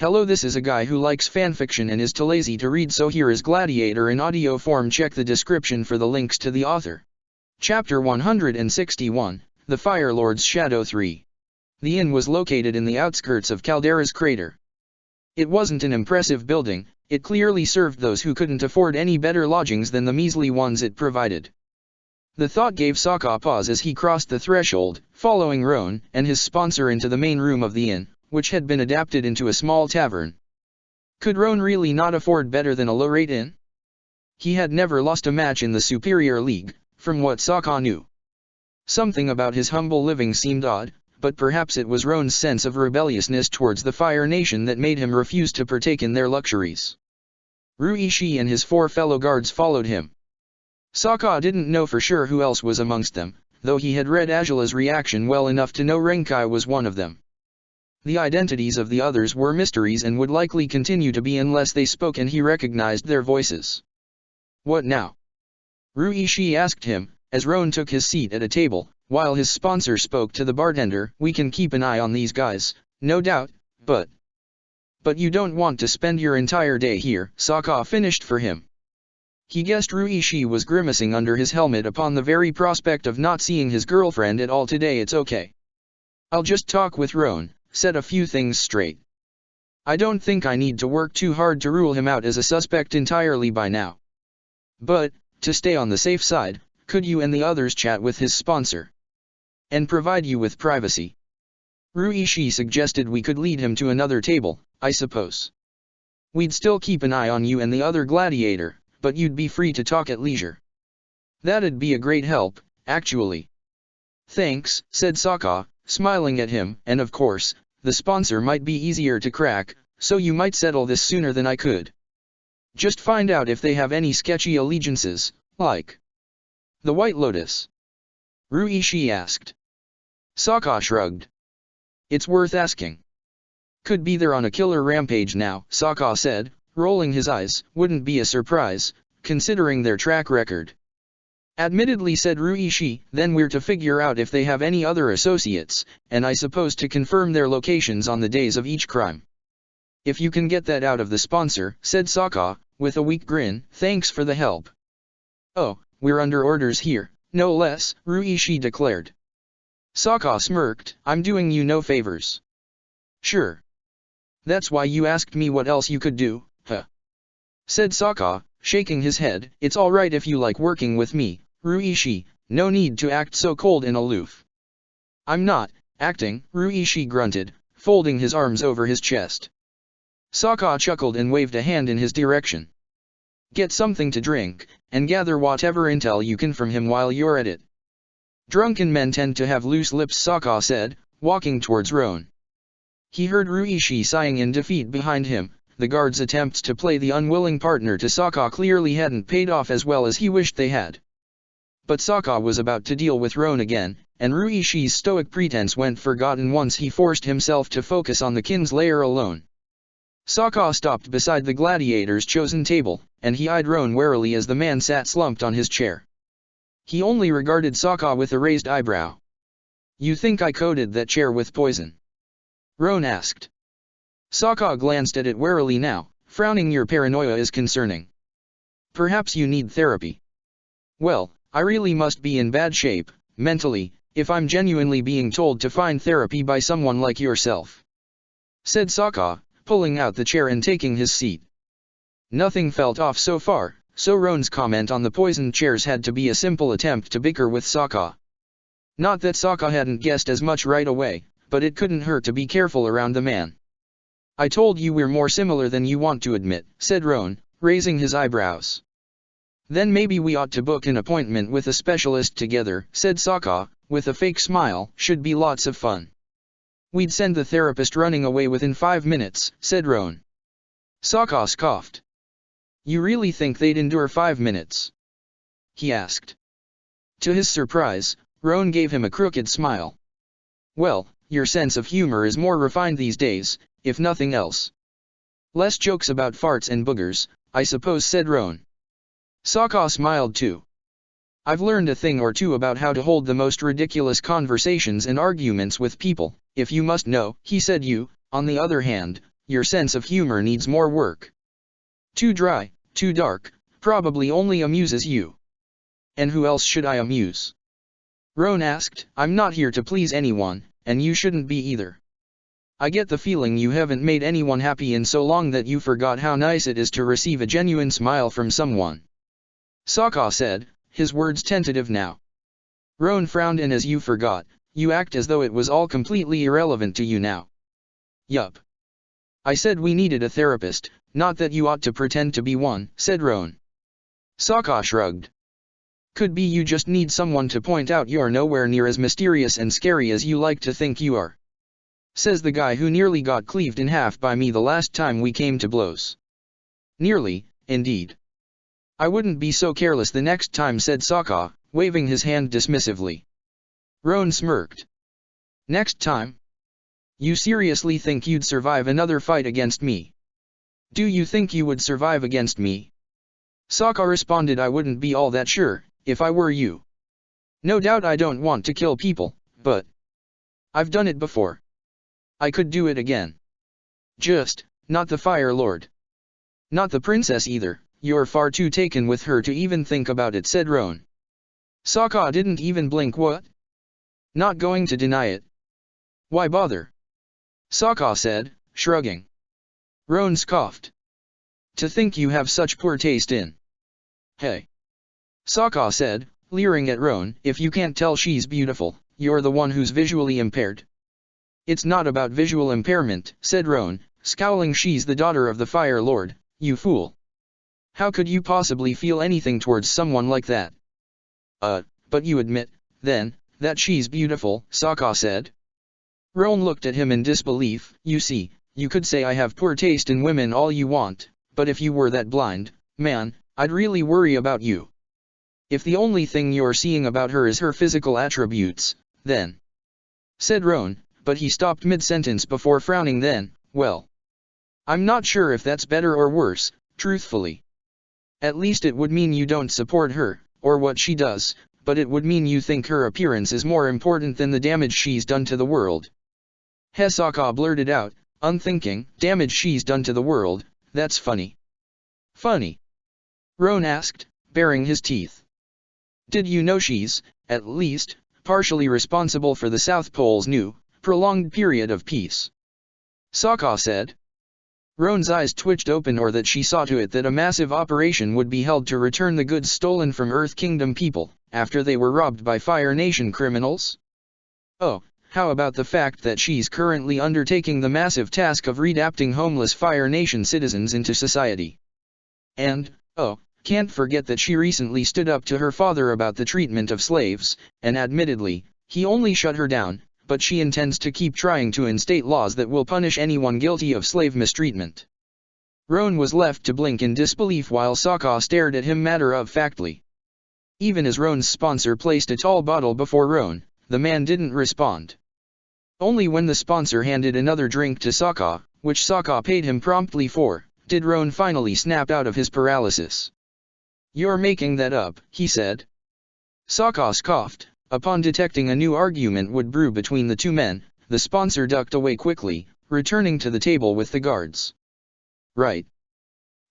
Hello, this is a guy who likes fanfiction and is too lazy to read, so here is Gladiator in audio form. Check the description for the links to the author. Chapter 161, The Fire Lord's Shadow 3. The inn was located in the outskirts of Caldera's crater. It wasn't an impressive building, it clearly served those who couldn't afford any better lodgings than the measly ones it provided. The thought gave Sokka pause as he crossed the threshold, following Roan and his sponsor into the main room of the inn, which had been adapted into a small tavern. Could Roan really not afford better than a low-rate inn? He had never lost a match in the Superior League, from what Sokka knew. Something about his humble living seemed odd, but perhaps it was Roan's sense of rebelliousness towards the Fire Nation that made him refuse to partake in their luxuries. Ruishi and his 4 fellow guards followed him. Sokka didn't know for sure who else was amongst them, though he had read Azula's reaction well enough to know Renkai was one of them. The identities of the others were mysteries and would likely continue to be unless they spoke and he recognized their voices. What now? Ruishi asked him, as Roan took his seat at a table, while his sponsor spoke to the bartender. We can keep an eye on these guys, no doubt, but you don't want to spend your entire day here, Sokka finished for him. He guessed Ruishi was grimacing under his helmet upon the very prospect of not seeing his girlfriend at all today. It's okay. I'll just talk with Roan, set a few things straight. I don't think I need to work too hard to rule him out as a suspect entirely by now. But, to stay on the safe side, could you and the others chat with his sponsor? And provide you with privacy? Ruishi suggested we could lead him to another table, I suppose. We'd still keep an eye on you and the other gladiator, but you'd be free to talk at leisure. That'd be a great help, actually. Thanks, said Sokka, smiling at him, and of course, the sponsor might be easier to crack, so you might settle this sooner than I could. Just find out if they have any sketchy allegiances, like the White Lotus. Ruishi asked. Sokka shrugged. It's worth asking. Could be they're on a killer rampage now, Sokka said, rolling his eyes. Wouldn't be a surprise, considering their track record. Admittedly, said Ruishi, then we're to figure out if they have any other associates, and I suppose to confirm their locations on the days of each crime. If you can get that out of the sponsor, said Sokka, with a weak grin. Thanks for the help. Oh, we're under orders here, no less, Ruishi declared. Sokka smirked. I'm doing you no favors. Sure. That's why you asked me what else you could do, huh? Said Sokka, shaking his head. It's alright if you like working with me, Ruishi, no need to act so cold and aloof. I'm not acting, Ruishi grunted, folding his arms over his chest. Sokka chuckled and waved a hand in his direction. Get something to drink, and gather whatever intel you can from him while you're at it. Drunken men tend to have loose lips, Sokka said, walking towards Roan. He heard Ruishi sighing in defeat behind him. The guards' attempts to play the unwilling partner to Sokka clearly hadn't paid off as well as he wished they had. But Sokka was about to deal with Roan again, and Ruishi's stoic pretense went forgotten once he forced himself to focus on the kinslayer alone. Sokka stopped beside the gladiator's chosen table, and he eyed Roan warily as the man sat slumped on his chair. He only regarded Sokka with a raised eyebrow. You think I coated that chair with poison? Roan asked. Sokka glanced at it warily now, frowning. Your paranoia is concerning. Perhaps you need therapy. Well, I really must be in bad shape, mentally, if I'm genuinely being told to find therapy by someone like yourself. Said Sokka, pulling out the chair and taking his seat. Nothing felt off so far, so Roan's comment on the poisoned chairs had to be a simple attempt to bicker with Sokka. Not that Sokka hadn't guessed as much right away, but it couldn't hurt to be careful around the man. I told you we're more similar than you want to admit, said Roan, raising his eyebrows. Then maybe we ought to book an appointment with a specialist together, said Sokka, with a fake smile. Should be lots of fun. We'd send the therapist running away within 5 minutes, said Roan. Sokka scoffed. You really think they'd endure 5 minutes? He asked. To his surprise, Roan gave him a crooked smile. Well, your sense of humor is more refined these days, if nothing else. Less jokes about farts and boogers, I suppose, said Roan. Sokka smiled too. I've learned a thing or two about how to hold the most ridiculous conversations and arguments with people, if you must know, he said. You, on the other hand, your sense of humor needs more work. Too dry, too dark, probably only amuses you. And who else should I amuse? Roan asked. I'm not here to please anyone, and you shouldn't be either. I get the feeling you haven't made anyone happy in so long that you forgot how nice it is to receive a genuine smile from someone. Sokka said, his words tentative now. Roan frowned, and as you forgot, you act as though it was all completely irrelevant to you now. Yup. I said we needed a therapist, not that you ought to pretend to be one, said Roan. Sokka shrugged. Could be you just need someone to point out you're nowhere near as mysterious and scary as you like to think you are. Says the guy who nearly got cleaved in half by me the last time we came to blows. Nearly, indeed. I wouldn't be so careless the next time, said Sokka, waving his hand dismissively. Roan smirked. Next time? You seriously think you'd survive another fight against me? Do you think you would survive against me? Sokka responded, I wouldn't be all that sure, if I were you. No doubt I don't want to kill people, but I've done it before. I could do it again. Just, not the Fire Lord. Not the princess either, you're far too taken with her to even think about it, said Roan. Sokka didn't even blink. What? Not going to deny it? Why bother? Sokka said, shrugging. Roan scoffed. To think you have such poor taste in. Hey. Sokka said, leering at Roan, if you can't tell she's beautiful, you're the one who's visually impaired. It's not about visual impairment, said Roan, scowling. She's the daughter of the Fire Lord, you fool. How could you possibly feel anything towards someone like that? But you admit, then, that she's beautiful, Sokka said. Roan looked at him in disbelief. You see, you could say I have poor taste in women all you want, but if you were that blind, man, I'd really worry about you. If the only thing you're seeing about her is her physical attributes, then, said Roan, but he stopped mid-sentence before frowning. Then, well, I'm not sure if that's better or worse, truthfully. At least it would mean you don't support her, or what she does, but it would mean you think her appearance is more important than the damage she's done to the world. Sokka blurted out, unthinking, damage she's done to the world, that's funny. Funny? Roan asked, baring his teeth. Did you know she's, at least, partially responsible for the South Pole's new, prolonged period of peace? Sokka said. Roan's eyes twitched open, or that she saw to it that a massive operation would be held to return the goods stolen from Earth Kingdom people, after they were robbed by Fire Nation criminals? Oh, how about the fact that she's currently undertaking the massive task of readapting homeless Fire Nation citizens into society? And, oh, can't forget that she recently stood up to her father about the treatment of slaves, and admittedly, he only shut her down, but she intends to keep trying to instate laws that will punish anyone guilty of slave mistreatment. Roan was left to blink in disbelief while Sokka stared at him matter-of-factly. Even as Roan's sponsor placed a tall bottle before Roan, the man didn't respond. Only when the sponsor handed another drink to Sokka, which Sokka paid him promptly for, did Roan finally snap out of his paralysis. You're making that up, he said. Sokka scoffed. Upon detecting a new argument would brew between the two men, the sponsor ducked away quickly, returning to the table with the guards. Right.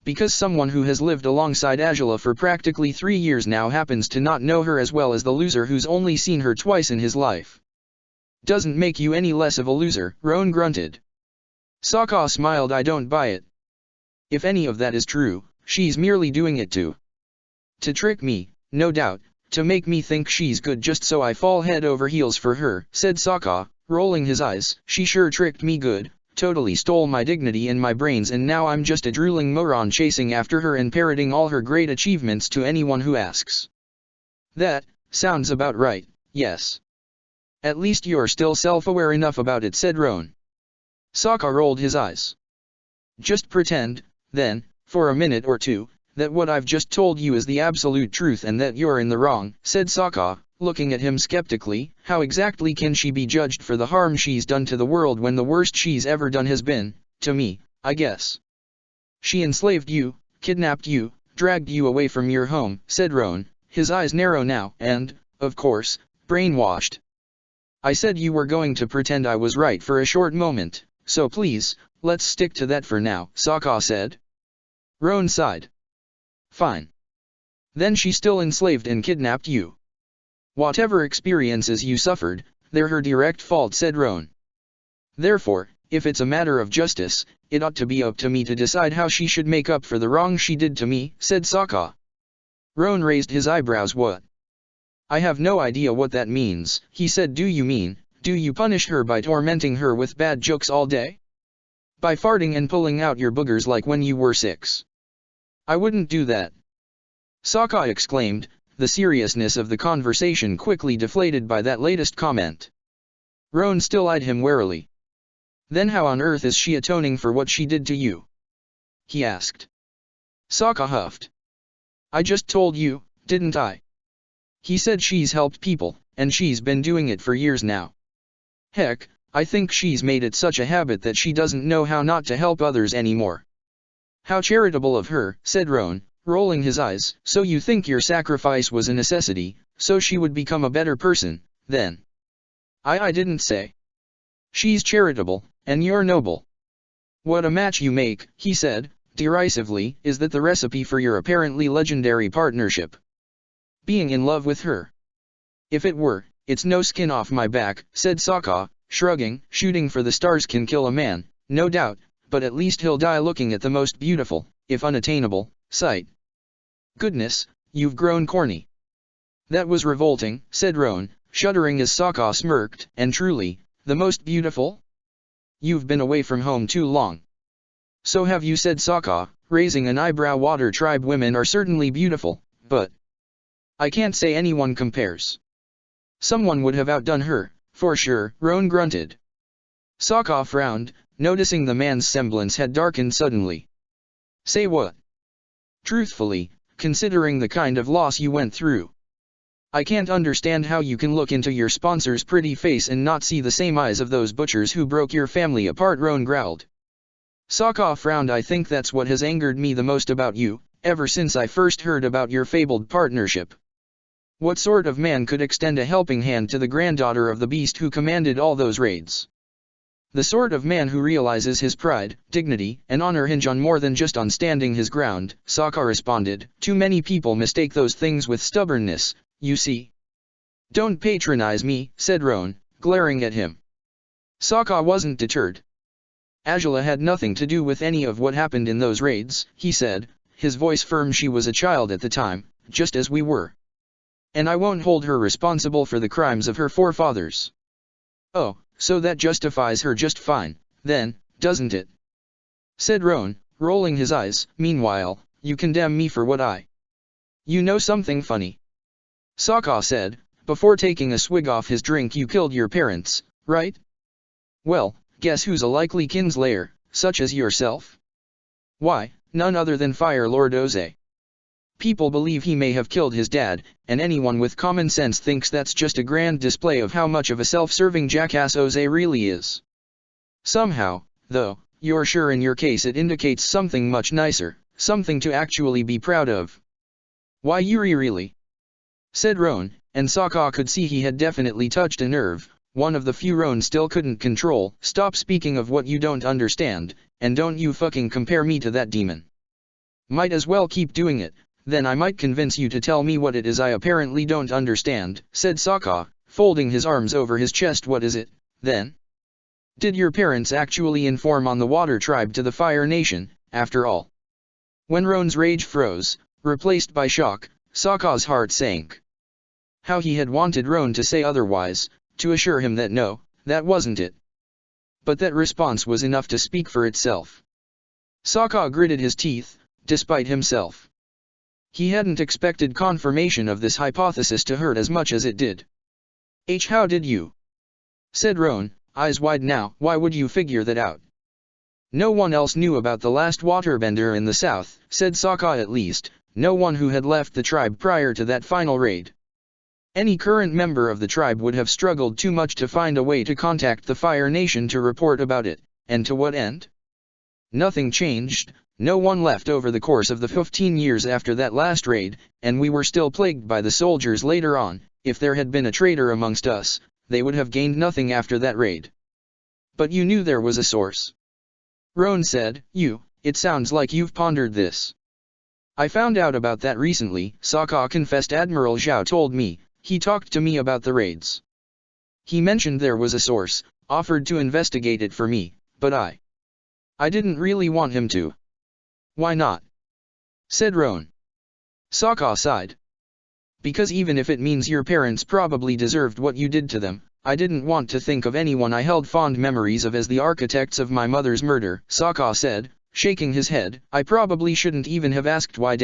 Because someone who has lived alongside Angela for practically 3 years now happens to not know her as well as the loser who's only seen her twice in his life. Doesn't make you any less of a loser, Roan grunted. Sokka smiled. I don't buy it. If any of that is true, she's merely doing it to trick me, no doubt. To make me think she's good just so I fall head over heels for her, said Sokka, rolling his eyes. She sure tricked me good, totally stole my dignity and my brains, and now I'm just a drooling moron chasing after her and parroting all her great achievements to anyone who asks. That sounds about right, yes. At least you're still self-aware enough about it, said Roan. Sokka rolled his eyes. Just pretend, then, for a minute or two, that what I've just told you is the absolute truth and that you're in the wrong, said Sokka, looking at him skeptically. How exactly can she be judged for the harm she's done to the world when the worst she's ever done has been, to me, I guess? She enslaved you, kidnapped you, dragged you away from your home, said Roan, his eyes narrow now, and, of course, brainwashed. I said you were going to pretend I was right for a short moment, so please, let's stick to that for now, Sokka said. Roan sighed. Fine. Then she still enslaved and kidnapped you. Whatever experiences you suffered, they're her direct fault, said Roan. Therefore, if it's a matter of justice, it ought to be up to me to decide how she should make up for the wrong she did to me, said Sokka. Roan raised his eyebrows. What? I have no idea what that means, he said. Do you punish her by tormenting her with bad jokes all day? By farting and pulling out your boogers like when you were 6? I wouldn't do that. Sokka exclaimed, the seriousness of the conversation quickly deflated by that latest comment. Roan still eyed him warily. Then how on earth is she atoning for what she did to you? He asked. Sokka huffed. I just told you, didn't I? He said she's helped people, and she's been doing it for years now. Heck, I think she's made it such a habit that she doesn't know how not to help others anymore. How charitable of her, said Roan, rolling his eyes. So you think your sacrifice was a necessity, so she would become a better person, then? I didn't say. She's charitable, and you're noble. What a match you make, he said, derisively. Is that the recipe for your apparently legendary partnership? Being in love with her? If it were, it's no skin off my back, said Sokka, shrugging. Shooting for the stars can kill a man, no doubt, but at least he'll die looking at the most beautiful, if unattainable, sight. Goodness, you've grown corny. That was revolting, said Roan, shuddering as Sokka smirked. And truly, the most beautiful? You've been away from home too long. So have you, said Sokka, raising an eyebrow. Water tribe women are certainly beautiful, but I can't say anyone compares. Someone would have outdone her, for sure, Roan grunted. Sokka frowned, noticing the man's semblance had darkened suddenly. Say what? Truthfully, considering the kind of loss you went through, I can't understand how you can look into your sponsor's pretty face and not see the same eyes of those butchers who broke your family apart, Roan growled. Sokka frowned. I think that's what has angered me the most about you, ever since I first heard about your fabled partnership. What sort of man could extend a helping hand to the granddaughter of the beast who commanded all those raids? The sort of man who realizes his pride, dignity, and honor hinge on more than just on standing his ground, Sokka responded. Too many people mistake those things with stubbornness, you see. Don't patronize me, said Roan, glaring at him. Sokka wasn't deterred. Azula had nothing to do with any of what happened in those raids, he said, his voice firm. She was a child at the time, just as we were. And I won't hold her responsible for the crimes of her forefathers. Oh, so that justifies her just fine, then, doesn't it? Said Roan, rolling his eyes. Meanwhile, you condemn me for what I... You know something funny? Sokka said, before taking a swig off his drink. You killed your parents, right? Well, guess who's a likely kinslayer, such as yourself? Why, none other than Fire Lord Oze. People believe he may have killed his dad, and anyone with common sense thinks that's just a grand display of how much of a self-serving jackass Oze really is. Somehow, though, you're sure in your case it indicates something much nicer, something to actually be proud of. Why, Yuri, really? Said Roan, and Sokka could see he had definitely touched a nerve, one of the few Roan still couldn't control. Stop speaking of what you don't understand, and don't you fucking compare me to that demon. Might as well keep doing it. Then I might convince you to tell me what it is I apparently don't understand, said Sokka, folding his arms over his chest. What is it, then? Did your parents actually inform on the Water Tribe to the Fire Nation, after all? When Roan's rage froze, replaced by shock, Sokka's heart sank. How he had wanted Roan to say otherwise, to assure him that no, that wasn't it. But that response was enough to speak for itself. Sokka gritted his teeth, despite himself. He hadn't expected confirmation of this hypothesis to hurt as much as it did. How did you? Said Roan, eyes wide now. Why would you figure that out? No one else knew about the last waterbender in the south, said Sokka. At least, no one who had left the tribe prior to that final raid. Any current member of the tribe would have struggled too much to find a way to contact the Fire Nation to report about it, and to what end? Nothing changed. No one left over the course of the 15 years after that last raid, and we were still plagued by the soldiers later on. If there had been a traitor amongst us, they would have gained nothing after that raid. But you knew there was a source. Roan said. It sounds like you've pondered this. I found out about that recently, Sokka confessed. Admiral Zhao told me, he talked to me about the raids. He mentioned there was a source, offered to investigate it for me, but I didn't really want him to. Why not? Said Roan. Sokka sighed. Because even if it means your parents probably deserved what you did to them, I didn't want to think of anyone I held fond memories of as the architects of my mother's murder, Sokka said, shaking his head. I probably shouldn't even have asked why.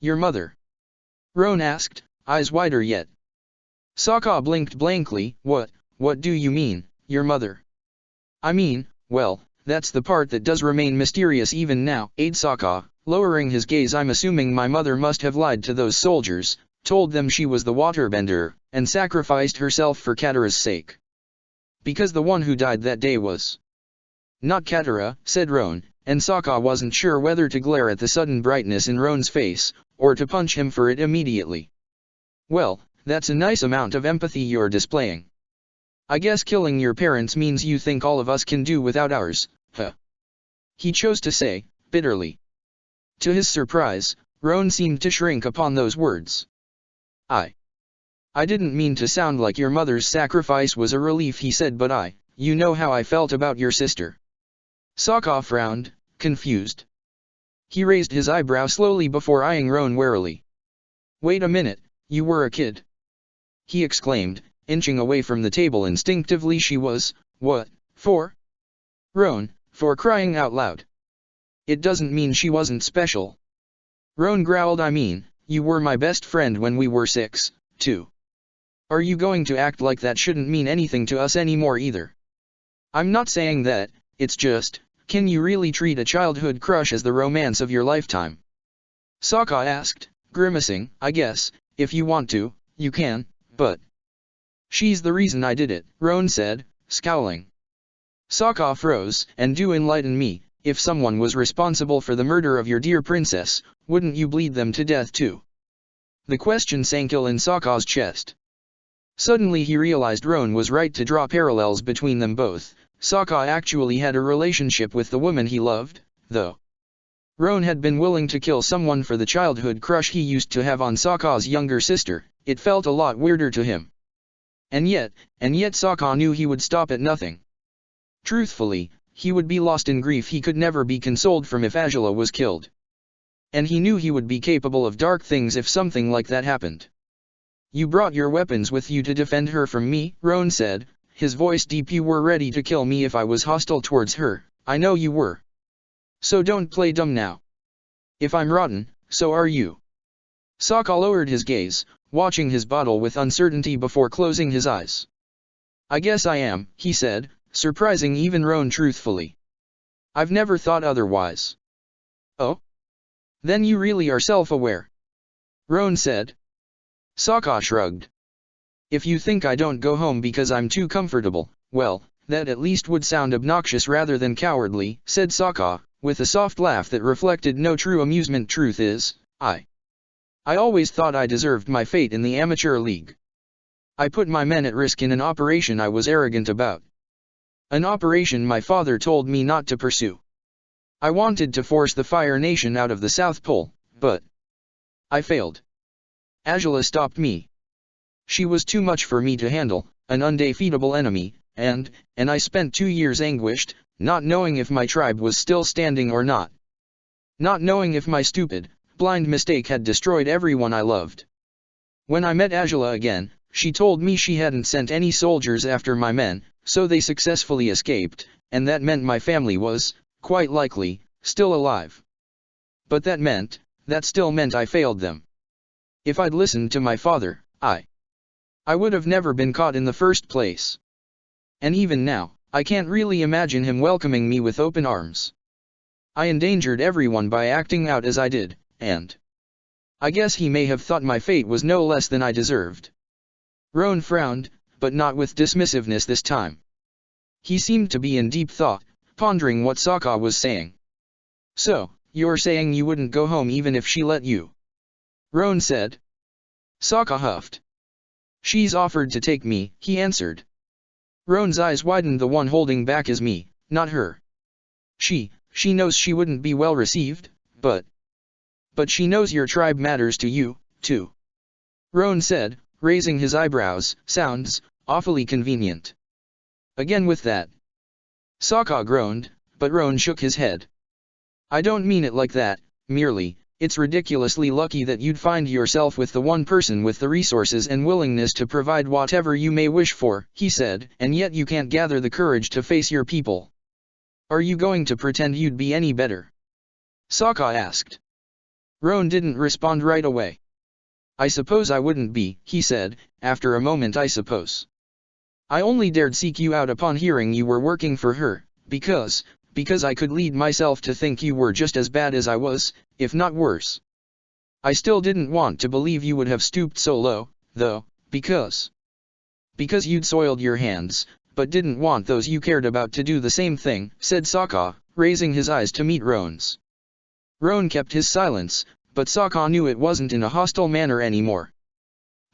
Your mother? Roan asked, eyes wider yet. Sokka blinked blankly. What do you mean, your mother? I mean, well, that's the part that does remain mysterious even now, aid Sokka, lowering his gaze. I'm assuming my mother must have lied to those soldiers, told them she was the waterbender, and sacrificed herself for Katara's sake. Because the one who died that day was not Katara, said Roan, and Sokka wasn't sure whether to glare at the sudden brightness in Roan's face, or to punch him for it immediately. Well, that's a nice amount of empathy you're displaying. I guess killing your parents means you think all of us can do without ours, huh? He chose to say, bitterly. To his surprise, Roan seemed to shrink upon those words. I didn't mean to sound like your mother's sacrifice was a relief, he said, but you know how I felt about your sister. Sokka frowned, confused. He raised his eyebrow slowly before eyeing Roan warily. Wait a minute, you were a kid? He exclaimed, inching away from the table instinctively. She was, what, 4? Roan, for crying out loud. It doesn't mean she wasn't special. Roan growled. I mean, you were my best friend when we were 6, too. Are you going to act like that shouldn't mean anything to us anymore either? I'm not saying that, it's just, can you really treat a childhood crush as the romance of your lifetime? Sokka asked, grimacing. I guess, if you want to, you can, but she's the reason I did it, Roan said, scowling. Sokka froze. And do enlighten me, if someone was responsible for the murder of your dear princess, wouldn't you bleed them to death too? The question sank ill in Sokka's chest. Suddenly he realized Roan was right to draw parallels between them both. Sokka actually had a relationship with the woman he loved, though. Roan had been willing to kill someone for the childhood crush he used to have on Sokka's younger sister. It felt a lot weirder to him. And yet Sokka knew he would stop at nothing. Truthfully, he would be lost in grief he could never be consoled from if Azula was killed. And he knew he would be capable of dark things if something like that happened. You brought your weapons with you to defend her from me, Roan said, his voice deep. You were ready to kill me if I was hostile towards her, I know you were. So don't play dumb now. If I'm rotten, so are you. Sokka lowered his gaze, watching his bottle with uncertainty before closing his eyes. I guess I am, he said, surprising even Roan truthfully. I've never thought otherwise. Oh? Then you really are self-aware. Roan said. Sokka shrugged. If you think I don't go home because I'm too comfortable, well, that at least would sound obnoxious rather than cowardly, said Sokka, with a soft laugh that reflected no true amusement. Truth is, I always thought I deserved my fate in the amateur league. I put my men at risk in an operation I was arrogant about. An operation my father told me not to pursue. I wanted to force the Fire Nation out of the South Pole, but I failed. Azula stopped me. She was too much for me to handle, an undefeatable enemy, and I spent 2 years anguished, not knowing if my tribe was still standing or not. Not knowing if my stupid, blind mistake had destroyed everyone I loved. When I met Azula again, she told me she hadn't sent any soldiers after my men, so they successfully escaped, and that meant my family was, quite likely, still alive. But that still meant I failed them. If I'd listened to my father, I would have never been caught in the first place. And even now, I can't really imagine him welcoming me with open arms. I endangered everyone by acting out as I did, and I guess he may have thought my fate was no less than I deserved. Roan frowned, but not with dismissiveness this time. He seemed to be in deep thought, pondering what Sokka was saying. So, you're saying you wouldn't go home even if she let you? Roan said. Sokka huffed. She's offered to take me, he answered. Roan's eyes widened. The one holding back is me, not her. She knows she wouldn't be well received, but she knows your tribe matters to you, too. Roan said, raising his eyebrows. Sounds awfully convenient. Again with that. Sokka groaned, but Roan shook his head. I don't mean it like that, merely, it's ridiculously lucky that you'd find yourself with the one person with the resources and willingness to provide whatever you may wish for, he said, and yet you can't gather the courage to face your people. Are you going to pretend you'd be any better? Sokka asked. Roan didn't respond right away. I suppose I wouldn't be, he said, after a moment. I suppose. I only dared seek you out upon hearing you were working for her, because I could lead myself to think you were just as bad as I was, if not worse. I still didn't want to believe you would have stooped so low, though, because you'd soiled your hands, but didn't want those you cared about to do the same thing, said Sokka, raising his eyes to meet Roan's. Roan kept his silence, but Sokka knew it wasn't in a hostile manner anymore.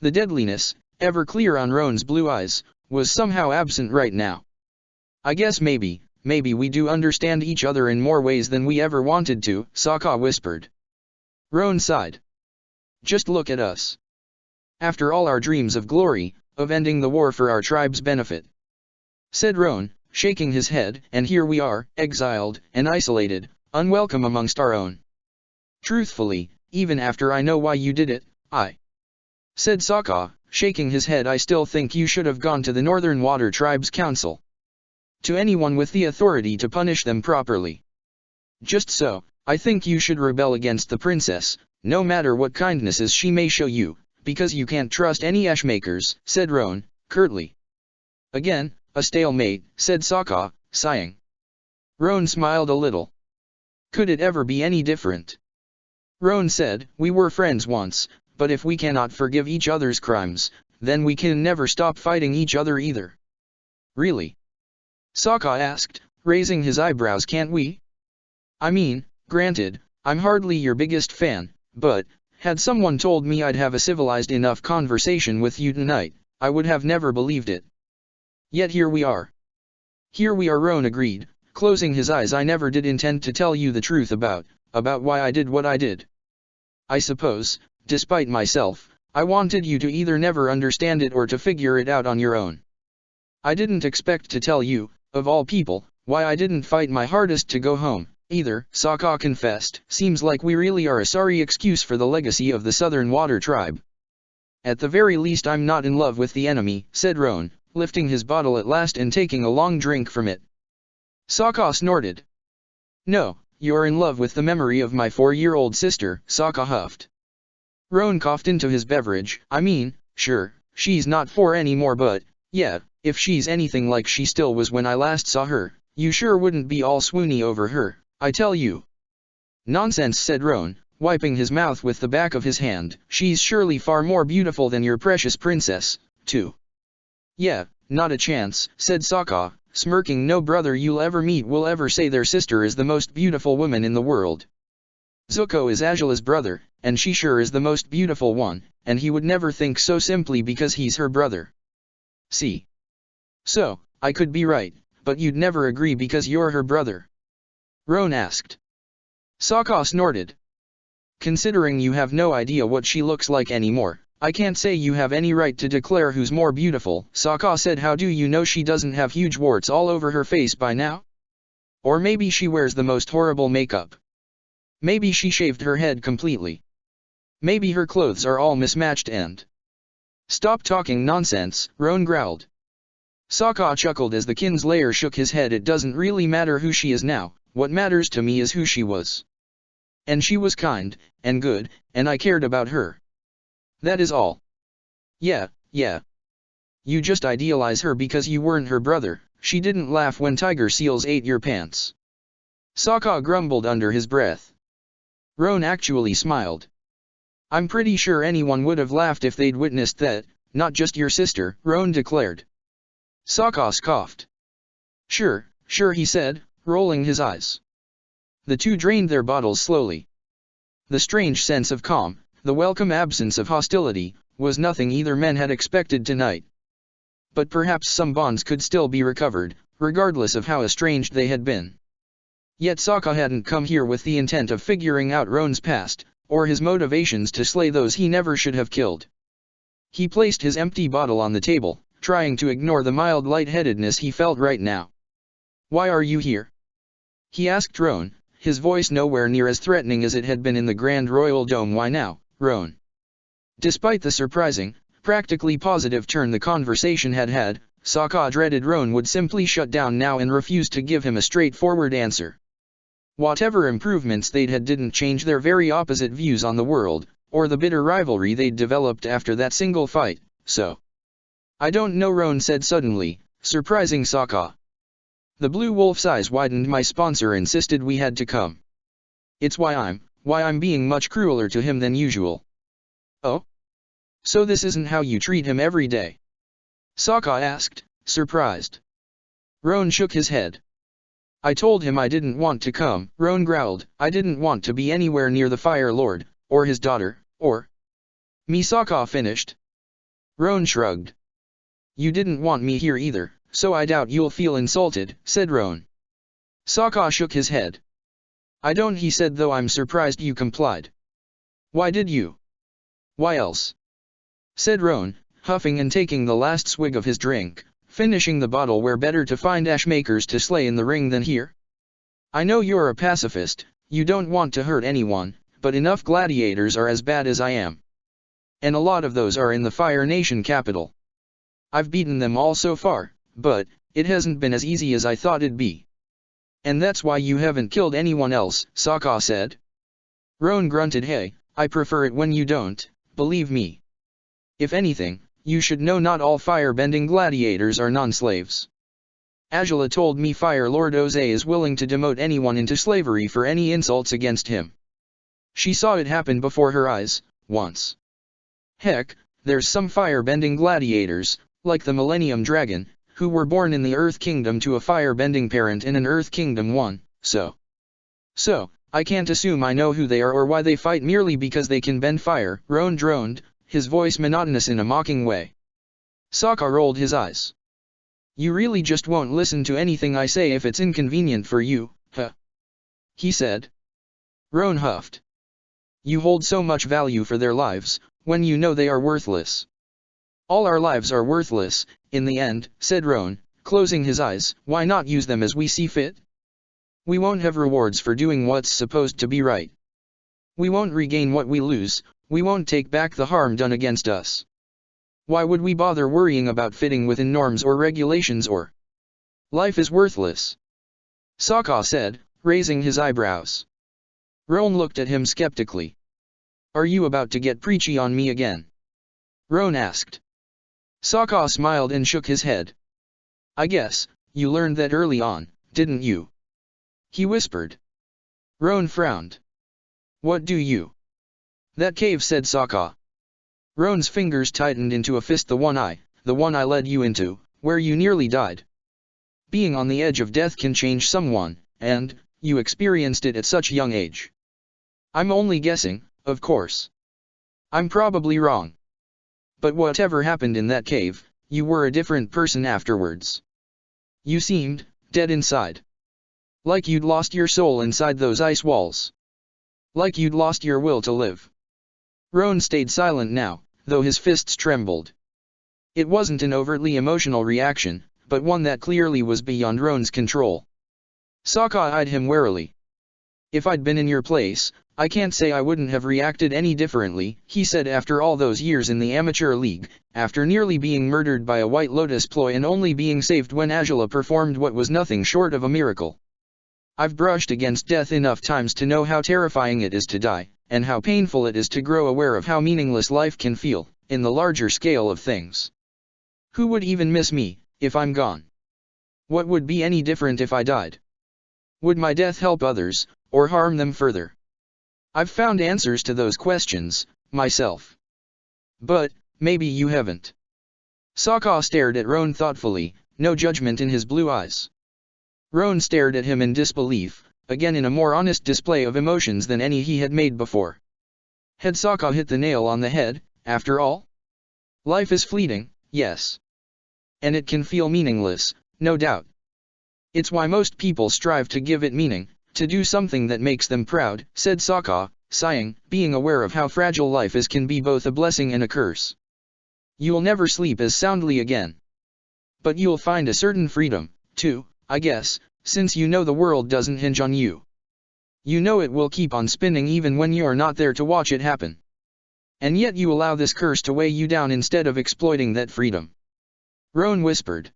The deadliness, ever clear on Roan's blue eyes, was somehow absent right now. I guess maybe we do understand each other in more ways than we ever wanted to, Sokka whispered. Roan sighed. Just look at us. After all our dreams of glory, of ending the war for our tribe's benefit, said Roan, shaking his head, and here we are, exiled and isolated, unwelcome amongst our own. Truthfully, even after I know why you did it, said Sokka, shaking his head, I still think you should have gone to the Northern Water Tribes Council. To anyone with the authority to punish them properly. Just so, I think you should rebel against the princess, no matter what kindnesses she may show you, because you can't trust any ashmakers, said Roan, curtly. Again, a stalemate, said Sokka, sighing. Roan smiled a little. Could it ever be any different? Roan said, we were friends once, but if we cannot forgive each other's crimes, then we can never stop fighting each other either. Really? Sokka asked, raising his eyebrows. Can't we? I mean, granted, I'm hardly your biggest fan, but, had someone told me I'd have a civilized enough conversation with you tonight, I would have never believed it. Yet here we are. Here we are, Roan agreed, closing his eyes. I never did intend to tell you the truth about why I did what I did. I suppose, despite myself, I wanted you to either never understand it or to figure it out on your own. I didn't expect to tell you, of all people, why I didn't fight my hardest to go home, either, Sokka confessed. Seems like we really are a sorry excuse for the legacy of the Southern Water Tribe. At the very least I'm not in love with the enemy, said Roan, lifting his bottle at last and taking a long drink from it. Sokka snorted. No, you're in love with the memory of my 4-year-old sister, Sokka huffed. Roan coughed into his beverage. I mean, sure, she's not 4 anymore, but, yeah, if she's anything like she still was when I last saw her, you sure wouldn't be all swoony over her, I tell you. Nonsense, said Roan, wiping his mouth with the back of his hand. She's surely far more beautiful than your precious princess, too. Yeah, not a chance, said Sokka, smirking. No brother you'll ever meet will ever say their sister is the most beautiful woman in the world. Zuko is Azula's brother, and she sure is the most beautiful one, and he would never think so simply because he's her brother. See? So, I could be right, but you'd never agree because you're her brother? Roan asked. Sokka snorted. Considering you have no idea what she looks like anymore, I can't say you have any right to declare who's more beautiful, Sokka said. How do you know she doesn't have huge warts all over her face by now? Or maybe she wears the most horrible makeup. Maybe she shaved her head completely. Maybe her clothes are all mismatched and... Stop talking nonsense, Roan growled. Sokka chuckled as the kinslayer shook his head. It doesn't really matter who she is now, what matters to me is who she was. And she was kind, and good, and I cared about her. That is all. Yeah. You just idealize her because you weren't her brother. She didn't laugh when tiger seals ate your pants. Sokka grumbled under his breath. Roan actually smiled. I'm pretty sure anyone would have laughed if they'd witnessed that, not just your sister, Roan declared. Sokka scoffed. Sure, he said, rolling his eyes. The two drained their bottles slowly. The strange sense of calm, the welcome absence of hostility, was nothing either men had expected tonight. But perhaps some bonds could still be recovered, regardless of how estranged they had been. Yet Sokka hadn't come here with the intent of figuring out Roan's past, or his motivations to slay those he never should have killed. He placed his empty bottle on the table, trying to ignore the mild lightheadedness he felt right now. "Why are you here?" he asked Roan, his voice nowhere near as threatening as it had been in the Grand Royal Dome. "Why now, Roan?" Despite the surprising, practically positive turn the conversation had, Sokka dreaded Roan would simply shut down now and refuse to give him a straightforward answer. Whatever improvements they'd had didn't change their very opposite views on the world, or the bitter rivalry they'd developed after that single fight, so. "I don't know," Roan said suddenly, surprising Sokka. The Blue Wolf's eyes widened. "My sponsor insisted we had to come. It's why I'm being much crueler to him than usual." "Oh? So this isn't how you treat him every day?" Sokka asked, surprised. Roan shook his head. "I told him I didn't want to come," Roan growled. "I didn't want to be anywhere near the Fire Lord, or his daughter, or me," Sokka finished. Roan shrugged. "You didn't want me here either, so I doubt you'll feel insulted," said Roan. Sokka shook his head. "I don't," he said, "though I'm surprised you complied." "Why did you?" "Why else?" said Roan, huffing and taking the last swig of his drink, finishing the bottle. "Where better to find ashmakers to slay in the ring than here? I know you're a pacifist, you don't want to hurt anyone, but enough gladiators are as bad as I am. And a lot of those are in the Fire Nation capital. I've beaten them all so far, but it hasn't been as easy as I thought it'd be." "And that's why you haven't killed anyone else," Sokka said. Roan grunted. "Hey, I prefer it when you don't, believe me. If anything, you should know not all fire-bending gladiators are non-slaves. Azula told me Fire Lord Oze is willing to demote anyone into slavery for any insults against him. She saw it happen before her eyes, once. Heck, there's some fire-bending gladiators, like the Millennium Dragon, who were born in the Earth Kingdom to a fire-bending parent in an Earth Kingdom one, so, I can't assume I know who they are or why they fight merely because they can bend fire," Roan droned, his voice monotonous in a mocking way. Sokka rolled his eyes. "You really just won't listen to anything I say if it's inconvenient for you, huh?" he said. Roan huffed. "You hold so much value for their lives, when you know they are worthless." "All our lives are worthless, in the end," said Roan, closing his eyes. "Why not use them as we see fit? We won't have rewards for doing what's supposed to be right. We won't regain what we lose, we won't take back the harm done against us. Why would we bother worrying about fitting within norms or regulations or? Life is worthless," Sokka said, raising his eyebrows. Roan looked at him skeptically. "Are you about to get preachy on me again?" Roan asked. Sokka smiled and shook his head. "I guess, you learned that early on, didn't you?" he whispered. Roan frowned. "What do you?" "That cave," said Sokka. Roan's fingers tightened into a fist. The one I led you into, where you nearly died. Being on the edge of death can change someone, and you experienced it at such a young age. I'm only guessing, of course. I'm probably wrong. But whatever happened in that cave, you were a different person afterwards. You seemed dead inside. Like you'd lost your soul inside those ice walls. Like you'd lost your will to live." Roan stayed silent now, though his fists trembled. It wasn't an overtly emotional reaction, but one that clearly was beyond Roan's control. Sokka eyed him warily. "If I'd been in your place, I can't say I wouldn't have reacted any differently," he said. "After all those years in the amateur league, after nearly being murdered by a White Lotus ploy and only being saved when Azula performed what was nothing short of a miracle. I've brushed against death enough times to know how terrifying it is to die, and how painful it is to grow aware of how meaningless life can feel, in the larger scale of things. Who would even miss me, if I'm gone? What would be any different if I died? Would my death help others, or harm them further? I've found answers to those questions, myself. But, maybe you haven't." Sokka stared at Roan thoughtfully, no judgment in his blue eyes. Roan stared at him in disbelief, again in a more honest display of emotions than any he had made before. Had Sokka hit the nail on the head, after all? Life is fleeting, yes. And it can feel meaningless, no doubt. It's why most people strive to give it meaning, to do something that makes them proud, said Sokka, sighing, being aware of how fragile life is can be both a blessing and a curse. You'll never sleep as soundly again. But you'll find a certain freedom, too, I guess, since you know the world doesn't hinge on you. You know it will keep on spinning even when you're not there to watch it happen. And yet you allow this curse to weigh you down instead of exploiting that freedom. Roan whispered.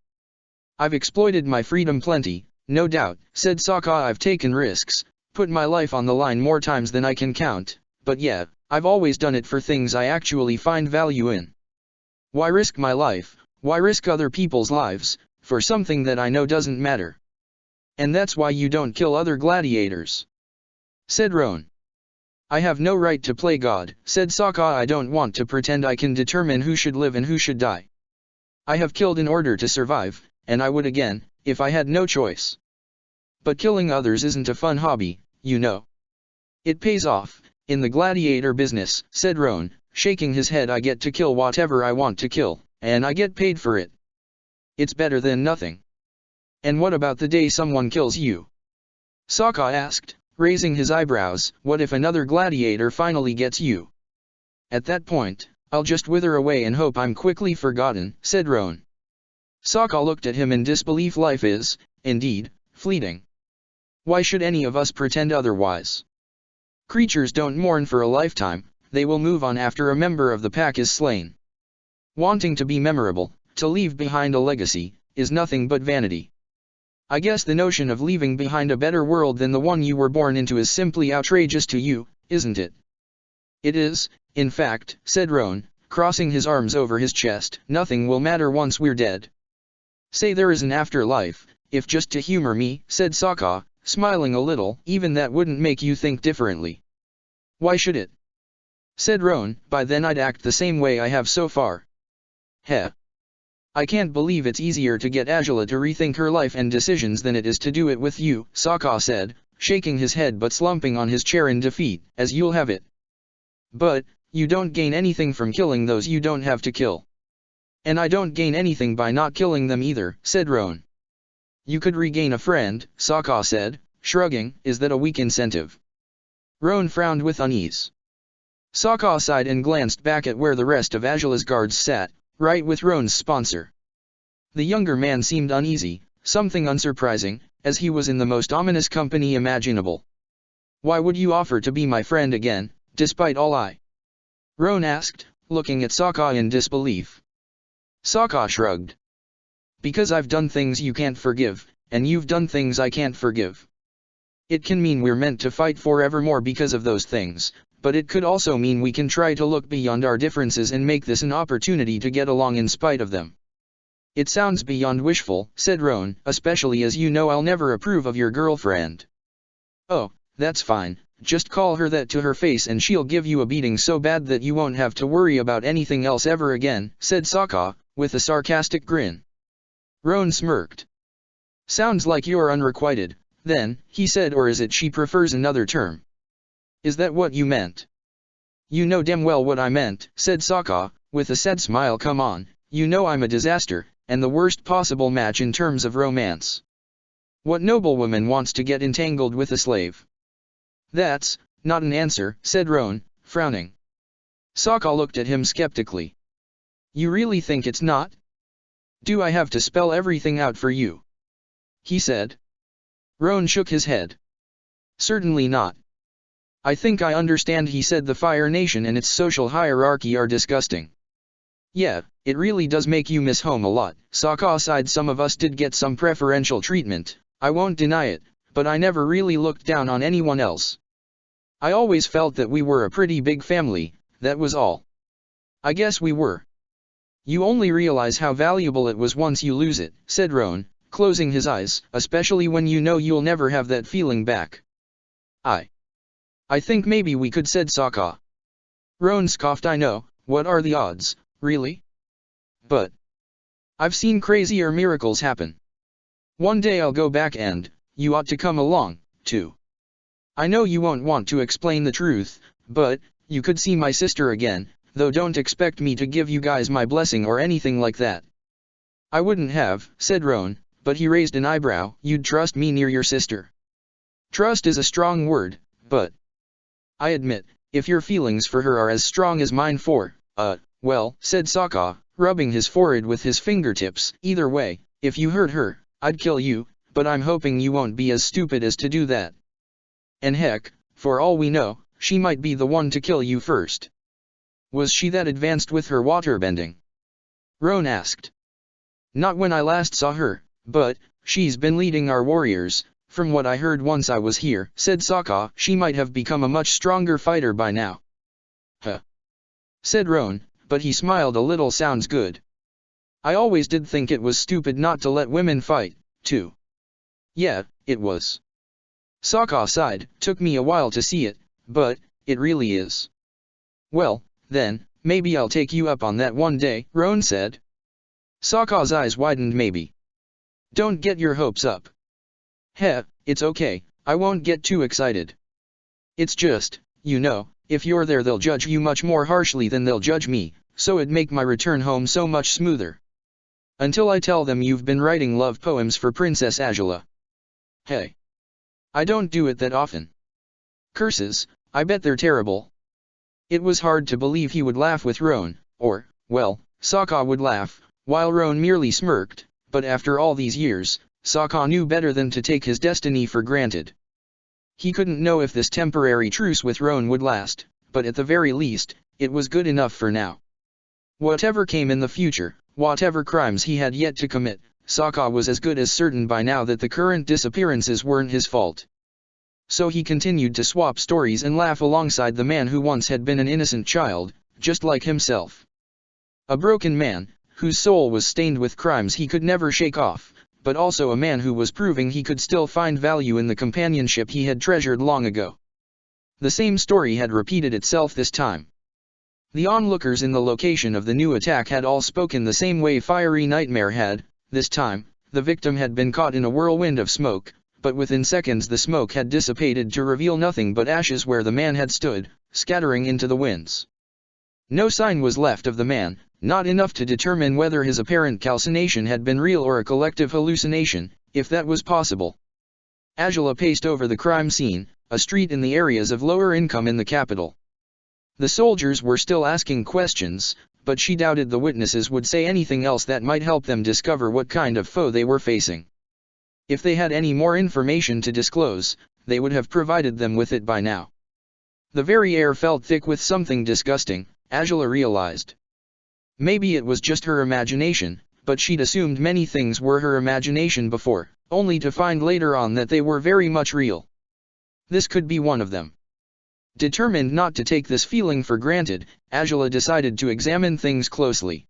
I've exploited my freedom plenty, no doubt, said Sokka. I've taken risks, put my life on the line more times than I can count, but yeah, I've always done it for things I actually find value in. Why risk my life, why risk other people's lives, for something that I know doesn't matter? And that's why you don't kill other gladiators, said Roan. I have no right to play God, said Sokka. I don't want to pretend I can determine who should live and who should die. I have killed in order to survive, and I would again, if I had no choice. But killing others isn't a fun hobby, you know. It pays off, in the gladiator business, said Roan, shaking his head. I get to kill whatever I want to kill, and I get paid for it. It's better than nothing. And what about the day someone kills you? Sokka asked, raising his eyebrows. What if another gladiator finally gets you? At that point, I'll just wither away and hope I'm quickly forgotten, said Roan. Sokka looked at him in disbelief. Life is, indeed, fleeting. Why should any of us pretend otherwise? Creatures don't mourn for a lifetime, they will move on after a member of the pack is slain. Wanting to be memorable, to leave behind a legacy, is nothing but vanity. I guess the notion of leaving behind a better world than the one you were born into is simply outrageous to you, isn't it? It is, in fact, said Roan, crossing his arms over his chest. Nothing will matter once we're dead. Say there is an afterlife, if just to humor me, said Sokka, smiling a little. Even that wouldn't make you think differently. Why should it? Said Roan. By then I'd act the same way I have so far. Heh. I can't believe it's easier to get Azula to rethink her life and decisions than it is to do it with you, Sokka said, shaking his head but slumping on his chair in defeat, as you'll have it. But, you don't gain anything from killing those you don't have to kill. And I don't gain anything by not killing them either, said Roan. You could regain a friend, Sokka said, shrugging. Is that a weak incentive? Roan frowned with unease. Sokka sighed and glanced back at where the rest of Azula's guards sat, right with Roan's sponsor. The younger man seemed uneasy, something unsurprising, as he was in the most ominous company imaginable. Why would you offer to be my friend again, despite all I? Roan asked, looking at Sokka in disbelief. Sokka shrugged. Because I've done things you can't forgive, and you've done things I can't forgive. It can mean we're meant to fight forevermore because of those things, but it could also mean we can try to look beyond our differences and make this an opportunity to get along in spite of them. It sounds beyond wishful, said Roan, especially as you know I'll never approve of your girlfriend. Oh, that's fine, just call her that to her face and she'll give you a beating so bad that you won't have to worry about anything else ever again, said Sokka, with a sarcastic grin. Roan smirked. Sounds like you're unrequited, then, he said. Or is it she prefers another term? Is that what you meant? You know damn well what I meant, said Sokka, with a sad smile. Come on, you know I'm a disaster, and the worst possible match in terms of romance. What noblewoman wants to get entangled with a slave? That's not an answer, said Roan, frowning. Sokka looked at him skeptically. You really think it's not? Do I have to spell everything out for you? He said. Roan shook his head. Certainly not. I think I understand, he said. The Fire Nation and its social hierarchy are disgusting. Yeah, it really does make you miss home a lot, Sokka sighed. Some of us did get some preferential treatment, I won't deny it, but I never really looked down on anyone else. I always felt that we were a pretty big family, that was all. I guess we were. You only realize how valuable it was once you lose it, said Roan, closing his eyes, especially when you know you'll never have that feeling back. I think maybe we could, said Sokka. Roan scoffed. I know, what are the odds, really? But I've seen crazier miracles happen. One day I'll go back and you ought to come along, too. I know you won't want to explain the truth, but you could see my sister again, though don't expect me to give you guys my blessing or anything like that. I wouldn't have, said Roan, but he raised an eyebrow. You'd trust me near your sister? Trust is a strong word, but I admit, if your feelings for her are as strong as mine for, well, said Sokka, rubbing his forehead with his fingertips, either way, if you hurt her, I'd kill you, but I'm hoping you won't be as stupid as to do that. And heck, for all we know, she might be the one to kill you first. Was she that advanced with her waterbending? Roan asked. Not when I last saw her, but she's been leading our warriors. From what I heard once I was here, said Sokka, she might have become a much stronger fighter by now. Huh, said Roan, but he smiled a little. Sounds good. I always did think it was stupid not to let women fight, too. Yeah, it was. Sokka sighed, took me a while to see it, but it really is. Well, then, maybe I'll take you up on that one day, Roan said. Sokka's eyes widened. Maybe. Don't get your hopes up. Heh, it's okay, I won't get too excited. It's just, you know, if you're there they'll judge you much more harshly than they'll judge me, so it'd make my return home so much smoother. Until I tell them you've been writing love poems for Princess Azula. Hey. I don't do it that often. Curses, I bet they're terrible. It was hard to believe he would laugh with Roan, or, well, Sokka would laugh, while Roan merely smirked, but after all these years, Sokka knew better than to take his destiny for granted. He couldn't know if this temporary truce with Roan would last, but at the very least, it was good enough for now. Whatever came in the future, whatever crimes he had yet to commit, Sokka was as good as certain by now that the current disappearances weren't his fault. So he continued to swap stories and laugh alongside the man who once had been an innocent child, just like himself. A broken man, whose soul was stained with crimes he could never shake off, but also a man who was proving he could still find value in the companionship he had treasured long ago. The same story had repeated itself this time. The onlookers in the location of the new attack had all spoken the same way Fiery Nightmare had. This time, the victim had been caught in a whirlwind of smoke, but within seconds the smoke had dissipated to reveal nothing but ashes where the man had stood, scattering into the winds. No sign was left of the man, not enough to determine whether his apparent calcination had been real or a collective hallucination, if that was possible. Azula paced over the crime scene, a street in the areas of lower income in the capital. The soldiers were still asking questions, but she doubted the witnesses would say anything else that might help them discover what kind of foe they were facing. If they had any more information to disclose, they would have provided them with it by now. The very air felt thick with something disgusting, Azula realized. Maybe it was just her imagination, but she'd assumed many things were her imagination before, only to find later on that they were very much real. This could be one of them. Determined not to take this feeling for granted, Azula decided to examine things closely.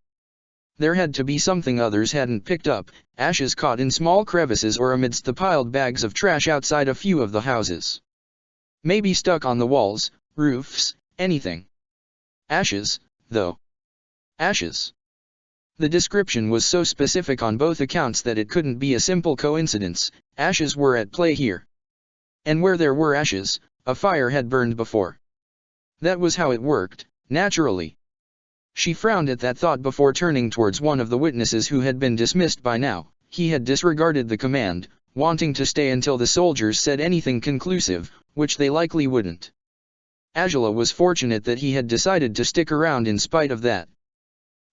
There had to be something others hadn't picked up, ashes caught in small crevices or amidst the piled bags of trash outside a few of the houses. Maybe stuck on the walls, roofs, anything. Ashes, though. Ashes. The description was so specific on both accounts that it couldn't be a simple coincidence. Ashes were at play here. And where there were ashes, a fire had burned before. That was how it worked, naturally. She frowned at that thought before turning towards one of the witnesses who had been dismissed by now. He had disregarded the command, wanting to stay until the soldiers said anything conclusive, which they likely wouldn't. Azula was fortunate that he had decided to stick around in spite of that.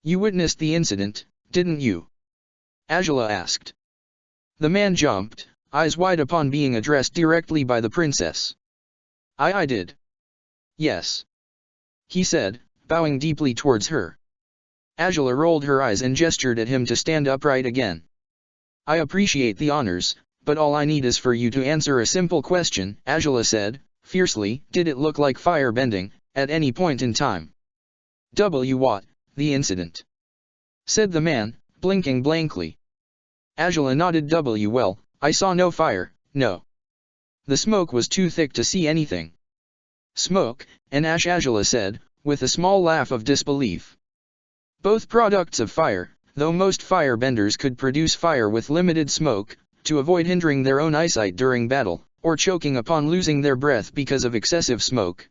You witnessed the incident, didn't you? Azula asked. The man jumped, eyes wide upon being addressed directly by the princess. I did. Yes. He said, bowing deeply towards her. Azula rolled her eyes and gestured at him to stand upright again. I appreciate the honors, but all I need is for you to answer a simple question, Azula said, fiercely. Did it look like fire bending, at any point in time? What, the incident? Said the man, blinking blankly. Azula nodded. Well, I saw no fire, no. The smoke was too thick to see anything. Smoke, and ash, Azula said, with a small laugh of disbelief. Both products of fire, though most firebenders could produce fire with limited smoke, to avoid hindering their own eyesight during battle, or choking upon losing their breath because of excessive smoke.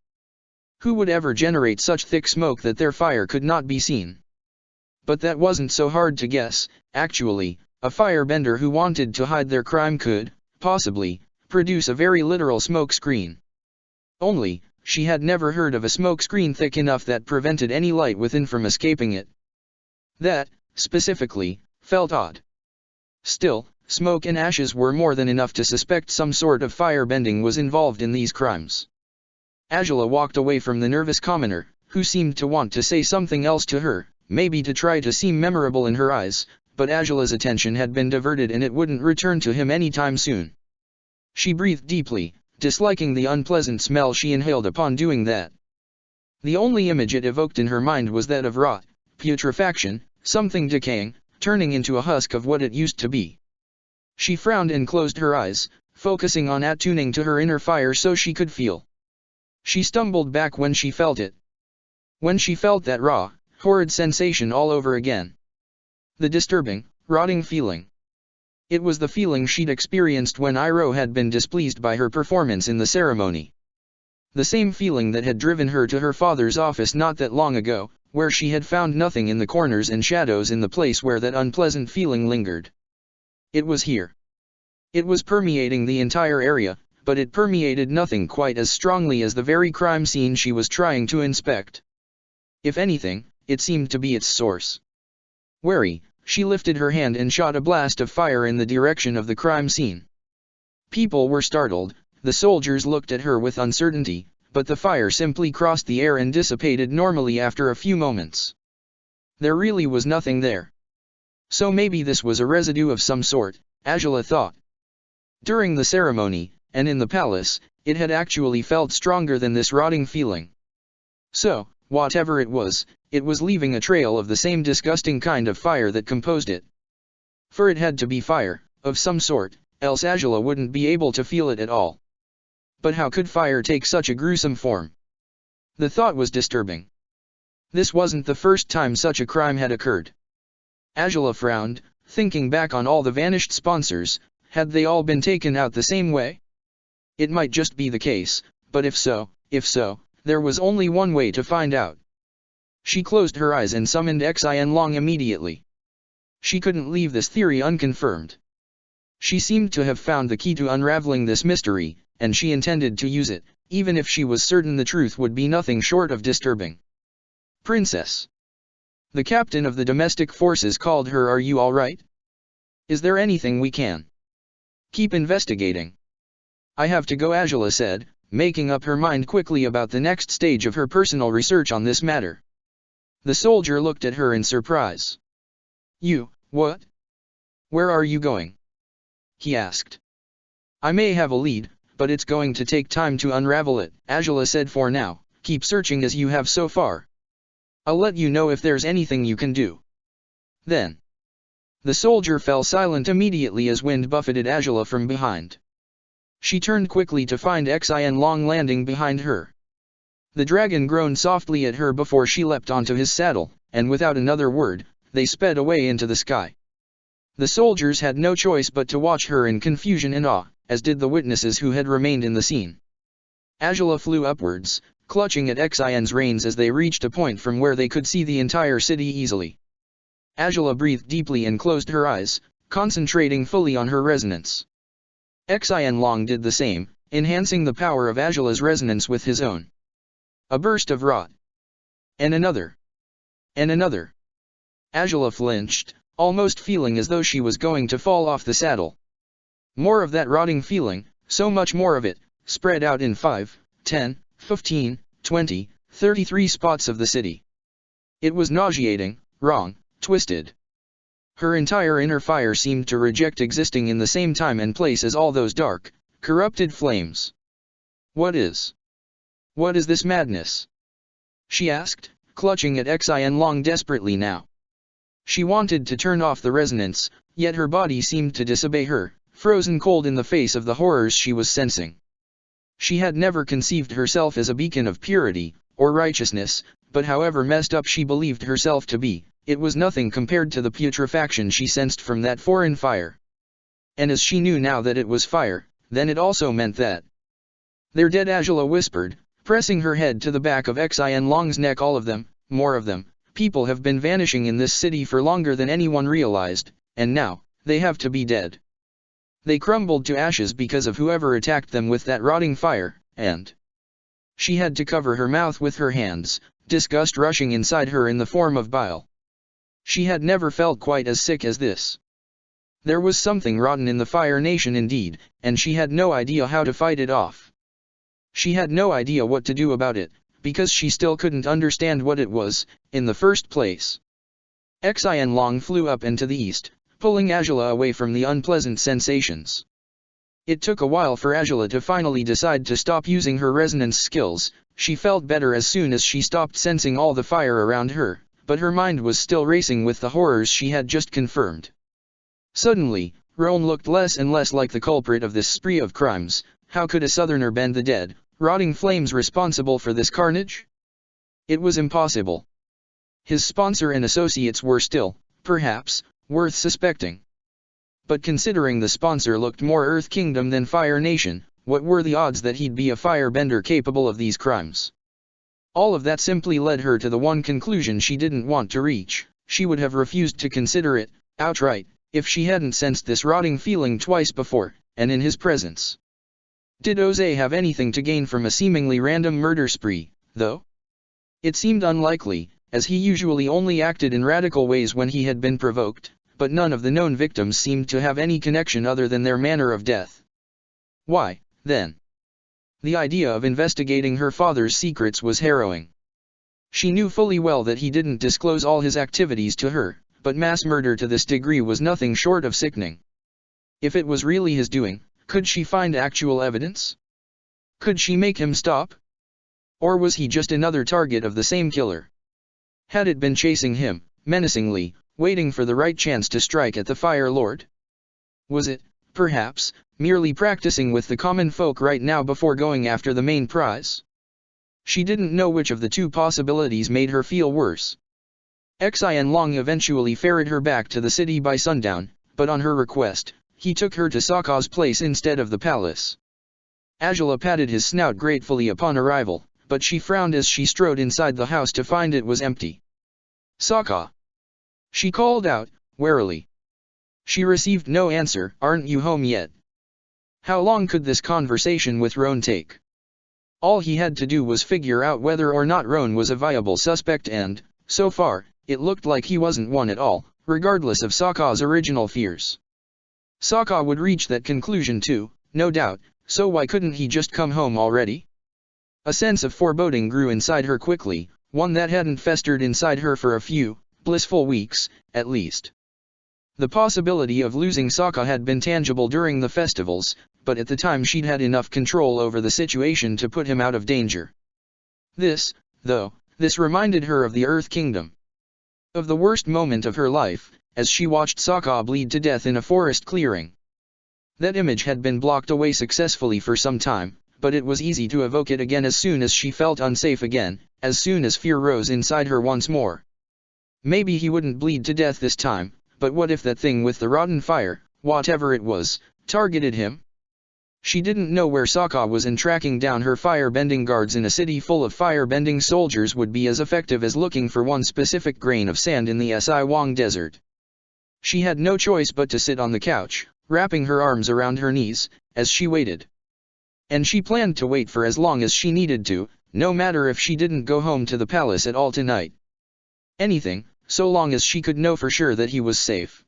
Who would ever generate such thick smoke that their fire could not be seen? But that wasn't so hard to guess. Actually, a firebender who wanted to hide their crime could, possibly, produce a very literal smoke screen. Only, she had never heard of a smoke screen thick enough that prevented any light within from escaping it. That, specifically, felt odd. Still, smoke and ashes were more than enough to suspect some sort of firebending was involved in these crimes. Angela walked away from the nervous commoner, who seemed to want to say something else to her, maybe to try to seem memorable in her eyes, but Angela's attention had been diverted and it wouldn't return to him anytime soon. She breathed deeply, disliking the unpleasant smell she inhaled upon doing that. The only image it evoked in her mind was that of rot, putrefaction, something decaying, turning into a husk of what it used to be. She frowned and closed her eyes, focusing on attuning to her inner fire so she could feel. She stumbled back when she felt it. When she felt that raw, horrid sensation all over again. The disturbing, rotting feeling. It was the feeling she'd experienced when Iroh had been displeased by her performance in the ceremony. The same feeling that had driven her to her father's office not that long ago, where she had found nothing in the corners and shadows in the place where that unpleasant feeling lingered. It was here. It was permeating the entire area, but it permeated nothing quite as strongly as the very crime scene she was trying to inspect. If anything, it seemed to be its source. Wary, she lifted her hand and shot a blast of fire in the direction of the crime scene. People were startled, the soldiers looked at her with uncertainty, but the fire simply crossed the air and dissipated normally after a few moments. There really was nothing there. So maybe this was a residue of some sort, Angela thought. During the ceremony, and in the palace, it had actually felt stronger than this rotting feeling. So, whatever it was leaving a trail of the same disgusting kind of fire that composed it. For it had to be fire, of some sort, else Angela wouldn't be able to feel it at all. But how could fire take such a gruesome form? The thought was disturbing. This wasn't the first time such a crime had occurred. Angela frowned, thinking back on all the vanished sponsors. Had they all been taken out the same way? It might just be the case, but if so, there was only one way to find out. She closed her eyes and summoned Xin Long immediately. She couldn't leave this theory unconfirmed. She seemed to have found the key to unraveling this mystery, and she intended to use it, even if she was certain the truth would be nothing short of disturbing. Princess. The captain of the domestic forces called her. Are you all right? Is there anything we can? Keep investigating. I have to go, Angela said, making up her mind quickly about the next stage of her personal research on this matter. The soldier looked at her in surprise. You, what? Where are you going? He asked. I may have a lead, but it's going to take time to unravel it, Angela said. For now, keep searching as you have so far. I'll let you know if there's anything you can do. Then. The soldier fell silent immediately as wind buffeted Angela from behind. She turned quickly to find Xin Long landing behind her. The dragon groaned softly at her before she leapt onto his saddle, and without another word, they sped away into the sky. The soldiers had no choice but to watch her in confusion and awe, as did the witnesses who had remained in the scene. Angela flew upwards, clutching at Xin's reins as they reached a point from where they could see the entire city easily. Angela breathed deeply and closed her eyes, concentrating fully on her resonance. Xin Long did the same, enhancing the power of Angela's resonance with his own. A burst of rot. And another. And another. Angela flinched, almost feeling as though she was going to fall off the saddle. More of that rotting feeling, so much more of it, spread out in 5, 10, 15, 20, 33 spots of the city. It was nauseating, wrong, twisted. Her entire inner fire seemed to reject existing in the same time and place as all those dark, corrupted flames. What is this madness? She asked, clutching at Xin Long desperately now. She wanted to turn off the resonance, yet her body seemed to disobey her, frozen cold in the face of the horrors she was sensing. She had never conceived herself as a beacon of purity, or righteousness, but however messed up she believed herself to be, it was nothing compared to the putrefaction she sensed from that foreign fire. And as she knew now that it was fire, then it also meant that. They're dead, Angela whispered, pressing her head to the back of Xin Long's neck. All of them, more of them, people have been vanishing in this city for longer than anyone realized, and now, they have to be dead. They crumbled to ashes because of whoever attacked them with that rotting fire, and she had to cover her mouth with her hands, disgust rushing inside her in the form of bile. She had never felt quite as sick as this. There was something rotten in the Fire Nation indeed, and she had no idea how to fight it off. She had no idea what to do about it, because she still couldn't understand what it was, in the first place. Xian Long flew up and to the east, pulling Angela away from the unpleasant sensations. It took a while for Angela to finally decide to stop using her resonance skills. She felt better as soon as she stopped sensing all the fire around her, but her mind was still racing with the horrors she had just confirmed. Suddenly, Roan looked less and less like the culprit of this spree of crimes. How could a southerner bend the dead, rotting flames responsible for this carnage? It was impossible. His sponsor and associates were still, perhaps, worth suspecting. But considering the sponsor looked more Earth Kingdom than Fire Nation, what were the odds that he'd be a firebender capable of these crimes? All of that simply led her to the one conclusion she didn't want to reach. She would have refused to consider it, outright, if she hadn't sensed this rotting feeling twice before, and in his presence. Did Oze have anything to gain from a seemingly random murder spree, though? It seemed unlikely, as he usually only acted in radical ways when he had been provoked, but none of the known victims seemed to have any connection other than their manner of death. Why, then? The idea of investigating her father's secrets was harrowing. She knew fully well that he didn't disclose all his activities to her, but mass murder to this degree was nothing short of sickening. If it was really his doing, could she find actual evidence? Could she make him stop? Or was he just another target of the same killer? Had it been chasing him, menacingly, waiting for the right chance to strike at the Fire Lord? Was it, perhaps, merely practicing with the common folk right now before going after the main prize? She didn't know which of the two possibilities made her feel worse. Xian Long eventually ferried her back to the city by sundown, but on her request, he took her to Sokka's place instead of the palace. Angela patted his snout gratefully upon arrival, but she frowned as she strode inside the house to find it was empty. "Sokka!" she called out, warily. She received no answer. "Aren't you home yet?" How long could this conversation with Roan take? All he had to do was figure out whether or not Roan was a viable suspect and, so far, it looked like he wasn't one at all, regardless of Sokka's original fears. Sokka would reach that conclusion too, no doubt, so why couldn't he just come home already? A sense of foreboding grew inside her quickly, one that hadn't festered inside her for a few blissful weeks, at least. The possibility of losing Sokka had been tangible during the festivals, but at the time she'd had enough control over the situation to put him out of danger. This reminded her of the Earth Kingdom. Of the worst moment of her life, as she watched Sokka bleed to death in a forest clearing. That image had been blocked away successfully for some time, but it was easy to evoke it again as soon as she felt unsafe again, as soon as fear rose inside her once more. Maybe he wouldn't bleed to death this time, but what if that thing with the rotten fire, whatever it was, targeted him? She didn't know where Sokka was, and tracking down her fire-bending guards in a city full of fire-bending soldiers would be as effective as looking for one specific grain of sand in the Si Wang Desert. She had no choice but to sit on the couch, wrapping her arms around her knees, as she waited. And she planned to wait for as long as she needed to, no matter if she didn't go home to the palace at all tonight. Anything, so long as she could know for sure that he was safe.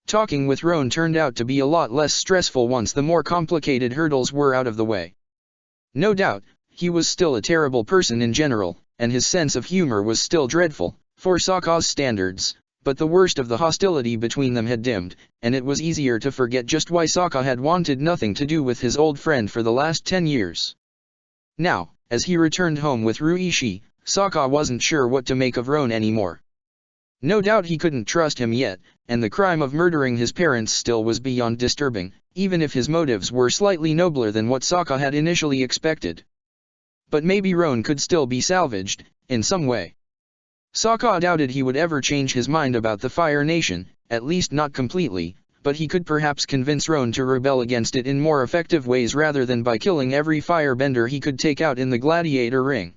Talking with Roan turned out to be a lot less stressful once the more complicated hurdles were out of the way. No doubt, he was still a terrible person in general, and his sense of humor was still dreadful, for Sokka's standards, but the worst of the hostility between them had dimmed, and it was easier to forget just why Sokka had wanted nothing to do with his old friend for the last 10 years. Now, as he returned home with Ruishi, Sokka wasn't sure what to make of Roan anymore. No doubt he couldn't trust him yet, and the crime of murdering his parents still was beyond disturbing, even if his motives were slightly nobler than what Sokka had initially expected. But maybe Roan could still be salvaged, in some way. Sokka doubted he would ever change his mind about the Fire Nation, at least not completely, but he could perhaps convince Roan to rebel against it in more effective ways rather than by killing every firebender he could take out in the Gladiator ring.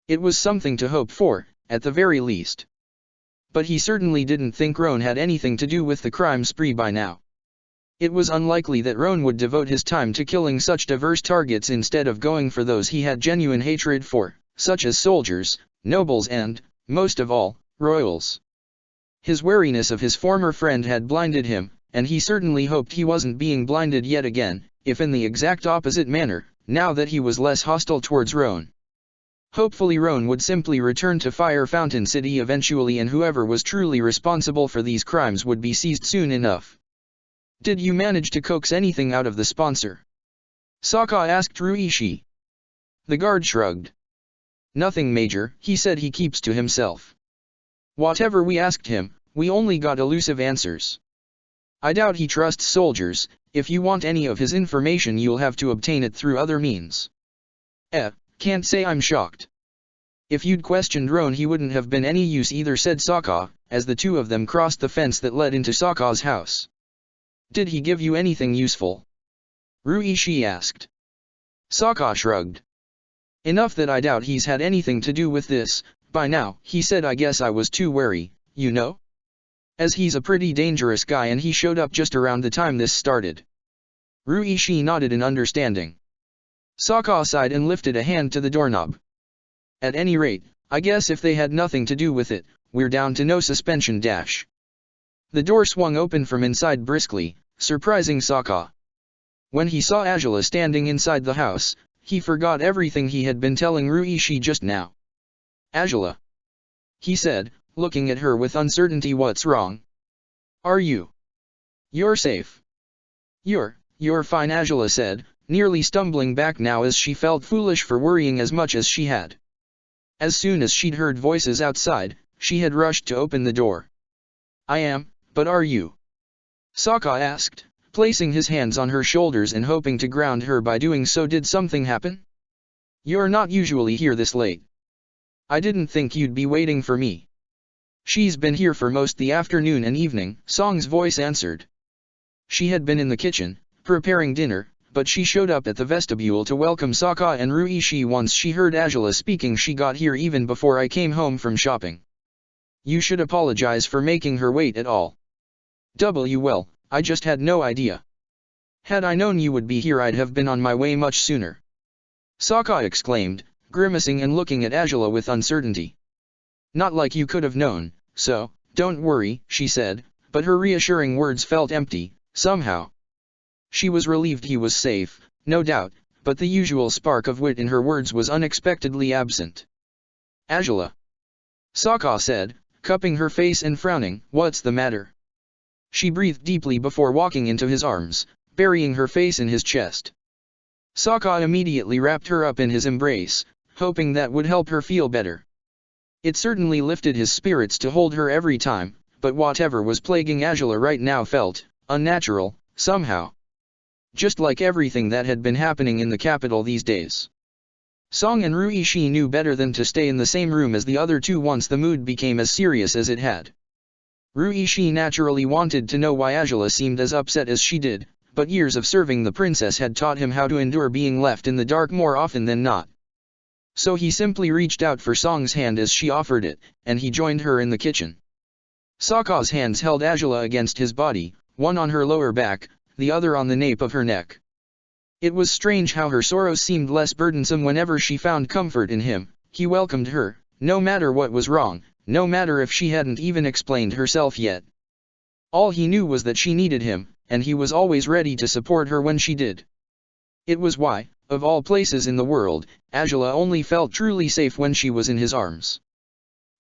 It was something to hope for, at the very least. But he certainly didn't think Roan had anything to do with the crime spree by now. It was unlikely that Roan would devote his time to killing such diverse targets instead of going for those he had genuine hatred for, such as soldiers, nobles and, most of all, royals. His wariness of his former friend had blinded him, and he certainly hoped he wasn't being blinded yet again, if in the exact opposite manner, now that he was less hostile towards Roan. Hopefully Roan would simply return to Fire Fountain City eventually, and whoever was truly responsible for these crimes would be seized soon enough. "Did you manage to coax anything out of the sponsor?" Sokka asked Ruishi. The guard shrugged. "Nothing major," he said. "He keeps to himself. Whatever we asked him, we only got elusive answers. I doubt he trusts soldiers. If you want any of his information you'll have to obtain it through other means." Can't say I'm shocked. "If you'd questioned Roan he wouldn't have been any use either," said Sokka, as the two of them crossed the fence that led into Sokka's house. "Did he give you anything useful?" Ruishi asked. Sokka shrugged. "Enough that I doubt he's had anything to do with this, by now," he said. "I guess I was too wary, you know? As he's a pretty dangerous guy and he showed up just around the time this started." Ruishi nodded in understanding. Sokka sighed and lifted a hand to the doorknob. "At any rate, I guess if they had nothing to do with it, we're down to no suspension dash." The door swung open from inside briskly, surprising Sokka. When he saw Azula standing inside the house, he forgot everything he had been telling Ruishi just now. "Azula," he said, looking at her with uncertainty. "What's wrong? Are you? You're safe." You're fine," Azula said, nearly stumbling back now as she felt foolish for worrying as much as she had. As soon as she'd heard voices outside, she had rushed to open the door. "I am, but are you?" Sokka asked, placing his hands on her shoulders and hoping to ground her by doing so. "Did something happen? You're not usually here this late. I didn't think you'd be waiting for me." "She's been here for most the afternoon and evening," Song's voice answered. "She had been in the kitchen, preparing dinner, but she showed up at the vestibule to welcome Sokka and Ruishi once she heard Azula speaking. She got here even before I came home from shopping. You should apologize for making her wait at all." Well, I just had no idea. Had I known you would be here I'd have been on my way much sooner," Sokka exclaimed, grimacing and looking at Azula with uncertainty. "Not like you could have known, so, don't worry," she said, but her reassuring words felt empty, somehow. She was relieved he was safe, no doubt, but the usual spark of wit in her words was unexpectedly absent. "Azula," Sokka said, cupping her face and frowning. "What's the matter?" She breathed deeply before walking into his arms, burying her face in his chest. Sokka immediately wrapped her up in his embrace, hoping that would help her feel better. It certainly lifted his spirits to hold her every time, but whatever was plaguing Azula right now felt unnatural, somehow. Just like everything that had been happening in the capital these days. Song and Ruishi knew better than to stay in the same room as the other two once the mood became as serious as it had. Ruishi naturally wanted to know why Azula seemed as upset as she did, but years of serving the princess had taught him how to endure being left in the dark more often than not. So he simply reached out for Song's hand as she offered it, and he joined her in the kitchen. Sokka's hands held Azula against his body, one on her lower back, the other on the nape of her neck. It was strange how her sorrows seemed less burdensome whenever she found comfort in him. He welcomed her, no matter what was wrong, no matter if she hadn't even explained herself yet. All he knew was that she needed him, and he was always ready to support her when she did. It was why, of all places in the world, Azula only felt truly safe when she was in his arms.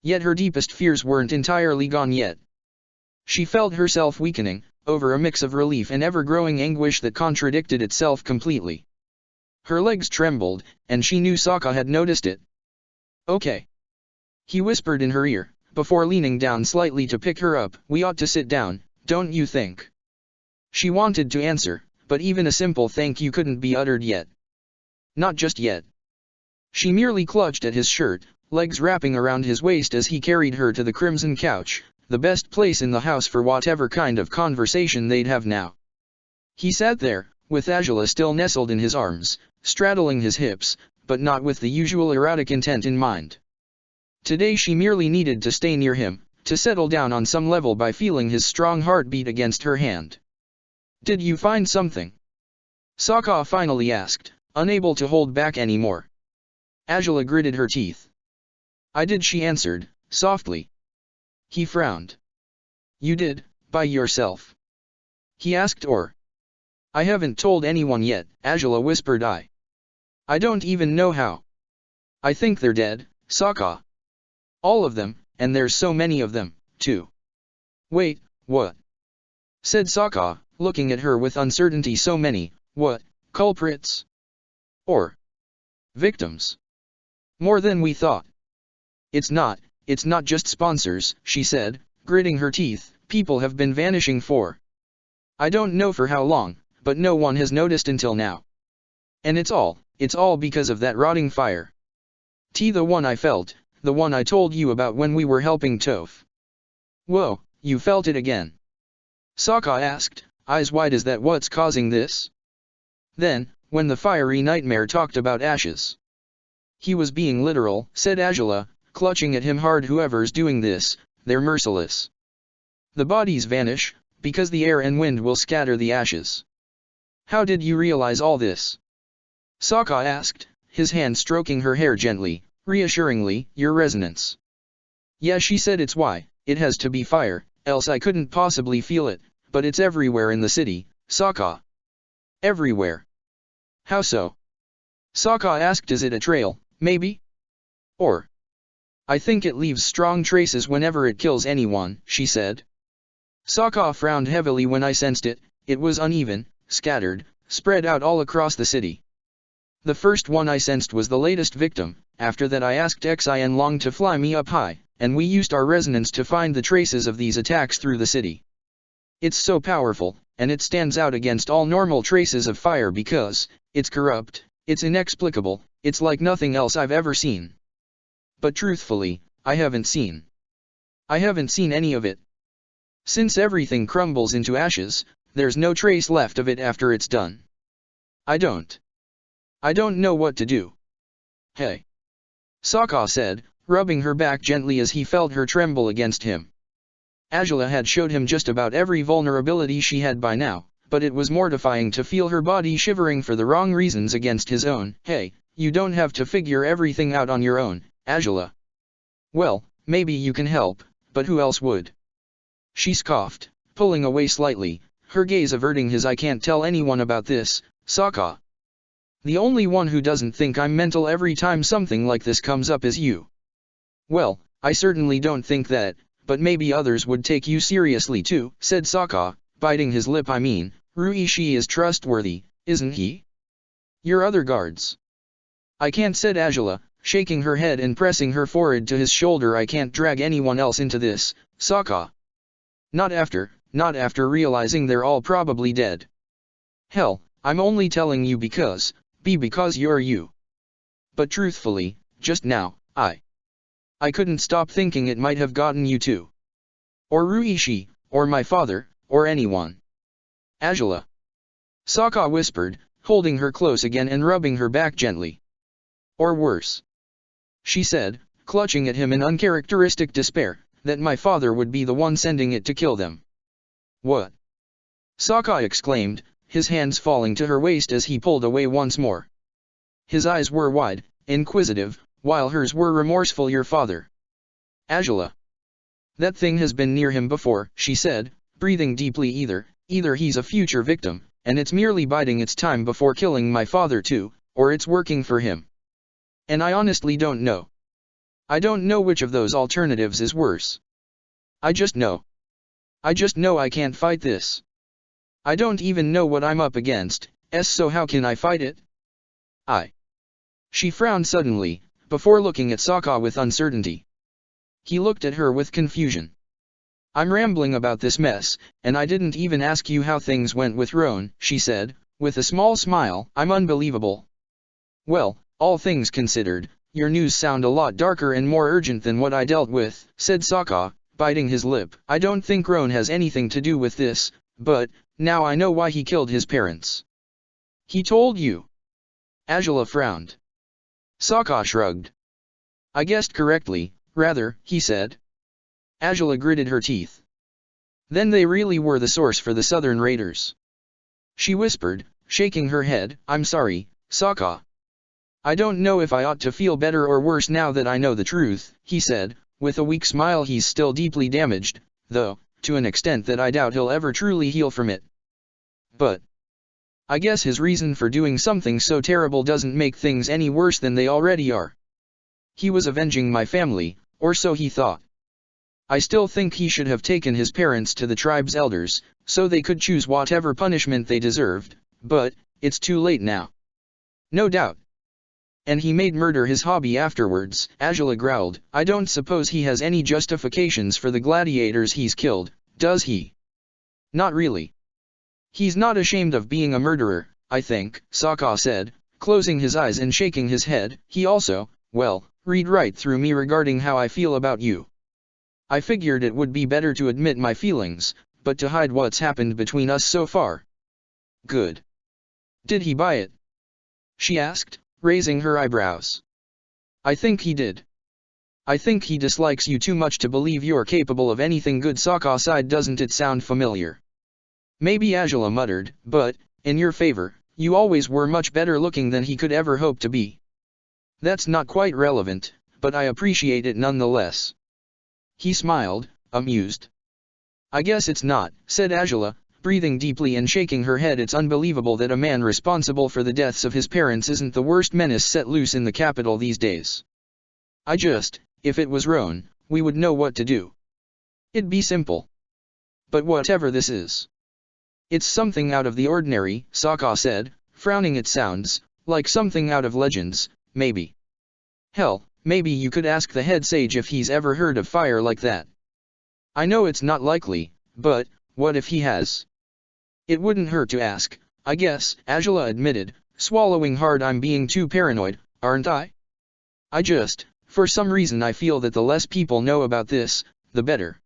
Yet her deepest fears weren't entirely gone yet. She felt herself weakening, over a mix of relief and ever-growing anguish that contradicted itself completely. Her legs trembled, and she knew Sokka had noticed it. "Okay," he whispered in her ear, before leaning down slightly to pick her up. "We ought to sit down, don't you think?" She wanted to answer, but even a simple thank you couldn't be uttered yet. Not just yet. She merely clutched at his shirt, legs wrapping around his waist as he carried her to the crimson couch, the best place in the house for whatever kind of conversation they'd have now. He sat there, with Azula still nestled in his arms, straddling his hips, but not with the usual erotic intent in mind. Today she merely needed to stay near him, to settle down on some level by feeling his strong heartbeat against her hand. Did you find something? Sokka finally asked, unable to hold back anymore. Azula gritted her teeth. I did, she answered, softly. He frowned. You did, by yourself? He asked. Or? I haven't told anyone yet, Azula whispered. I don't even know how. I think they're dead, Sokka. All of them, and there's so many of them, too. Wait, what? Said Sokka, looking at her with uncertainty. So many, what, culprits? Or victims? More than we thought. It's not just sponsors, she said, gritting her teeth. People have been vanishing for I don't know for how long, but no one has noticed until now. And it's all because of that rotting fire. The one I felt, the one I told you about when we were helping Toph. Whoa, you felt it again? Sokka asked, eyes wide. Is that what's causing this? Then, when the fiery nightmare talked about ashes. He was being literal, said Azula, clutching at him hard. Whoever's doing this, they're merciless. The bodies vanish, because the air and wind will scatter the ashes. How did you realize all this? Sokka asked, his hand stroking her hair gently, reassuringly. Your resonance. Yeah, she said. It's why, it has to be fire, else I couldn't possibly feel it, but it's everywhere in the city, Sokka. Everywhere. How so? Sokka asked. Is it a trail, maybe? Or? I think it leaves strong traces whenever it kills anyone, she said. Sokka frowned heavily. When I sensed it, it was uneven, scattered, spread out all across the city. The first one I sensed was the latest victim. After that I asked Xin Long to fly me up high, and we used our resonance to find the traces of these attacks through the city. It's so powerful, and it stands out against all normal traces of fire because it's corrupt, it's inexplicable, it's like nothing else I've ever seen. But truthfully, I haven't seen any of it. Since everything crumbles into ashes, there's no trace left of it after it's done. I don't know what to do. Hey. Sokka said, rubbing her back gently as he felt her tremble against him. Azula had showed him just about every vulnerability she had by now, but it was mortifying to feel her body shivering for the wrong reasons against his own. Hey, you don't have to figure everything out on your own, Azula. Well, maybe you can help, but who else would? She scoffed, pulling away slightly, her gaze averting his. I can't tell anyone about this, Sokka. The only one who doesn't think I'm mental every time something like this comes up is you. Well, I certainly don't think that, but maybe others would take you seriously too, said Sokka, biting his lip. I mean, Ruishi is trustworthy, isn't he? Your other guards. I can't, said Azula, shaking her head and pressing her forehead to his shoulder. I can't drag anyone else into this, Sokka. Not after realizing they're all probably dead. Hell, I'm only telling you because you're you. But truthfully, just now, I couldn't stop thinking it might have gotten you too. Or Ruishi, or my father, or anyone. Azula. Sokka whispered, holding her close again and rubbing her back gently. Or worse. She said, clutching at him in uncharacteristic despair, that my father would be the one sending it to kill them. What? Sokka exclaimed, his hands falling to her waist as he pulled away once more. His eyes were wide, inquisitive, while hers were remorseful. Your father. Azula. That thing has been near him before, she said, breathing deeply. Either he's a future victim, and it's merely biding its time before killing my father too, or it's working for him. And I honestly don't know. I don't know which of those alternatives is worse. I just know I can't fight this. I don't even know what I'm up against, so how can I fight it? She frowned suddenly, before looking at Sokka with uncertainty. He looked at her with confusion. I'm rambling about this mess, and I didn't even ask you how things went with Roan, she said, with a small smile. I'm unbelievable. Well, all things considered, your news sound a lot darker and more urgent than what I dealt with, said Sokka, biting his lip. I don't think Roan has anything to do with this, but now I know why he killed his parents. He told you? Azula frowned. Sokka shrugged. I guessed correctly, rather, he said. Azula gritted her teeth. Then they really were the source for the southern raiders. she whispered, shaking her head. I'm sorry, Sokka. I don't know if I ought to feel better or worse now that I know the truth, he said, with a weak smile. He's still deeply damaged, though, to an extent that I doubt he'll ever truly heal from it. But I guess his reason for doing something so terrible doesn't make things any worse than they already are. He was avenging my family, or so he thought. I still think he should have taken his parents to the tribe's elders, so they could choose whatever punishment they deserved, but it's too late now. No doubt. And he made murder his hobby afterwards, Azula growled. I don't suppose he has any justifications for the gladiators he's killed, does he? Not really. He's not ashamed of being a murderer, I think, Sokka said, closing his eyes and shaking his head. He also, well, read right through me regarding how I feel about you. I figured it would be better to admit my feelings, but to hide what's happened between us so far. Good. Did he buy it? She asked, raising her eyebrows. I think he did. I think he dislikes you too much to believe you're capable of anything good. Sokka sighed. Doesn't it sound familiar? Maybe, Azula muttered, but, in your favor, you always were much better looking than he could ever hope to be. That's not quite relevant, but I appreciate it nonetheless. He smiled, amused. I guess it's not, said Azula, breathing deeply and shaking her head. It's unbelievable that a man responsible for the deaths of his parents isn't the worst menace set loose in the capital these days. If it was Roan, we would know what to do. It'd be simple. But whatever this is, it's something out of the ordinary, Sokka said, frowning. It sounds like something out of legends, maybe. Hell, maybe you could ask the head sage if he's ever heard of fire like that. I know it's not likely, but what if he has? It wouldn't hurt to ask, I guess, Azula admitted, swallowing hard. I'm being too paranoid, aren't I? For some reason I feel that the less people know about this, the better.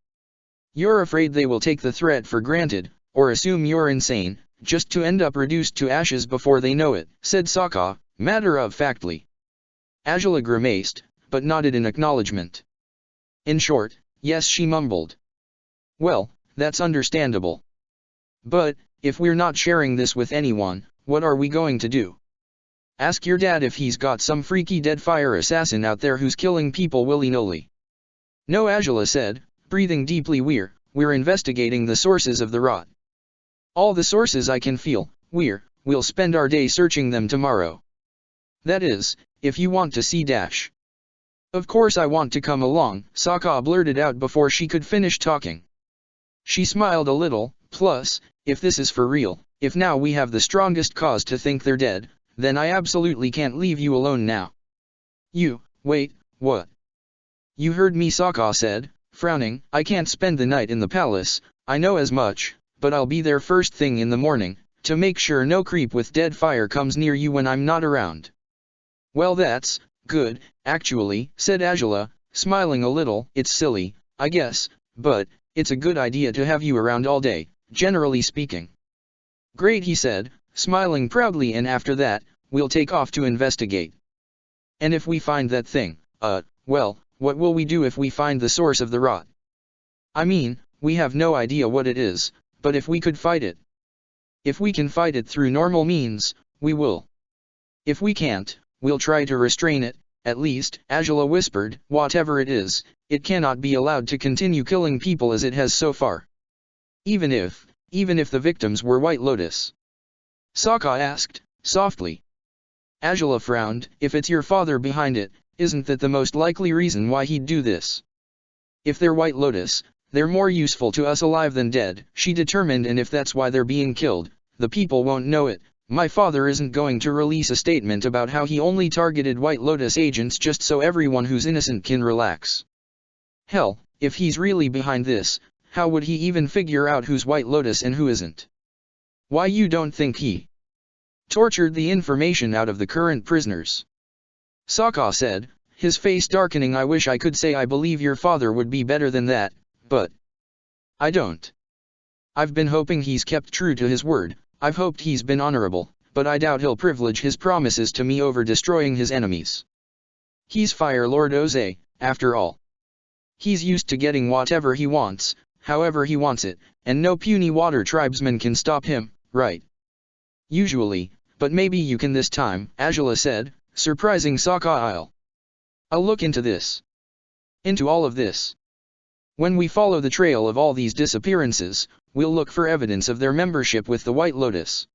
You're afraid they will take the threat for granted, or assume you're insane, just to end up reduced to ashes before they know it, said Sokka, matter-of-factly. Azula grimaced, but nodded in acknowledgement. In short, yes, she mumbled. Well, that's understandable. But, if we're not sharing this with anyone, what are we going to do? Ask your dad if he's got some freaky dead fire assassin out there who's killing people willy-nilly. No, Azula said, breathing deeply. We're investigating the sources of the rot. All the sources I can feel. We'll spend our day searching them tomorrow. That is, if you want to see Dash. Of course I want to come along, Sokka blurted out before she could finish talking. She smiled a little. Plus, if this is for real, if now we have the strongest cause to think they're dead, then I absolutely can't leave you alone now. Wait, what? You heard me, Sokka said, frowning. I can't spend the night in the palace, I know as much, but I'll be there first thing in the morning, to make sure no creep with dead fire comes near you when I'm not around. Well, that's good, actually, said Azula, smiling a little. It's silly, I guess, but it's a good idea to have you around all day, generally speaking. Great, he said, smiling proudly. And after that, we'll take off to investigate. And if we find that thing, well, what will we do if we find the source of the rot? I mean, we have no idea what it is, but if we could fight it. If we can fight it through normal means, we will. If we can't, we'll try to restrain it, at least, Azula whispered. Whatever it is, it cannot be allowed to continue killing people as it has so far. Even if the victims were White Lotus? Sokka asked, softly. Azula frowned. If it's your father behind it, isn't that the most likely reason why he'd do this? If they're White Lotus, they're more useful to us alive than dead, she determined. And if that's why they're being killed, the people won't know it. My father isn't going to release a statement about how he only targeted White Lotus agents just so everyone who's innocent can relax. Hell, if he's really behind this, how would he even figure out who's White Lotus and who isn't? Why, you don't think he tortured the information out of the current prisoners? Sokka said, his face darkening. I wish I could say I believe your father would be better than that, but I don't. I've been hoping he's kept true to his word. I've hoped he's been honorable, but I doubt he'll privilege his promises to me over destroying his enemies. He's Fire Lord Oze, after all. He's used to getting whatever he wants, however he wants it, and no puny water tribesman can stop him, right? Usually, but maybe you can this time, Angela said, surprising Sokka. I'll look into this. Into all of this. When we follow the trail of all these disappearances, we'll look for evidence of their membership with the White Lotus.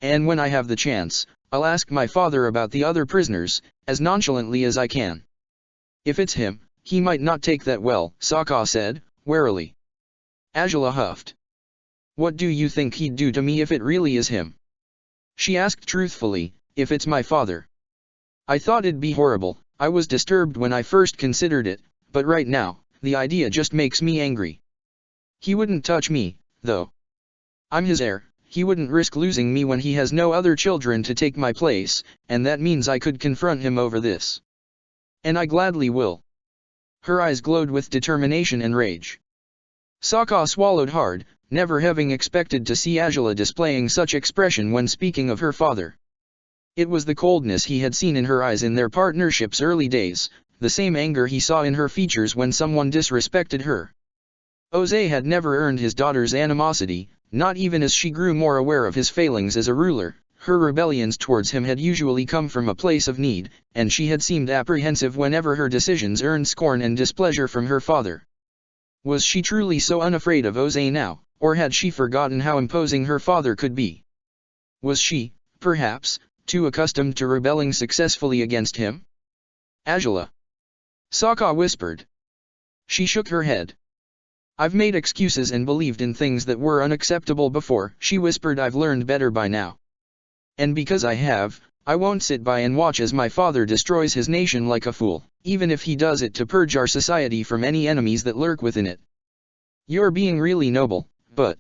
And when I have the chance, I'll ask my father about the other prisoners, as nonchalantly as I can. If it's him, he might not take that well, Sokka said, warily. Angela huffed. What do you think he'd do to me if it really is him? She asked truthfully, if it's my father. I thought it'd be horrible. I was disturbed when I first considered it, but right now, the idea just makes me angry. He wouldn't touch me, though. I'm his heir, he wouldn't risk losing me when he has no other children to take my place, and that means I could confront him over this. And I gladly will. Her eyes glowed with determination and rage. Sokka swallowed hard, never having expected to see Angela displaying such expression when speaking of her father. It was the coldness he had seen in her eyes in their partnership's early days, the same anger he saw in her features when someone disrespected her. Oze had never earned his daughter's animosity, not even as she grew more aware of his failings as a ruler. Her rebellions towards him had usually come from a place of need, and she had seemed apprehensive whenever her decisions earned scorn and displeasure from her father. Was she truly so unafraid of Oze now, or had she forgotten how imposing her father could be? Was she, perhaps, too accustomed to rebelling successfully against him? Angela. Sokka whispered. She shook her head. I've made excuses and believed in things that were unacceptable before, she whispered. I've learned better by now. And because I have, I won't sit by and watch as my father destroys his nation like a fool, even if he does it to purge our society from any enemies that lurk within it. You're being really noble, but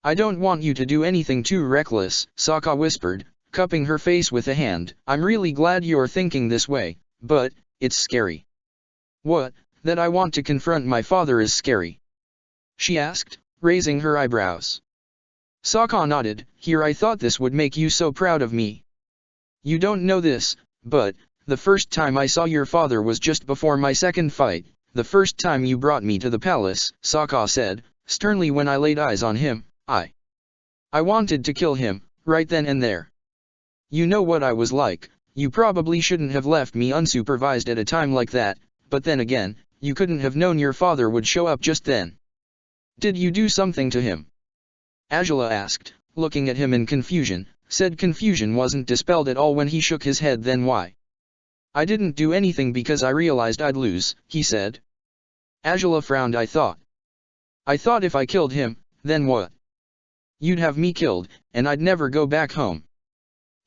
I don't want you to do anything too reckless, Sokka whispered, cupping her face with a hand. I'm really glad you're thinking this way, but it's scary. What, that I want to confront my father is scary? She asked, raising her eyebrows. Sokka nodded. Here, I thought this would make you so proud of me. You don't know this, but the first time I saw your father was just before my second fight, the first time you brought me to the palace, Sokka said, sternly. When I laid eyes on him, I wanted to kill him, right then and there. You know what I was like. You probably shouldn't have left me unsupervised at a time like that, but then again, you couldn't have known your father would show up just then. Did you do something to him? Angela asked, looking at him in confusion. Said confusion wasn't dispelled at all when he shook his head. Then why? I didn't do anything because I realized I'd lose, he said. Angela frowned. I thought if I killed him, then what? You'd have me killed, and I'd never go back home.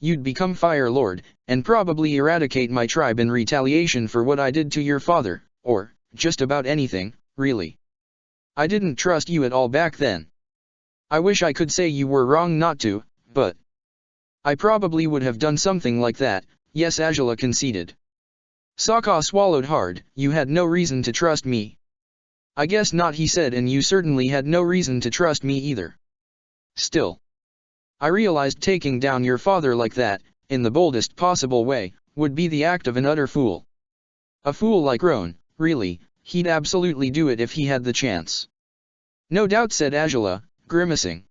You'd become Fire Lord, and probably eradicate my tribe in retaliation for what I did to your father, or just about anything, really. I didn't trust you at all back then. I wish I could say you were wrong not to, but I probably would have done something like that, yes, Angela conceded. Sokka swallowed hard. You had no reason to trust me. I guess not, he said, and you certainly had no reason to trust me either. Still, I realized taking down your father like that, in the boldest possible way, would be the act of an utter fool. A fool like Roan, really, he'd absolutely do it if he had the chance. No doubt, said Angela, grimacing.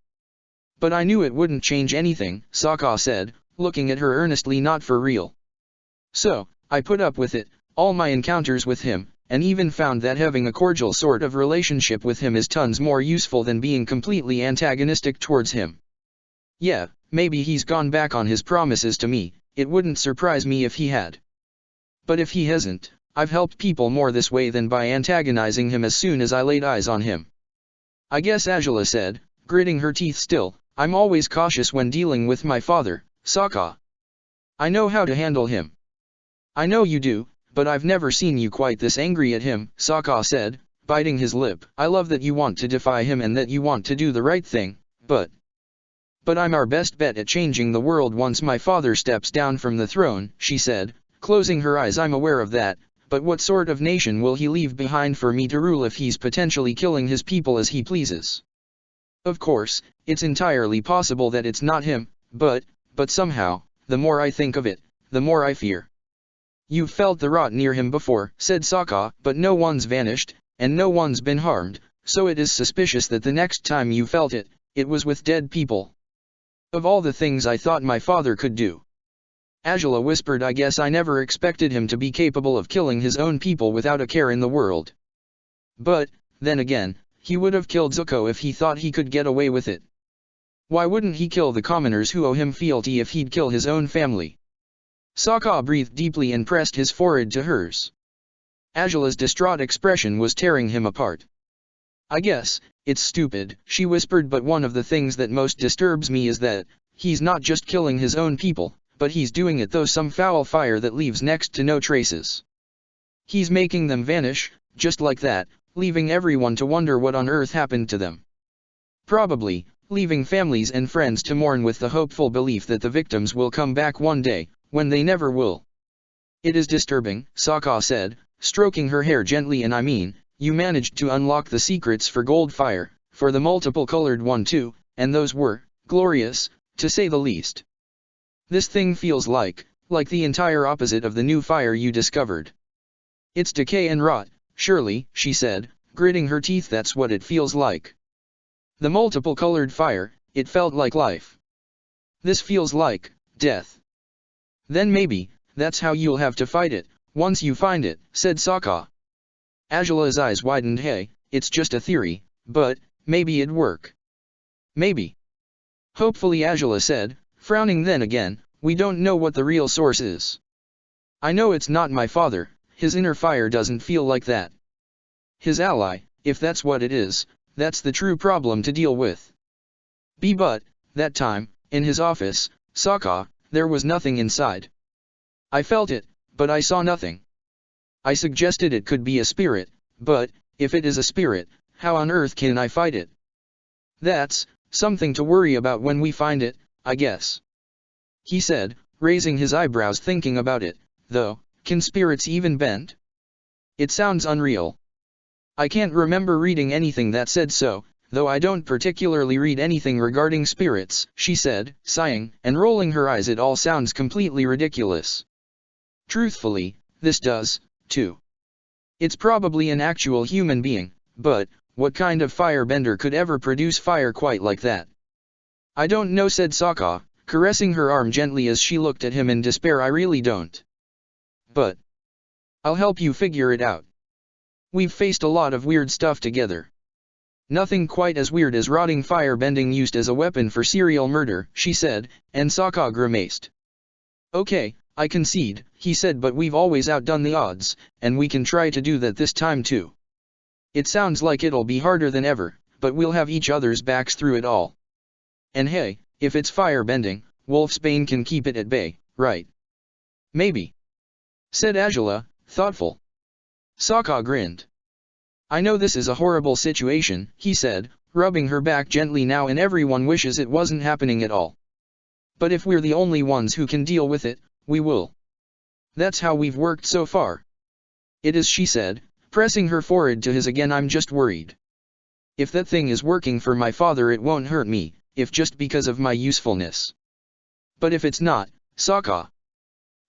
But I knew it wouldn't change anything, Sokka said, looking at her earnestly. Not for real. So, I put up with it, all my encounters with him, and even found that having a cordial sort of relationship with him is tons more useful than being completely antagonistic towards him. Yeah, maybe he's gone back on his promises to me, it wouldn't surprise me if he had. But if he hasn't, I've helped people more this way than by antagonizing him as soon as I laid eyes on him. I guess, Angela said, gritting her teeth still, I'm always cautious when dealing with my father, Sokka. I know how to handle him. I know you do, but I've never seen you quite this angry at him, Sokka said, biting his lip. I love that you want to defy him and that you want to do the right thing, but I'm our best bet at changing the world once my father steps down from the throne, she said, closing her eyes. I'm aware of that, but what sort of nation will he leave behind for me to rule if he's potentially killing his people as he pleases? Of course, it's entirely possible that it's not him, but somehow, the more I think of it, the more I fear. You've felt the rot near him before, said Sokka, but no one's vanished, and no one's been harmed, so it is suspicious that the next time you felt it, it was with dead people. Of all the things I thought my father could do. Angela whispered, I guess I never expected him to be capable of killing his own people without a care in the world. But, then again, he would have killed Zuko if he thought he could get away with it. Why wouldn't he kill the commoners who owe him fealty if he'd kill his own family? Sokka breathed deeply and pressed his forehead to hers. Angela's distraught expression was tearing him apart. I guess, it's stupid, she whispered, but one of the things that most disturbs me is that, he's not just killing his own people, but he's doing it through some foul fire that leaves next to no traces. He's making them vanish, just like that, leaving everyone to wonder what on earth happened to them. Probably, leaving families and friends to mourn with the hopeful belief that the victims will come back one day, when they never will. It is disturbing, Sokka said, stroking her hair gently, and I mean, you managed to unlock the secrets for Gold Fire, for the multiple-colored one too, and those were glorious, to say the least. This thing feels like the entire opposite of the new fire you discovered. It's decay and rot, surely, she said, gritting her teeth. That's what it feels like. The multiple-colored fire, it felt like life. This feels like death. Then maybe, that's how you'll have to fight it, once you find it, said Sokka. Angela's eyes widened. Hey, it's just a theory, but maybe it'd work. Maybe. Hopefully, Angela said, frowning. Then again, we don't know what the real source is. I know it's not my father, his inner fire doesn't feel like that. His ally, if that's what it is, that's the true problem to deal with. But, that time, in his office, Sokka, there was nothing inside. I felt it, but I saw nothing. I suggested it could be a spirit, but, if it is a spirit, how on earth can I fight it? That's something to worry about when we find it, I guess. He said, raising his eyebrows. Thinking about it, though, can spirits even bend? It sounds unreal. I can't remember reading anything that said so, though I don't particularly read anything regarding spirits, she said, sighing, and rolling her eyes. It all sounds completely ridiculous. Truthfully, this does, too. It's probably an actual human being, but, what kind of firebender could ever produce fire quite like that? I don't know, said Sokka, caressing her arm gently as she looked at him in despair. I really don't. But I'll help you figure it out. We've faced a lot of weird stuff together. Nothing quite as weird as rotting firebending used as a weapon for serial murder, she said, and Sokka grimaced. Okay, I concede, he said, but we've always outdone the odds, and we can try to do that this time too. It sounds like it'll be harder than ever, but we'll have each other's backs through it all. And hey, if it's firebending, Wolfsbane can keep it at bay, right? Maybe, said Angela, thoughtful. Sokka grinned. I know this is a horrible situation, he said, rubbing her back gently now, and everyone wishes it wasn't happening at all. But if we're the only ones who can deal with it, we will. That's how we've worked so far. It is, she said, pressing her forehead to his again. I'm just worried. If that thing is working for my father, it won't hurt me, if just because of my usefulness. But if it's not, Sokka,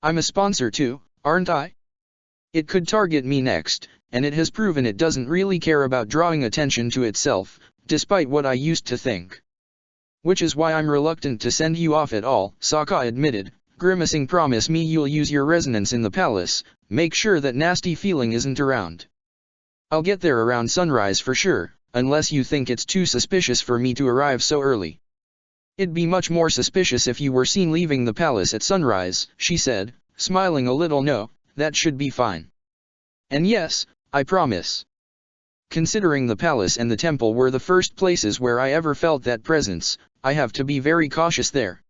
I'm a sponsor too, aren't I? It could target me next, and it has proven it doesn't really care about drawing attention to itself, despite what I used to think. Which is why I'm reluctant to send you off at all, Sokka admitted, grimacing. Promise me you'll use your resonance in the palace, make sure that nasty feeling isn't around. I'll get there around sunrise for sure, unless you think it's too suspicious for me to arrive so early. It'd be much more suspicious if you were seen leaving the palace at sunrise, she said, smiling a little. No, that should be fine. And yes, I promise. Considering the palace and the temple were the first places where I ever felt that presence, I have to be very cautious there.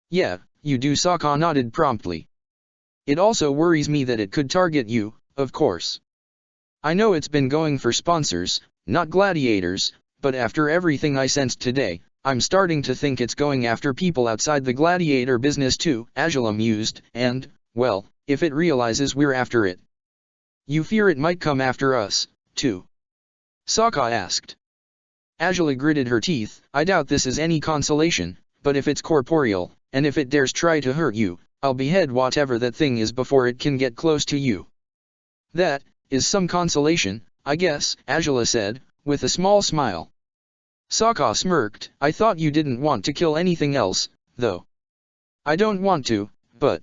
Yeah, you do, Sokka nodded promptly. It also worries me that it could target you, of course. I know it's been going for sponsors, not gladiators, but after everything I sensed today, I'm starting to think it's going after people outside the gladiator business too, Angela mused, and, well, if it realizes we're after it. You fear it might come after us, too? Sokka asked. Angela gritted her teeth. I doubt this is any consolation, but if it's corporeal, and if it dares try to hurt you, I'll behead whatever that thing is before it can get close to you. That is some consolation, I guess, Angela said, with a small smile. Sokka smirked. I thought you didn't want to kill anything else, though. I don't want to, but...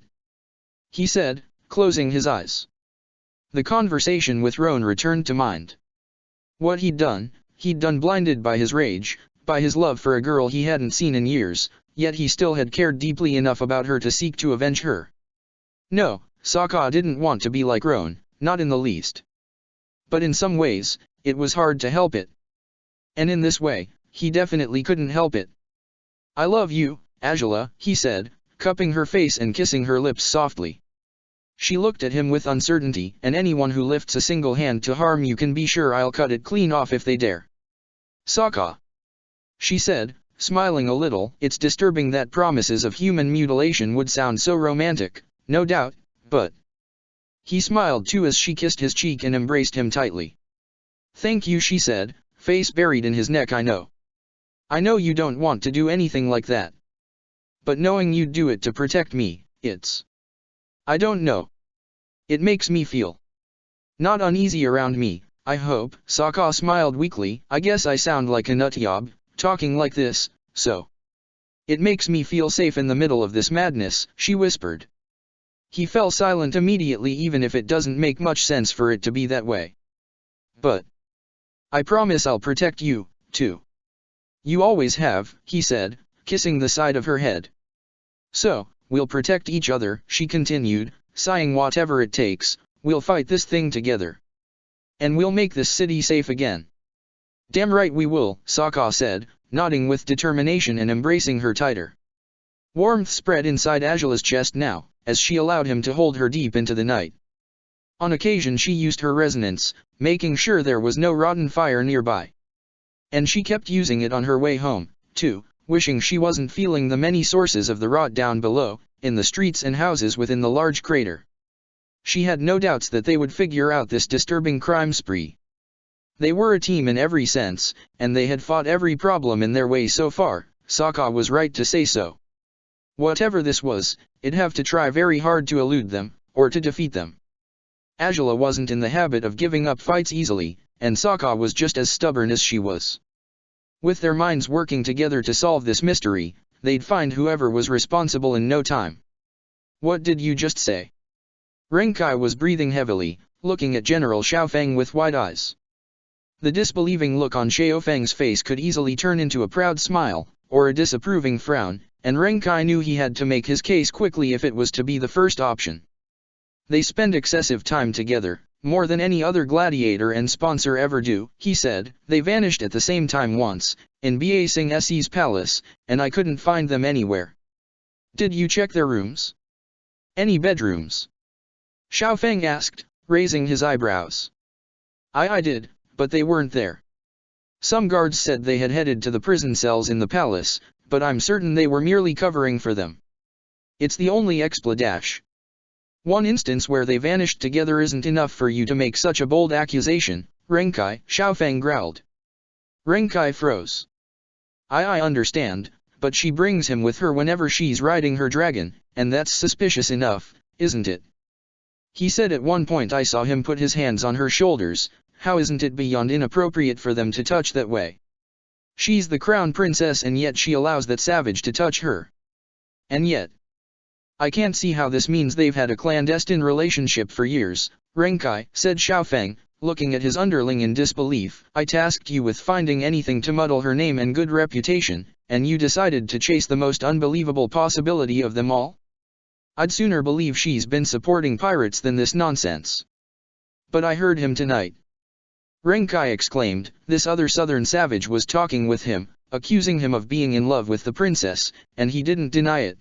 he said, closing his eyes. The conversation with Roan returned to mind. What he'd done blinded by his rage, by his love for a girl he hadn't seen in years, yet he still had cared deeply enough about her to seek to avenge her. No, Sokka didn't want to be like Roan, not in the least. But in some ways, it was hard to help it. And in this way, he definitely couldn't help it. I love you, Azula, he said, cupping her face and kissing her lips softly. She looked at him with uncertainty, and anyone who lifts a single hand to harm you can be sure I'll cut it clean off if they dare. Sokka, she said, smiling a little. It's disturbing that promises of human mutilation would sound so romantic, no doubt, but... he smiled too as she kissed his cheek and embraced him tightly. Thank you, she said, face buried in his neck. I know you don't want to do anything like that. But knowing you'd do it to protect me, it's... I don't know. It makes me feel... not uneasy around me, I hope. Sokka smiled weakly. I guess I sound like a nutjob, talking like this, so... it makes me feel safe in the middle of this madness, she whispered. He fell silent immediately, even if it doesn't make much sense for it to be that way. But... I promise I'll protect you, too. You always have, he said, kissing the side of her head. So, we'll protect each other, she continued, sighing. Whatever it takes, we'll fight this thing together. And we'll make this city safe again. Damn right we will, Sokka said, nodding with determination and embracing her tighter. Warmth spread inside Azula's chest now, as she allowed him to hold her deep into the night. On occasion she used her resonance, making sure there was no rotten fire nearby. And she kept using it on her way home, too, wishing she wasn't feeling the many sources of the rot down below, in the streets and houses within the large crater. She had no doubts that they would figure out this disturbing crime spree. They were a team in every sense, and they had fought every problem in their way so far. Sokka was right to say so. Whatever this was, it'd have to try very hard to elude them, or to defeat them. Azula wasn't in the habit of giving up fights easily, and Sokka was just as stubborn as she was. With their minds working together to solve this mystery, they'd find whoever was responsible in no time. What did you just say? Renkai was breathing heavily, looking at General Xiaofeng with wide eyes. The disbelieving look on Xiaofeng's face could easily turn into a proud smile, or a disapproving frown, and Renkai knew he had to make his case quickly if it was to be the first option. They spend excessive time together, more than any other gladiator and sponsor ever do, he said. They vanished at the same time once, in Ba Sing Se's palace, and I couldn't find them anywhere. Did you check their rooms? Any bedrooms? Xiaofeng asked, raising his eyebrows. I did, but they weren't there. Some guards said they had headed to the prison cells in the palace, but I'm certain they were merely covering for them. It's the only explanation. One instance where they vanished together isn't enough for you to make such a bold accusation, Renkai, Xiaofeng growled. Renkai froze. I understand, but she brings him with her whenever she's riding her dragon, and that's suspicious enough, isn't it? He said at one point I saw him put his hands on her shoulders. How isn't it beyond inappropriate for them to touch that way? She's the crown princess and yet she allows that savage to touch her. And yet... I can't see how this means they've had a clandestine relationship for years, Renkai, said Xiaofeng, looking at his underling in disbelief. I tasked you with finding anything to muddle her name and good reputation, and you decided to chase the most unbelievable possibility of them all? I'd sooner believe she's been supporting pirates than this nonsense. But I heard him tonight. Renkai exclaimed. This other southern savage was talking with him, accusing him of being in love with the princess, and he didn't deny it.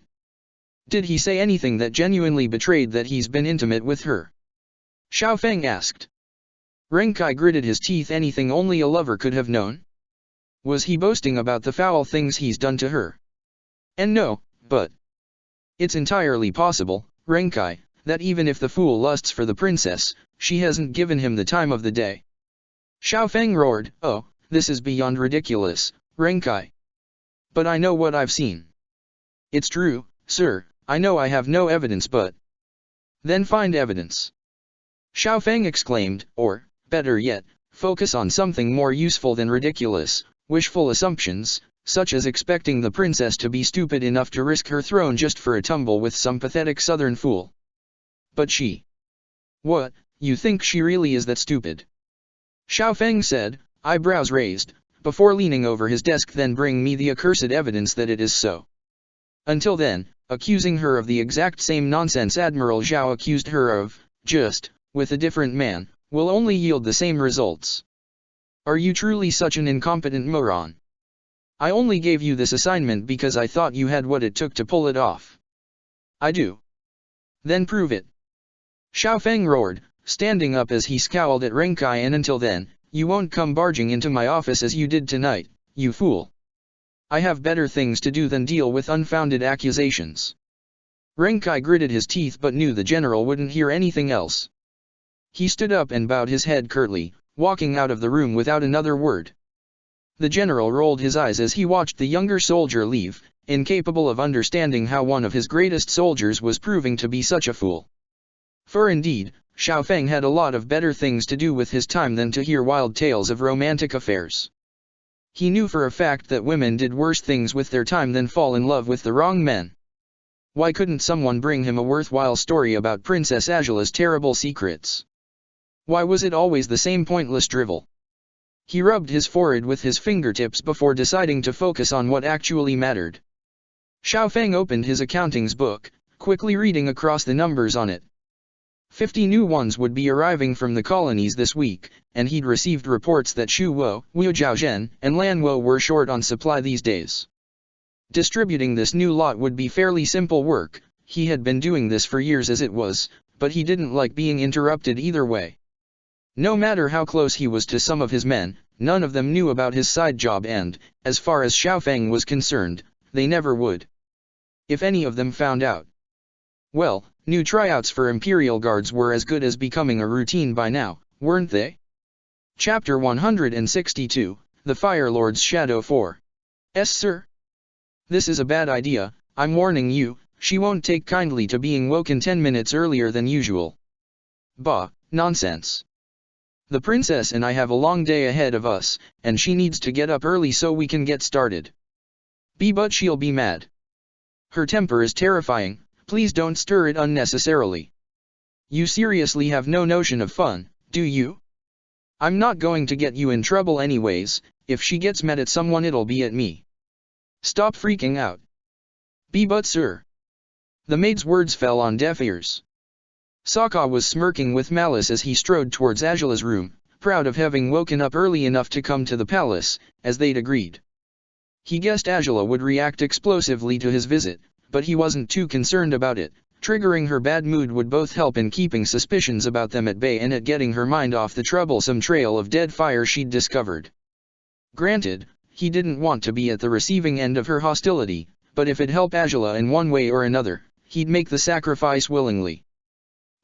Did he say anything that genuinely betrayed that he's been intimate with her? Xiaofeng asked. Renkai gritted his teeth. Anything only a lover could have known? Was he boasting about the foul things he's done to her? And no, but... it's entirely possible, Renkai, that even if the fool lusts for the princess, she hasn't given him the time of the day. Xiaofeng roared. Oh, this is beyond ridiculous, Renkai. But I know what I've seen. It's true, sir. I know I have no evidence, but... then find evidence. Xiaofeng exclaimed, or, better yet, focus on something more useful than ridiculous. Wishful assumptions, such as expecting the princess to be stupid enough to risk her throne just for a tumble with some pathetic southern fool. But she. What, you think she really is that stupid? Xiao Feng said, eyebrows raised, before leaning over his desk. Then bring me the accursed evidence that it is so. Until then, accusing her of the exact same nonsense Admiral Zhao accused her of, just, with a different man, will only yield the same results. Are you truly such an incompetent moron? I only gave you this assignment because I thought you had what it took to pull it off. I do. Then prove it. Xiao Feng roared, standing up as he scowled at Renkai. And until then, you won't come barging into my office as you did tonight, you fool. I have better things to do than deal with unfounded accusations. Renkai gritted his teeth but knew the general wouldn't hear anything else. He stood up and bowed his head curtly, walking out of the room without another word. The general rolled his eyes as he watched the younger soldier leave, incapable of understanding how one of his greatest soldiers was proving to be such a fool. For indeed, Xiao Feng had a lot of better things to do with his time than to hear wild tales of romantic affairs. He knew for a fact that women did worse things with their time than fall in love with the wrong men. Why couldn't someone bring him a worthwhile story about Princess Azula's terrible secrets? Why was it always the same pointless drivel? He rubbed his forehead with his fingertips before deciding to focus on what actually mattered. Xiao Feng opened his accounting's book, quickly reading across the numbers on it. 50 new ones would be arriving from the colonies this week, and he'd received reports that Shu Wo, Wu Jiaozhen, and Lan Wo were short on supply these days. Distributing this new lot would be fairly simple work. He had been doing this for years as it was, but he didn't like being interrupted either way. No matter how close he was to some of his men, none of them knew about his side job and, as far as Xiao Feng was concerned, they never would. If any of them found out, well, new tryouts for Imperial Guards were as good as becoming a routine by now, weren't they? Chapter 162, The Fire Lord's Shadow 4. Yes, sir. This is a bad idea, I'm warning you. She won't take kindly to being woken 10 minutes earlier than usual. Bah, nonsense. The princess and I have a long day ahead of us, and she needs to get up early so we can get started. But she'll be mad. Her temper is terrifying. Please don't stir it unnecessarily. You seriously have no notion of fun, do you? I'm not going to get you in trouble anyways. If she gets mad at someone it'll be at me. Stop freaking out. But sir. The maid's words fell on deaf ears. Sokka was smirking with malice as he strode towards Azula's room, proud of having woken up early enough to come to the palace, as they'd agreed. He guessed Azula would react explosively to his visit, but he wasn't too concerned about it. Triggering her bad mood would both help in keeping suspicions about them at bay and at getting her mind off the troublesome trail of dead fire she'd discovered. Granted, he didn't want to be at the receiving end of her hostility, but if it'd help Azula in one way or another, he'd make the sacrifice willingly.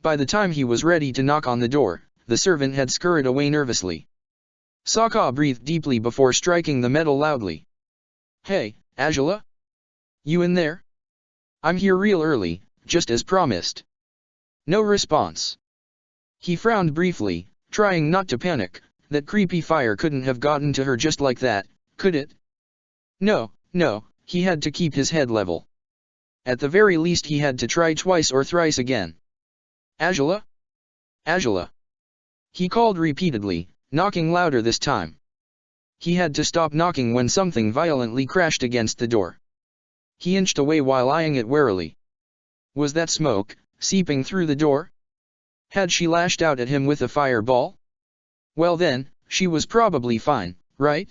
By the time he was ready to knock on the door, the servant had scurried away nervously. Sokka breathed deeply before striking the metal loudly. Hey, Azula? You in there? I'm here real early, just as promised. No response. He frowned briefly, trying not to panic. That creepy fire couldn't have gotten to her just like that, could it? No, he had to keep his head level. At the very least he had to try twice or thrice again. Azula? Azula. He called repeatedly, knocking louder this time. He had to stop knocking when something violently crashed against the door. He inched away while eyeing it warily. Was that smoke, seeping through the door? Had she lashed out at him with a fireball? Well then, she was probably fine, right?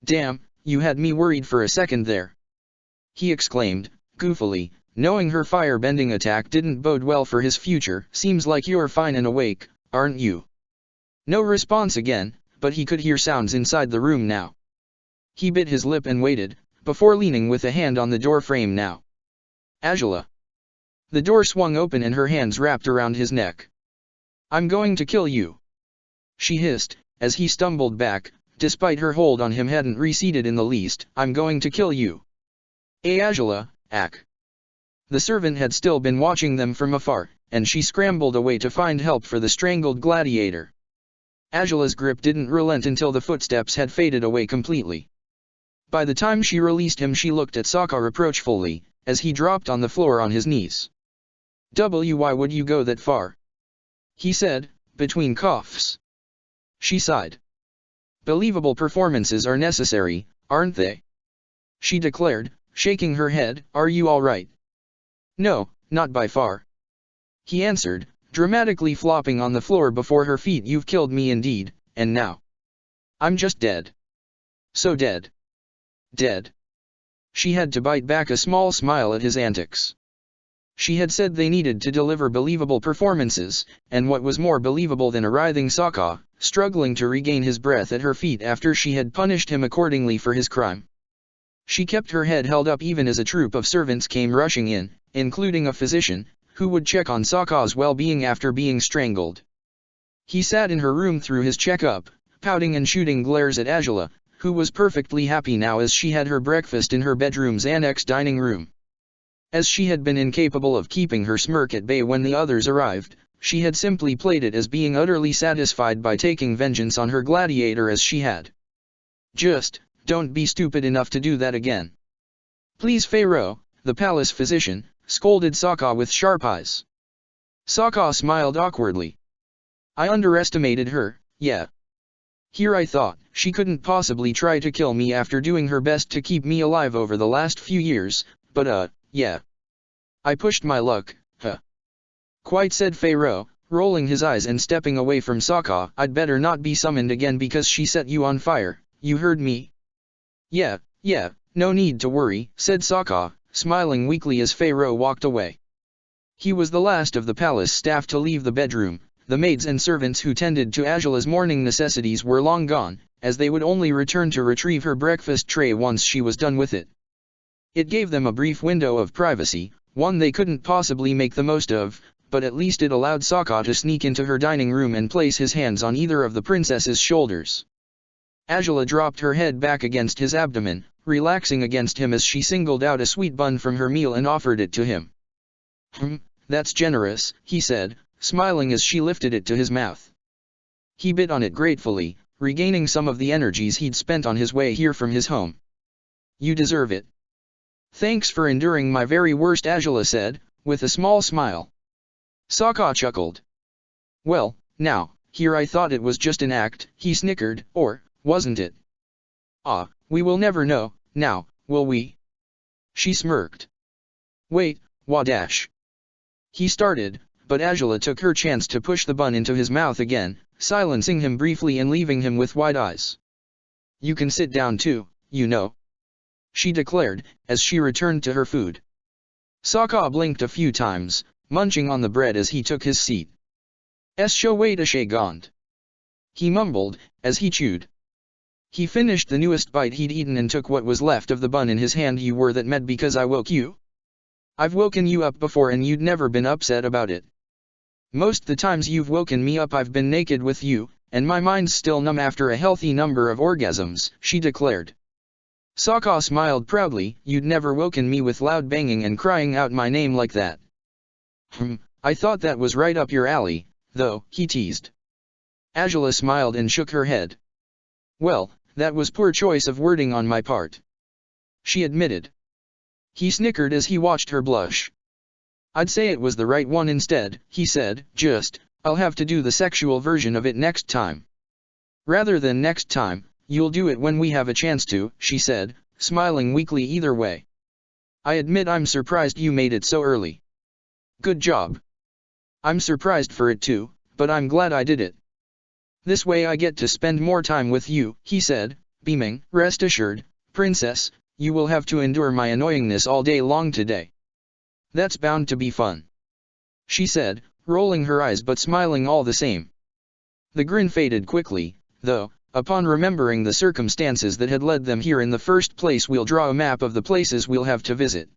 Damn, you had me worried for a second there. He exclaimed, goofily, knowing her fire-bending attack didn't bode well for his future. Seems like you're fine and awake, aren't you? No response again, but he could hear sounds inside the room now. He bit his lip and waited, before leaning with a hand on the door frame now. Azula. The door swung open and her hands wrapped around his neck. I'm going to kill you. She hissed, as he stumbled back, despite her hold on him hadn't receded in the least. I'm going to kill you. Azula, ack. The servant had still been watching them from afar, and she scrambled away to find help for the strangled gladiator. Angela's grip didn't relent until the footsteps had faded away completely. By the time she released him, she looked at Sokka reproachfully, as he dropped on the floor on his knees. Why would you go that far? He said, between coughs. She sighed. Believable performances are necessary, aren't they? She declared, shaking her head. Are you all right? No, not by far. He answered, dramatically flopping on the floor before her feet. You've killed me indeed, and now I'm just dead. So dead. Dead. She had to bite back a small smile at his antics. She had said they needed to deliver believable performances, and what was more believable than a writhing Sokka, struggling to regain his breath at her feet after she had punished him accordingly for his crime. She kept her head held up even as a troop of servants came rushing in, including a physician, who would check on Sokka's well-being after being strangled. He sat in her room through his checkup, pouting and shooting glares at Angela, who was perfectly happy now as she had her breakfast in her bedroom's annex dining room. As she had been incapable of keeping her smirk at bay when the others arrived, she had simply played it as being utterly satisfied by taking vengeance on her gladiator as she had. Just, don't be stupid enough to do that again. Please, Pharaoh, the palace physician, scolded Sokka with sharp eyes. Sokka smiled awkwardly. I underestimated her, yeah. Here I thought, she couldn't possibly try to kill me after doing her best to keep me alive over the last few years, but yeah. I pushed my luck, huh. Quite, said Pharaoh, rolling his eyes and stepping away from Sokka. I'd better not be summoned again because she set you on fire, you heard me? Yeah, no need to worry, said Sokka, smiling weakly as Pharaoh walked away. He was the last of the palace staff to leave the bedroom. The maids and servants who tended to Angela's morning necessities were long gone, as they would only return to retrieve her breakfast tray once she was done with it. It gave them a brief window of privacy, one they couldn't possibly make the most of, but at least it allowed Sokka to sneak into her dining room and place his hands on either of the princess's shoulders. Angela dropped her head back against his abdomen, relaxing against him as she singled out a sweet bun from her meal and offered it to him. That's generous, he said, smiling as she lifted it to his mouth. He bit on it gratefully, regaining some of the energies he'd spent on his way here from his home. You deserve it. Thanks for enduring my very worst, Angela said, with a small smile. Sokka chuckled. Well, now, here I thought it was just an act, he snickered, or, wasn't it? We will never know, now, will we? She smirked. Wait, Wadash. He started, but Angela took her chance to push the bun into his mouth again, silencing him briefly and leaving him with wide eyes. You can sit down too, you know, she declared, as she returned to her food. Sokka blinked a few times, munching on the bread as he took his seat. Esho wait a gond. He mumbled, as he chewed. He finished the newest bite he'd eaten and took what was left of the bun in his hand. You were that mad because I woke you? I've woken you up before and you'd never been upset about it. Most the times you've woken me up I've been naked with you, and my mind's still numb after a healthy number of orgasms, she declared. Sokka smiled proudly. You'd never woken me with loud banging and crying out my name like that. I thought that was right up your alley, though, he teased. Angela smiled and shook her head. Well, that was poor choice of wording on my part, she admitted. He snickered as he watched her blush. I'd say it was the right one instead, he said, I'll have to do the sexual version of it next time. Rather than next time, you'll do it when we have a chance to, she said, smiling weakly either way. I admit I'm surprised you made it so early. Good job. I'm surprised for it too, but I'm glad I did it. This way I get to spend more time with you, he said, beaming. Rest assured, princess, you will have to endure my annoyingness all day long today. That's bound to be fun, she said, rolling her eyes but smiling all the same. The grin faded quickly, though, upon remembering the circumstances that had led them here in the first place. We'll draw a map of the places we'll have to visit.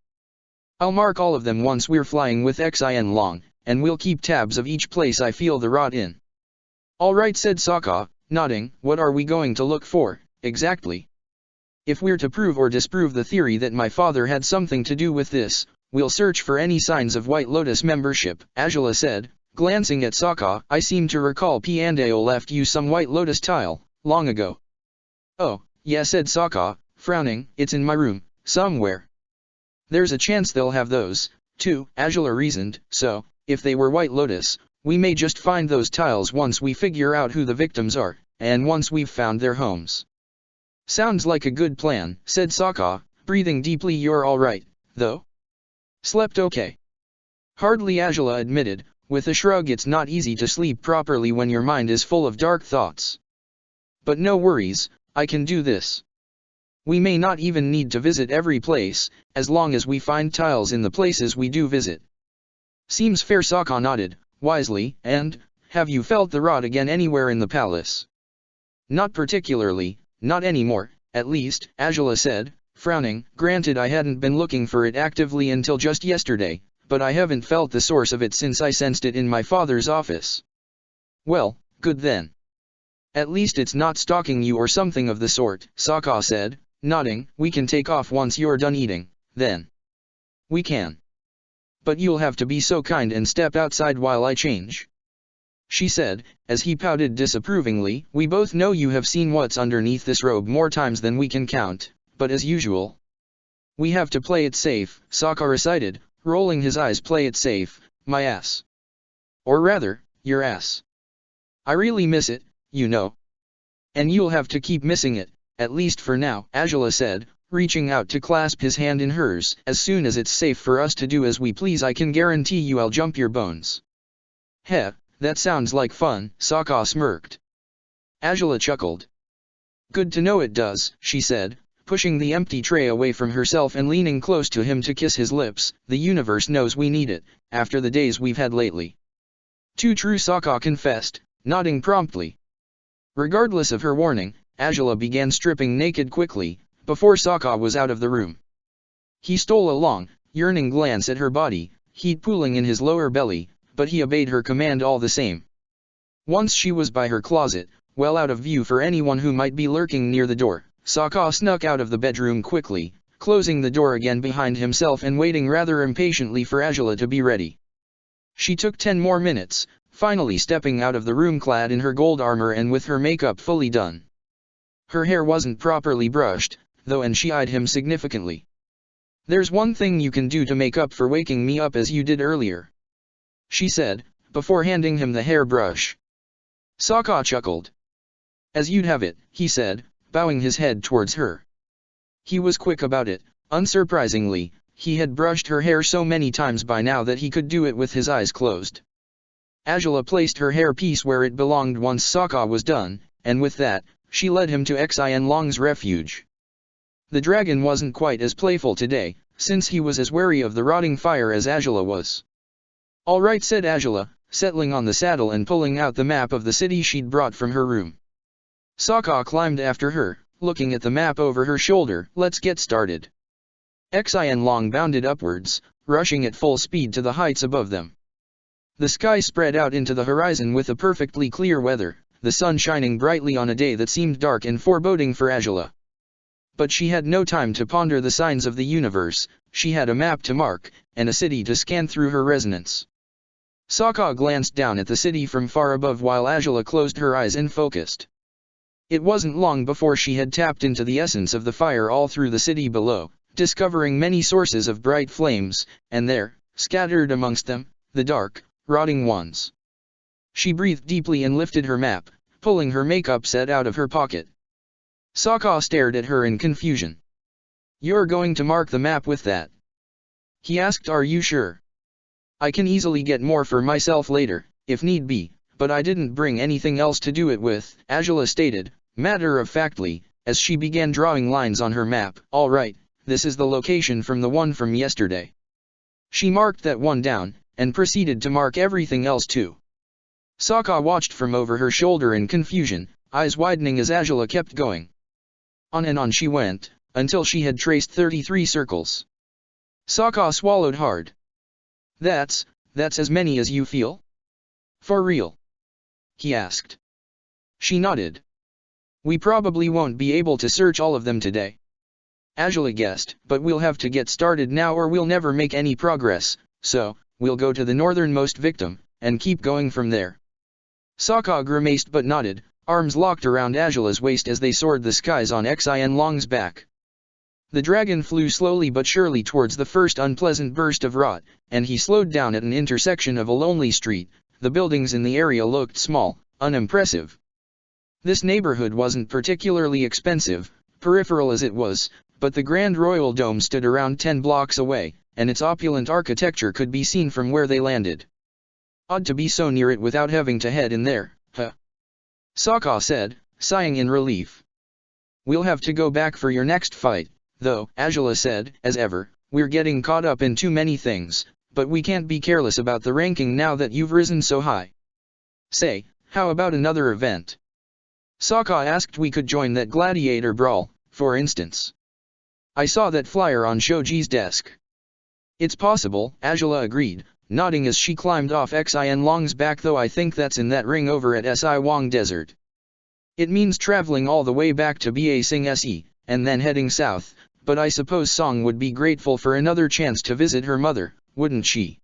I'll mark all of them once we're flying with Xin Long, and we'll keep tabs of each place I feel the rot in. All right, said Sokka, nodding. What are we going to look for, exactly? If we're to prove or disprove the theory that my father had something to do with this, we'll search for any signs of White Lotus membership, Angela said, Glancing at Sokka, I seem to recall Piandao left you some white lotus tile, long ago. Oh, yeah, said Sokka, frowning, it's in my room, somewhere. There's a chance they'll have those, too, Azula reasoned, so, if they were white lotus, we may just find those tiles once we figure out who the victims are, and once we've found their homes. Sounds like a good plan, said Sokka, breathing deeply. You're alright, though? Slept okay? Hardly, Azula admitted, with a shrug. It's not easy to sleep properly when your mind is full of dark thoughts. But no worries, I can do this. We may not even need to visit every place, as long as we find tiles in the places we do visit. Seems fair, Sokka nodded, wisely. And, have you felt the rod again anywhere in the palace? Not particularly, not anymore, at least, Azula said, frowning. Granted, I hadn't been looking for it actively until just yesterday, but I haven't felt the source of it since I sensed it in my father's office. Well, good then. At least it's not stalking you or something of the sort, Sokka said, nodding. We can take off once you're done eating, then. We can. But you'll have to be so kind and step outside while I change, she said, as he pouted disapprovingly. We both know you have seen what's underneath this robe more times than we can count, but as usual, we have to play it safe, Sokka recited, rolling his eyes. Play it safe, my ass. Or rather, your ass. I really miss it, you know. And you'll have to keep missing it, at least for now, Azula said, reaching out to clasp his hand in hers. As soon as it's safe for us to do as we please, I can guarantee you I'll jump your bones. Heh, that sounds like fun, Sokka smirked. Azula chuckled. Good to know it does, she said, pushing the empty tray away from herself and leaning close to him to kiss his lips. The universe knows we need it, after the days we've had lately. Too true, Sokka confessed, nodding promptly. Regardless of her warning, Azula began stripping naked quickly, before Sokka was out of the room. He stole a long, yearning glance at her body, heat pooling in his lower belly, but he obeyed her command all the same. Once she was by her closet, well out of view for anyone who might be lurking near the door, Sokka snuck out of the bedroom quickly, closing the door again behind himself and waiting rather impatiently for Azula to be ready. She took 10 more minutes, finally stepping out of the room clad in her gold armor and with her makeup fully done. Her hair wasn't properly brushed, though, and she eyed him significantly. There's one thing you can do to make up for waking me up as you did earlier, she said, before handing him the hairbrush. Sokka chuckled. As you'd have it, he said, bowing his head towards her. He was quick about it, unsurprisingly. He had brushed her hair so many times by now that he could do it with his eyes closed. Azula placed her hairpiece where it belonged once Sokka was done, and with that, she led him to Xian Long's refuge. The dragon wasn't quite as playful today, since he was as wary of the rotting fire as Azula was. All right, said Azula, settling on the saddle and pulling out the map of the city she'd brought from her room. Sokka climbed after her, looking at the map over her shoulder. Let's get started. Xian Long bounded upwards, rushing at full speed to the heights above them. The sky spread out into the horizon with a perfectly clear weather, the sun shining brightly on a day that seemed dark and foreboding for Azula. But she had no time to ponder the signs of the universe. She had a map to mark, and a city to scan through her resonance. Sokka glanced down at the city from far above while Azula closed her eyes and focused. It wasn't long before she had tapped into the essence of the fire all through the city below, discovering many sources of bright flames, and there, scattered amongst them, the dark, rotting ones. She breathed deeply and lifted her map, pulling her makeup set out of her pocket. Sokka stared at her in confusion. You're going to mark the map with that? He asked. Are you sure? I can easily get more for myself later, if need be, but I didn't bring anything else to do it with, Azula stated, matter-of-factly, as she began drawing lines on her map. All right, this is the location from the one from yesterday. She marked that one down, and proceeded to mark everything else too. Sokka watched from over her shoulder in confusion, eyes widening as Azula kept going. On and on she went, until she had traced 33 circles. Sokka swallowed hard. That's as many as you feel? For real? He asked. She nodded. We probably won't be able to search all of them today, Azula guessed, but we'll have to get started now or we'll never make any progress, so, we'll go to the northernmost victim, and keep going from there. Sokka grimaced but nodded, arms locked around Azula's waist as they soared the skies on Xianlong's back. The dragon flew slowly but surely towards the first unpleasant burst of rot, and he slowed down at an intersection of a lonely street. The buildings in the area looked small, unimpressive. This neighborhood wasn't particularly expensive, peripheral as it was, but the Grand Royal Dome stood around 10 blocks away, and its opulent architecture could be seen from where they landed. Odd to be so near it without having to head in there, huh? Sokka said, sighing in relief. We'll have to go back for your next fight, though, Azula said, as ever, we're getting caught up in too many things, but we can't be careless about the ranking now that you've risen so high. Say, how about another event? Sokka asked. We could join that gladiator brawl, for instance. I saw that flyer on Shoji's desk. It's possible, Azula agreed, nodding as she climbed off Xianlong's back, though I think that's in that ring over at Si Wang Desert. It means traveling all the way back to Ba Sing Se, and then heading south, but I suppose Song would be grateful for another chance to visit her mother, wouldn't she?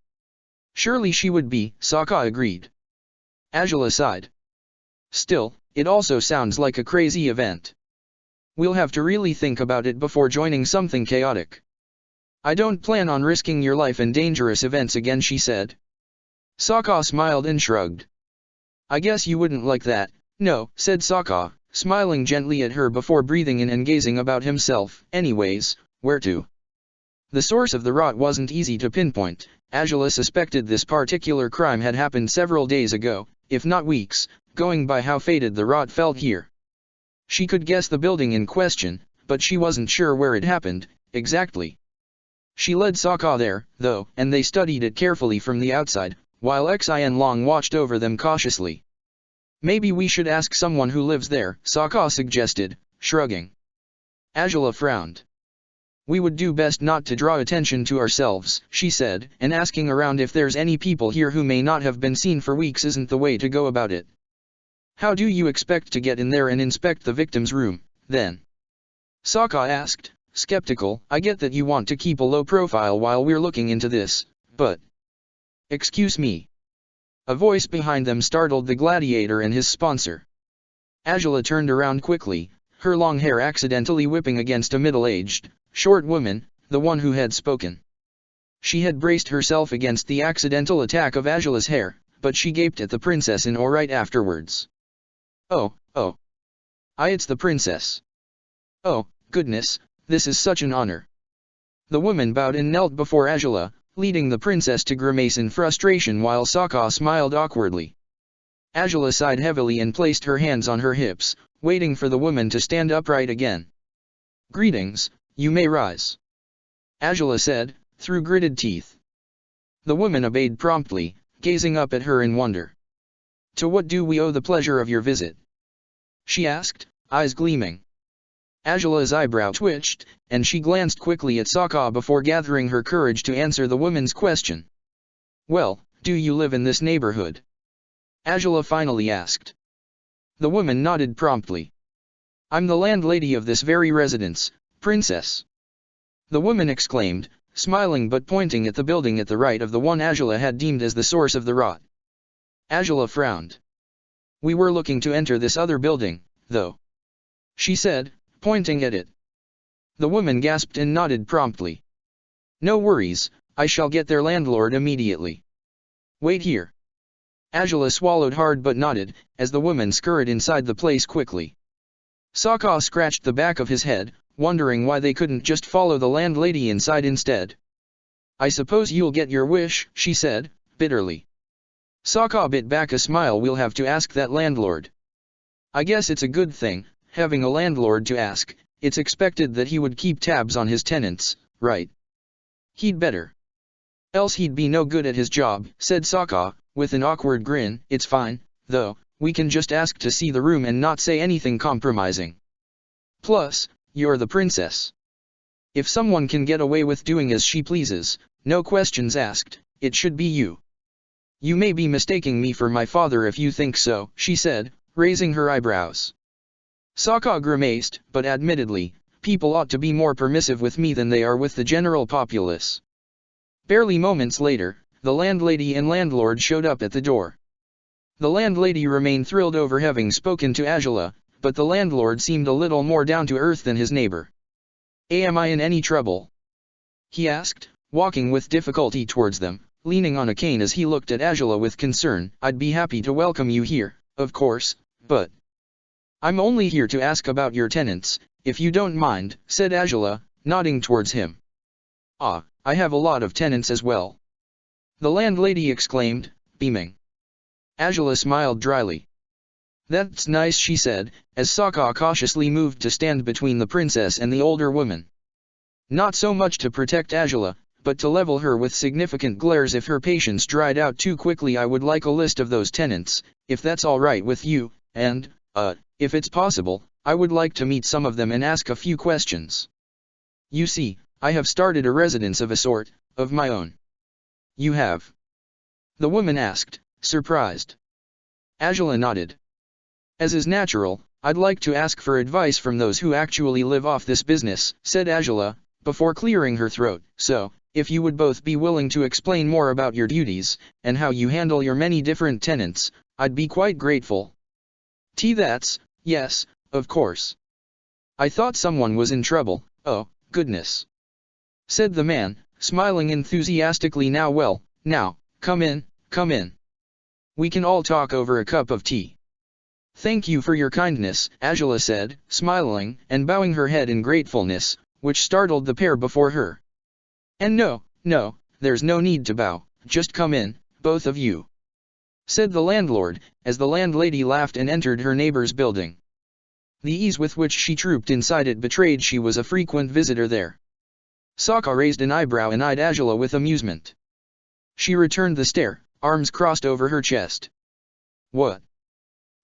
Surely she would be, Sokka agreed. Azula sighed. Still, it also sounds like a crazy event. We'll have to really think about it before joining something chaotic. I don't plan on risking your life in dangerous events again, she said. Sokka smiled and shrugged. I guess you wouldn't like that, no, said Sokka, smiling gently at her before breathing in and gazing about himself. Anyways, where to? The source of the rot wasn't easy to pinpoint. Azula suspected this particular crime had happened several days ago, if not weeks, going by how fated the rot felt here. She could guess the building in question, but she wasn't sure where it happened, exactly. She led Sokka there, though, and they studied it carefully from the outside, while Xianlong watched over them cautiously. Maybe we should ask someone who lives there, Sokka suggested, shrugging. Azula frowned. We would do best not to draw attention to ourselves, she said, and asking around if there's any people here who may not have been seen for weeks isn't the way to go about it. How do you expect to get in there and inspect the victim's room, then? Sokka asked, skeptical. I get that you want to keep a low profile while we're looking into this, but... Excuse me. A voice behind them startled the gladiator and his sponsor. Azula turned around quickly, her long hair accidentally whipping against a middle-aged, short woman, the one who had spoken. She had braced herself against the accidental attack of Azula's hair, but she gaped at the princess in awe right afterwards. Oh. It's the princess. Oh, goodness, this is such an honor. The woman bowed and knelt before Azula, leading the princess to grimace in frustration while Sokka smiled awkwardly. Azula sighed heavily and placed her hands on her hips, waiting for the woman to stand upright again. Greetings, you may rise. Azula said, through gritted teeth. The woman obeyed promptly, gazing up at her in wonder. To what do we owe the pleasure of your visit? She asked, eyes gleaming. Azula's eyebrow twitched, and she glanced quickly at Sokka before gathering her courage to answer the woman's question. Well, do you live in this neighborhood? Azula finally asked. The woman nodded promptly. I'm the landlady of this very residence, princess. The woman exclaimed, smiling but pointing at the building at the right of the one Azula had deemed as the source of the rot. Azula frowned. We were looking to enter this other building, though. She said, pointing at it. The woman gasped and nodded promptly. No worries, I shall get their landlord immediately. Wait here. Azula swallowed hard but nodded, as the woman scurried inside the place quickly. Sokka scratched the back of his head, wondering why they couldn't just follow the landlady inside instead. I suppose you'll get your wish, she said, bitterly. Sokka bit back a smile. We'll have to ask that landlord. I guess it's a good thing, having a landlord to ask. It's expected that he would keep tabs on his tenants, right? He'd better. Else he'd be no good at his job, said Sokka, with an awkward grin. It's fine, though, we can just ask to see the room and not say anything compromising. Plus, you're the princess. If someone can get away with doing as she pleases, no questions asked, it should be you. You may be mistaking me for my father if you think so, she said, raising her eyebrows. Sokka grimaced, but admittedly, people ought to be more permissive with me than they are with the general populace. Barely moments later, the landlady and landlord showed up at the door. The landlady remained thrilled over having spoken to Angela, but the landlord seemed a little more down to earth than his neighbor. "Am I in any trouble?" he asked, walking with difficulty towards them, leaning on a cane as he looked at Angela with concern. "I'd be happy to welcome you here, of course, but I'm only here to ask about your tenants, if you don't mind," said Angela, nodding towards him. "Ah, I have a lot of tenants as well," the landlady exclaimed, beaming. Angela smiled dryly. "That's nice," she said, as Sokka cautiously moved to stand between the princess and the older woman. Not so much to protect Angela, but to level her with significant glares if her patience dried out too quickly. "I would like a list of those tenants, if that's all right with you, and, if it's possible, I would like to meet some of them and ask a few questions. You see, I have started a residence of a sort, of my own." "You have?" the woman asked, surprised. Angela nodded. "As is natural, I'd like to ask for advice from those who actually live off this business," said Angela, before clearing her throat. "So, if you would both be willing to explain more about your duties, and how you handle your many different tenants, I'd be quite grateful." That's, yes, of course. I thought someone was in trouble. "Oh, goodness," said the man, smiling enthusiastically. Well, now, come in, come in. We can all talk over a cup of tea." "Thank you for your kindness," Angela said, smiling and bowing her head in gratefulness, which startled the pair before her. "And no, there's no need to bow, just come in, both of you," said the landlord, as the landlady laughed and entered her neighbor's building. The ease with which she trooped inside it betrayed she was a frequent visitor there. Sokka raised an eyebrow and eyed Angela with amusement. She returned the stare, arms crossed over her chest. "What?"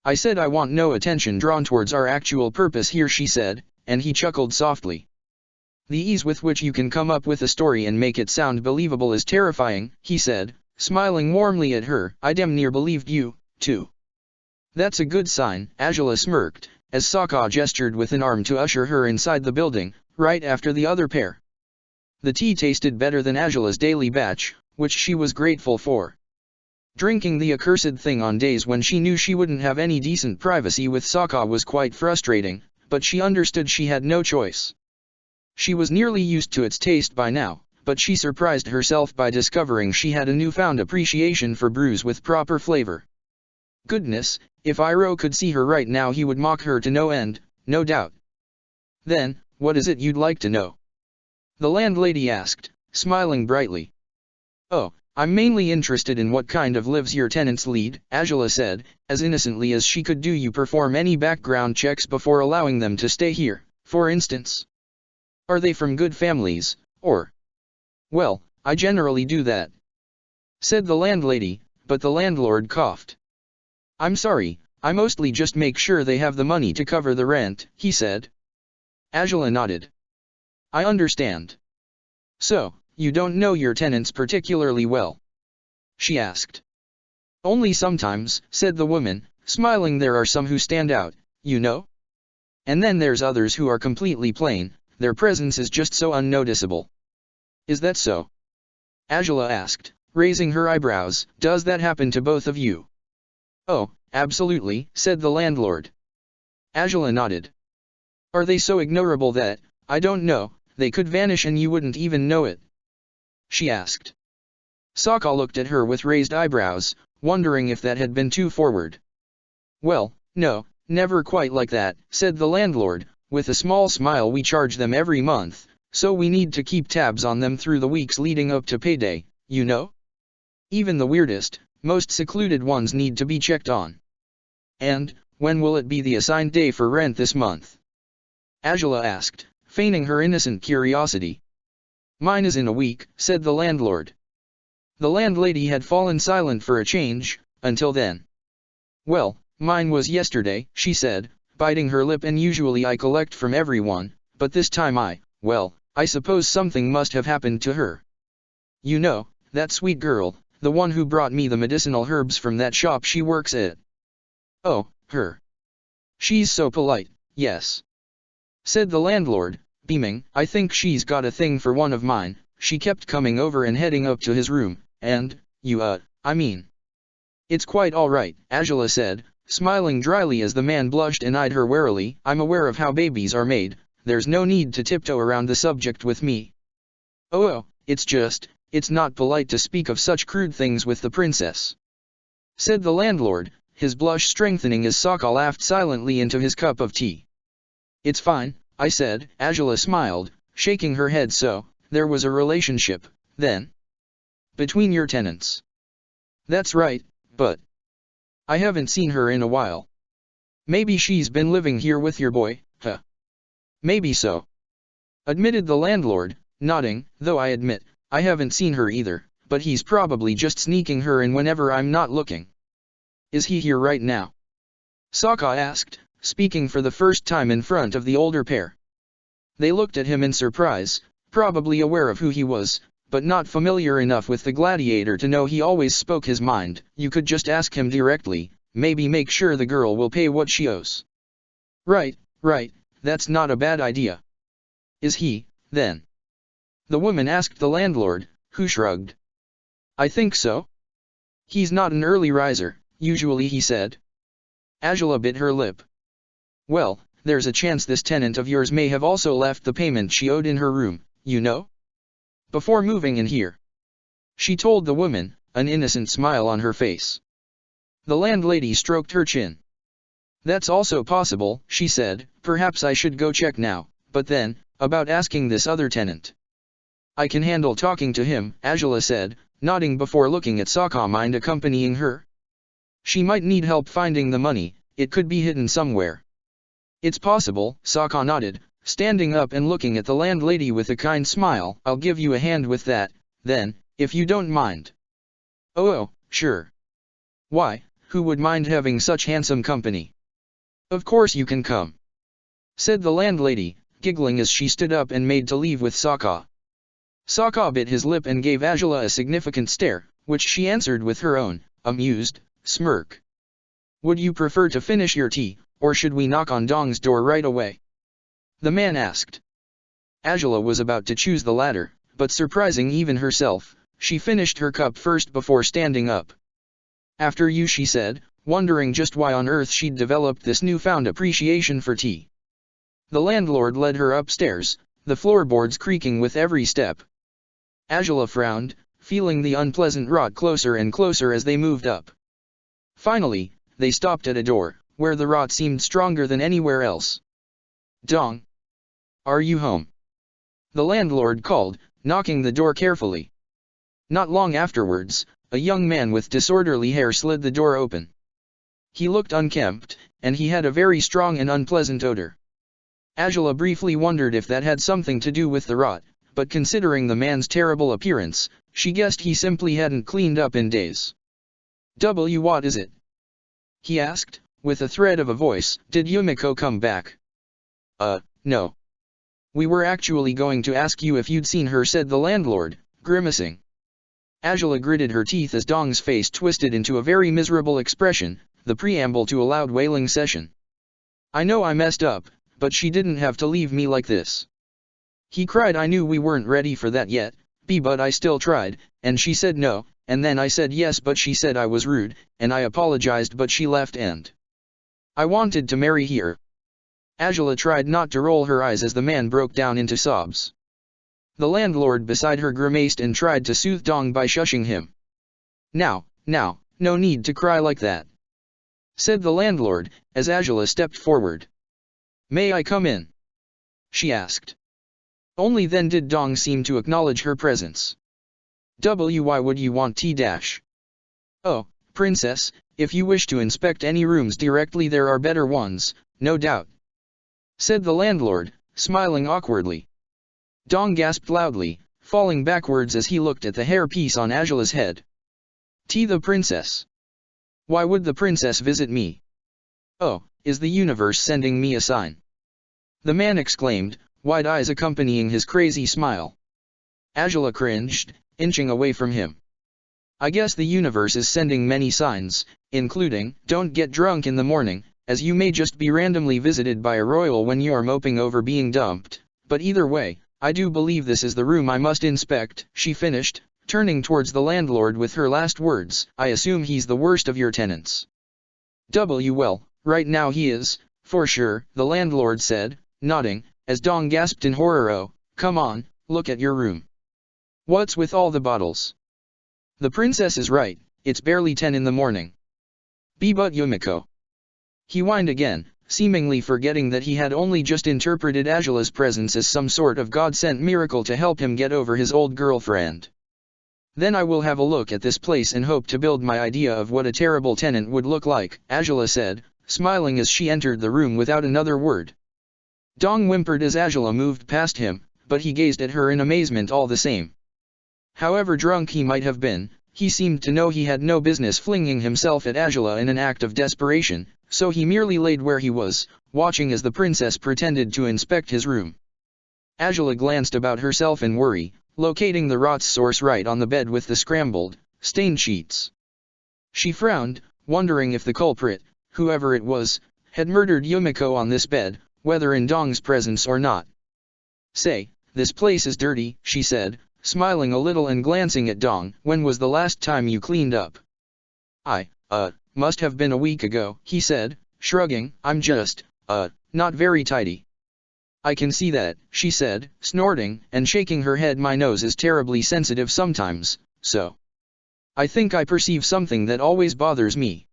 "I said I want no attention drawn towards our actual purpose here," she said, and he chuckled softly. "The ease with which you can come up with a story and make it sound believable is terrifying," he said, smiling warmly at her. "I damn near believed you, too." "That's a good sign," Angela smirked, as Sokka gestured with an arm to usher her inside the building, right after the other pair. The tea tasted better than Angela's daily batch, which she was grateful for. Drinking the accursed thing on days when she knew she wouldn't have any decent privacy with Sokka was quite frustrating, but she understood she had no choice. She was nearly used to its taste by now, but she surprised herself by discovering she had a newfound appreciation for brews with proper flavor. Goodness, if Iroh could see her right now he would mock her to no end, no doubt. "Then, what is it you'd like to know?" the landlady asked, smiling brightly. "Oh, I'm mainly interested in what kind of lives your tenants lead," Angela said, as innocently as she could. "Do you perform any background checks before allowing them to stay here, for instance? Are they from good families, or?" "Well, I generally do that," said the landlady, but the landlord coughed. "I'm sorry, I mostly just make sure they have the money to cover the rent," he said. Angela nodded. "I understand. So, you don't know your tenants particularly well?" she asked. "Only sometimes," said the woman, smiling. "There are some who stand out, you know? And then there's others who are completely plain, their presence is just so unnoticeable." "Is that so?" Angela asked, raising her eyebrows. "Does that happen to both of you?" "Oh, absolutely," said the landlord. Angela nodded. "Are they so ignorable that, I don't know, they could vanish and you wouldn't even know it?" she asked. Sokka looked at her with raised eyebrows, wondering if that had been too forward. "Well, no, never quite like that," said the landlord, with a small smile. "We charge them every month, so we need to keep tabs on them through the weeks leading up to payday, you know? Even the weirdest, most secluded ones need to be checked on." "And, when will it be the assigned day for rent this month?" Angela asked, feigning her innocent curiosity. "Mine is in a week," said the landlord. The landlady had fallen silent for a change, until then. "Well, mine was yesterday," she said, biting her lip. "And usually I collect from everyone, but this time I suppose something must have happened to her. You know, that sweet girl, the one who brought me the medicinal herbs from that shop she works at." "Oh, her. She's so polite, yes," said the landlord, beaming. "I think she's got a thing for one of mine. She kept coming over and heading up to his room, and, I mean. It's quite alright, Angela said, smiling dryly as the man blushed and eyed her warily. I'm aware of how babies are made, there's no need to tiptoe around the subject with me. Oh, it's not polite to speak of such crude things with the princess, said the landlord, his blush strengthening as Sokka laughed silently into his cup of tea. It's fine, I said. Angela smiled, shaking her head. So, there was a relationship, then? Between your tenants? That's right, but I haven't seen her in a while. Maybe she's been living here with your boy, huh? Maybe so, admitted the landlord, nodding, though I admit, I haven't seen her either, but he's probably just sneaking her in whenever I'm not looking. Is he here right now? Sokka asked, speaking for the first time in front of the older pair. They looked at him in surprise, probably aware of who he was, but not familiar enough with the gladiator to know he always spoke his mind. You could just ask him directly, maybe make sure the girl will pay what she owes. Right, that's not a bad idea. Is he, then? The woman asked the landlord, who shrugged. I think so. He's not an early riser, usually, he said. Angela bit her lip. Well, there's a chance this tenant of yours may have also left the payment she owed in her room, you know? Before moving in here. She told the woman, an innocent smile on her face. The landlady stroked her chin. That's also possible, she said. Perhaps I should go check now, but then, about asking this other tenant. I can handle talking to him, Angela said, nodding before looking at Sokka. Mind accompanying her? She might need help finding the money, it could be hidden somewhere. It's possible, Sokka nodded, standing up and looking at the landlady with a kind smile. I'll give you a hand with that, then, if you don't mind. Oh, sure. Why, who would mind having such handsome company? Of course you can come, said the landlady, giggling as she stood up and made to leave with Sokka. Sokka bit his lip and gave Angela a significant stare, which she answered with her own, amused, smirk. Would you prefer to finish your tea, or should we knock on Dong's door right away? The man asked. Angela was about to choose the latter, but surprising even herself, she finished her cup first before standing up. After you, she said, wondering just why on earth she'd developed this newfound appreciation for tea. The landlord led her upstairs, the floorboards creaking with every step. Angela frowned, feeling the unpleasant rot closer and closer as they moved up. Finally, they stopped at a door, where the rot seemed stronger than anywhere else. Dong. Are you home? The landlord called, knocking the door carefully. Not long afterwards, a young man with disorderly hair slid the door open. He looked unkempt, and he had a very strong and unpleasant odor. Angela briefly wondered if that had something to do with the rot, but considering the man's terrible appearance, she guessed he simply hadn't cleaned up in days. What is it? He asked, with a thread of a voice. Did Yumiko come back? No. We were actually going to ask you if you'd seen her, said the landlord, grimacing. Angela gritted her teeth as Dong's face twisted into a very miserable expression, the preamble to a loud wailing session. I know I messed up, but she didn't have to leave me like this. He cried. I knew we weren't ready for that yet, but I still tried, and she said no, and then I said yes, but she said I was rude, and I apologized, but she left and I wanted to marry her. Angela tried not to roll her eyes as the man broke down into sobs. The landlord beside her grimaced and tried to soothe Dong by shushing him. Now, no need to cry like that, said the landlord, as Angela stepped forward. May I come in? She asked. Only then did Dong seem to acknowledge her presence. Why would you want tea? Oh, princess, if you wish to inspect any rooms directly, there are better ones, no doubt, said the landlord, smiling awkwardly. Dong gasped loudly, falling backwards as he looked at the hairpiece on Angela's head. Tea? The princess? Why would the princess visit me? Oh, is the universe sending me a sign? The man exclaimed, wide eyes accompanying his crazy smile. Angela cringed, inching away from him. I guess the universe is sending many signs, including, don't get drunk in the morning, as you may just be randomly visited by a royal when you are moping over being dumped, but either way, I do believe this is the room I must inspect, she finished, turning towards the landlord with her last words, "I assume he's the worst of your tenants." Well, right now he is, for sure, the landlord said, nodding, as Dong gasped in horror. "Oh, come on, look at your room. What's with all the bottles? The princess is right, it's barely 10 in the morning." But Yumiko. He whined again, seemingly forgetting that he had only just interpreted Angela's presence as some sort of God-sent miracle to help him get over his old girlfriend. "Then I will have a look at this place and hope to build my idea of what a terrible tenant would look like," Angela said, smiling as she entered the room without another word. Dong whimpered as Angela moved past him, but he gazed at her in amazement all the same. However drunk he might have been, he seemed to know he had no business flinging himself at Angela in an act of desperation, so he merely laid where he was, watching as the princess pretended to inspect his room. Angela glanced about herself in worry, locating the rot's source right on the bed with the scrambled, stained sheets. She frowned, wondering if the culprit, whoever it was, had murdered Yumiko on this bed, whether in Dong's presence or not. "Say, this place is dirty," she said, smiling a little and glancing at Dong. "When was the last time you cleaned up?" Must have been a week ago," he said, shrugging. "I'm just, not very tidy." "I can see that," she said, snorting and shaking her head. "My nose is terribly sensitive sometimes, so I think I perceive something that always bothers me."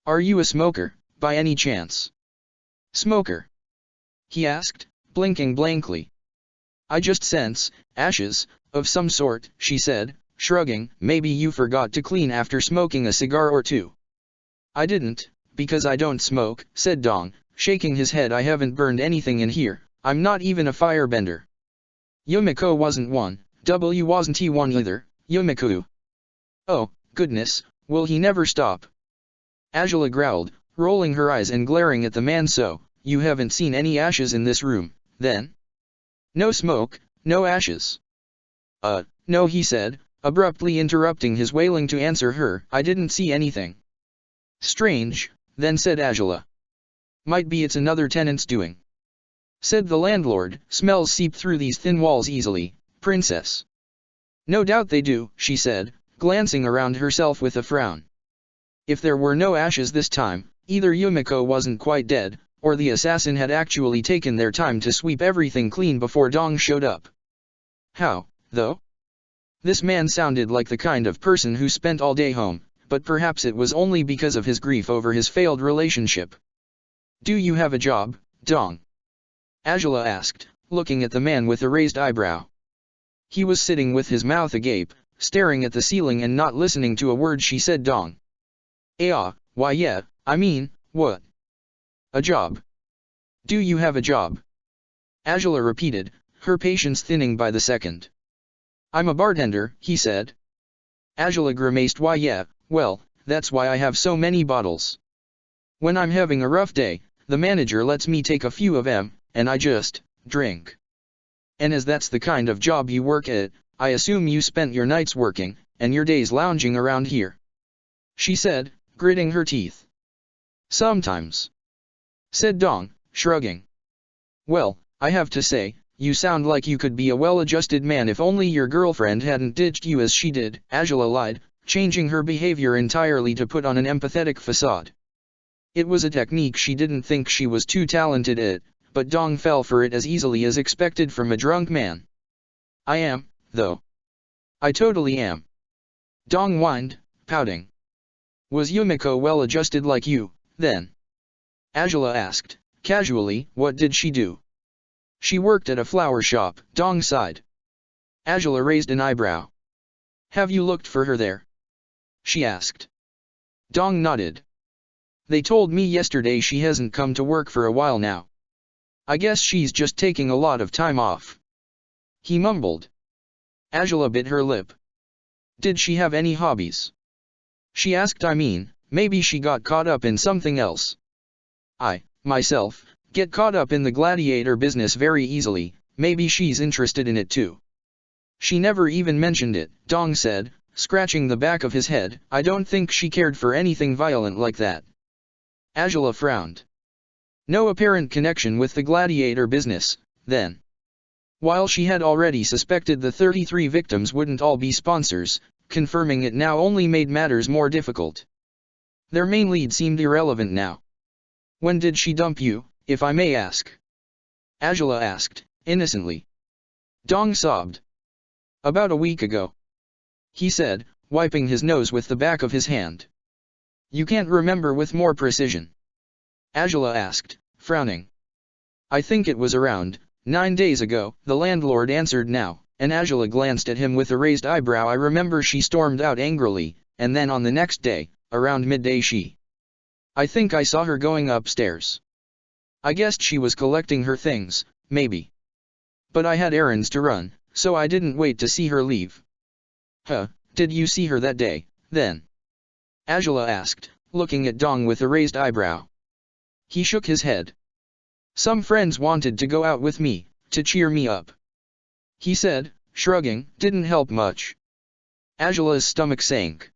"Are you a smoker, by any chance?" "Smoker?" he asked, blinking blankly. "I just sense ashes of some sort," she said, shrugging. "Maybe you forgot to clean after smoking a cigar or two." "I didn't, because I don't smoke," said Dong, shaking his head. "I haven't burned anything in here, I'm not even a firebender." "Yumiko wasn't one, wasn't he one either, Yumiko?" "Oh, goodness, will he never stop?" Angela growled, rolling her eyes and glaring at the man. "So, you haven't seen any ashes in this room, then? No smoke, no ashes?" No," he said, abruptly interrupting his wailing to answer her. "I didn't see anything." "Strange, then," said Angela. "Might be it's another tenant's doing," said the landlord. "Smells seep through these thin walls easily, princess." "No doubt they do," she said, glancing around herself with a frown. If there were no ashes this time, either Yumiko wasn't quite dead, or the assassin had actually taken their time to sweep everything clean before Dong showed up. How, though? This man sounded like the kind of person who spent all day home, but perhaps it was only because of his grief over his failed relationship. "Do you have a job, Dong?" Angela asked, looking at the man with a raised eyebrow. He was sitting with his mouth agape, staring at the ceiling and not listening to a word she said. "Dong. Why yeah, I mean, what? A job? Do you have a job?" Angela repeated, her patience thinning by the second. "I'm a bartender," he said. Angela grimaced. "Why yeah, well, that's why I have so many bottles. When I'm having a rough day, the manager lets me take a few of them, and I just drink. And as that's the kind of job you work at, I assume you spent your nights working, and your days lounging around here," she said, gritting her teeth. "Sometimes," said Dong, shrugging. "Well, I have to say, you sound like you could be a well-adjusted man if only your girlfriend hadn't ditched you as she did," Angela lied, changing her behavior entirely to put on an empathetic facade. It was a technique she didn't think she was too talented at, but Dong fell for it as easily as expected from a drunk man. "I am, though. I totally am," Dong whined, pouting. "Was Yumiko well-adjusted like you, then?" Angela asked, casually. "What did she do?" "She worked at a flower shop," Dong sighed. Angela raised an eyebrow. "Have you looked for her there?" she asked. Dong nodded. "They told me yesterday she hasn't come to work for a while now. I guess she's just taking a lot of time off," he mumbled. Angela bit her lip. "Did she have any hobbies?" she asked. "I mean, maybe she got caught up in something else. I, myself, get caught up in the gladiator business very easily, maybe she's interested in it too." "She never even mentioned it," Dong said, scratching the back of his head. "I don't think she cared for anything violent like that." Angela frowned. "No apparent connection with the gladiator business, then?" While she had already suspected the 33 victims wouldn't all be sponsors, confirming it now only made matters more difficult. Their main lead seemed irrelevant now. When did she dump you, if I may ask? Angela asked, innocently. Dong sobbed. About a week ago, he said, wiping his nose with the back of his hand. You can't remember with more precision? Angela asked, frowning. I think it was around 9 days ago, the landlord answered now, and Angela glanced at him with a raised eyebrow. I remember she stormed out angrily, and then on the next day, around midday I think I saw her going upstairs. I guessed she was collecting her things, maybe. But I had errands to run, so I didn't wait to see her leave. Huh, did you see her that day, then? Angela asked, looking at Dong with a raised eyebrow. He shook his head. Some friends wanted to go out with me, to cheer me up. He said, shrugging, didn't help much. Angela's stomach sank.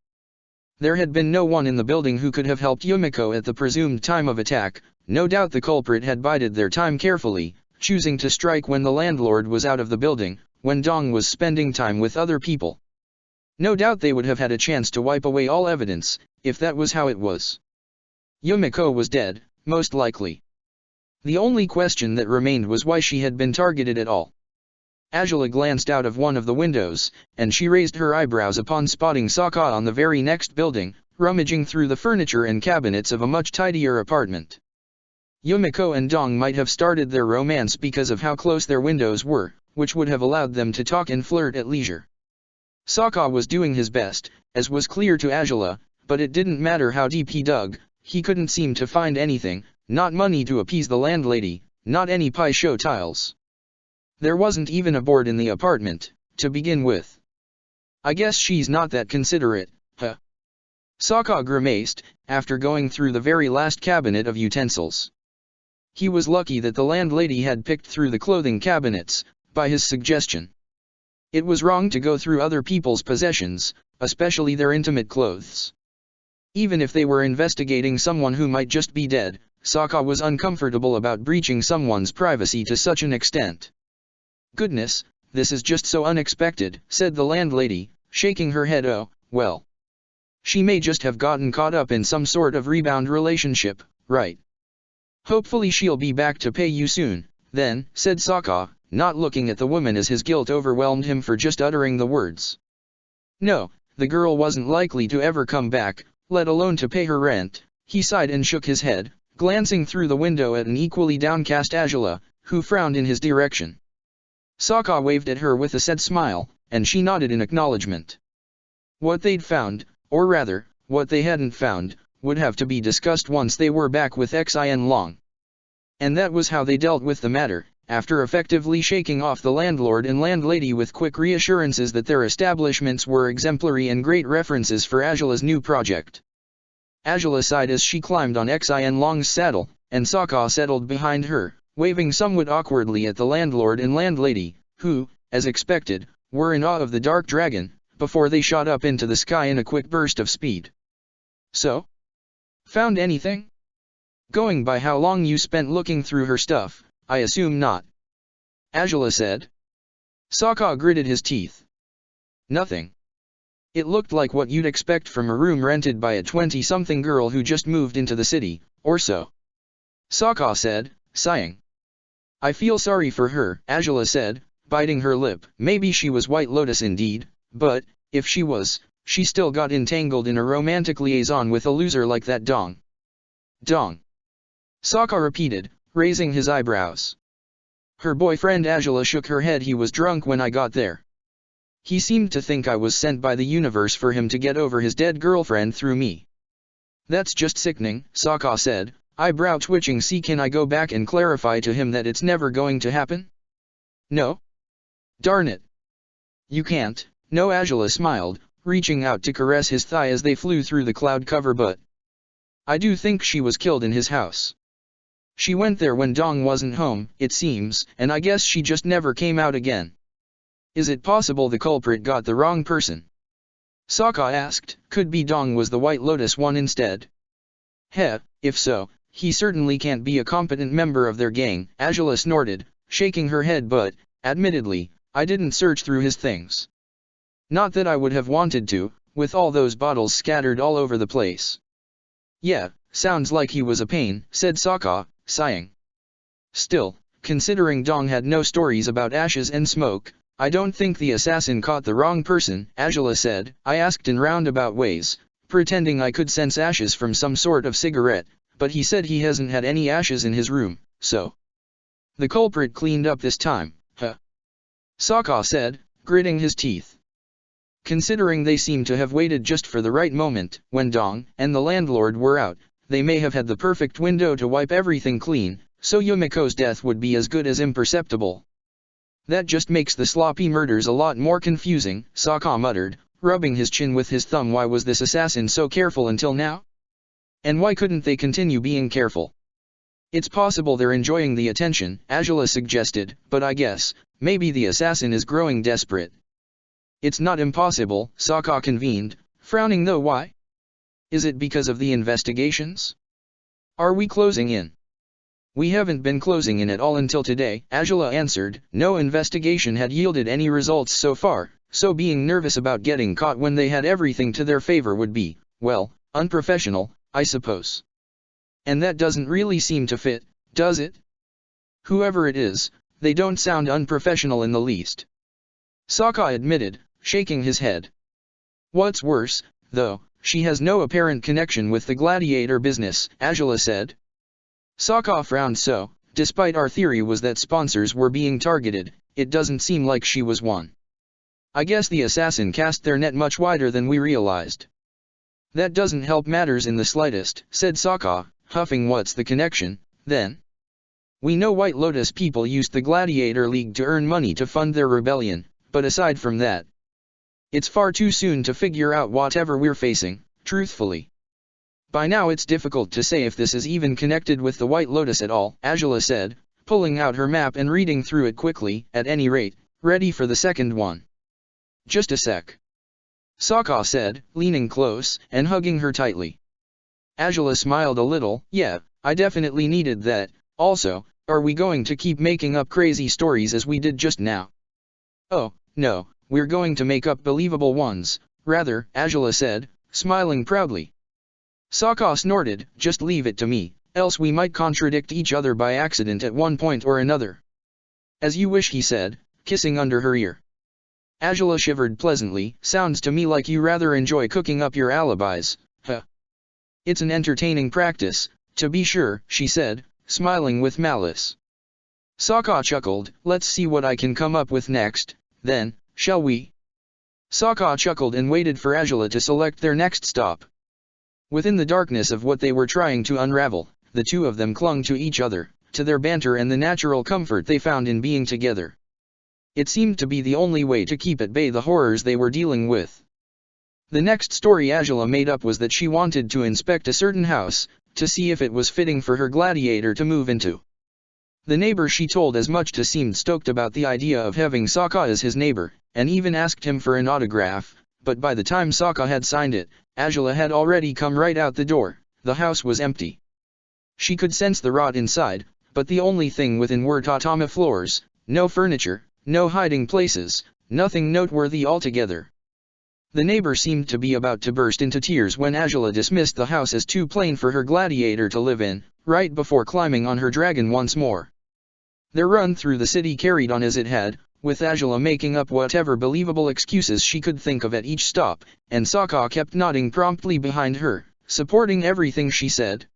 There had been no one in the building who could have helped Yumiko at the presumed time of attack. No doubt the culprit had bided their time carefully, choosing to strike when the landlord was out of the building, when Dong was spending time with other people. No doubt they would have had a chance to wipe away all evidence, if that was how it was. Yumiko was dead, most likely. The only question that remained was why she had been targeted at all. Angela glanced out of one of the windows, and she raised her eyebrows upon spotting Sokka on the very next building, rummaging through the furniture and cabinets of a much tidier apartment. Yumiko and Dong might have started their romance because of how close their windows were, which would have allowed them to talk and flirt at leisure. Sokka was doing his best, as was clear to Angela, but it didn't matter how deep he dug, he couldn't seem to find anything, not money to appease the landlady, not any pie show tiles. There wasn't even a board in the apartment, to begin with. I guess she's not that considerate, huh? Sokka grimaced, after going through the very last cabinet of utensils. He was lucky that the landlady had picked through the clothing cabinets, by his suggestion. It was wrong to go through other people's possessions, especially their intimate clothes. Even if they were investigating someone who might just be dead, Sokka was uncomfortable about breaching someone's privacy to such an extent. Goodness, this is just so unexpected, said the landlady, shaking her head. Oh, well. She may just have gotten caught up in some sort of rebound relationship, right? Hopefully she'll be back to pay you soon, then, said Sokka, not looking at the woman as his guilt overwhelmed him for just uttering the words. No, the girl wasn't likely to ever come back, let alone to pay her rent. He sighed and shook his head, glancing through the window at an equally downcast Angela, who frowned in his direction. Sokka waved at her with a sad smile, and she nodded in acknowledgement. What they'd found, or rather, what they hadn't found, would have to be discussed once they were back with Xin Long. And that was how they dealt with the matter, after effectively shaking off the landlord and landlady with quick reassurances that their establishments were exemplary and great references for Angela's new project. Angela sighed as she climbed on Xin Long's saddle, and Sokka settled behind her, waving somewhat awkwardly at the landlord and landlady, who, as expected, were in awe of the dark dragon, before they shot up into the sky in a quick burst of speed. So? Found anything? Going by how long you spent looking through her stuff, I assume not. Angela said. Sokka gritted his teeth. Nothing. It looked like what you'd expect from a room rented by a 20-something girl who just moved into the city, or so. Sokka said, sighing. I feel sorry for her, Angela said, biting her lip. Maybe she was White Lotus indeed, but, if she was, she still got entangled in a romantic liaison with a loser like that Dong. Dong. Sokka repeated, raising his eyebrows. Her boyfriend. Angela shook her head. He was drunk when I got there. He seemed to think I was sent by the universe for him to get over his dead girlfriend through me. That's just sickening, Sokka said, eyebrow twitching. See, can I go back and clarify to him that it's never going to happen? No? Darn it. You can't. No, Angela smiled, reaching out to caress his thigh as they flew through the cloud cover. But I do think she was killed in his house. She went there when Dong wasn't home, it seems, and I guess she just never came out again. Is it possible the culprit got the wrong person? Sokka asked. Could be Dong was the White Lotus one instead. Heh, if so, he certainly can't be a competent member of their gang, Angela snorted, shaking her head. But Admittedly, I didn't search through his things. Not that I would have wanted to, with all those bottles scattered all over the place. Yeah, sounds like he was a pain, said Sokka, sighing. Still, considering Dong had no stories about ashes and smoke, I don't think the assassin caught the wrong person, Azula said. I asked in roundabout ways, pretending I could sense ashes from some sort of cigarette, but he said he hasn't had any ashes in his room, so. The culprit cleaned up this time, huh? Sokka said, gritting his teeth. Considering they seemed to have waited just for the right moment, when Dong and the landlord were out, they may have had the perfect window to wipe everything clean, so Yumiko's death would be as good as imperceptible. That just makes the sloppy murders a lot more confusing, Sokka muttered, rubbing his chin with his thumb. Why was this assassin so careful until now? And why couldn't they continue being careful? It's possible they're enjoying the attention, Azula suggested, but I guess, maybe the assassin is growing desperate. It's not impossible, Sokka convened, frowning though. Why? Is it because of the investigations? Are we closing in? We haven't been closing in at all until today, Azula answered. No investigation had yielded any results so far, so being nervous about getting caught when they had everything to their favor would be, well, unprofessional, I suppose. And that doesn't really seem to fit, does it? Whoever it is, they don't sound unprofessional in the least. Sokka admitted, shaking his head. What's worse, though, she has no apparent connection with the Gladiator business, Azula said. Sokka frowned. So, despite our theory was that sponsors were being targeted, it doesn't seem like she was one. I guess the assassin cast their net much wider than we realized. That doesn't help matters in the slightest, said Sokka, huffing. What's the connection, then? We know White Lotus people used the Gladiator League to earn money to fund their rebellion, but aside from that, it's far too soon to figure out whatever we're facing, truthfully. By now it's difficult to say if this is even connected with the White Lotus at all, Azula said, pulling out her map and reading through it quickly, at any rate, ready for the second one. Just a sec. Sokka said, leaning close and hugging her tightly. Azula smiled a little. Yeah, I definitely needed that. Also, are we going to keep making up crazy stories as we did just now? Oh, no, we're going to make up believable ones, rather, Azula said, smiling proudly. Sokka snorted. Just leave it to me, else we might contradict each other by accident at one point or another. As you wish, he said, kissing under her ear. Azula shivered pleasantly. Sounds to me like you rather enjoy cooking up your alibis, huh? It's an entertaining practice, to be sure, she said, smiling with malice. Sokka chuckled. Let's see what I can come up with next, then, shall we? Sokka chuckled and waited for Azula to select their next stop. Within the darkness of what they were trying to unravel, the two of them clung to each other, to their banter and the natural comfort they found in being together. It seemed to be the only way to keep at bay the horrors they were dealing with. The next story Azula made up was that she wanted to inspect a certain house, to see if it was fitting for her gladiator to move into. The neighbor she told as much to seemed stoked about the idea of having Sokka as his neighbor, and even asked him for an autograph, but by the time Sokka had signed it, Azula had already come right out the door. The house was empty. She could sense the rot inside, but the only thing within were tatami floors, no furniture, no hiding places, nothing noteworthy altogether. The neighbor seemed to be about to burst into tears when Azula dismissed the house as too plain for her gladiator to live in, right before climbing on her dragon once more. Their run through the city carried on as it had, with Azula making up whatever believable excuses she could think of at each stop, and Sokka kept nodding promptly behind her, supporting everything she said.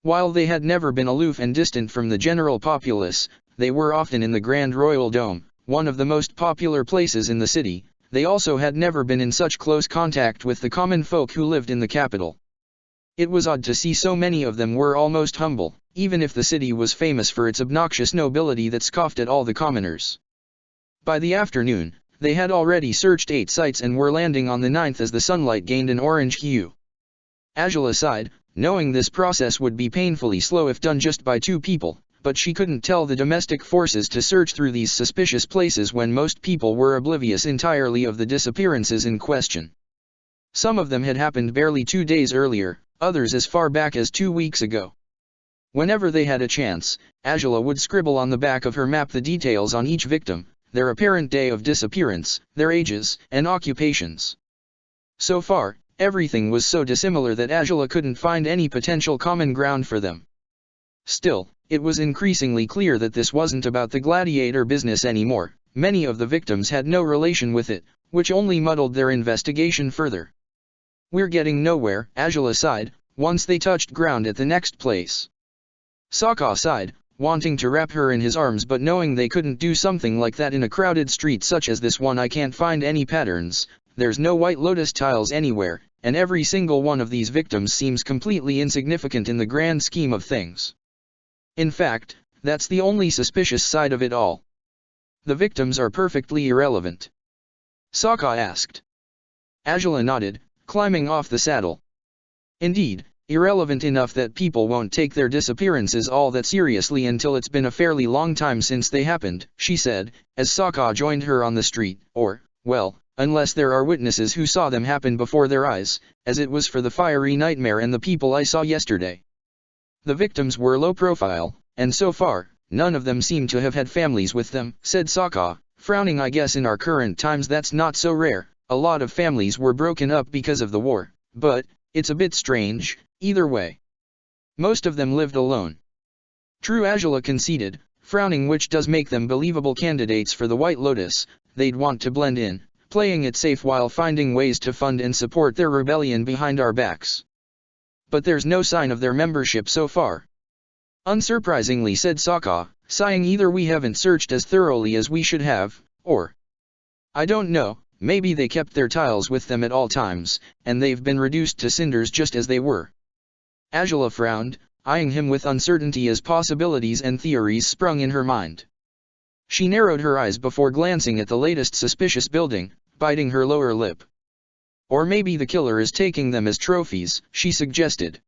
While they had never been aloof and distant from the general populace, they were often in the Grand Royal Dome, one of the most popular places in the city. They also had never been in such close contact with the common folk who lived in the capital. It was odd to see so many of them were almost humble, even if the city was famous for its obnoxious nobility that scoffed at all the commoners. By the afternoon, they had already searched 8 sites and were landing on the 9th as the sunlight gained an orange hue. Azula sighed, knowing this process would be painfully slow if done just by 2 people, but she couldn't tell the domestic forces to search through these suspicious places when most people were oblivious entirely of the disappearances in question. Some of them had happened barely 2 days earlier, others as far back as 2 weeks ago. Whenever they had a chance, Angela would scribble on the back of her map the details on each victim, their apparent day of disappearance, their ages, and occupations. So far, everything was so dissimilar that Angela couldn't find any potential common ground for them. Still, it was increasingly clear that this wasn't about the Gladiator business anymore. Many of the victims had no relation with it, which only muddled their investigation further. "We're getting nowhere," Angela sighed, once they touched ground at the next place. Sokka sighed, wanting to wrap her in his arms but knowing they couldn't do something like that in a crowded street such as this one. "I can't find any patterns, there's no White Lotus tiles anywhere, and every single one of these victims seems completely insignificant in the grand scheme of things. In fact, that's the only suspicious side of it all." "The victims are perfectly irrelevant?" Sokka asked. Angela nodded, climbing off the saddle. "Indeed, irrelevant enough that people won't take their disappearances all that seriously until it's been a fairly long time since they happened," she said, as Sokka joined her on the street, "or, well, unless there are witnesses who saw them happen before their eyes, as it was for the fiery nightmare and the people I saw yesterday. The victims were low profile, and so far, none of them seem to have had families with them," said Sokka, frowning. "I guess in our current times that's not so rare. A lot of families were broken up because of the war, but it's a bit strange, either way. Most of them lived alone." "True," Angela conceded, frowning, "which does make them believable candidates for the White Lotus. They'd want to blend in, playing it safe while finding ways to fund and support their rebellion behind our backs. But there's no sign of their membership so far." "Unsurprisingly," said Sokka, sighing. "Either we haven't searched as thoroughly as we should have, or I don't know, maybe they kept their tiles with them at all times, and they've been reduced to cinders just as they were." Angela frowned, eyeing him with uncertainty as possibilities and theories sprung in her mind. She narrowed her eyes before glancing at the latest suspicious building, biting her lower lip. "Or maybe the killer is taking them as trophies," she suggested.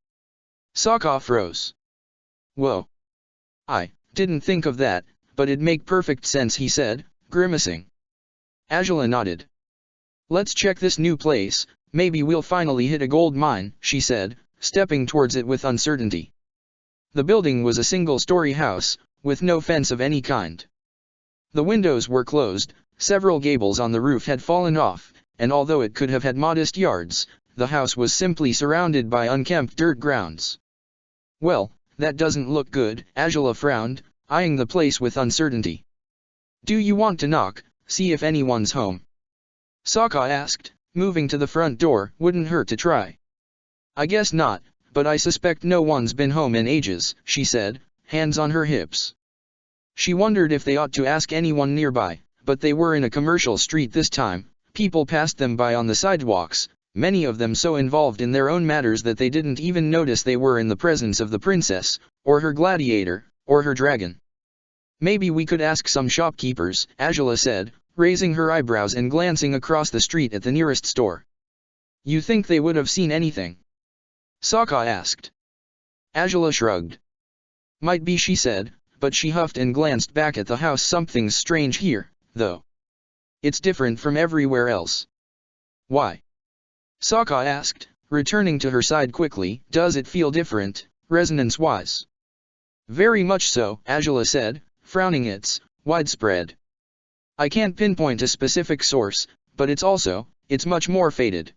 Sokka froze. "Whoa. I didn't think of that, but it'd make perfect sense," he said, grimacing. Angela nodded. "Let's check this new place, maybe we'll finally hit a gold mine," she said, stepping towards it with uncertainty. The building was a single-story house, with no fence of any kind. The windows were closed, several gables on the roof had fallen off, and although it could have had modest yards, the house was simply surrounded by unkempt dirt grounds. "Well, that doesn't look good," Angela frowned, eyeing the place with uncertainty. "Do you want to knock, see if anyone's home?" Sokka asked, moving to the front door. "Wouldn't hurt to try." "I guess not, but I suspect no one's been home in ages," she said, hands on her hips. She wondered if they ought to ask anyone nearby, but they were in a commercial street this time. People passed them by on the sidewalks, many of them so involved in their own matters that they didn't even notice they were in the presence of the princess, or her gladiator, or her dragon. "Maybe we could ask some shopkeepers," Angela said, raising her eyebrows and glancing across the street at the nearest store. "You think they would have seen anything?" Sokka asked. Angela shrugged. "Might be," she said, but she huffed and glanced back at the house. "Something's strange here, though. It's different from everywhere else." "Why?" Sokka asked, returning to her side quickly. "Does it feel different, resonance-wise?" "Very much so," Angela said, frowning. "It's widespread. I can't pinpoint a specific source, but it's much more faded.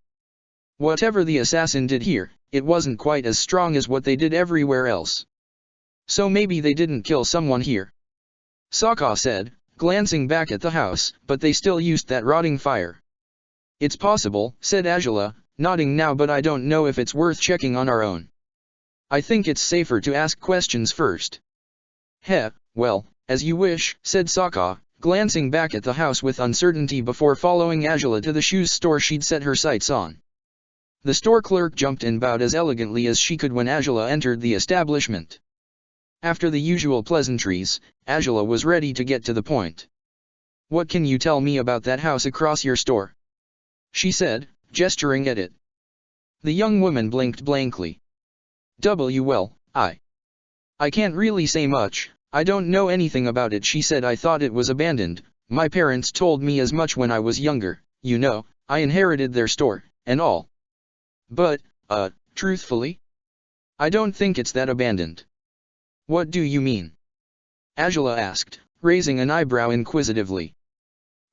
Whatever the assassin did here, it wasn't quite as strong as what they did everywhere else. So maybe they didn't kill someone here," Sokka said, glancing back at the house. "But they still used that rotting fire." "It's possible," said Angela, nodding now, "but I don't know if it's worth checking on our own. I think it's safer to ask questions first." "Heh, well, as you wish," said Sokka, glancing back at the house with uncertainty before following Angela to the shoes store she'd set her sights on. The store clerk jumped and bowed as elegantly as she could when Angela entered the establishment. After the usual pleasantries, Angela was ready to get to the point. "What can you tell me about that house across your store?" she said, gesturing at it. The young woman blinked blankly. "Well, I can't really say much. I don't know anything about it," she said. "I thought it was abandoned. My parents told me as much when I was younger. You know, I inherited their store, and all. But, truthfully, I don't think it's that abandoned." What do you mean? Angela asked, raising an eyebrow inquisitively.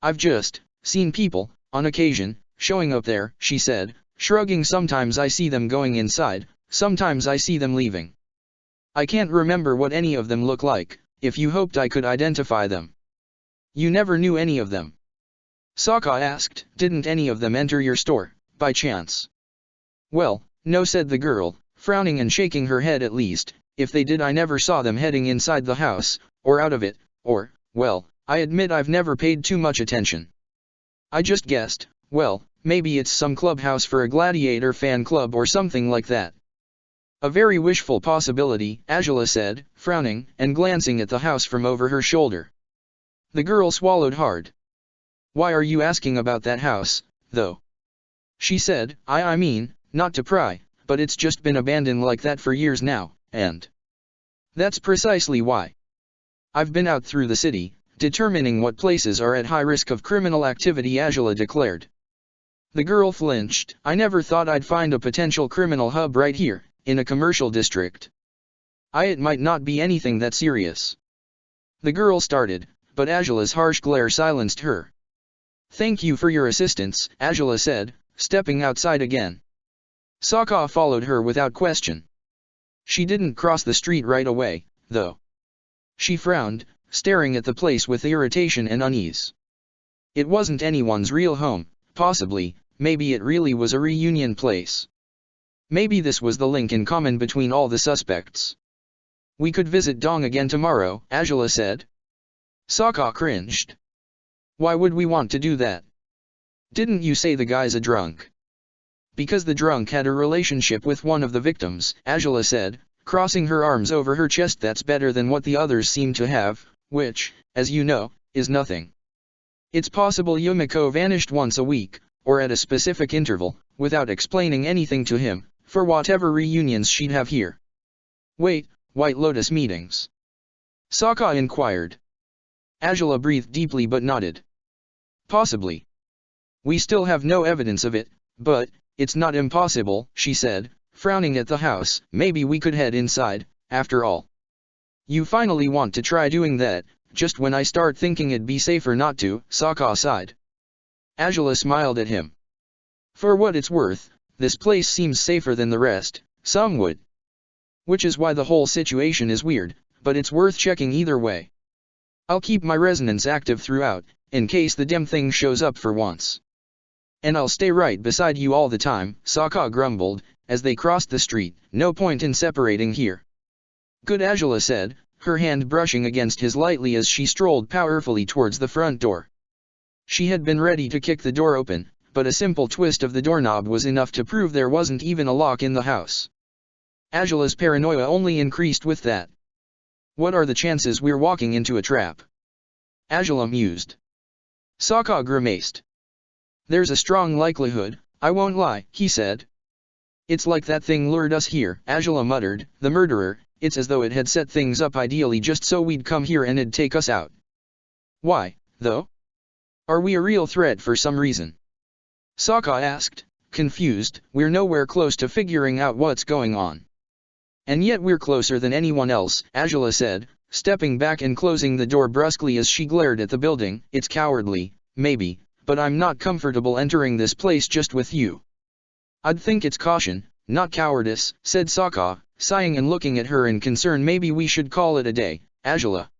I've just seen people, on occasion, showing up there, she said, shrugging. Sometimes I see them going inside, sometimes I see them leaving. I can't remember what any of them look like, if you hoped I could identify them. You never knew any of them? Sokka asked. Didn't any of them enter your store, by chance? Well, no, said the girl, frowning and shaking her head. At least, if they did, I never saw them heading inside the house, or out of it, or, well, I admit I've never paid too much attention. I just guessed, well, maybe it's some clubhouse for a Gladiator fan club or something like that. A very wishful possibility, Angela said, frowning, and glancing at the house from over her shoulder. The girl swallowed hard. Why are you asking about that house, though? She said, I mean, not to pry, but it's just been abandoned like that for years now, and that's precisely why. I've been out through the city, determining what places are at high risk of criminal activity, Angela declared. The girl flinched. I never thought I'd find a potential criminal hub right here, in a commercial district. It might not be anything that serious. The girl started, but Angela's harsh glare silenced her. Thank you for your assistance, Angela said, stepping outside again. Sokka followed her without question. She didn't cross the street right away, though. She frowned, staring at the place with irritation and unease. It wasn't anyone's real home, possibly, maybe it really was a reunion place. Maybe this was the link in common between all the suspects. We could visit Dong again tomorrow, Angela said. Sokka cringed. Why would we want to do that? Didn't you say the guy's a drunk? Because the drunk had a relationship with one of the victims, Angela said, crossing her arms over her chest. That's better than what the others seem to have, which, as you know, is nothing. It's possible Yumiko vanished once a week, or at a specific interval, without explaining anything to him, for whatever reunions she'd have here. Wait, White Lotus meetings? Sokka inquired. Angela breathed deeply but nodded. Possibly. We still have no evidence of it, but it's not impossible, she said, frowning at the house. Maybe we could head inside, after all. You finally want to try doing that, just when I start thinking it'd be safer not to, Sokka sighed. Angela smiled at him. For what it's worth, this place seems safer than the rest, some would. Which is why the whole situation is weird, but it's worth checking either way. I'll keep my resonance active throughout, in case the damn thing shows up for once. And I'll stay right beside you all the time, Sokka grumbled, as they crossed the street. No point in separating here. Good, Angela said, her hand brushing against his lightly as she strolled powerfully towards the front door. She had been ready to kick the door open, but a simple twist of the doorknob was enough to prove there wasn't even a lock in the house. Angela's paranoia only increased with that. What are the chances we're walking into a trap? Angela mused. Sokka grimaced. There's a strong likelihood, I won't lie, he said. It's like that thing lured us here, Angela muttered. The murderer, it's as though it had set things up ideally just so we'd come here and it'd take us out. Why, though? Are we a real threat for some reason? Sokka asked, confused. We're nowhere close to figuring out what's going on. And yet we're closer than anyone else, Angela said, stepping back and closing the door brusquely as she glared at the building. It's cowardly, maybe, but I'm not comfortable entering this place just with you. I'd think it's caution, not cowardice, said Sokka, sighing and looking at her in concern. Maybe we should call it a day, Angela.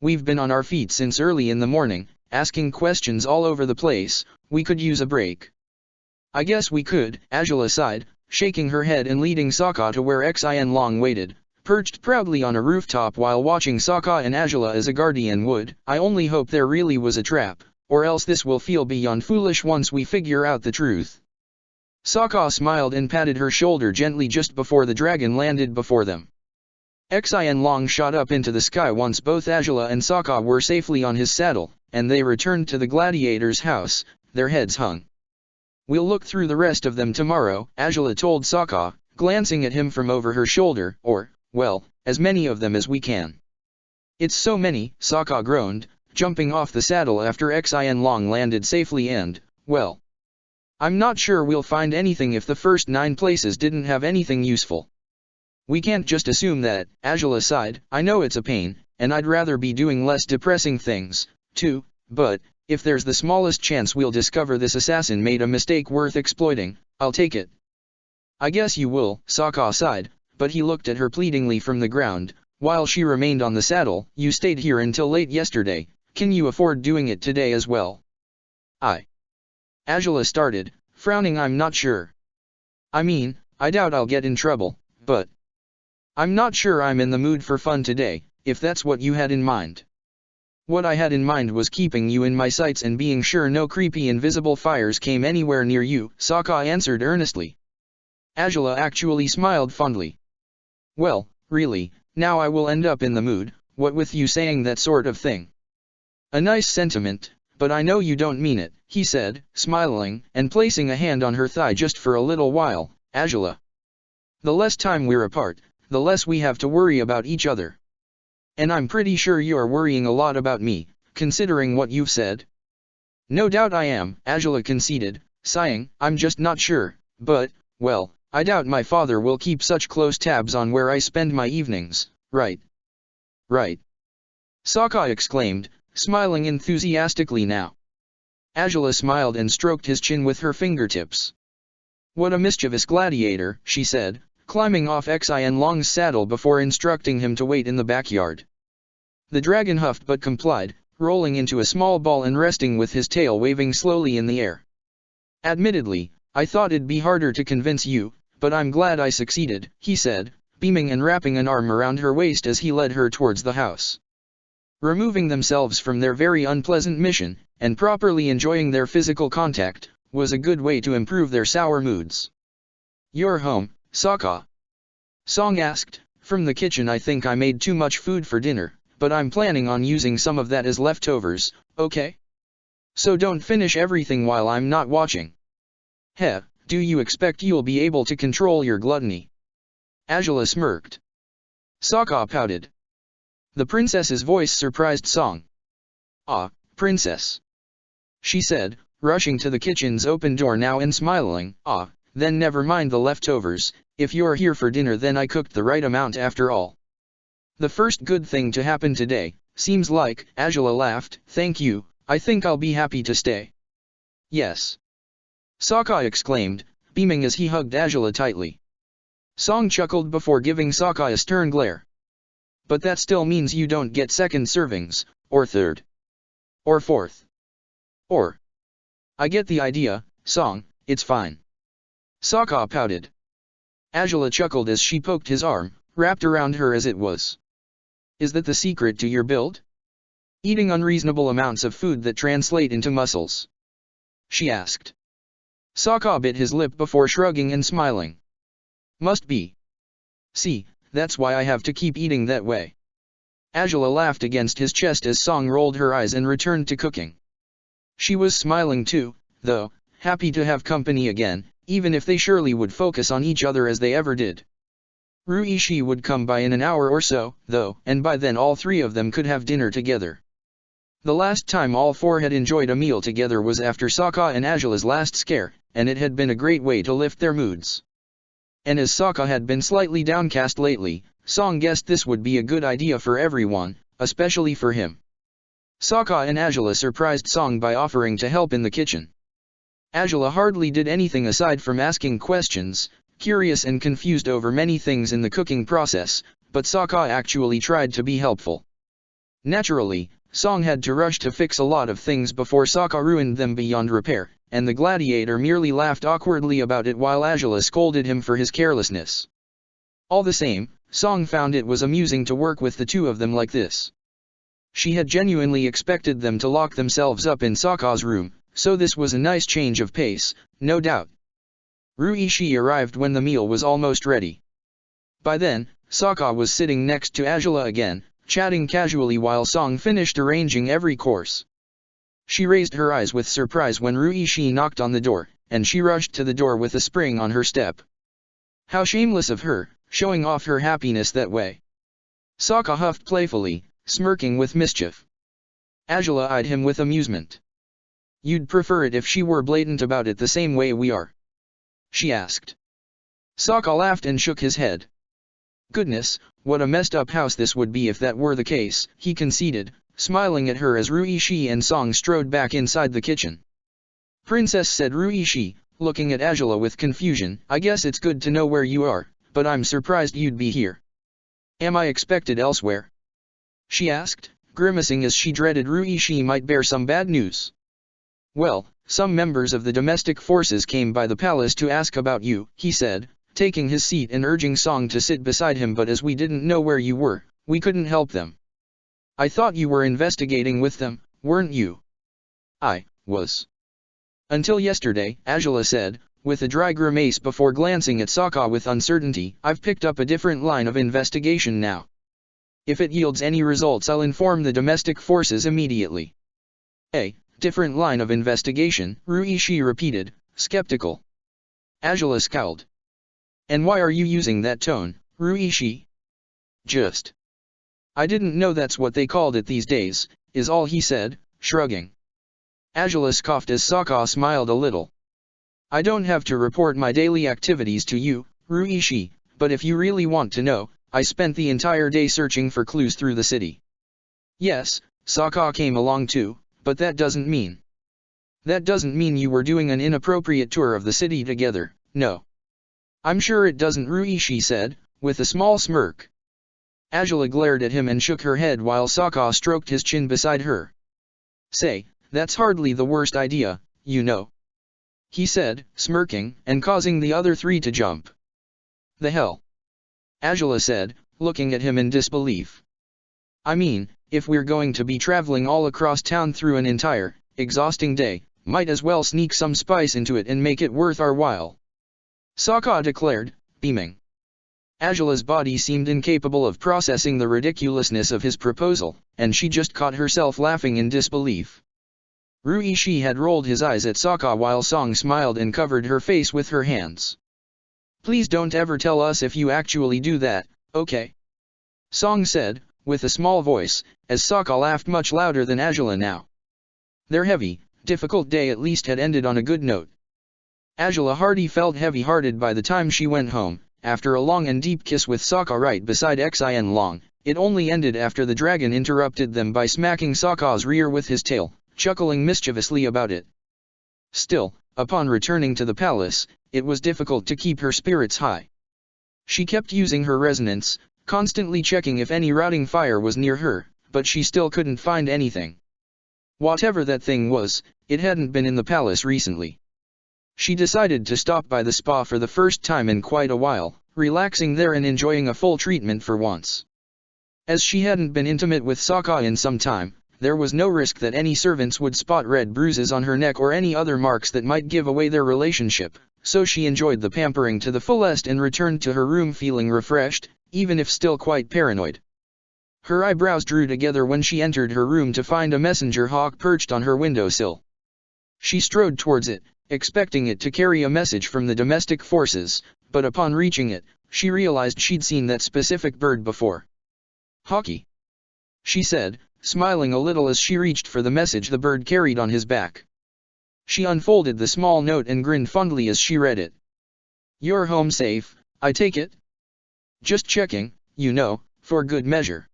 We've been on our feet since early in the morning, asking questions all over the place. We could use a break. I guess we could, Angela sighed, shaking her head and leading Sokka to where Xin Long waited, perched proudly on a rooftop while watching Sokka and Angela as a guardian would. I only hope there really was a trap, or else this will feel beyond foolish once we figure out the truth. Sokka smiled and patted her shoulder gently just before the dragon landed before them. Xin Long shot up into the sky once both Angela and Sokka were safely on his saddle, and they returned to the gladiator's house, their heads hung. We'll look through the rest of them tomorrow, Angela told Sokka, glancing at him from over her shoulder, or, well, as many of them as we can. It's so many, Sokka groaned, jumping off the saddle after Xin Long landed safely and, well, I'm not sure we'll find anything if the first 9 places didn't have anything useful. We can't just assume that, Angela sighed. I know it's a pain, and I'd rather be doing less depressing things, too, but, if there's the smallest chance we'll discover this assassin made a mistake worth exploiting, I'll take it. I guess you will, Sokka sighed, but he looked at her pleadingly from the ground, while she remained on the saddle. You stayed here until late yesterday, can you afford doing it today as well? Angela started, frowning. I'm not sure. I mean, I doubt I'll get in trouble, but I'm not sure I'm in the mood for fun today, if that's what you had in mind. What I had in mind was keeping you in my sights and being sure no creepy invisible fires came anywhere near you, Sokka answered earnestly. Angela actually smiled fondly. Well, really, now I will end up in the mood, what with you saying that sort of thing. A nice sentiment, but I know you don't mean it, he said, smiling, and placing a hand on her thigh. Just for a little while, Angela. The less time we're apart, the less we have to worry about each other. And I'm pretty sure you're worrying a lot about me, considering what you've said. No doubt I am, Angela conceded, sighing. I'm just not sure, but, well, I doubt my father will keep such close tabs on where I spend my evenings, right? Right. Sokka exclaimed, smiling enthusiastically now. Angela smiled and stroked his chin with her fingertips. What a mischievous gladiator, she said, climbing off Xian Long's saddle before instructing him to wait in the backyard. The dragon huffed but complied, rolling into a small ball and resting with his tail waving slowly in the air. Admittedly, I thought it'd be harder to convince you, but I'm glad I succeeded, he said, beaming and wrapping an arm around her waist as he led her towards the house. Removing themselves from their very unpleasant mission, and properly enjoying their physical contact, was a good way to improve their sour moods. You're home, Sokka? Song asked. From the kitchen. I think I made too much food for dinner, but I'm planning on using some of that as leftovers, okay? So don't finish everything while I'm not watching. Heh, do you expect you'll be able to control your gluttony? Angela smirked. Sokka pouted. The princess's voice surprised Song. Ah, princess, she said, rushing to the kitchen's open door now and smiling. Ah, then never mind the leftovers. If you're here for dinner, then I cooked the right amount after all. The first good thing to happen today, seems like. Angela laughed. Thank you, I think I'll be happy to stay. Yes. Sokka exclaimed, beaming as he hugged Angela tightly. Song chuckled before giving Sokka a stern glare. But that still means you don't get second servings, or third. Or fourth. Or. I get the idea, Song, it's fine. Sokka pouted. Angela chuckled as she poked his arm, wrapped around her as it was. Is that the secret to your build? Eating unreasonable amounts of food that translate into muscles? She asked. Sokka bit his lip before shrugging and smiling. Must be. See, that's why I have to keep eating that way. Angela laughed against his chest as Song rolled her eyes and returned to cooking. She was smiling too, though, happy to have company again, even if they surely would focus on each other as they ever did. Ruishi would come by in an hour or so, though, and by then all three of them could have dinner together. The last time all four had enjoyed a meal together was after Sokka and Angela's last scare, and it had been a great way to lift their moods. And as Sokka had been slightly downcast lately, Song guessed this would be a good idea for everyone, especially for him. Sokka and Angela surprised Song by offering to help in the kitchen. Angela hardly did anything aside from asking questions, curious and confused over many things in the cooking process, but Sokka actually tried to be helpful. Naturally, Song had to rush to fix a lot of things before Sokka ruined them beyond repair, and the gladiator merely laughed awkwardly about it while Angela scolded him for his carelessness. All the same, Song found it was amusing to work with the two of them like this. She had genuinely expected them to lock themselves up in Sokka's room, so this was a nice change of pace, no doubt. Ruishi arrived when the meal was almost ready. By then, Sokka was sitting next to Angela again, chatting casually while Song finished arranging every course. She raised her eyes with surprise when Ruishi knocked on the door, and she rushed to the door with a spring on her step. How shameless of her, showing off her happiness that way. Sokka huffed playfully, smirking with mischief. Angela eyed him with amusement. You'd prefer it if she were blatant about it the same way we are? She asked. Sokka laughed and shook his head. Goodness, what a messed up house this would be if that were the case, he conceded, smiling at her as Ruishi and Song strode back inside the kitchen. Princess, said Ruishi, looking at Angela with confusion, I guess it's good to know where you are, but I'm surprised you'd be here. Am I expected elsewhere? She asked, grimacing as she dreaded Ruishi might bear some bad news. Well, some members of the domestic forces came by the palace to ask about you, he said, taking his seat and urging Song to sit beside him, but as we didn't know where you were, we couldn't help them. I thought you were investigating with them, weren't you? I was. Until yesterday, Angela said, with a dry grimace before glancing at Sokka with uncertainty. I've picked up a different line of investigation now. If it yields any results, I'll inform the domestic forces immediately. A different line of investigation, Ruishi repeated, skeptical. Angela scowled. And why are you using that tone, Ruishi? Just. I didn't know that's what they called it these days, is all he said, shrugging. Angela scoffed as Sokka smiled a little. I don't have to report my daily activities to you, Ruishi, but if you really want to know, I spent the entire day searching for clues through the city. Yes, Sokka came along too, but that doesn't mean. That doesn't mean you were doing an inappropriate tour of the city together, no. I'm sure it doesn't, Ruishi said, with a small smirk. Angela glared at him and shook her head while Sokka stroked his chin beside her. Say, that's hardly the worst idea, you know. He said, smirking, and causing the other three to jump. The hell? Angela said, looking at him in disbelief. I mean, if we're going to be traveling all across town through an entire, exhausting day, might as well sneak some spice into it and make it worth our while. Sokka declared, beaming. Angela's body seemed incapable of processing the ridiculousness of his proposal, and she just caught herself laughing in disbelief. Ruishi had rolled his eyes at Sokka while Song smiled and covered her face with her hands. Please don't ever tell us if you actually do that, okay? Song said, with a small voice, as Sokka laughed much louder than Angela now. Their heavy, difficult day at least had ended on a good note. Angela Hardy felt heavy-hearted by the time she went home. After a long and deep kiss with Sokka right beside Xin Long, it only ended after the dragon interrupted them by smacking Sokka's rear with his tail, chuckling mischievously about it. Still, upon returning to the palace, it was difficult to keep her spirits high. She kept using her resonance, constantly checking if any routing fire was near her, but she still couldn't find anything. Whatever that thing was, it hadn't been in the palace recently. She decided to stop by the spa for the first time in quite a while, relaxing there and enjoying a full treatment for once. As she hadn't been intimate with Sokka in some time, there was no risk that any servants would spot red bruises on her neck or any other marks that might give away their relationship, so she enjoyed the pampering to the fullest and returned to her room feeling refreshed, even if still quite paranoid. Her eyebrows drew together when she entered her room to find a messenger hawk perched on her windowsill. She strode towards it, expecting it to carry a message from the domestic forces, but upon reaching it, she realized she'd seen that specific bird before. Hawky, she said, smiling a little as she reached for the message the bird carried on his back. She unfolded the small note and grinned fondly as she read it. You're home safe, I take it? Just checking, you know, for good measure.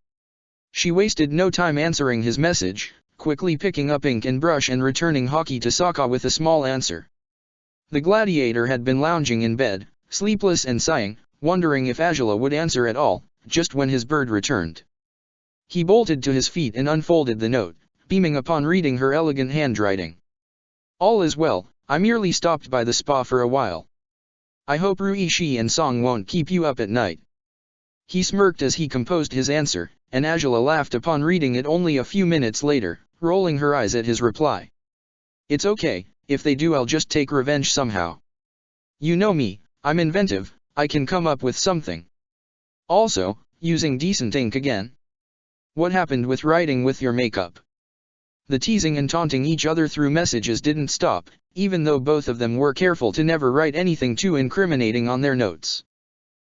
She wasted no time answering his message, quickly picking up ink and brush and returning Hawky to Sokka with a small answer. The gladiator had been lounging in bed, sleepless and sighing, wondering if Angela would answer at all, just when his bird returned. He bolted to his feet and unfolded the note, beaming upon reading her elegant handwriting. All is well, I merely stopped by the spa for a while. I hope Ruishi and Song won't keep you up at night. He smirked as he composed his answer, and Angela laughed upon reading it only a few minutes later, rolling her eyes at his reply. It's okay, if they do I'll just take revenge somehow. You know me, I'm inventive, I can come up with something. Also, using decent ink again. What happened with writing with your makeup? The teasing and taunting each other through messages didn't stop, even though both of them were careful to never write anything too incriminating on their notes.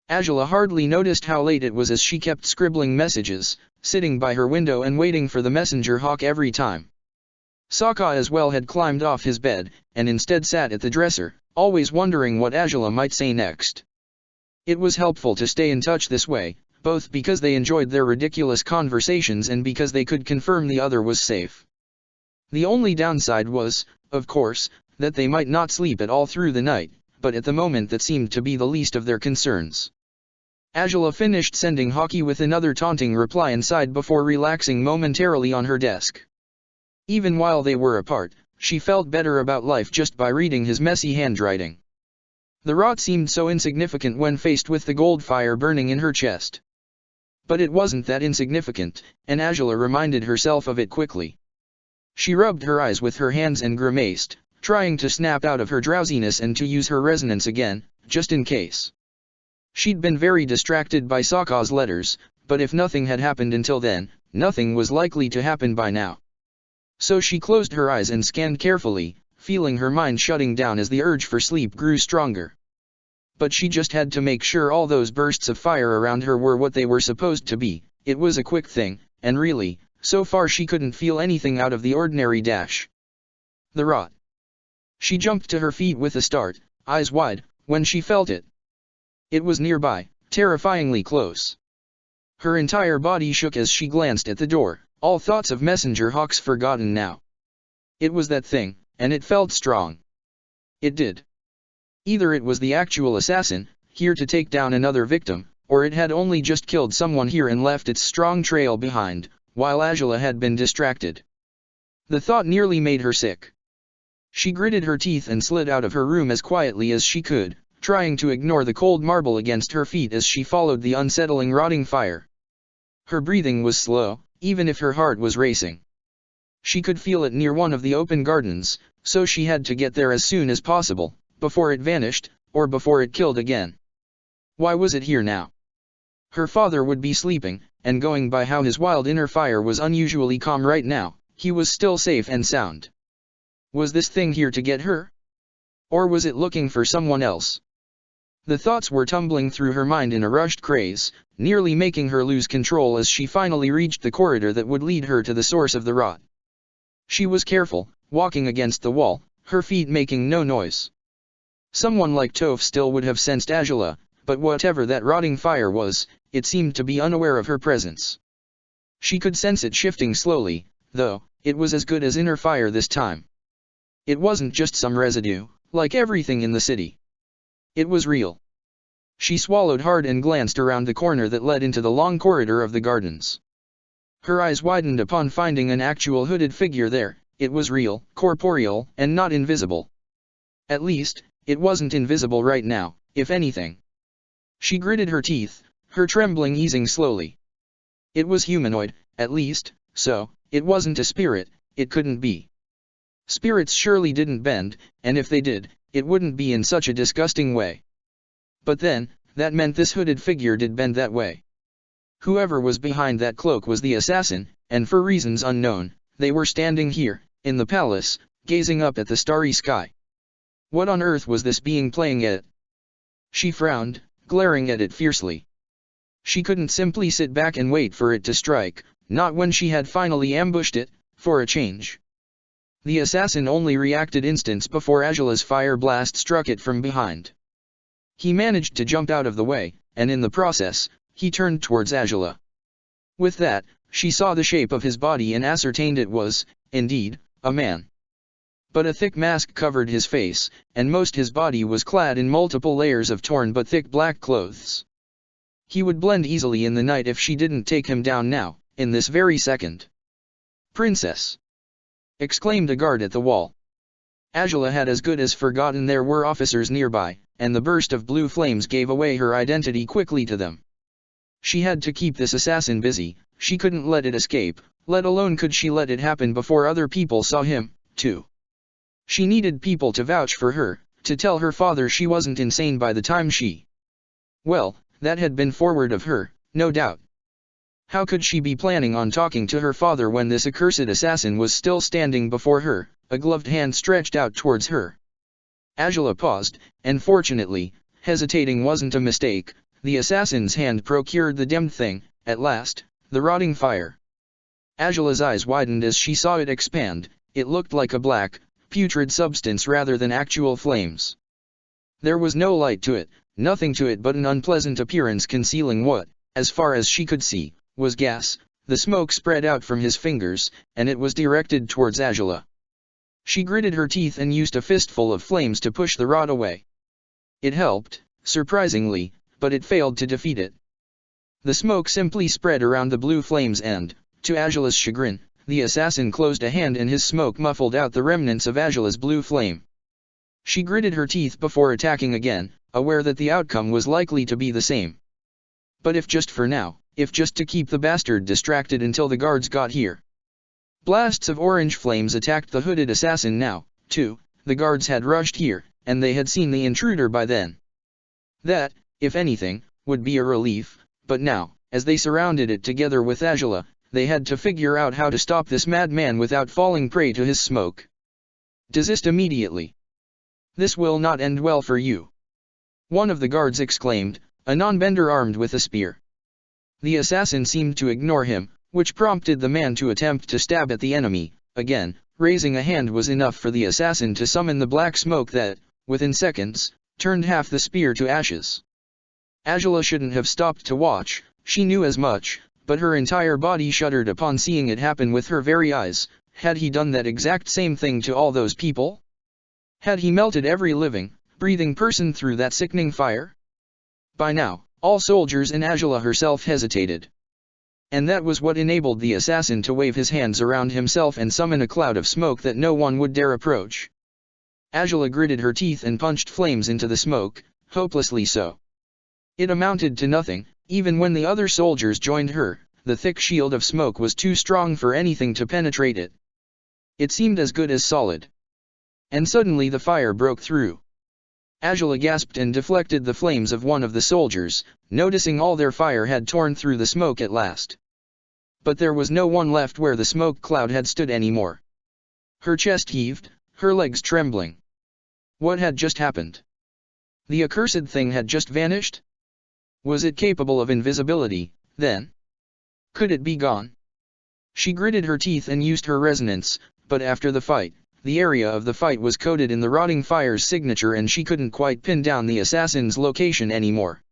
Angela hardly noticed how late it was as she kept scribbling messages, sitting by her window and waiting for the messenger hawk every time. Sokka as well had climbed off his bed, and instead sat at the dresser, always wondering what Angela might say next. It was helpful to stay in touch this way, both because they enjoyed their ridiculous conversations and because they could confirm the other was safe. The only downside was, of course, that they might not sleep at all through the night, but at the moment that seemed to be the least of their concerns. Angela finished sending Hockey with another taunting reply and sighed before relaxing momentarily on her desk. Even while they were apart, she felt better about life just by reading his messy handwriting. The rot seemed so insignificant when faced with the gold fire burning in her chest. But it wasn't that insignificant, and Angela reminded herself of it quickly. She rubbed her eyes with her hands and grimaced, trying to snap out of her drowsiness and to use her resonance again, just in case. She'd been very distracted by Sokka's letters, but if nothing had happened until then, nothing was likely to happen by now. So she closed her eyes and scanned carefully, feeling her mind shutting down as the urge for sleep grew stronger. But she just had to make sure all those bursts of fire around her were what they were supposed to be. It was a quick thing, and really, so far she couldn't feel anything out of the ordinary. The rot. She jumped to her feet with a start, eyes wide, when she felt it. It was nearby, terrifyingly close. Her entire body shook as she glanced at the door, all thoughts of Messenger Hawks forgotten now. It was that thing, and it felt strong. It did. Either it was the actual assassin, here to take down another victim, or it had only just killed someone here and left its strong trail behind, while Angela had been distracted. The thought nearly made her sick. She gritted her teeth and slid out of her room as quietly as she could, trying to ignore the cold marble against her feet as she followed the unsettling rotting fire. Her breathing was slow, even if her heart was racing. She could feel it near one of the open gardens, so she had to get there as soon as possible, before it vanished, or before it killed again. Why was it here now? Her father would be sleeping, and going by how his wild inner fire was unusually calm right now, he was still safe and sound. Was this thing here to get her? Or was it looking for someone else? The thoughts were tumbling through her mind in a rushed craze, nearly making her lose control as she finally reached the corridor that would lead her to the source of the rot. She was careful, walking against the wall, her feet making no noise. Someone like Toph still would have sensed Angela, but whatever that rotting fire was, it seemed to be unaware of her presence. She could sense it shifting slowly, though, it was as good as inner fire this time. It wasn't just some residue, like everything in the city. It was real. She swallowed hard and glanced around the corner that led into the long corridor of the gardens. Her eyes widened upon finding an actual hooded figure there. It was real, corporeal, and not invisible. At least, it wasn't invisible right now, if anything. She gritted her teeth, her trembling easing slowly. It was humanoid, at least, so, it wasn't a spirit, it couldn't be. Spirits surely didn't bend, and if they did, it wouldn't be in such a disgusting way. But then, that meant this hooded figure did bend that way. Whoever was behind that cloak was the assassin, and for reasons unknown, they were standing here, in the palace, gazing up at the starry sky. What on earth was this being playing at? She frowned, glaring at it fiercely. She couldn't simply sit back and wait for it to strike, not when she had finally ambushed it, for a change. The assassin only reacted instants before Angela's fire blast struck it from behind. He managed to jump out of the way, and in the process, he turned towards Angela. With that, she saw the shape of his body and ascertained it was, indeed, a man. But a thick mask covered his face, and most his body was clad in multiple layers of torn but thick black clothes. He would blend easily in the night if she didn't take him down now, in this very second. "Princess!" exclaimed a guard at the wall. Angela had as good as forgotten there were officers nearby, and the burst of blue flames gave away her identity quickly to them. She had to keep this assassin busy, she couldn't let it escape, let alone could she let it happen before other people saw him, too. She needed people to vouch for her, to tell her father she wasn't insane by the time she... Well, that had been forward of her, no doubt. How could she be planning on talking to her father when this accursed assassin was still standing before her, a gloved hand stretched out towards her? Angela paused, and fortunately, hesitating wasn't a mistake. The assassin's hand procured the damned thing, at last, the rotting fire. Angela's eyes widened as she saw it expand. It looked like a black, putrid substance rather than actual flames. There was no light to it, nothing to it but an unpleasant appearance concealing what, as far as she could see, was gas. The smoke spread out from his fingers, and it was directed towards Angela. She gritted her teeth and used a fistful of flames to push the rod away. It helped, surprisingly, but it failed to defeat it. The smoke simply spread around the blue flames and, to Angela's chagrin, the assassin closed a hand and his smoke muffled out the remnants of Angela's blue flame. She gritted her teeth before attacking again, aware that the outcome was likely to be the same. But if just for now, if just to keep the bastard distracted until the guards got here. Blasts of orange flames attacked the hooded assassin now, too. The guards had rushed here, and they had seen the intruder by then. That, if anything, would be a relief, but now, as they surrounded it together with Angela, they had to figure out how to stop this madman without falling prey to his smoke. Desist immediately. This will not end well for you. One of the guards exclaimed, a non-bender armed with a spear. The assassin seemed to ignore him, which prompted the man to attempt to stab at the enemy. Again, raising a hand was enough for the assassin to summon the black smoke that, within seconds, turned half the spear to ashes. Angela shouldn't have stopped to watch, she knew as much, but her entire body shuddered upon seeing it happen with her very eyes. Had he done that exact same thing to all those people? Had he melted every living, breathing person through that sickening fire? By now, all soldiers and Angela herself hesitated. And that was what enabled the assassin to wave his hands around himself and summon a cloud of smoke that no one would dare approach. Angela gritted her teeth and punched flames into the smoke, hopelessly so. It amounted to nothing. Even when the other soldiers joined her, the thick shield of smoke was too strong for anything to penetrate it. It seemed as good as solid. And suddenly the fire broke through. Angela gasped and deflected the flames of one of the soldiers, noticing all their fire had torn through the smoke at last. But there was no one left where the smoke cloud had stood anymore. Her chest heaved, her legs trembling. What had just happened? The accursed thing had just vanished? Was it capable of invisibility, then? Could it be gone? She gritted her teeth and used her resonance, but after the fight, the area of the fight was coated in the rotting fire's signature and she couldn't quite pin down the assassin's location anymore.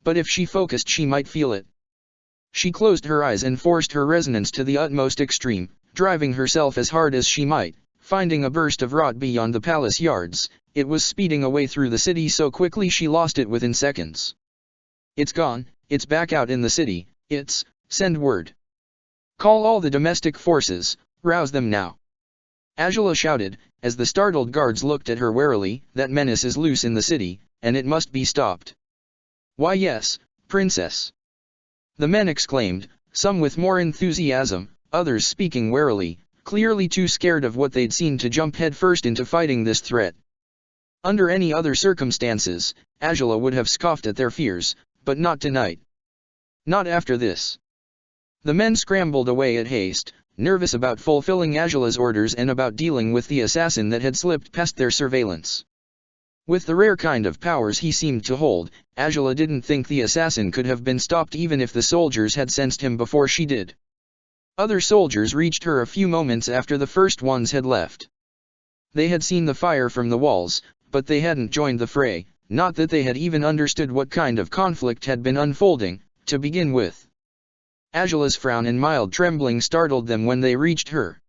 But if she focused she might feel it. She closed her eyes and forced her resonance to the utmost extreme, driving herself as hard as she might, finding a burst of rot beyond the palace yards. It was speeding away through the city so quickly she lost it within seconds. It's gone, it's back out in the city, send word. Call all the domestic forces, rouse them now. Angela shouted, as the startled guards looked at her warily. That menace is loose in the city, and it must be stopped. Why yes, princess. The men exclaimed, some with more enthusiasm, others speaking warily, clearly too scared of what they'd seen to jump headfirst into fighting this threat. Under any other circumstances, Angela would have scoffed at their fears, but not tonight. Not after this. The men scrambled away at haste, nervous about fulfilling Angela's orders and about dealing with the assassin that had slipped past their surveillance. With the rare kind of powers he seemed to hold, Angela didn't think the assassin could have been stopped even if the soldiers had sensed him before she did. Other soldiers reached her a few moments after the first ones had left. They had seen the fire from the walls, but they hadn't joined the fray. Not that they had even understood what kind of conflict had been unfolding, to begin with. Angela's frown and mild trembling startled them when they reached her.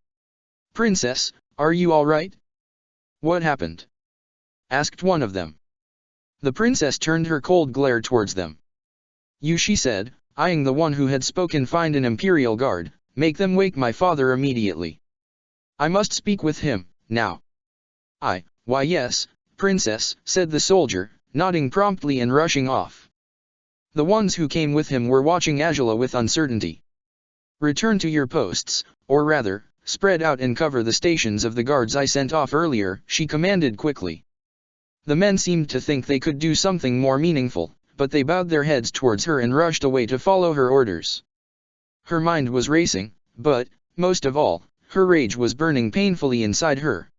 Princess, are you all right? What happened? Asked one of them. The princess turned her cold glare towards them. You, she said, eyeing the one who had spoken, find an imperial guard, make them wake my father immediately. I must speak with him, now. Why yes, princess, said the soldier, nodding promptly and rushing off. The ones who came with him were watching Angela with uncertainty. Return to your posts, or rather, spread out and cover the stations of the guards I sent off earlier, she commanded quickly. The men seemed to think they could do something more meaningful, but they bowed their heads towards her and rushed away to follow her orders. Her mind was racing, but, most of all, her rage was burning painfully inside her.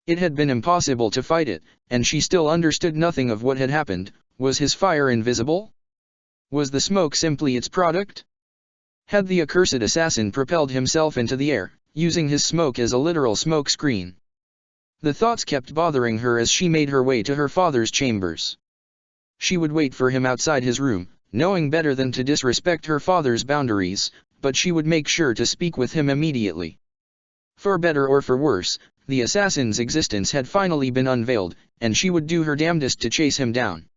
It had been impossible to fight it, and she still understood nothing of what had happened. Was his fire invisible? Was the smoke simply its product? Had the accursed assassin propelled himself into the air, using his smoke as a literal smoke screen? The thoughts kept bothering her as she made her way to her father's chambers. She would wait for him outside his room, knowing better than to disrespect her father's boundaries, but she would make sure to speak with him immediately. For better or for worse, the assassin's existence had finally been unveiled, and she would do her damnedest to chase him down.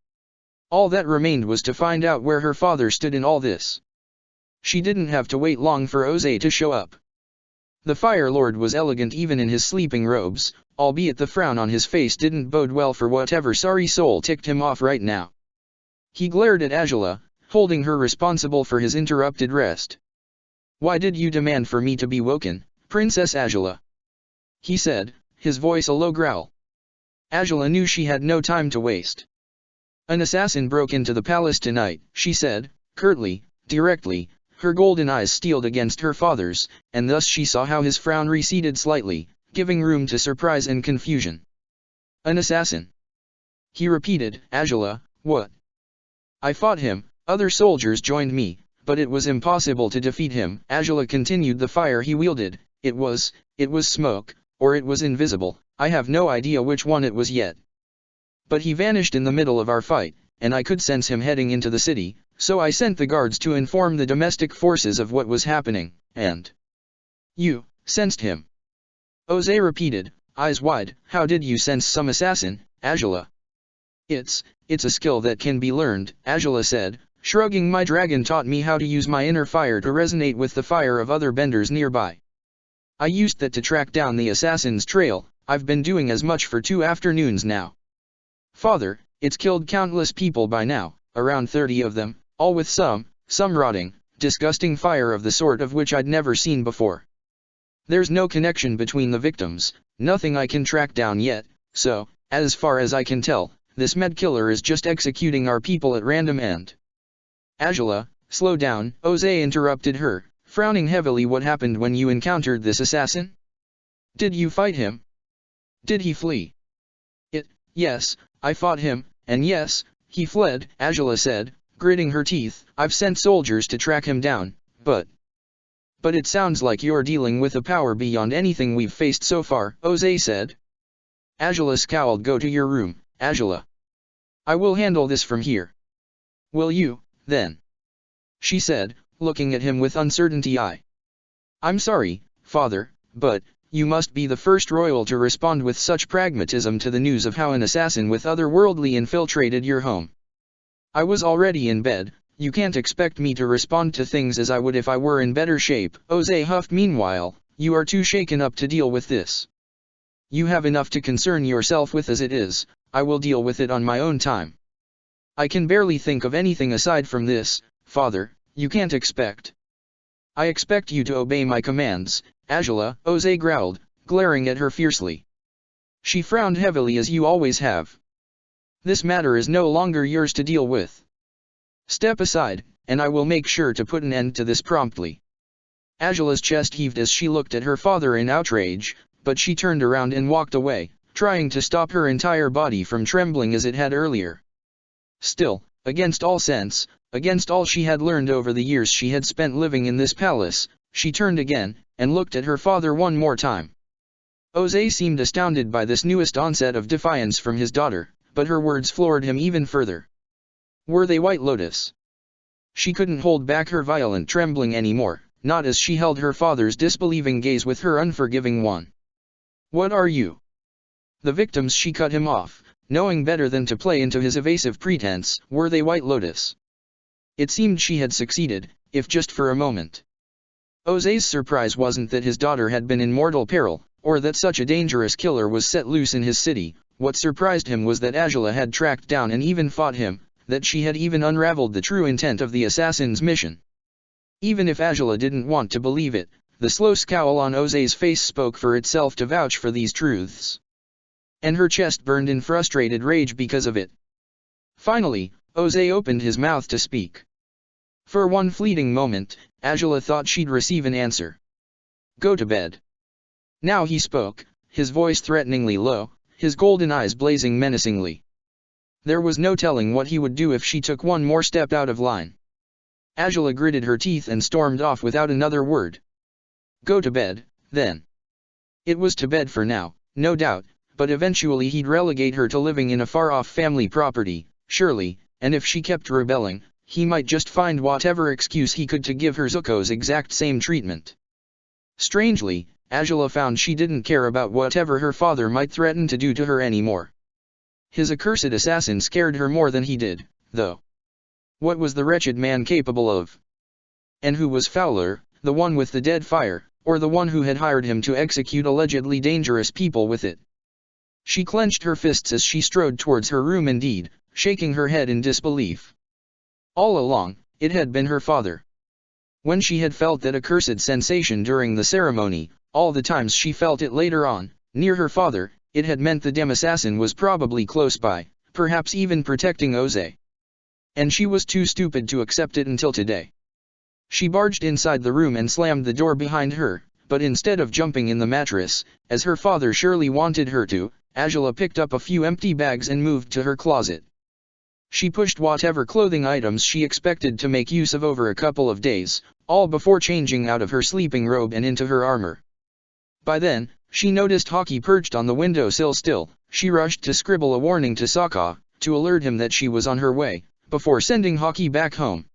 All that remained was to find out where her father stood in all this. She didn't have to wait long for Jose to show up. The Fire Lord was elegant even in his sleeping robes, albeit the frown on his face didn't bode well for whatever sorry soul ticked him off right now. He glared at Angela, holding her responsible for his interrupted rest. "Why did you demand for me to be woken, Princess Angela?" he said, his voice a low growl. Angela knew she had no time to waste. "An assassin broke into the palace tonight," she said, curtly, directly, her golden eyes steeled against her father's, and thus she saw how his frown receded slightly, giving room to surprise and confusion. "An assassin?" he repeated. "Angela, what?" "I fought him, other soldiers joined me, but it was impossible to defeat him." Angela continued. "The fire he wielded, it was smoke, or it was invisible, I have no idea which one it was yet. But he vanished in the middle of our fight, and I could sense him heading into the city, so I sent the guards to inform the domestic forces of what was happening, and—" "You sensed him?" Jose repeated, eyes wide. "How did you sense some assassin, Angela?" It's a skill that can be learned," Angela said, shrugging. "My dragon taught me how to use my inner fire to resonate with the fire of other benders nearby. I used that to track down the assassin's trail. I've been doing as much for 2 afternoons now. Father, it's killed countless people by now, around 30 of them, all with some rotting, disgusting fire of the sort of which I'd never seen before. There's no connection between the victims, nothing I can track down yet, so, as far as I can tell, this med killer is just executing our people at random and—" "Angela, slow down," Jose interrupted her, frowning heavily. "What happened when you encountered this assassin? Did you fight him? Did he flee?" Yes, I fought him, and yes, he fled," Angela said, gritting her teeth. "I've sent soldiers to track him down, but it sounds like you're dealing with a power beyond anything we've faced so far," Jose said. Angela scowled. "Go to your room, Angela. I will handle this from here." "Will you, then?" she said, looking at him with uncertainty. "I'm sorry, Father, but you must be the first royal to respond with such pragmatism to the news of how an assassin with otherworldly infiltrated your home. I was already in bed, you can't expect me to respond to things as I would if I were in better shape," Jose huffed. "Meanwhile, you are too shaken up to deal with this. You have enough to concern yourself with as it is. I will deal with it on my own time. I can barely think of anything aside from this, Father. You can't expect—" "I expect you to obey my commands, Angela," Jose growled, glaring at her fiercely. She frowned heavily. "As you always have. This matter is no longer yours to deal with. Step aside, and I will make sure to put an end to this promptly." Angela's chest heaved as she looked at her father in outrage, but she turned around and walked away, trying to stop her entire body from trembling as it had earlier. Still, against all sense, against all she had learned over the years she had spent living in this palace, she turned again, and looked at her father one more time. Jose seemed astounded by this newest onset of defiance from his daughter, but her words floored him even further. Were they White Lotus? She couldn't hold back her violent trembling anymore, not as she held her father's disbelieving gaze with her unforgiving one. "What are you?" The victims. She cut him off, knowing better than to play into his evasive pretense. Were they White Lotus? It seemed she had succeeded, if just for a moment. Jose's surprise wasn't that his daughter had been in mortal peril, or that such a dangerous killer was set loose in his city. What surprised him was that Angela had tracked down and even fought him, that she had even unraveled the true intent of the assassin's mission. Even if Angela didn't want to believe it, the slow scowl on Jose's face spoke for itself to vouch for these truths. And her chest burned in frustrated rage because of it. Finally, Jose opened his mouth to speak. For one fleeting moment, Angela thought she'd receive an answer. "Go to bed." Now he spoke, his voice threateningly low, his golden eyes blazing menacingly. There was no telling what he would do if she took one more step out of line. Angela gritted her teeth and stormed off without another word. Go to bed, then. It was to bed for now, no doubt, but eventually he'd relegate her to living in a far-off family property, surely, and if she kept rebelling, he might just find whatever excuse he could to give her Zuko's exact same treatment. Strangely, Azula found she didn't care about whatever her father might threaten to do to her anymore. His accursed assassin scared her more than he did, though. What was the wretched man capable of? And who was fouler, the one with the dead fire, or the one who had hired him to execute allegedly dangerous people with it? She clenched her fists as she strode towards her room, indeed, shaking her head in disbelief. All along, it had been her father. When she had felt that accursed sensation during the ceremony, all the times she felt it later on, near her father, it had meant the dim assassin was probably close by, perhaps even protecting Oze. And she was too stupid to accept it until today. She barged inside the room and slammed the door behind her, but instead of jumping in the mattress, as her father surely wanted her to, Azula picked up a few empty bags and moved to her closet. She pushed whatever clothing items she expected to make use of over a couple of days, all before changing out of her sleeping robe and into her armor. By then, she noticed Haki perched on the windowsill still. She rushed to scribble a warning to Sokka, to alert him that she was on her way, before sending Haki back home.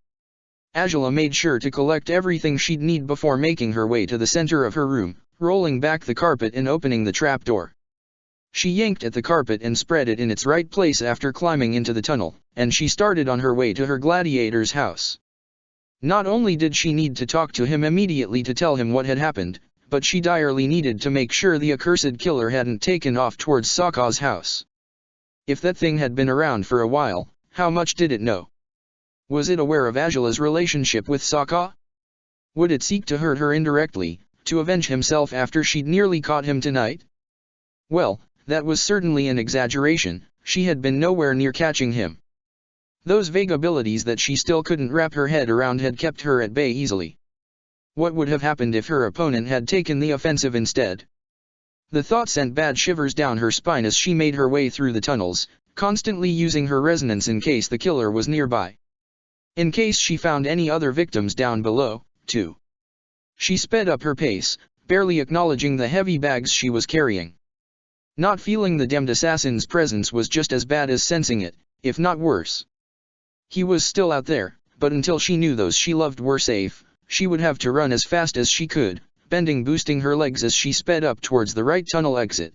Azula made sure to collect everything she'd need before making her way to the center of her room, rolling back the carpet and opening the trapdoor. She yanked at the carpet and spread it in its right place after climbing into the tunnel, and she started on her way to her gladiator's house. Not only did she need to talk to him immediately to tell him what had happened, but she direly needed to make sure the accursed killer hadn't taken off towards Sokka's house. If that thing had been around for a while, how much did it know? Was it aware of Azula's relationship with Sokka? Would it seek to hurt her indirectly, to avenge himself after she'd nearly caught him tonight? Well, that was certainly an exaggeration. She had been nowhere near catching him. Those vague abilities that she still couldn't wrap her head around had kept her at bay easily. What would have happened if her opponent had taken the offensive instead? The thought sent bad shivers down her spine as she made her way through the tunnels, constantly using her resonance in case the killer was nearby. In case she found any other victims down below, too. She sped up her pace, barely acknowledging the heavy bags she was carrying. Not feeling the damned assassin's presence was just as bad as sensing it, if not worse. He was still out there, but until she knew those she loved were safe, she would have to run as fast as she could, boosting her legs as she sped up towards the right tunnel exit.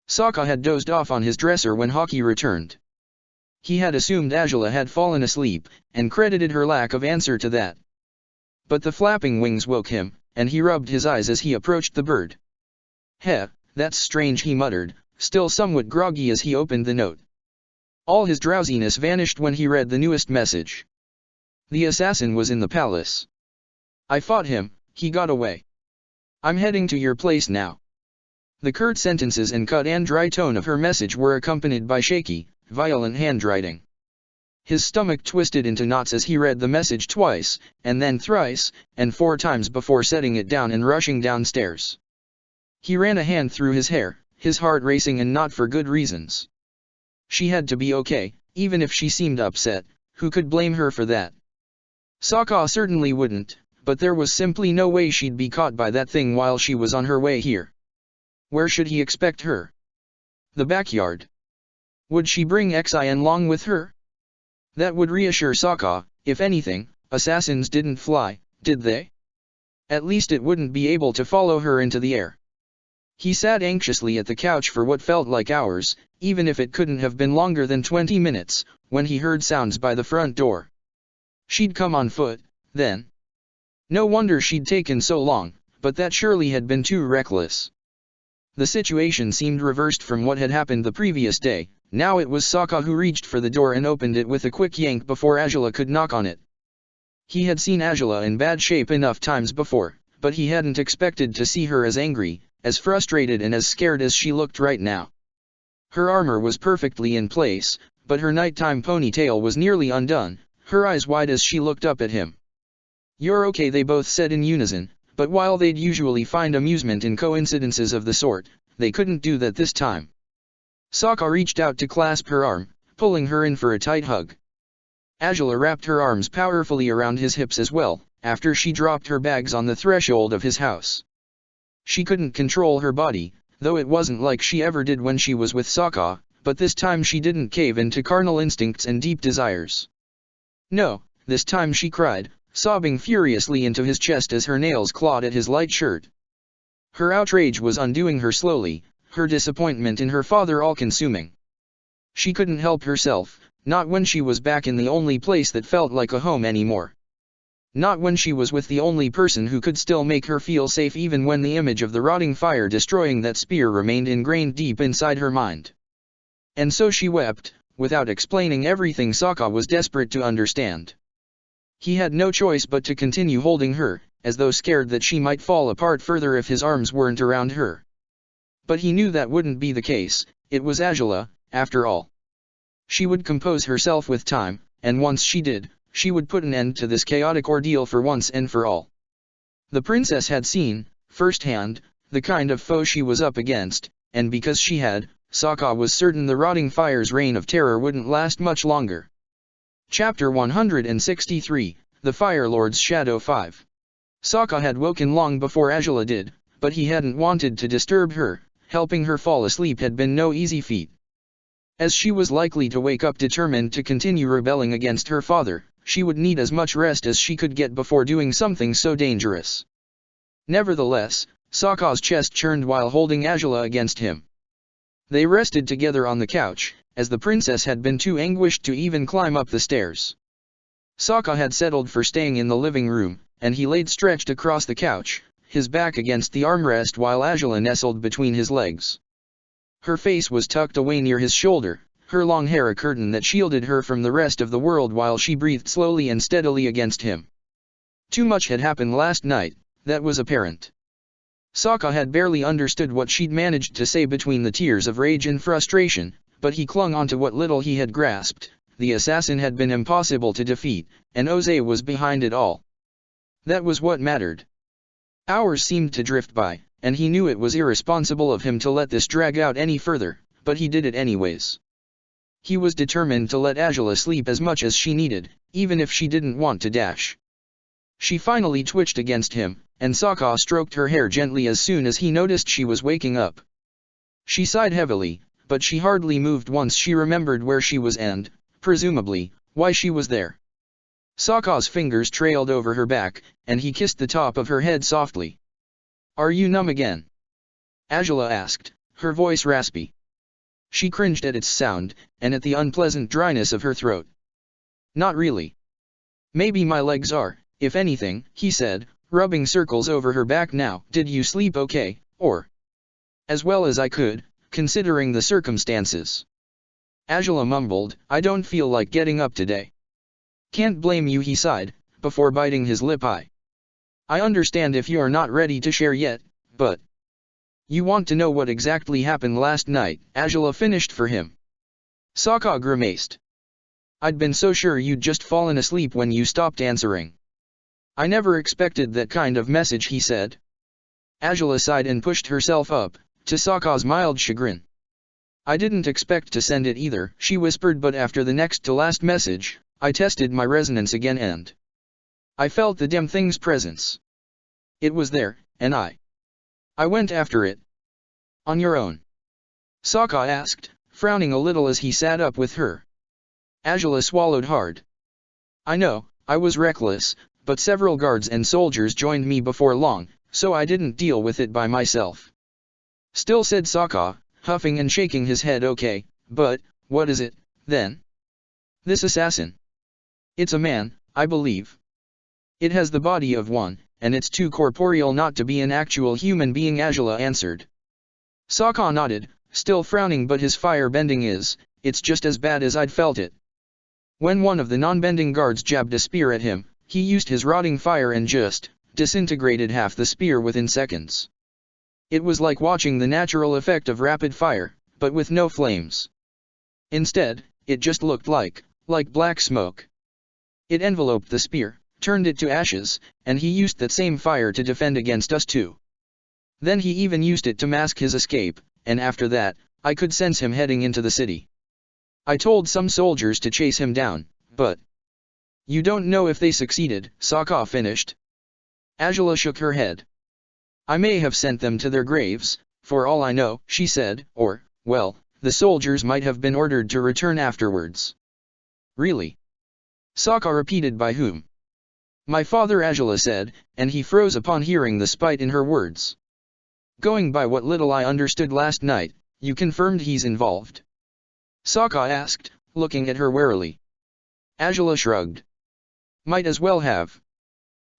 Sokka had dozed off on his dresser when Haki returned. He had assumed Azula had fallen asleep, and credited her lack of answer to that. But the flapping wings woke him, and he rubbed his eyes as he approached the bird. "Heh, that's strange," he muttered, still somewhat groggy as he opened the note. All his drowsiness vanished when he read the newest message. The assassin was in the palace. "I fought him, he got away. I'm heading to your place now." The curt sentences and cut and dry tone of her message were accompanied by shaky, violent handwriting. His stomach twisted into knots as he read the message twice, and then thrice, and 4 times before setting it down and rushing downstairs. He ran a hand through his hair, his heart racing, and not for good reasons. She had to be okay, even if she seemed upset. Who could blame her for that? Sokka certainly wouldn't, but there was simply no way she'd be caught by that thing while she was on her way here. Where should he expect her? The backyard. Would she bring Xian along with her? That would reassure Sokka. If anything, assassins didn't fly, did they? At least it wouldn't be able to follow her into the air. He sat anxiously at the couch for what felt like hours, even if it couldn't have been longer than 20 minutes, when he heard sounds by the front door. She'd come on foot, then. No wonder she'd taken so long, but that surely had been too reckless. The situation seemed reversed from what had happened the previous day. Now it was Sokka who reached for the door and opened it with a quick yank before Azula could knock on it. He had seen Azula in bad shape enough times before, but he hadn't expected to see her as angry, as frustrated and as scared as she looked right now. Her armor was perfectly in place, but her nighttime ponytail was nearly undone, her eyes wide as she looked up at him. "You're okay," they both said in unison, but while they'd usually find amusement in coincidences of the sort, they couldn't do that this time. Sokka reached out to clasp her arm, pulling her in for a tight hug. Azula wrapped her arms powerfully around his hips as well, after she dropped her bags on the threshold of his house. She couldn't control her body, though it wasn't like she ever did when she was with Sokka, but this time she didn't cave into carnal instincts and deep desires. No, this time she cried, sobbing furiously into his chest as her nails clawed at his light shirt. Her outrage was undoing her slowly, her disappointment in her father all-consuming. She couldn't help herself, not when she was back in the only place that felt like a home anymore. Not when she was with the only person who could still make her feel safe even when the image of the rotting fire destroying that spear remained ingrained deep inside her mind. And so she wept, without explaining everything Sokka was desperate to understand. He had no choice but to continue holding her, as though scared that she might fall apart further if his arms weren't around her. But he knew that wouldn't be the case, it was Azula, after all. She would compose herself with time, and once she did, she would put an end to this chaotic ordeal for once and for all. The princess had seen, firsthand, the kind of foe she was up against, and because she had, Sokka was certain the rotting fire's reign of terror wouldn't last much longer. Chapter 163, The Fire Lord's Shadow 5. Sokka had woken long before Azula did, but he hadn't wanted to disturb her. Helping her fall asleep had been no easy feat. As she was likely to wake up determined to continue rebelling against her father, she would need as much rest as she could get before doing something so dangerous. Nevertheless, Sokka's chest churned while holding Azula against him. They rested together on the couch, as the princess had been too anguished to even climb up the stairs. Sokka had settled for staying in the living room, and he laid stretched across the couch, his back against the armrest while Azula nestled between his legs. Her face was tucked away near his shoulder, her long hair a curtain that shielded her from the rest of the world while she breathed slowly and steadily against him. Too much had happened last night, that was apparent. Sokka had barely understood what she'd managed to say between the tears of rage and frustration, but he clung onto what little he had grasped. The assassin had been impossible to defeat, and Oze was behind it all. That was what mattered. Hours seemed to drift by, and he knew it was irresponsible of him to let this drag out any further, but he did it anyways. He was determined to let Azula sleep as much as she needed, even if she didn't want to dash. She finally twitched against him, and Sokka stroked her hair gently as soon as he noticed she was waking up. She sighed heavily, but she hardly moved once she remembered where she was and, presumably, why she was there. Sokka's fingers trailed over her back, and he kissed the top of her head softly. "Are you numb again?" Azula asked, her voice raspy. She cringed at its sound, and at the unpleasant dryness of her throat. "Not really. Maybe my legs are, if anything," he said, rubbing circles over her back now. "Did you sleep okay, or?" "As well as I could, considering the circumstances." Azula mumbled, "I don't feel like getting up today." "Can't blame you," he sighed, before biting his lip. "I understand if you're not ready to share yet, but you want to know what exactly happened last night," Azula finished for him. Sokka grimaced. "I'd been so sure you'd just fallen asleep when you stopped answering." "I never expected that kind of message," he said. Azula sighed and pushed herself up, to Sokka's mild chagrin. "I didn't expect to send it either," she whispered, "but after the next to last message, I tested my resonance again and I felt the damn thing's presence. It was there, and I went after it." "On your own?" Sokka asked, frowning a little as he sat up with her. Azula swallowed hard. "I know, I was reckless, but several guards and soldiers joined me before long, so I didn't deal with it by myself." "Still," said Sokka, huffing and shaking his head. "Okay, but what is it, then?" "This assassin. It's a man, I believe. It has the body of one, and it's too corporeal not to be an actual human being," Azula answered. Sokka nodded, still frowning, "But his fire-bending it's just as bad as I'd felt it. When one of the non-bending guards jabbed a spear at him, he used his rotting fire and just disintegrated half the spear within seconds. It was like watching the natural effect of rapid fire, but with no flames. Instead, it just looked like black smoke. It enveloped the spear, turned it to ashes, and he used that same fire to defend against us too. Then he even used it to mask his escape, and after that, I could sense him heading into the city. I told some soldiers to chase him down, but you don't know if they succeeded," Sokka finished. Azula shook her head. "I may have sent them to their graves, for all I know," she said, "or, well, the soldiers might have been ordered to return afterwards. Really? Sokka repeated. By whom? My father, Azula said, and he froze upon hearing the spite in her words. Going by what little I understood last night, you confirmed he's involved? Sokka asked, looking at her warily. Azula shrugged. Might as well have.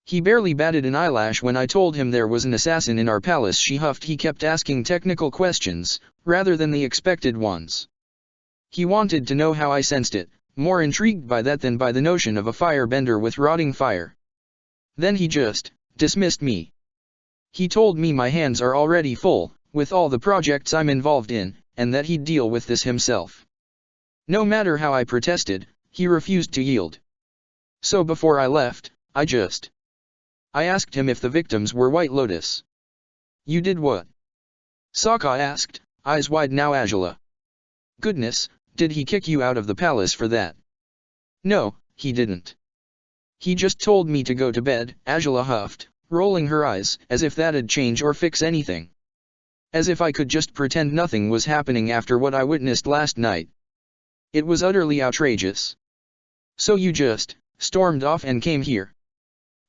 He barely batted an eyelash when I told him there was an assassin in our palace, she huffed. He kept asking technical questions, rather than the expected ones. He wanted to know how I sensed it, more intrigued by that than by the notion of a firebender with rotting fire. Then he just dismissed me. He told me my hands are already full, with all the projects I'm involved in, and that he'd deal with this himself. No matter how I protested, he refused to yield. So before I left, I asked him if the victims were White Lotus. You did what? Sokka asked, eyes wide now. Azula. Goodness, did he kick you out of the palace for that? No, he didn't. He just told me to go to bed, Azula huffed, rolling her eyes, as if that'd change or fix anything. As if I could just pretend nothing was happening after what I witnessed last night. It was utterly outrageous. So you just stormed off and came here?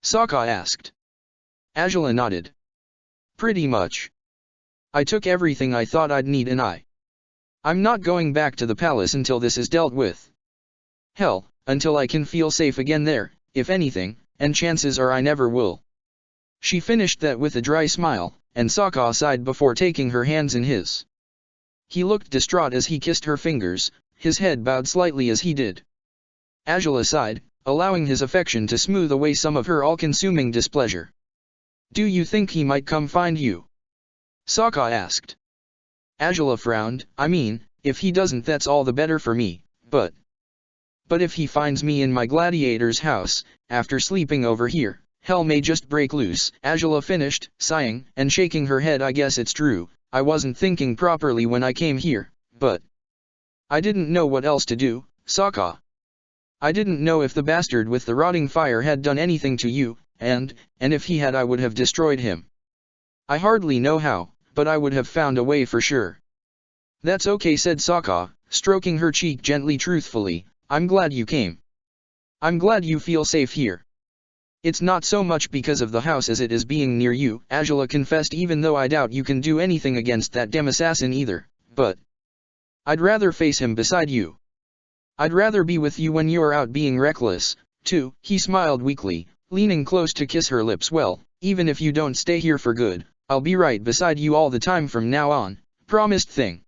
Sokka asked. Azula nodded. Pretty much. I took everything I thought I'd need and I'm not going back to the palace until this is dealt with. Hell, until I can feel safe again there, if anything, and chances are I never will. She finished that with a dry smile, and Sokka sighed before taking her hands in his. He looked distraught as he kissed her fingers, his head bowed slightly as he did. Azula sighed, allowing his affection to smooth away some of her all-consuming displeasure. Do you think he might come find you? Sokka asked. Azula frowned. I mean, if he doesn't, that's all the better for me, but if he finds me in my gladiator's house, after sleeping over here, hell may just break loose. Azula finished, sighing, and shaking her head. I guess it's true, I wasn't thinking properly when I came here, but I didn't know what else to do, Sokka. I didn't know if the bastard with the rotting fire had done anything to you, and if he had, I would have destroyed him. I hardly know how, but I would have found a way for sure. That's okay, said Sokka, stroking her cheek gently. Truthfully, I'm glad you came. I'm glad you feel safe here. It's not so much because of the house as it is being near you, Azula confessed, even though I doubt you can do anything against that dim assassin either, but I'd rather face him beside you. I'd rather be with you when you're out being reckless, too. He smiled weakly, leaning close to kiss her lips. Well, even if you don't stay here for good, I'll be right beside you all the time from now on, promised thing.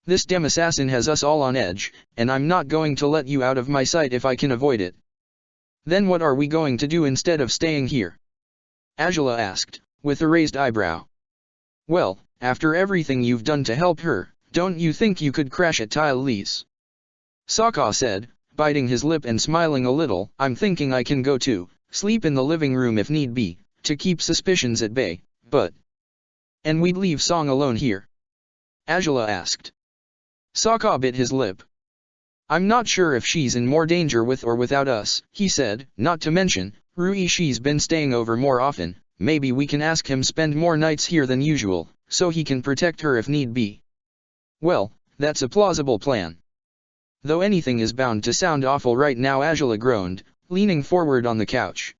This dim assassin has us all on edge, and I'm not going to let you out of my sight if I can avoid it. Then what are we going to do instead of staying here? Azula asked, with a raised eyebrow. Well, after everything you've done to help her, don't you think you could crash at Tylee's? Sokka said, biting his lip and smiling a little. I'm thinking I can go too, sleep in the living room if need be, to keep suspicions at bay, but and we'd leave Song alone here? Azula asked. Sokka bit his lip. I'm not sure if she's in more danger with or without us, he said, not to mention, Rui, she's been staying over more often, maybe we can ask him spend more nights here than usual, so he can protect her if need be. Well, that's a plausible plan. Though anything is bound to sound awful right now, Azula groaned, leaning forward on the couch.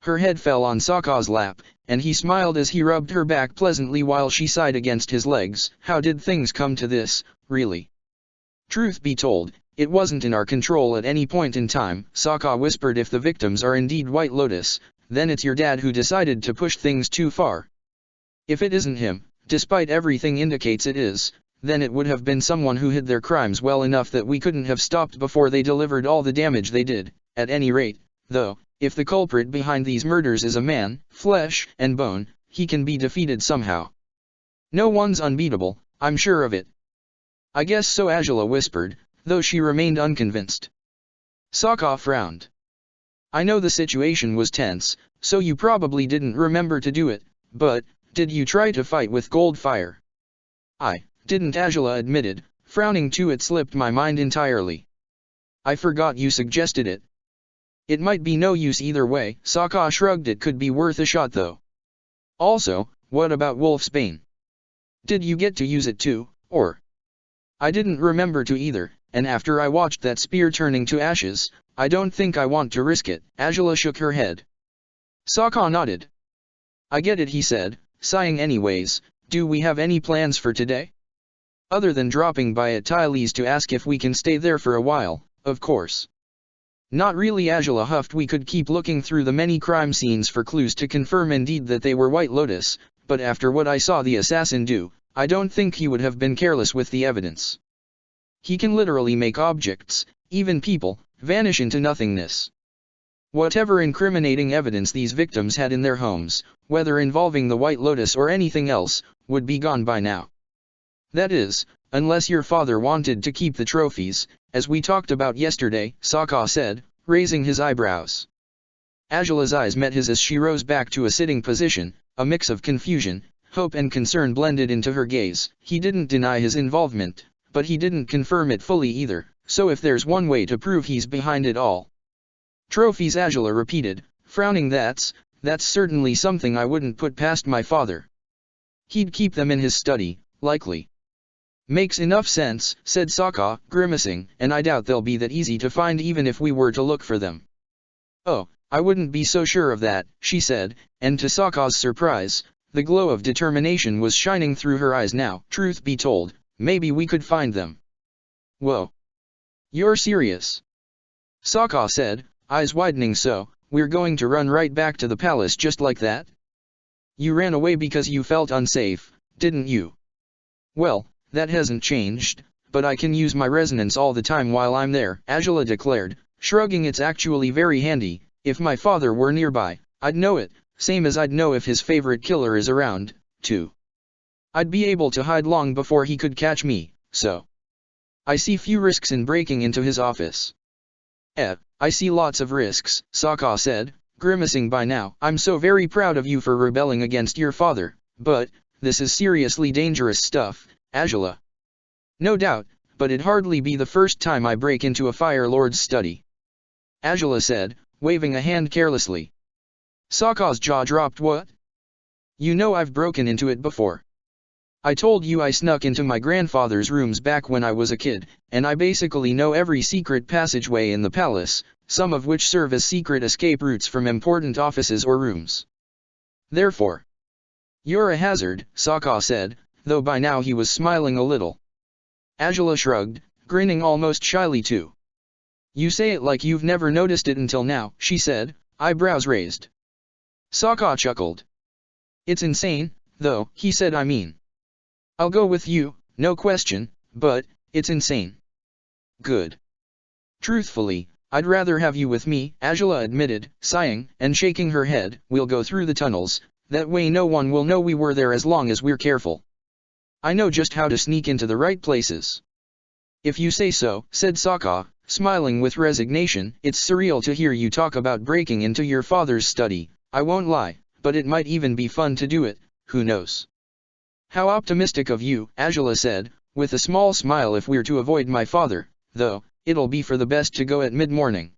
Her head fell on Sokka's lap, and he smiled as he rubbed her back pleasantly while she sighed against his legs. How did things come to this, really? Truth be told, it wasn't in our control at any point in time, Sokka whispered. If the victims are indeed White Lotus, then it's your dad who decided to push things too far. If it isn't him, despite everything indicates it is, then it would have been someone who hid their crimes well enough that we couldn't have stopped before they delivered all the damage they did. At any rate, though, if the culprit behind these murders is a man, flesh and bone, he can be defeated somehow. No one's unbeatable, I'm sure of it. I guess so, Azula whispered, though she remained unconvinced. Sokka frowned. I know the situation was tense, so you probably didn't remember to do it, but did you try to fight with Goldfire? I didn't, Azula admitted, frowning too. It slipped my mind entirely. I forgot you suggested it. It might be no use either way, Sokka shrugged. It could be worth a shot though. Also, what about Wolfsbane? Did you get to use it too, or I didn't remember to either, and after I watched that spear turning to ashes, I don't think I want to risk it. Angela shook her head. Sokka nodded. I get it, he said, sighing. Anyways, do we have any plans for today? Other than dropping by at Tylee's to ask if we can stay there for a while, of course. Not really, Angela huffed. We could keep looking through the many crime scenes for clues to confirm indeed that they were White Lotus, but after what I saw the assassin do, I don't think he would have been careless with the evidence. He can literally make objects, even people, vanish into nothingness. Whatever incriminating evidence these victims had in their homes, whether involving the White Lotus or anything else, would be gone by now. That is, unless your father wanted to keep the trophies, as we talked about yesterday, Sokka said, raising his eyebrows. Angela's eyes met his as she rose back to a sitting position, a mix of confusion, hope and concern blended into her gaze. He didn't deny his involvement, but he didn't confirm it fully either, so if there's one way to prove he's behind it all. Trophies, Angela repeated, frowning. That's certainly something I wouldn't put past my father. He'd keep them in his study, likely. Makes enough sense, said Sokka, grimacing, and I doubt they'll be that easy to find even if we were to look for them. Oh, I wouldn't be so sure of that, she said, and to Sokka's surprise, the glow of determination was shining through her eyes now. Truth be told, maybe we could find them. Whoa. You're serious? Sokka said, eyes widening. So, we're going to run right back to the palace just like that? You ran away because you felt unsafe, didn't you? Well, that hasn't changed, but I can use my resonance all the time while I'm there, Angela declared, shrugging. It's actually very handy. If my father were nearby, I'd know it, same as I'd know if his favorite killer is around, too. I'd be able to hide long before he could catch me, so. I see few risks in breaking into his office. I see lots of risks, Sokka said, grimacing. By now, I'm so very proud of you for rebelling against your father, but, this is seriously dangerous stuff, Angela. No doubt, but it'd hardly be the first time I break into a Fire Lord's study. Angela said, waving a hand carelessly. Sokka's jaw dropped. What? You know I've broken into it before. I told you I snuck into my grandfather's rooms back when I was a kid, and I basically know every secret passageway in the palace, some of which serve as secret escape routes from important offices or rooms. Therefore, you're a hazard, Sokka said, though by now he was smiling a little. Angela shrugged, grinning almost shyly too. You say it like you've never noticed it until now, she said, eyebrows raised. Sokka chuckled. It's insane, though, he said. I mean, I'll go with you, no question, but, it's insane. Good. Truthfully, I'd rather have you with me, Angela admitted, sighing, and shaking her head. We'll go through the tunnels, that way no one will know we were there as long as we're careful. I know just how to sneak into the right places. If you say so, said Sokka, smiling with resignation. It's surreal to hear you talk about breaking into your father's study, I won't lie, but it might even be fun to do it, who knows? How optimistic of you, Angela said, with a small smile. If we're to avoid my father, though, it'll be for the best to go at mid-morning.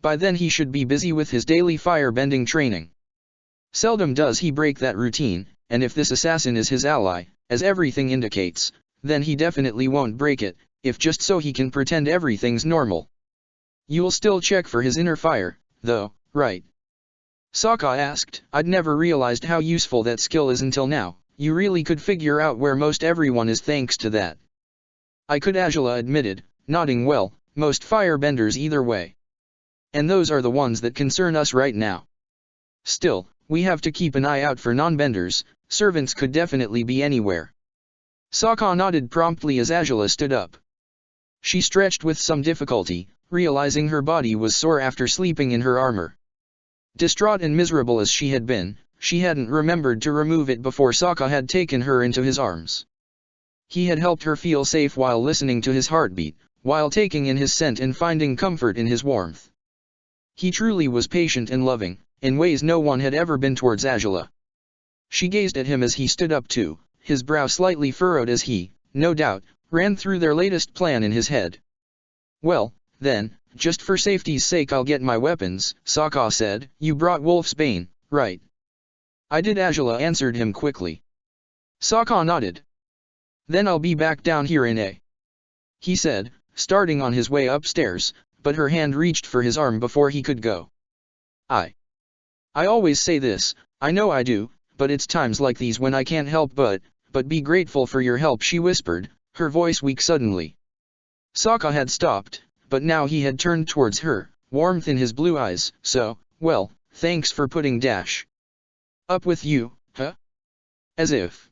By then he should be busy with his daily fire-bending training. Seldom does he break that routine, and if this assassin is his ally, as everything indicates, then he definitely won't break it, if just so he can pretend everything's normal. You'll still check for his inner fire, though, right? Sokka asked. I'd never realized how useful that skill is until now. You really could figure out where most everyone is thanks to that. I could, Angela admitted, nodding. Well, most firebenders either way. And those are the ones that concern us right now. Still, we have to keep an eye out for non-benders. Servants could definitely be anywhere. Sokka nodded promptly as Angela stood up. She stretched with some difficulty, realizing her body was sore after sleeping in her armor. Distraught and miserable as she had been, she hadn't remembered to remove it before Sokka had taken her into his arms. He had helped her feel safe while listening to his heartbeat, while taking in his scent and finding comfort in his warmth. He truly was patient and loving, in ways no one had ever been towards Angela. She gazed at him as he stood up too, his brow slightly furrowed as he, no doubt, ran through their latest plan in his head. Well, then, just for safety's sake I'll get my weapons, Sokka said. You brought Wolf's Bane, right? I did, Angela answered him quickly. Sokka nodded. Then I'll be back down here in a he said, starting on his way upstairs, but her hand reached for his arm before he could go. I always say this, I know I do, but it's times like these when I can't help but be grateful for your help, she whispered, her voice weak suddenly. Sokka had stopped, but now he had turned towards her, warmth in his blue eyes. So, well, thanks for putting dash up with you, huh? As if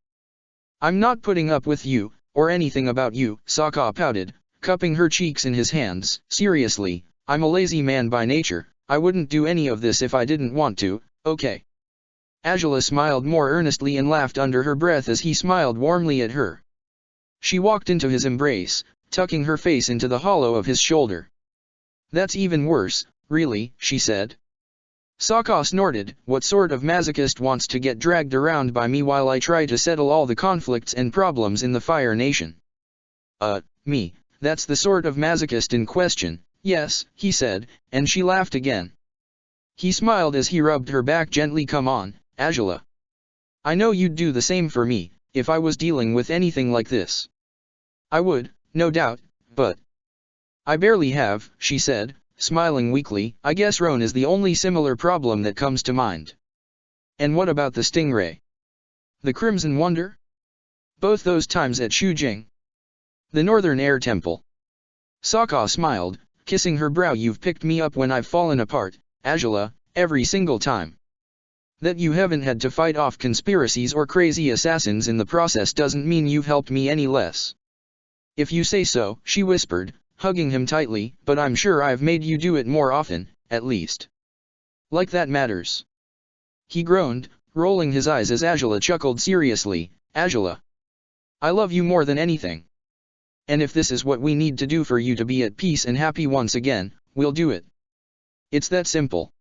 I'm not putting up with you, or anything about you, Sokka pouted, cupping her cheeks in his hands. Seriously, I'm a lazy man by nature, I wouldn't do any of this if I didn't want to, okay? Azula smiled more earnestly and laughed under her breath as he smiled warmly at her. She walked into his embrace, tucking her face into the hollow of his shoulder. That's even worse, really, she said. Sokka snorted, what sort of masochist wants to get dragged around by me while I try to settle all the conflicts and problems in the Fire Nation? Me, that's the sort of masochist in question, yes, he said, and she laughed again. He smiled as he rubbed her back gently. Come on, Azula. I know you'd do the same for me, if I was dealing with anything like this. I would, no doubt, but I barely have, she said, smiling weakly. I guess Roan is the only similar problem that comes to mind. And what about the stingray? The Crimson Wonder? Both those times at Shujing. The Northern Air Temple. Sokka smiled, kissing her brow. You've picked me up when I've fallen apart, Azula, every single time. That you haven't had to fight off conspiracies or crazy assassins in the process doesn't mean you've helped me any less. If you say so, she whispered, hugging him tightly, but I'm sure I've made you do it more often, at least. Like that matters. He groaned, rolling his eyes as Azula chuckled seriously. Azula, I love you more than anything. And if this is what we need to do for you to be at peace and happy once again, we'll do it. It's that simple.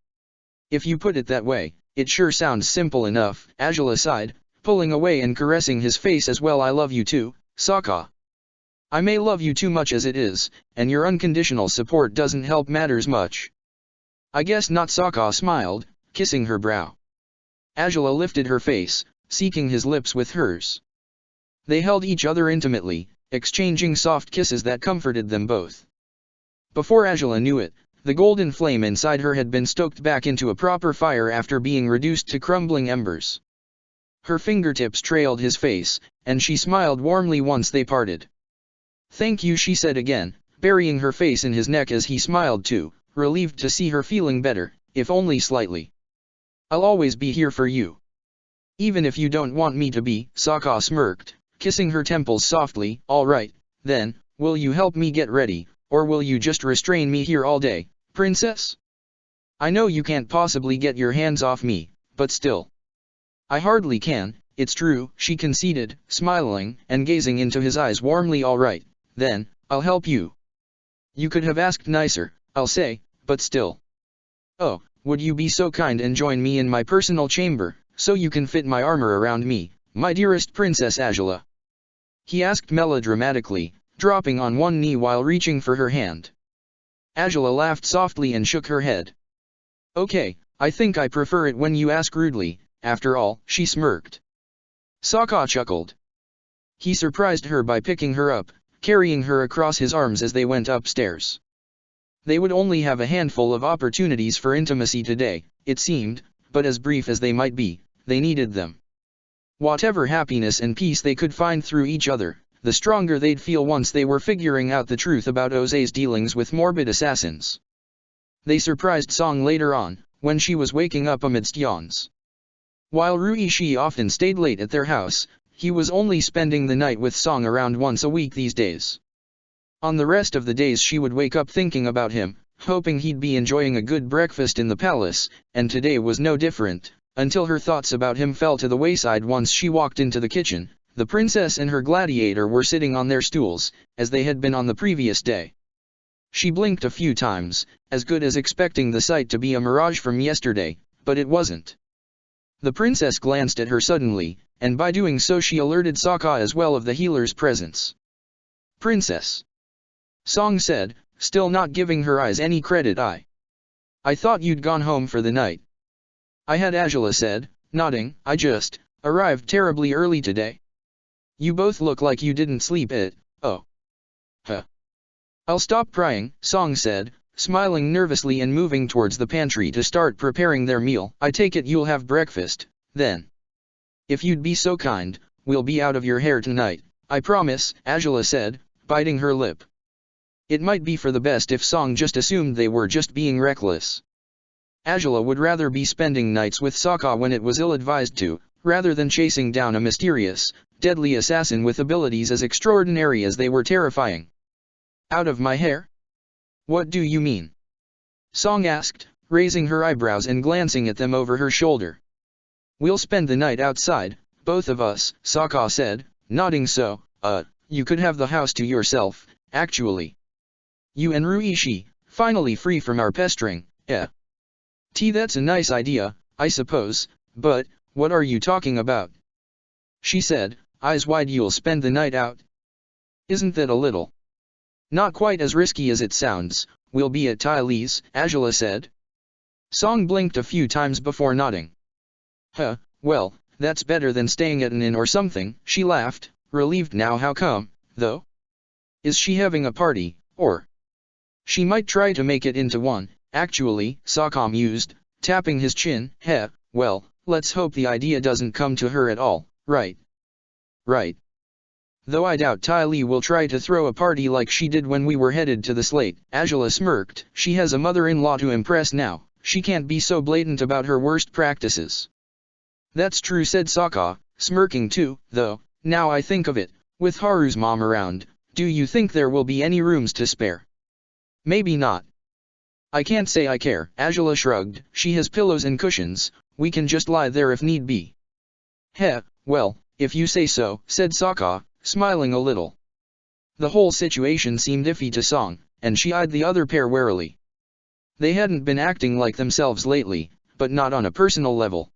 If you put it that way, it sure sounds simple enough, Azula sighed, pulling away and caressing his face as well. I love you too, Sokka. I may love you too much as it is, and your unconditional support doesn't help matters much. I guess not, Sokka smiled, kissing her brow. Azula lifted her face, seeking his lips with hers. They held each other intimately, exchanging soft kisses that comforted them both. Before Azula knew it, the golden flame inside her had been stoked back into a proper fire after being reduced to crumbling embers. Her fingertips trailed his face, and she smiled warmly once they parted. Thank you, she said again, burying her face in his neck as he smiled too, relieved to see her feeling better, if only slightly. I'll always be here for you. Even if you don't want me to be, Sokka smirked, kissing her temples softly. All right, then, will you help me get ready, or will you just restrain me here all day, princess? I know you can't possibly get your hands off me, but still. I hardly can, it's true, she conceded, smiling and gazing into his eyes warmly. All right, then, I'll help you. You could have asked nicer, I'll say, but still. Oh, would you be so kind and join me in my personal chamber, so you can fit my armor around me, my dearest Princess Azula? He asked melodramatically, dropping on one knee while reaching for her hand. Azula laughed softly and shook her head. Okay, I think I prefer it when you ask rudely, after all, she smirked. Sokka chuckled. He surprised her by picking her up, carrying her across his arms as they went upstairs. They would only have a handful of opportunities for intimacy today, it seemed, but as brief as they might be, they needed them. Whatever happiness and peace they could find through each other, the stronger they'd feel once they were figuring out the truth about Ose's dealings with morbid assassins. They surprised Song later on, when she was waking up amidst yawns. While Rui Shi often stayed late at their house, he was only spending the night with Song around once a week these days. On the rest of the days she would wake up thinking about him, hoping he'd be enjoying a good breakfast in the palace, and today was no different, until her thoughts about him fell to the wayside once she walked into the kitchen. The princess and her gladiator were sitting on their stools, as they had been on the previous day. She blinked a few times, as good as expecting the sight to be a mirage from yesterday, but it wasn't. The princess glanced at her suddenly, and by doing so she alerted Sokka as well of the healer's presence. Princess, Song said, still not giving her eyes any credit. I thought you'd gone home for the night. I had, Azula said, nodding. I just arrived terribly early today. You both look like you didn't sleep it. Oh. Huh. I'll stop prying, Song said, smiling nervously and moving towards the pantry to start preparing their meal. I take it you'll have breakfast, then. If you'd be so kind, we'll be out of your hair tonight, I promise, Angela said, biting her lip. It might be for the best if Song just assumed they were just being reckless. Angela would rather be spending nights with Sokka when it was ill-advised to, rather than chasing down a mysterious, deadly assassin with abilities as extraordinary as they were terrifying. Out of my hair? What do you mean? Song asked, raising her eyebrows and glancing at them over her shoulder. We'll spend the night outside, both of us, Sokka said, nodding. So, you could have the house to yourself, actually. You and Ruishi, finally free from our pestering, That's a nice idea, I suppose, but, what are you talking about? She said, eyes wide. You'll spend the night out? Isn't that a little? Not quite as risky as it sounds. We'll be at Ty Lee's, Angela said. Song blinked a few times before nodding. Well, that's better than staying at an inn or something, she laughed, relieved. Now how come, though? Is she having a party, or? She might try to make it into one, actually, Sokka mused, tapping his chin. Well, let's hope the idea doesn't come to her at all, right? Right. Though I doubt Ty Lee will try to throw a party like she did when we were headed to the slate. Angela smirked. She has a mother-in-law to impress now, she can't be so blatant about her worst practices. That's true, said Sokka, smirking too, though, now I think of it, with Haru's mom around, do you think there will be any rooms to spare? Maybe not. I can't say I care, Angela shrugged. She has pillows and cushions, we can just lie there if need be. Well, if you say so, said Sokka, smiling a little. The whole situation seemed iffy to Song, and she eyed the other pair warily. They hadn't been acting like themselves lately, but not on a personal level.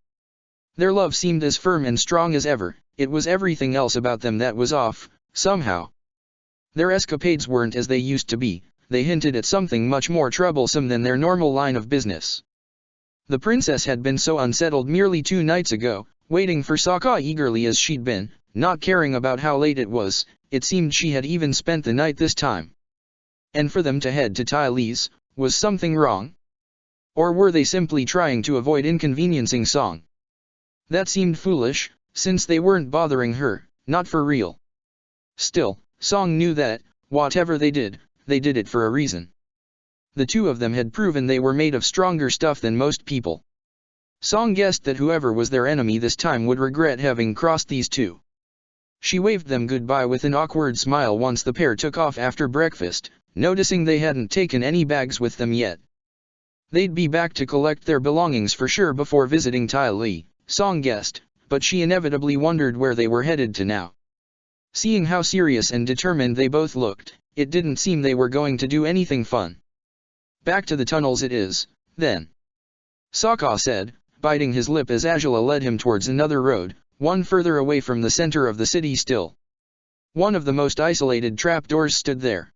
Their love seemed as firm and strong as ever. It was everything else about them that was off, somehow. Their escapades weren't as they used to be, they hinted at something much more troublesome than their normal line of business. The princess had been so unsettled merely 2 nights ago, waiting for Sokka eagerly as she'd been, not caring about how late it was. It seemed she had even spent the night this time. And for them to head to Ty Lee's, was something wrong? Or were they simply trying to avoid inconveniencing Song? That seemed foolish, since they weren't bothering her, not for real. Still, Song knew that, whatever they did it for a reason. The two of them had proven they were made of stronger stuff than most people. Song guessed that whoever was their enemy this time would regret having crossed these two. She waved them goodbye with an awkward smile once the pair took off after breakfast, noticing they hadn't taken any bags with them yet. They'd be back to collect their belongings for sure before visiting Ty Lee, Song guessed, but she inevitably wondered where they were headed to now. Seeing how serious and determined they both looked, it didn't seem they were going to do anything fun. Back to the tunnels it is, then. Sokka said, biting his lip as Angela led him towards another road, one further away from the center of the city still. One of the most isolated trapdoors stood there.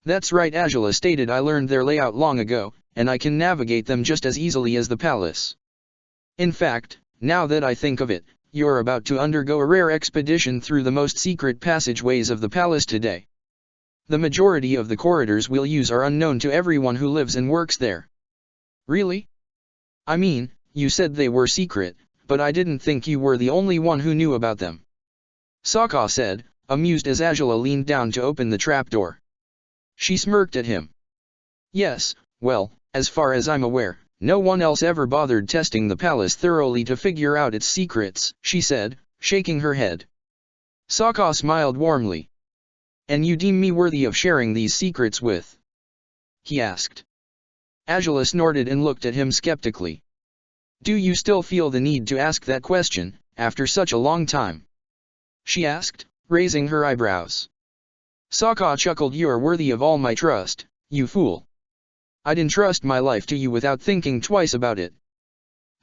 That's right, Angela stated. I learned their layout long ago, and I can navigate them just as easily as the palace. In fact, now that I think of it, you're about to undergo a rare expedition through the most secret passageways of the palace today. The majority of the corridors we'll use are unknown to everyone who lives and works there. Really? I mean, you said they were secret, but I didn't think you were the only one who knew about them. Sokka said, amused as Angela leaned down to open the trapdoor. She smirked at him. Yes, well, as far as I'm aware, no one else ever bothered testing the palace thoroughly to figure out its secrets, she said, shaking her head. Sokka smiled warmly. And you deem me worthy of sharing these secrets with? He asked. Angela snorted and looked at him skeptically. Do you still feel the need to ask that question, after such a long time? She asked, raising her eyebrows. Sokka chuckled. You're worthy of all my trust, you fool. I'd entrust my life to you without thinking twice about it.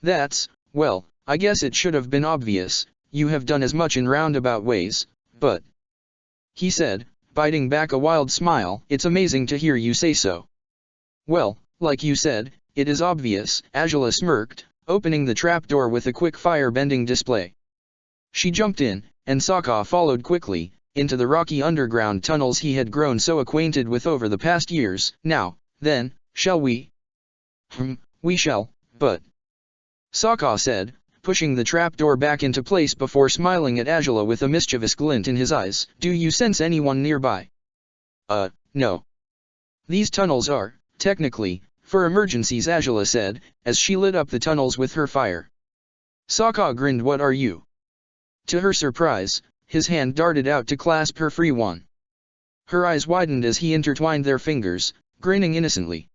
That's, well, I guess it should have been obvious, you have done as much in roundabout ways, but... He said, biting back a wild smile. It's amazing to hear you say so. Well, like you said, it is obvious, Angela smirked, opening the trapdoor with a quick fire-bending display. She jumped in, and Sokka followed quickly, into the rocky underground tunnels he had grown so acquainted with over the past years. Now, then, shall we? We shall, but... Sokka said, pushing the trapdoor back into place before smiling at Azula with a mischievous glint in his eyes. Do you sense anyone nearby? No. These tunnels are, technically, for emergencies, Azula said, as she lit up the tunnels with her fire. Sokka grinned. What are you? To her surprise, his hand darted out to clasp her free one. Her eyes widened as he intertwined their fingers, grinning innocently.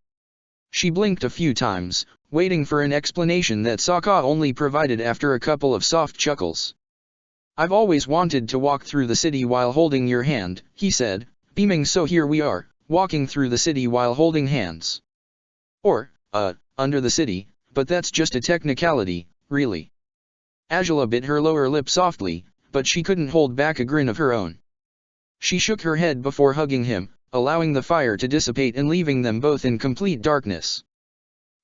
She blinked a few times, waiting for an explanation that Sokka only provided after a couple of soft chuckles. I've always wanted to walk through the city while holding your hand, he said, beaming. So here we are, walking through the city while holding hands. Or, under the city, but that's just a technicality, really. Azula bit her lower lip softly, but she couldn't hold back a grin of her own. She shook her head before hugging him, allowing the fire to dissipate and leaving them both in complete darkness.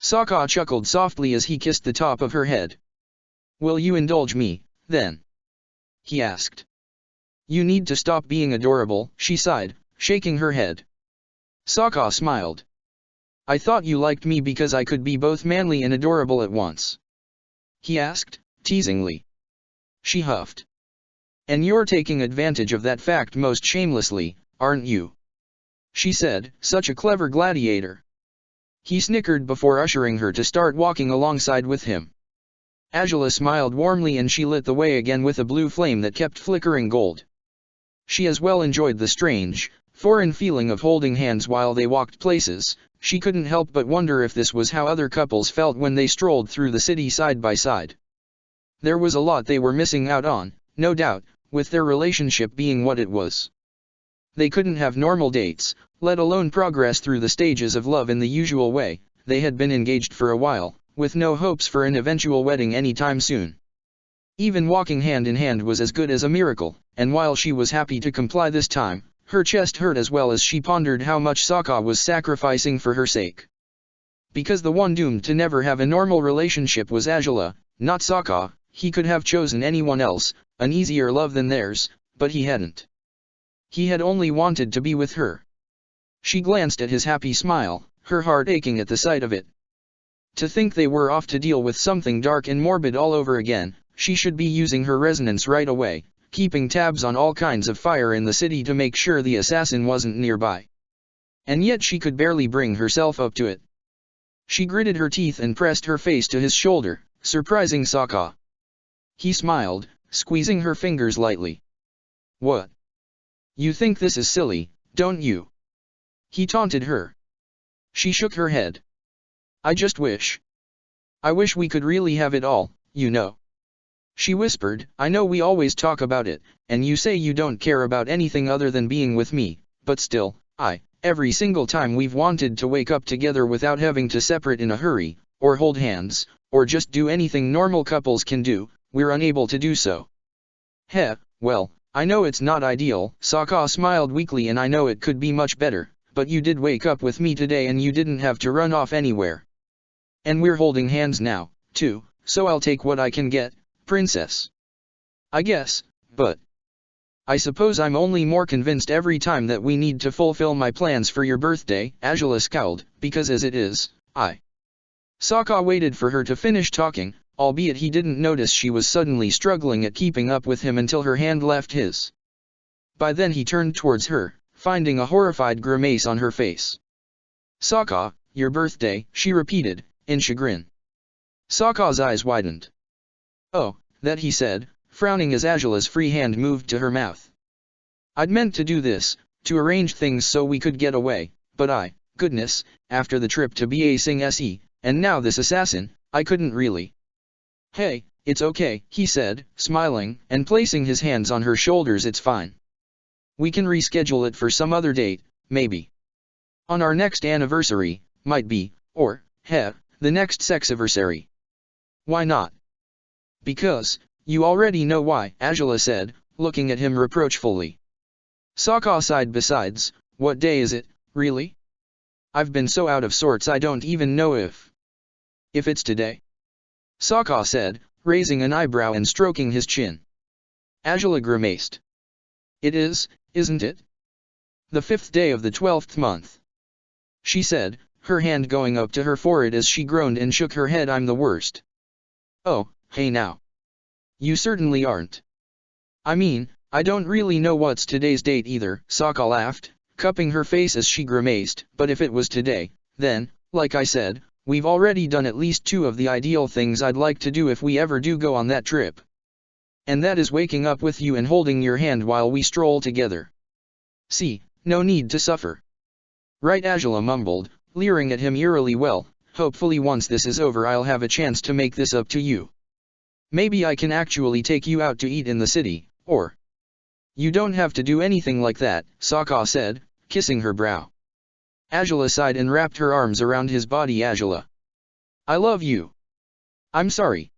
Sokka chuckled softly as he kissed the top of her head. Will you indulge me, then? He asked. You need to stop being adorable, she sighed, shaking her head. Sokka smiled. I thought you liked me because I could be both manly and adorable at once. He asked, teasingly. She huffed. And you're taking advantage of that fact most shamelessly, aren't you? She said, such a clever gladiator. He snickered before ushering her to start walking alongside with him. Azula smiled warmly and she lit the way again with a blue flame that kept flickering gold. She as well enjoyed the strange, foreign feeling of holding hands while they walked places. She couldn't help but wonder if this was how other couples felt when they strolled through the city side by side. There was a lot they were missing out on, no doubt, with their relationship being what it was. They couldn't have normal dates, let alone progress through the stages of love in the usual way. They had been engaged for a while, with no hopes for an eventual wedding anytime soon. Even walking hand in hand was as good as a miracle, and while she was happy to comply this time, her chest hurt as well as she pondered how much Sokka was sacrificing for her sake. Because the one doomed to never have a normal relationship was Azula, not Sokka. He could have chosen anyone else, an easier love than theirs, but he hadn't. He had only wanted to be with her. She glanced at his happy smile, her heart aching at the sight of it. To think they were off to deal with something dark and morbid all over again. She should be using her resonance right away, keeping tabs on all kinds of fire in the city to make sure the assassin wasn't nearby. And yet she could barely bring herself up to it. She gritted her teeth and pressed her face to his shoulder, surprising Sokka. He smiled, squeezing her fingers lightly. What? You think this is silly, don't you? He taunted her. She shook her head. I just wish. I wish we could really have it all, you know. She whispered, I know we always talk about it, and you say you don't care about anything other than being with me, but still, every single time we've wanted to wake up together without having to separate in a hurry, or hold hands, or just do anything normal couples can do, we're unable to do so. Well, I know it's not ideal, Sokka smiled weakly, and I know it could be much better, but you did wake up with me today and you didn't have to run off anywhere. And we're holding hands now, too, so I'll take what I can get, princess. I guess, but I suppose I'm only more convinced every time that we need to fulfill my plans for your birthday, Azula scowled, because as it is, Sokka waited for her to finish talking, albeit he didn't notice she was suddenly struggling at keeping up with him until her hand left his. By then he turned towards her, finding a horrified grimace on her face. Sokka, your birthday, she repeated, in chagrin. Sokka's eyes widened. Oh, that, he said, frowning as Azula's free hand moved to her mouth. I'd meant to do this, to arrange things so we could get away, but goodness, after the trip to Ba Sing Se, and now this assassin, I couldn't really. Hey, it's okay, he said, smiling, and placing his hands on her shoulders. It's fine. We can reschedule it for some other date, maybe. On our next anniversary, might be, or, the next sexiversary. Why not? Because, you already know why, Azula said, looking at him reproachfully. Sokka sighed. Besides, what day is it, really? I've been so out of sorts I don't even know if it's today. Sokka said, raising an eyebrow and stroking his chin. Azula grimaced. It is, isn't it? The 5th day of the 12th month. She said, her hand going up to her forehead as she groaned and shook her head. I'm the worst. Oh, hey now. You certainly aren't. I mean, I don't really know what's today's date either, Sokka laughed, cupping her face as she grimaced, but if it was today, then, like I said, we've already done at least 2 of the ideal things I'd like to do if we ever do go on that trip. And that is waking up with you and holding your hand while we stroll together. See, no need to suffer. Right, Angela mumbled, leering at him eerily. Well, hopefully once this is over I'll have a chance to make this up to you. Maybe I can actually take you out to eat in the city, or... You don't have to do anything like that, Sokka said, kissing her brow. Angela sighed and wrapped her arms around his body. Angela. I love you. I'm sorry.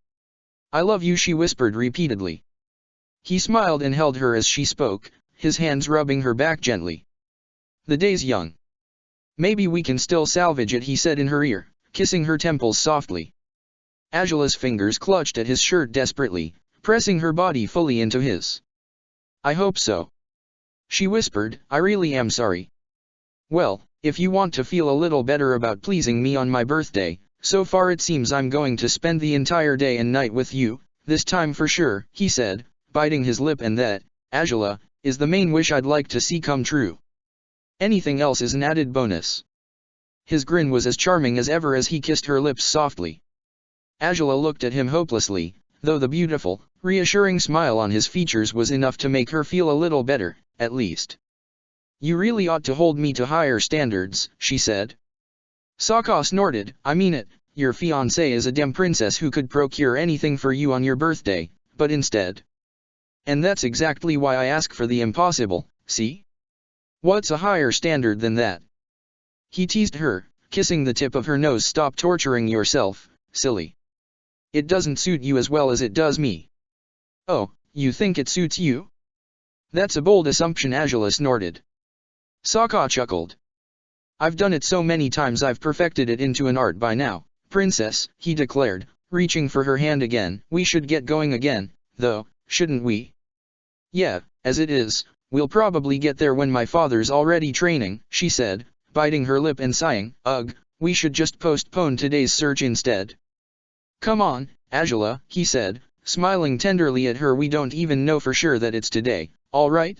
I love you, she whispered repeatedly. He smiled and held her as she spoke, his hands rubbing her back gently. The day's young. Maybe we can still salvage it, he said in her ear, kissing her temples softly. Angela's fingers clutched at his shirt desperately, pressing her body fully into his. I hope so. She whispered, I really am sorry. Well, if you want to feel a little better about pleasing me on my birthday, so far it seems I'm going to spend the entire day and night with you, this time for sure, he said, biting his lip. And that, Angela, is the main wish I'd like to see come true. Anything else is an added bonus. His grin was as charming as ever as he kissed her lips softly. Angela looked at him hopelessly, though the beautiful, reassuring smile on his features was enough to make her feel a little better, at least. You really ought to hold me to higher standards, she said. Sokka snorted, I mean it, your fiancée is a damn princess who could procure anything for you on your birthday, but instead. And that's exactly why I ask for the impossible, see? What's a higher standard than that? He teased her, kissing the tip of her nose. Stop torturing yourself, silly. It doesn't suit you as well as it does me. Oh, you think it suits you? That's a bold assumption, Angela snorted. Sokka chuckled. I've done it so many times I've perfected it into an art by now, princess, he declared, reaching for her hand again. We should get going again, though, shouldn't we? Yeah, as it is, we'll probably get there when my father's already training, she said, biting her lip and sighing. Ugh, we should just postpone today's search instead. Come on, Angela, he said, smiling tenderly at her. We don't even know for sure that it's today, all right?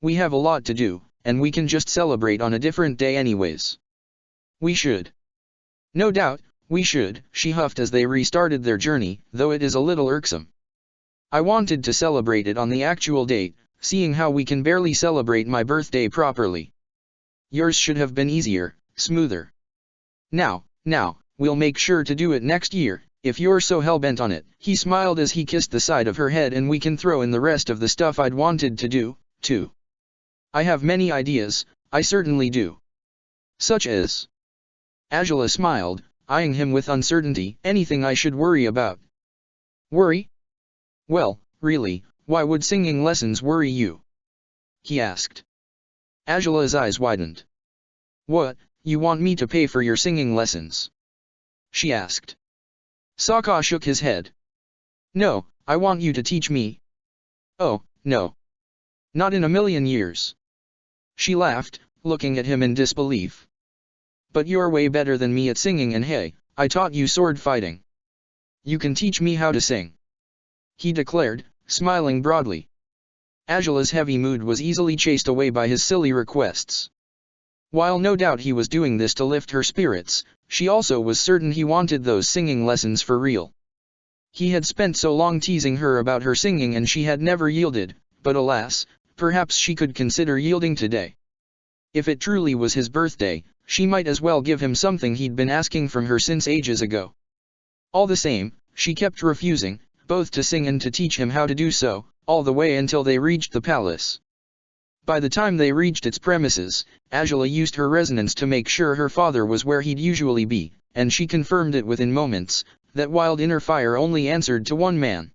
We have a lot to do, and we can just celebrate on a different day anyways. We should. No doubt, we should, she huffed as they restarted their journey, though it is a little irksome. I wanted to celebrate it on the actual date, seeing how we can barely celebrate my birthday properly. Yours should have been easier, smoother. Now, we'll make sure to do it next year, if you're so hell-bent on it. He smiled as he kissed the side of her head. And we can throw in the rest of the stuff I'd wanted to do, too. I have many ideas, I certainly do. Such as? Angela smiled, eyeing him with uncertainty. Anything I should worry about? Worry? Well, really, why would singing lessons worry you? He asked. Angela's eyes widened. What, you want me to pay for your singing lessons? She asked. Sokka shook his head. No, I want you to teach me. Oh, no. Not in a million years. She laughed, looking at him in disbelief. But you're way better than me at singing, and hey, I taught you sword fighting. You can teach me how to sing. He declared, smiling broadly. Angela's heavy mood was easily chased away by his silly requests. While no doubt he was doing this to lift her spirits, she also was certain he wanted those singing lessons for real. He had spent so long teasing her about her singing and she had never yielded, but alas, perhaps she could consider yielding today. If it truly was his birthday, she might as well give him something he'd been asking from her since ages ago. All the same, she kept refusing, both to sing and to teach him how to do so, all the way until they reached the palace. By the time they reached its premises, Angela used her resonance to make sure her father was where he'd usually be, and she confirmed it within moments, that wild inner fire only answered to one man.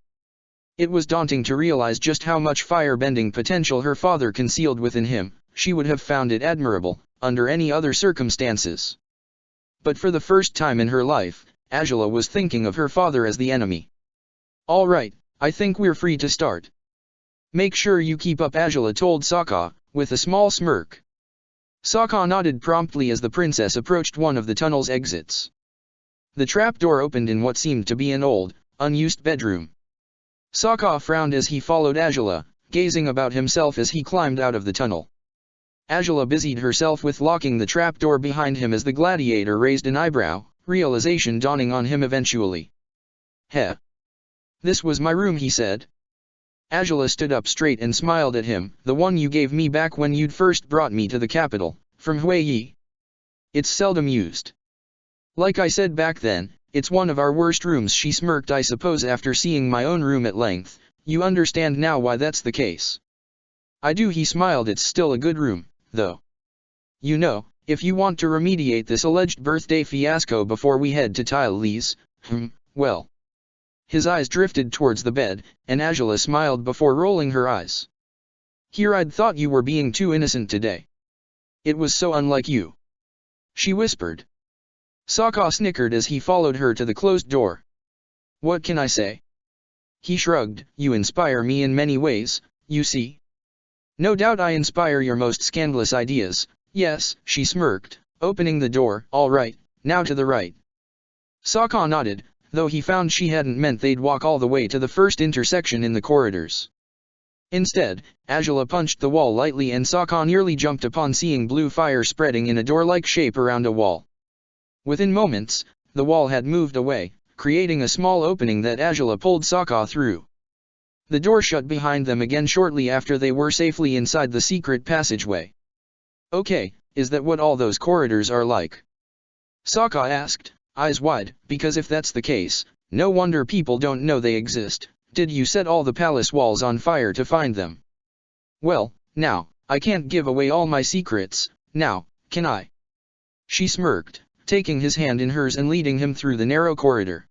It was daunting to realize just how much fire-bending potential her father concealed within him. She would have found it admirable, under any other circumstances. But for the first time in her life, Angela was thinking of her father as the enemy. All right, I think we're free to start. Make sure you keep up, Angela told Sokka, with a small smirk. Sokka nodded promptly as the princess approached one of the tunnel's exits. The trapdoor opened in what seemed to be an old, unused bedroom. Sokka frowned as he followed Angela, gazing about himself as he climbed out of the tunnel. Angela busied herself with locking the trapdoor behind him as the gladiator raised an eyebrow, realization dawning on him eventually. Heh. This was my room, he said. Angela stood up straight and smiled at him. The one you gave me back when you'd first brought me to the capital, from Huiyi. It's seldom used. Like I said back then, it's one of our worst rooms, she smirked. I suppose after seeing my own room at length, you understand now why that's the case. I do, he smiled. It's still a good room, though. You know, if you want to remediate this alleged birthday fiasco before we head to Tyle's, well. His eyes drifted towards the bed, and Angela smiled before rolling her eyes. Here, I'd thought you were being too innocent today. It was so unlike you. She whispered. Sokka snickered as he followed her to the closed door. What can I say? He shrugged. You inspire me in many ways, you see. No doubt I inspire your most scandalous ideas. Yes, she smirked, opening the door. All right, now to the right. Sokka nodded, though he found she hadn't meant they'd walk all the way to the first intersection in the corridors. Instead, Angela punched the wall lightly and Sokka nearly jumped upon seeing blue fire spreading in a door-like shape around a wall. Within moments, the wall had moved away, creating a small opening that Angela pulled Sokka through. The door shut behind them again shortly after they were safely inside the secret passageway. Okay, is that what all those corridors are like? Sokka asked, eyes wide, because if that's the case, no wonder people don't know they exist. Did you set all the palace walls on fire to find them? Well, now, I can't give away all my secrets, now, can I? She smirked, taking his hand in hers and leading him through the narrow corridor.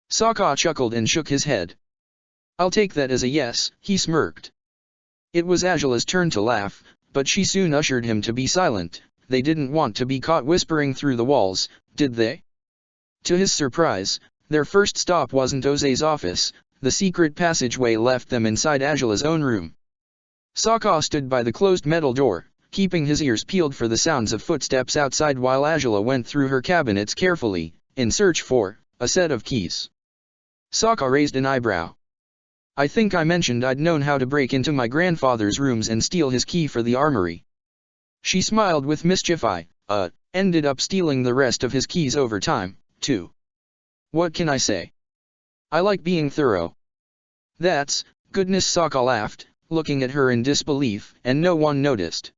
Sokka chuckled and shook his head. I'll take that as a yes, he smirked. It was Angela's turn to laugh, but she soon ushered him to be silent. They didn't want to be caught whispering through the walls, did they? To his surprise, their first stop wasn't Ose's office. The secret passageway left them inside Angela's own room. Sokka stood by the closed metal door, keeping his ears peeled for the sounds of footsteps outside while Angela went through her cabinets carefully, in search for a set of keys. Sokka raised an eyebrow. I think I mentioned I'd known how to break into my grandfather's rooms and steal his key for the armory. She smiled with mischief. I ended up stealing the rest of his keys over time, too. What can I say? I like being thorough. That's goodness, Sokka laughed, looking at her in disbelief, and no one noticed.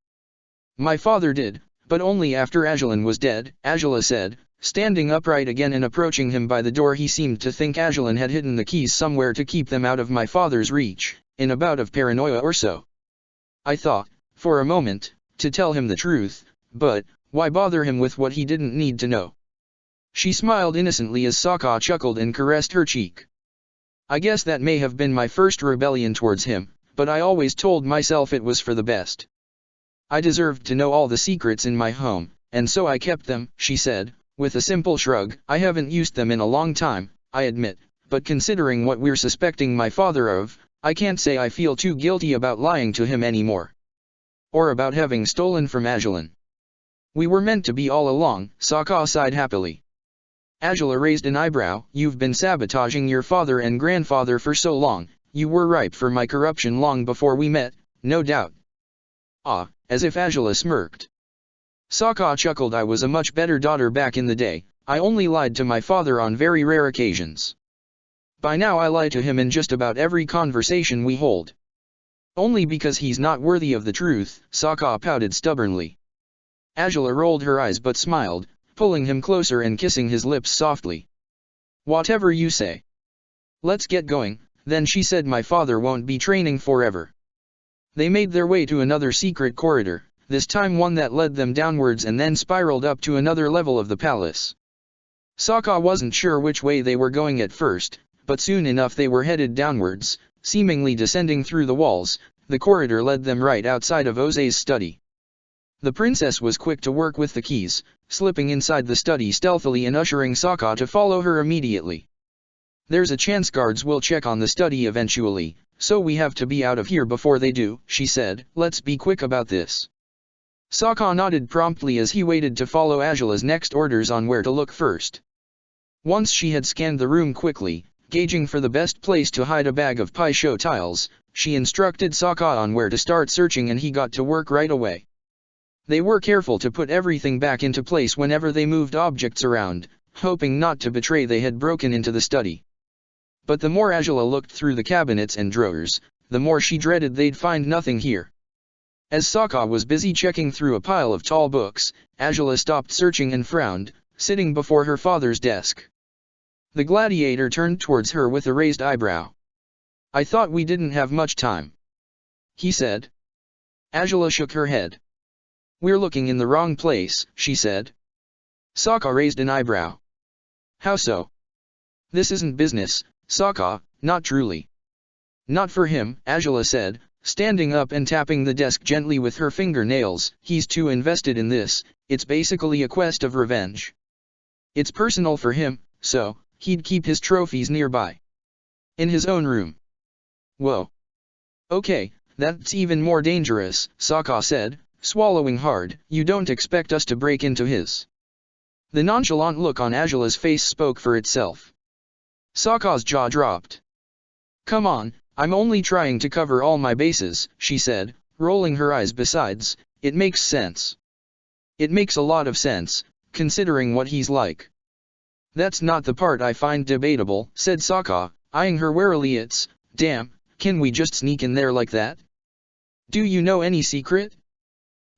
My father did, but only after Ajalon was dead, Angela said, standing upright again and approaching him by the door. He seemed to think Ajalon had hidden the keys somewhere to keep them out of my father's reach, in a bout of paranoia or so. I thought, for a moment, to tell him the truth, but why bother him with what he didn't need to know? She smiled innocently as Sokka chuckled and caressed her cheek. I guess that may have been my first rebellion towards him, but I always told myself it was for the best. I deserved to know all the secrets in my home, and so I kept them, she said, with a simple shrug. I haven't used them in a long time, I admit, but considering what we're suspecting my father of, I can't say I feel too guilty about lying to him anymore. Or about having stolen from Ajalon. We were meant to be all along, Sokka sighed happily. Angela raised an eyebrow. You've been sabotaging your father and grandfather for so long, you were ripe for my corruption long before we met, no doubt. Ah, as if Angela smirked. Sokka chuckled. I was a much better daughter back in the day. I only lied to my father on very rare occasions. By now I lie to him in just about every conversation we hold. Only because he's not worthy of the truth, Sokka pouted stubbornly. Angela rolled her eyes but smiled, pulling him closer and kissing his lips softly. Whatever you say. Let's get going, then, she said. My father won't be training forever. They made their way to another secret corridor, this time one that led them downwards and then spiraled up to another level of the palace. Sokka wasn't sure which way they were going at first, but soon enough they were headed downwards, seemingly descending through the walls. The corridor led them right outside of Ose's study. The princess was quick to work with the keys, slipping inside the study stealthily and ushering Sokka to follow her immediately. There's a chance guards will check on the study eventually, so we have to be out of here before they do, she said. Let's be quick about this. Sokka nodded promptly as he waited to follow Azula's next orders on where to look first. Once she had scanned the room quickly, gauging for the best place to hide a bag of Pai-Sho tiles, she instructed Sokka on where to start searching and he got to work right away. They were careful to put everything back into place whenever they moved objects around, hoping not to betray they had broken into the study. But the more Azula looked through the cabinets and drawers, the more she dreaded they'd find nothing here. As Sokka was busy checking through a pile of tall books, Azula stopped searching and frowned, sitting before her father's desk. The gladiator turned towards her with a raised eyebrow. "I thought we didn't have much time," he said. Azula shook her head. "We're looking in the wrong place," she said. Sokka raised an eyebrow. "How so?" "This isn't business, Sokka, not truly." "Not for him," Azula said, standing up and tapping the desk gently with her fingernails. "He's too invested in this, it's basically a quest of revenge. It's personal for him, so he'd keep his trophies nearby. In his own room." "Whoa. Okay, that's even more dangerous," Sokka said, swallowing hard. "You don't expect us to break into his?" The nonchalant look on Azula's face spoke for itself. Sokka's jaw dropped. "Come on, I'm only trying to cover all my bases," she said, rolling her eyes. "Besides, it makes sense. It makes a lot of sense, considering what he's like." "That's not the part I find debatable," said Sokka, eyeing her warily. "It's, damn, can we just sneak in there like that? Do you know any secret?"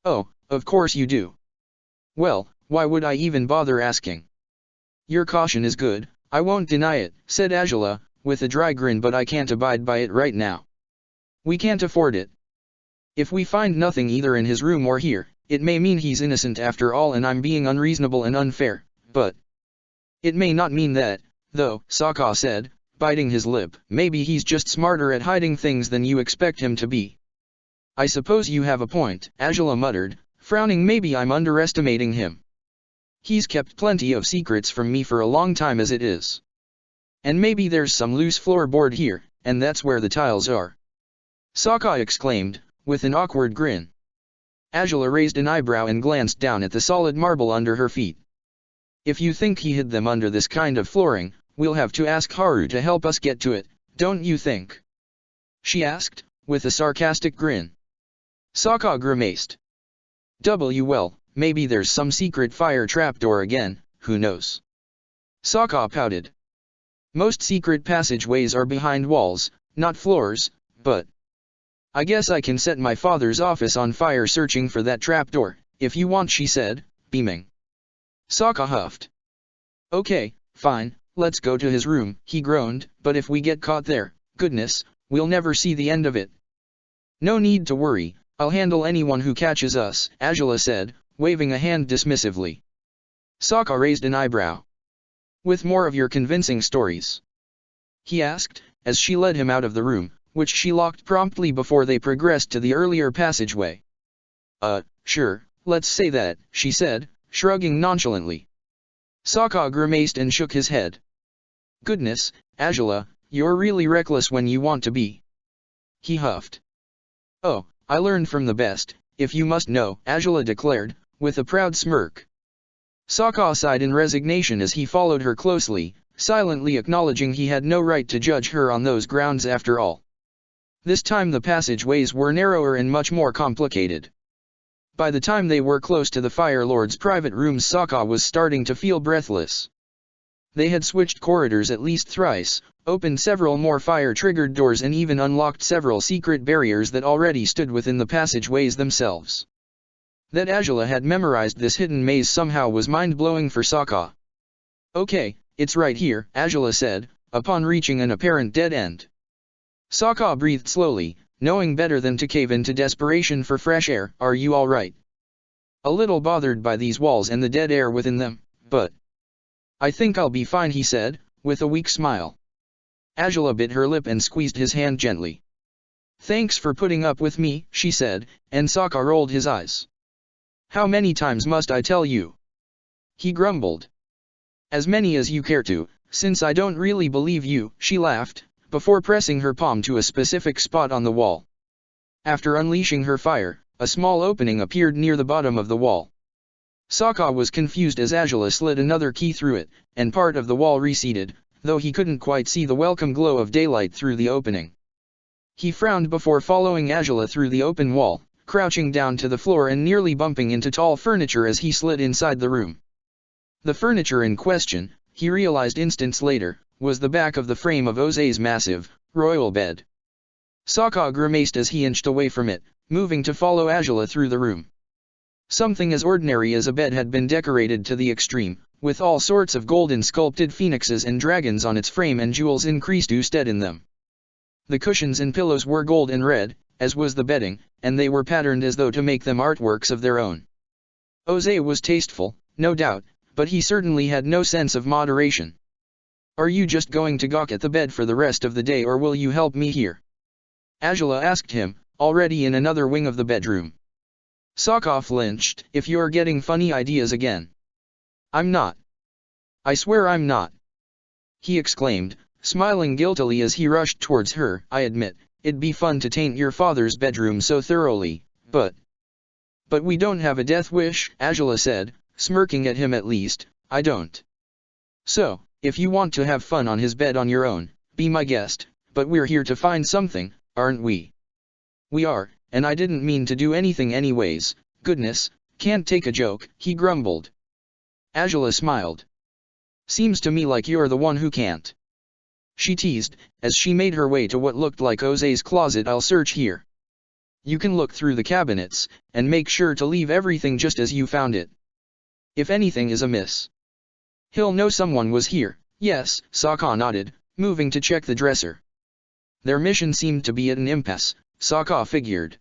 "Oh, of course you do." "Well, why would I even bother asking?" "Your caution is good, I won't deny it," said Azula, with a dry grin, "but I can't abide by it right now. We can't afford it. If we find nothing either in his room or here, it may mean he's innocent after all and I'm being unreasonable and unfair, but it may not mean that, though," Sokka said, biting his lip. "Maybe he's just smarter at hiding things than you expect him to be." "I suppose you have a point," Azula muttered, frowning. "Maybe I'm underestimating him. He's kept plenty of secrets from me for a long time as it is. And maybe there's some loose floorboard here, and that's where the tiles are," Sokka exclaimed, with an awkward grin. Azula raised an eyebrow and glanced down at the solid marble under her feet. "If you think he hid them under this kind of flooring, we'll have to ask Haru to help us get to it, don't you think?" she asked, with a sarcastic grin. Sokka grimaced. Well, maybe there's some secret fire trapdoor again, who knows?" Sokka pouted. "Most secret passageways are behind walls, not floors, but I guess I can set my father's office on fire searching for that trapdoor, if you want," she said, beaming. Sokka huffed. "Okay, fine, let's go to his room," he groaned, "but if we get caught there, goodness, we'll never see the end of it." "No need to worry, I'll handle anyone who catches us," Azula said, waving a hand dismissively. Sokka raised an eyebrow. "With more of your convincing stories?" he asked, as she led him out of the room, which she locked promptly before they progressed to the earlier passageway. Sure, let's say that," she said, shrugging nonchalantly. Sokka grimaced and shook his head. "Goodness, Azula, you're really reckless when you want to be," he huffed. "Oh, I learned from the best, if you must know," Azula declared, with a proud smirk. Sokka sighed in resignation as he followed her closely, silently acknowledging he had no right to judge her on those grounds after all. This time the passageways were narrower and much more complicated. By the time they were close to the Fire Lord's private rooms, Sokka was starting to feel breathless. They had switched corridors at least thrice, opened several more fire-triggered doors and even unlocked several secret barriers that already stood within the passageways themselves. That Azula had memorized this hidden maze somehow was mind-blowing for Sokka. "Okay, it's right here," Azula said, upon reaching an apparent dead end. Sokka breathed slowly, knowing better than to cave into desperation for fresh air. "Are you all right?" "A little bothered by these walls and the dead air within them, but I think I'll be fine," he said, with a weak smile. Azula bit her lip and squeezed his hand gently. "Thanks for putting up with me," she said, and Sokka rolled his eyes. "How many times must I tell you?" he grumbled. "As many as you care to, since I don't really believe you," she laughed, before pressing her palm to a specific spot on the wall. After unleashing her fire, a small opening appeared near the bottom of the wall. Sokka was confused as Azula slid another key through it, and part of the wall receded, though he couldn't quite see the welcome glow of daylight through the opening. He frowned before following Azula through the open wall, crouching down to the floor and nearly bumping into tall furniture as he slid inside the room. The furniture in question, he realized instants later, was the back of the frame of Oze's massive, royal bed. Sokka grimaced as he inched away from it, moving to follow Azula through the room. Something as ordinary as a bed had been decorated to the extreme, with all sorts of golden sculpted phoenixes and dragons on its frame and jewels increased usted in them. The cushions and pillows were gold and red, as was the bedding, and they were patterned as though to make them artworks of their own. Oze was tasteful, no doubt, but he certainly had no sense of moderation. "Are you just going to gawk at the bed for the rest of the day, or will you help me here?" Azula asked him, already in another wing of the bedroom. Sokka flinched. "If you're getting funny ideas again." "I'm not. I swear I'm not," he exclaimed, smiling guiltily as he rushed towards her. "I admit, it'd be fun to taint your father's bedroom so thoroughly, but we don't have a death wish," Azula said, smirking at him. "At least, I don't. So, if you want to have fun on his bed on your own, be my guest, but we're here to find something, aren't we?" "We are, and I didn't mean to do anything anyways. Goodness, can't take a joke," he grumbled. Azula smiled. "Seems to me like you're the one who can't," she teased, as she made her way to what looked like Oze's closet. "I'll search here. You can look through the cabinets, and make sure to leave everything just as you found it. If anything is amiss, he'll know someone was here." "Yes," Sokka nodded, moving to check the dresser. Their mission seemed to be at an impasse, Sokka figured.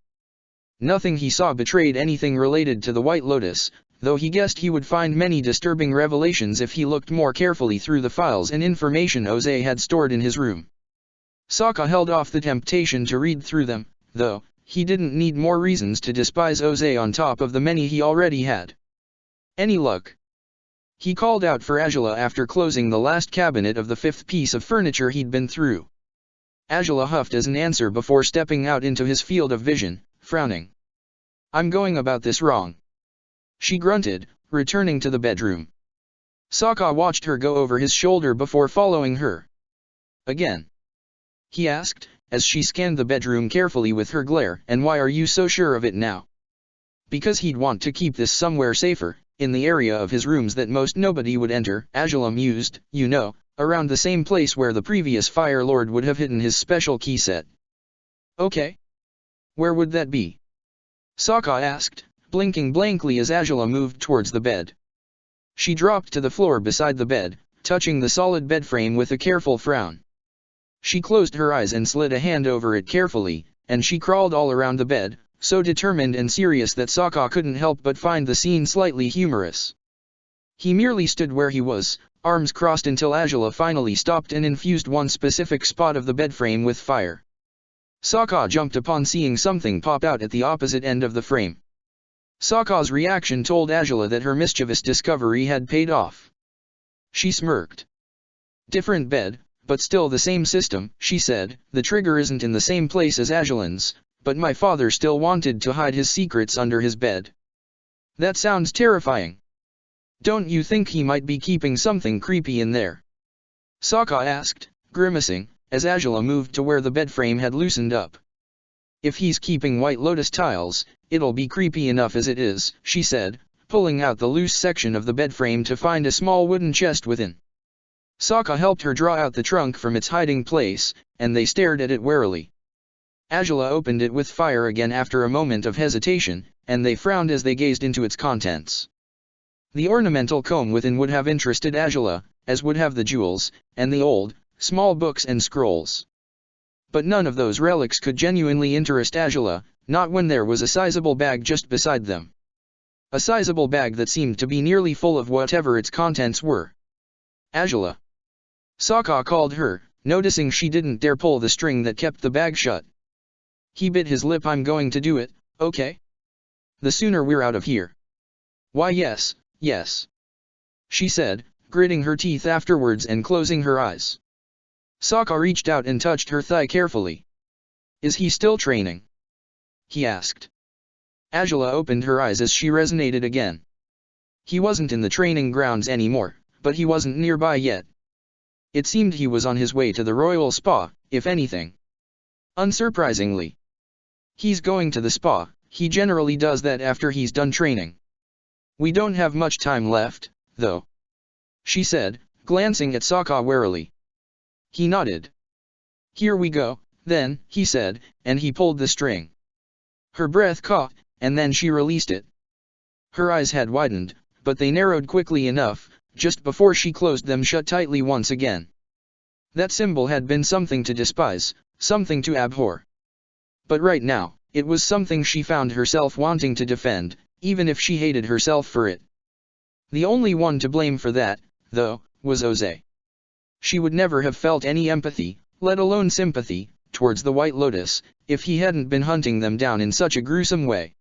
Nothing he saw betrayed anything related to the White Lotus, though he guessed he would find many disturbing revelations if he looked more carefully through the files and information Oze had stored in his room. Sokka held off the temptation to read through them, though he didn't need more reasons to despise Oze on top of the many he already had. "Any luck?" he called out for Azula after closing the last cabinet of the fifth piece of furniture he'd been through. Azula huffed as an answer before stepping out into his field of vision, frowning. "I'm going about this wrong," she grunted, returning to the bedroom. Sokka watched her go over his shoulder before following her. "Again?" he asked, as she scanned the bedroom carefully with her glare. "And why are you so sure of it now?" "Because he'd want to keep this somewhere safer, in the area of his rooms that most nobody would enter," Azula mused. "You know, around the same place where the previous Fire Lord would have hidden his special key set." "Okay. Where would that be?" Sokka asked, blinking blankly as Azula moved towards the bed. She dropped to the floor beside the bed, touching the solid bed frame with a careful frown. She closed her eyes and slid a hand over it carefully, and she crawled all around the bed, so determined and serious that Sokka couldn't help but find the scene slightly humorous. He merely stood where he was, arms crossed, until Azula finally stopped and infused one specific spot of the bed frame with fire. Sokka jumped upon seeing something pop out at the opposite end of the frame. Sokka's reaction told Azula that her mischievous discovery had paid off. She smirked. "Different bed, but still the same system," she said. "The trigger isn't in the same place as Azulin's, but my father still wanted to hide his secrets under his bed." "That sounds terrifying. Don't you think he might be keeping something creepy in there?" Sokka asked, grimacing, as Azula moved to where the bed frame had loosened up. "If he's keeping White Lotus tiles, it'll be creepy enough as it is," she said, pulling out the loose section of the bed frame to find a small wooden chest within. Sokka helped her draw out the trunk from its hiding place, and they stared at it warily. Azula opened it with fire again after a moment of hesitation, and they frowned as they gazed into its contents. The ornamental comb within would have interested Azula, as would have the jewels, and the old, small books and scrolls. But none of those relics could genuinely interest Azula, not when there was a sizable bag just beside them. A sizable bag that seemed to be nearly full of whatever its contents were. "Azula!" Sokka called her, noticing she didn't dare pull the string that kept the bag shut. He bit his lip. "I'm going to do it, okay? The sooner we're out of here." "Why yes, yes," she said, gritting her teeth afterwards and closing her eyes. Sokka reached out and touched her thigh carefully. Is he still training? He asked. Azula opened her eyes as she resonated again. He wasn't in the training grounds anymore, but he wasn't nearby yet. It seemed he was on his way to the royal spa, if anything. Unsurprisingly. He's going to the spa. He generally does that after he's done training. We don't have much time left, though, she said, glancing at Sokka warily. He nodded. Here we go, then, he said, and he pulled the string. Her breath caught, and then she released it. Her eyes had widened, but they narrowed quickly enough, just before she closed them shut tightly once again. That symbol had been something to despise, something to abhor. But right now, it was something she found herself wanting to defend, even if she hated herself for it. The only one to blame for that, though, was Ozai. She would never have felt any empathy, let alone sympathy, towards the White Lotus, if he hadn't been hunting them down in such a gruesome way.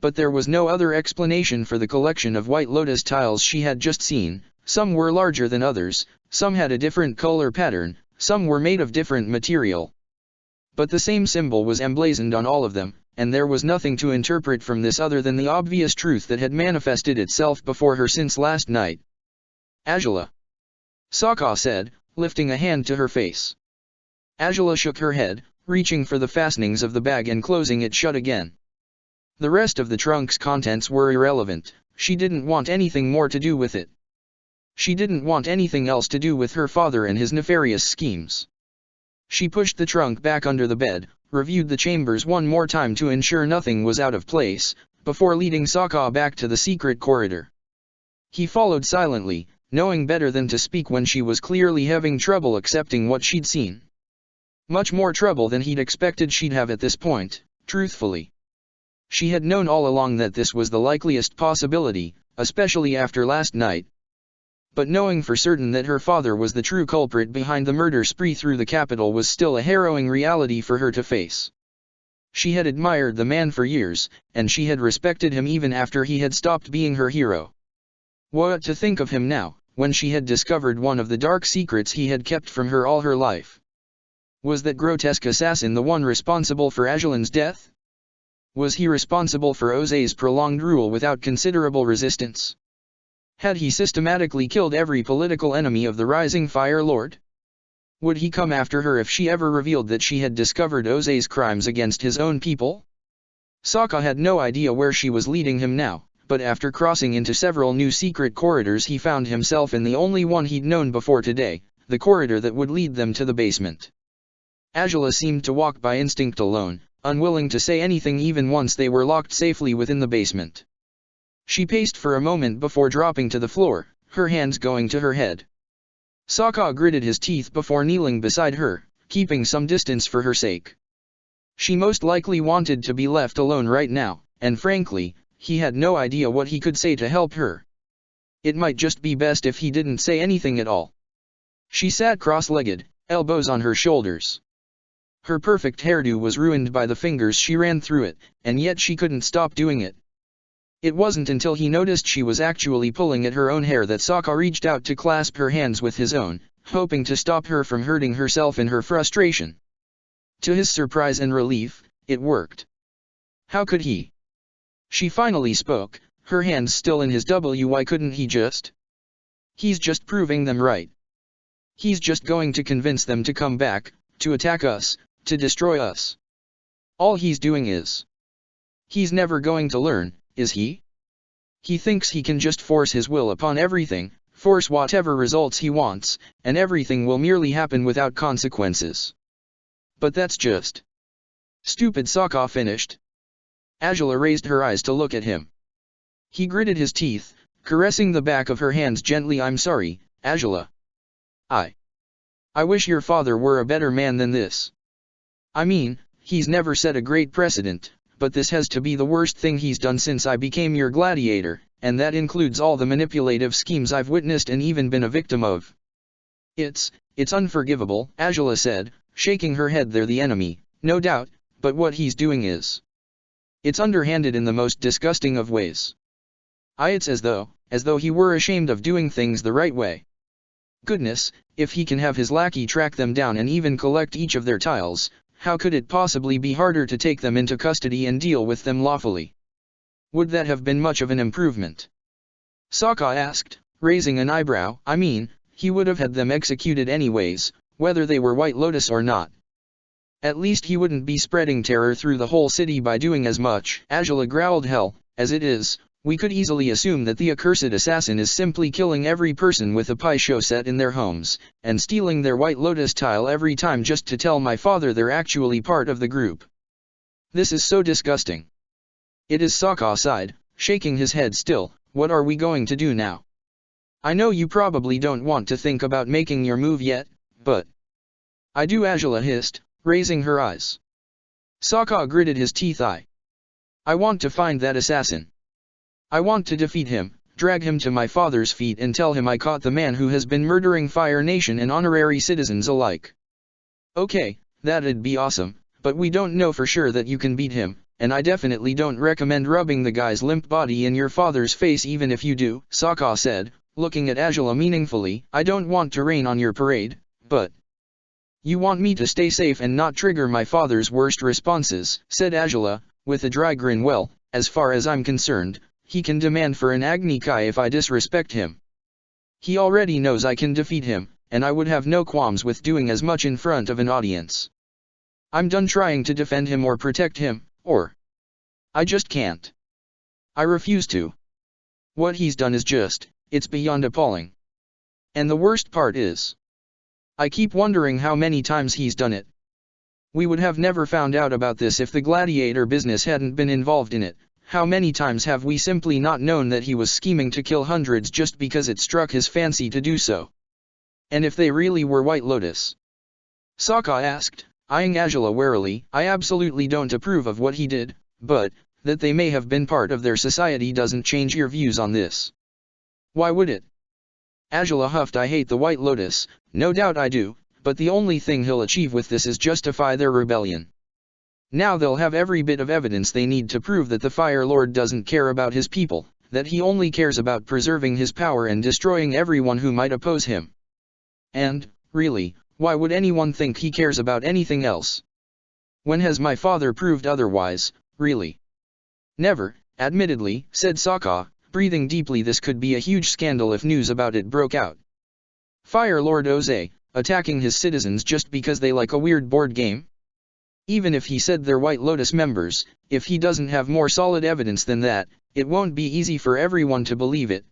But there was no other explanation for the collection of White Lotus tiles she had just seen. Some were larger than others, some had a different color pattern, some were made of different material. But the same symbol was emblazoned on all of them, and there was nothing to interpret from this other than the obvious truth that had manifested itself before her since last night. Azula, Sokka said, lifting a hand to her face. Azula shook her head, reaching for the fastenings of the bag and closing it shut again. The rest of the trunk's contents were irrelevant. She didn't want anything more to do with it. She didn't want anything else to do with her father and his nefarious schemes. She pushed the trunk back under the bed, reviewed the chambers one more time to ensure nothing was out of place, before leading Sokka back to the secret corridor. He followed silently, knowing better than to speak when she was clearly having trouble accepting what she'd seen. Much more trouble than he'd expected she'd have at this point, truthfully. She had known all along that this was the likeliest possibility, especially after last night. But knowing for certain that her father was the true culprit behind the murder spree through the capital was still a harrowing reality for her to face. She had admired the man for years, and she had respected him even after he had stopped being her hero. What to think of him now, when she had discovered one of the dark secrets he had kept from her all her life? Was that grotesque assassin the one responsible for Azulin's death? Was he responsible for Ozai's prolonged rule without considerable resistance? Had he systematically killed every political enemy of the rising Fire Lord? Would he come after her if she ever revealed that she had discovered Ozai's crimes against his own people? Sokka had no idea where she was leading him now, but after crossing into several new secret corridors he found himself in the only one he'd known before today, the corridor that would lead them to the basement. Azula seemed to walk by instinct alone, unwilling to say anything even once they were locked safely within the basement. She paced for a moment before dropping to the floor, her hands going to her head. Sokka gritted his teeth before kneeling beside her, keeping some distance for her sake. She most likely wanted to be left alone right now, and frankly, he had no idea what he could say to help her. It might just be best if he didn't say anything at all. She sat cross-legged, elbows on her shoulders. Her perfect hairdo was ruined by the fingers she ran through it, and yet she couldn't stop doing it. It wasn't until he noticed she was actually pulling at her own hair that Sokka reached out to clasp her hands with his own, hoping to stop her from hurting herself in her frustration. To his surprise and relief, it worked. How could he? She finally spoke, her hands still in his. Why couldn't he just? He's just proving them right. He's just going to convince them to come back, to attack us, to destroy us. All he's doing is. He's never going to learn, is he? He thinks he can just force his will upon everything, force whatever results he wants, and everything will merely happen without consequences. But that's just stupid. Sokka finished. Azula raised her eyes to look at him. He gritted his teeth, caressing the back of her hands gently. I'm sorry, Azula. I wish your father were a better man than this. I mean, he's never set a great precedent, but this has to be the worst thing he's done since I became your gladiator, and that includes all the manipulative schemes I've witnessed and even been a victim of. It's unforgivable, Azula said, shaking her head. They're the enemy, no doubt, but what he's doing is. It's underhanded in the most disgusting of ways. It's as though he were ashamed of doing things the right way. Goodness, if he can have his lackey track them down and even collect each of their tiles, how could it possibly be harder to take them into custody and deal with them lawfully? Would that have been much of an improvement? Sokka asked, raising an eyebrow. I mean, he would have had them executed anyways, whether they were White Lotus or not. At least he wouldn't be spreading terror through the whole city by doing as much. Azula growled. Hell, as it is, we could easily assume that the accursed assassin is simply killing every person with a pie show set in their homes, and stealing their White Lotus tile every time just to tell my father they're actually part of the group. This is so disgusting. It is. Sokka sighed, shaking his head still. What are we going to do now? I know you probably don't want to think about making your move yet, but I do, Azula hissed, raising her eyes. Sokka gritted his teeth. I want to find that assassin. I want to defeat him, drag him to my father's feet and tell him I caught the man who has been murdering Fire Nation and honorary citizens alike. Okay, that'd be awesome, but we don't know for sure that you can beat him, and I definitely don't recommend rubbing the guy's limp body in your father's face even if you do, Sokka said, looking at Azula meaningfully. I don't want to rain on your parade, but you want me to stay safe and not trigger my father's worst responses, said Azula, with a dry grin. Well, as far as I'm concerned, he can demand for an Agni Kai if I disrespect him. He already knows I can defeat him, and I would have no qualms with doing as much in front of an audience. I'm done trying to defend him or protect him, or I just can't. I refuse to. What he's done is it's beyond appalling. And the worst part is, I keep wondering how many times he's done it. We would have never found out about this if the Gladiator business hadn't been involved in it. How many times have we simply not known that he was scheming to kill hundreds just because it struck his fancy to do so? And if they really were White Lotus? Sokka asked, eyeing Azula warily. I absolutely don't approve of what he did, but that they may have been part of their society doesn't change your views on this. Why would it? Azula huffed. I hate the White Lotus, no doubt I do, but the only thing he'll achieve with this is justify their rebellion. Now they'll have every bit of evidence they need to prove that the Fire Lord doesn't care about his people, that he only cares about preserving his power and destroying everyone who might oppose him. And, really, why would anyone think he cares about anything else? When has my father proved otherwise, really? Never, admittedly, said Sokka, breathing deeply. This could be a huge scandal if news about it broke out. Fire Lord Oze, attacking his citizens just because they like a weird board game? Even if he said they're White Lotus members, if he doesn't have more solid evidence than that, it won't be easy for everyone to believe it.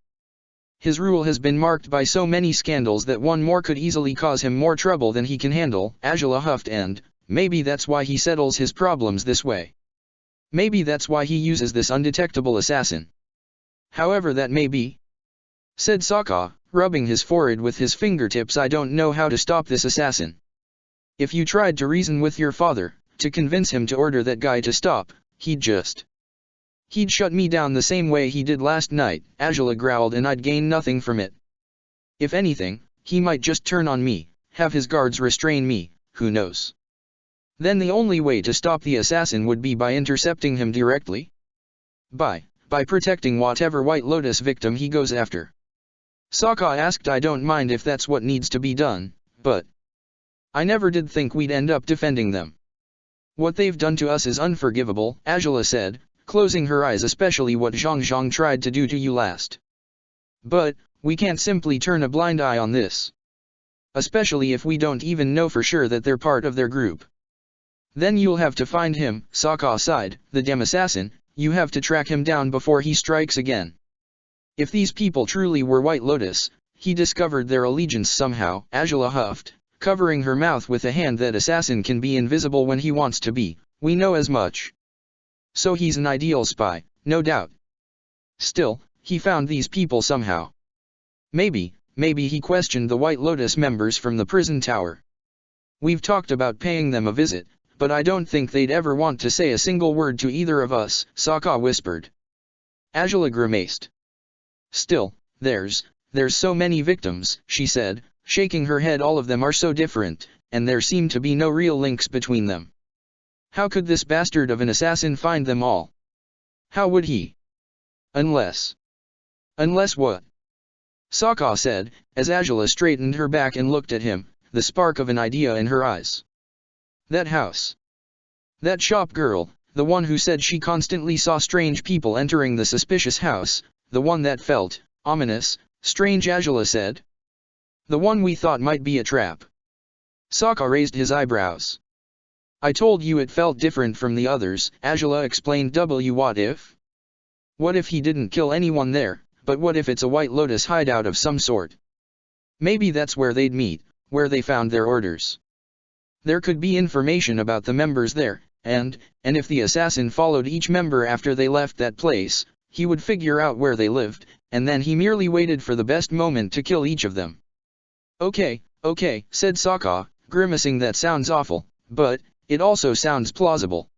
His rule has been marked by so many scandals that one more could easily cause him more trouble than he can handle, Azula huffed, and maybe that's why he settles his problems this way. Maybe that's why he uses this undetectable assassin. However that may be, said Sokka, rubbing his forehead with his fingertips. I don't know how to stop this assassin. If you tried to reason with your father, to convince him to order that guy to stop, he'd shut me down the same way he did last night, Azula growled, and I'd gain nothing from it. If anything, he might just turn on me, have his guards restrain me, who knows? Then the only way to stop the assassin would be by intercepting him directly. By protecting whatever White Lotus victim he goes after. Sokka asked. I don't mind if that's what needs to be done, but I never did think we'd end up defending them. What they've done to us is unforgivable, Azula said, closing her eyes, especially what Zhang Zhang tried to do to you last. But we can't simply turn a blind eye on this. Especially if we don't even know for sure that they're part of their group. Then you'll have to find him, Sokka sighed, the damn assassin. You have to track him down before he strikes again. If these people truly were White Lotus, he discovered their allegiance somehow, Azula huffed, covering her mouth with a hand. That assassin can be invisible when he wants to be, we know as much. So he's an ideal spy, no doubt. Still, he found these people somehow. Maybe he questioned the White Lotus members from the prison tower. We've talked about paying them a visit, but I don't think they'd ever want to say a single word to either of us, Sokka whispered. Azula grimaced. Still, there's so many victims, she said, shaking her head. All of them are so different, and there seem to be no real links between them. How could this bastard of an assassin find them all? How would he? Unless what? Sokka said, as Azula straightened her back and looked at him, the spark of an idea in her eyes. That house. That shop girl, the one who said she constantly saw strange people entering the suspicious house, the one that felt ominous, strange, Azula said. The one we thought might be a trap. Sokka raised his eyebrows. I told you it felt different from the others, Azula explained. What if? What if he didn't kill anyone there, but what if it's a White Lotus hideout of some sort? Maybe that's where they'd meet, where they found their orders. There could be information about the members there, and if the assassin followed each member after they left that place, he would figure out where they lived, and then he merely waited for the best moment to kill each of them. Okay, said Sokka, grimacing. That sounds awful, but it also sounds plausible.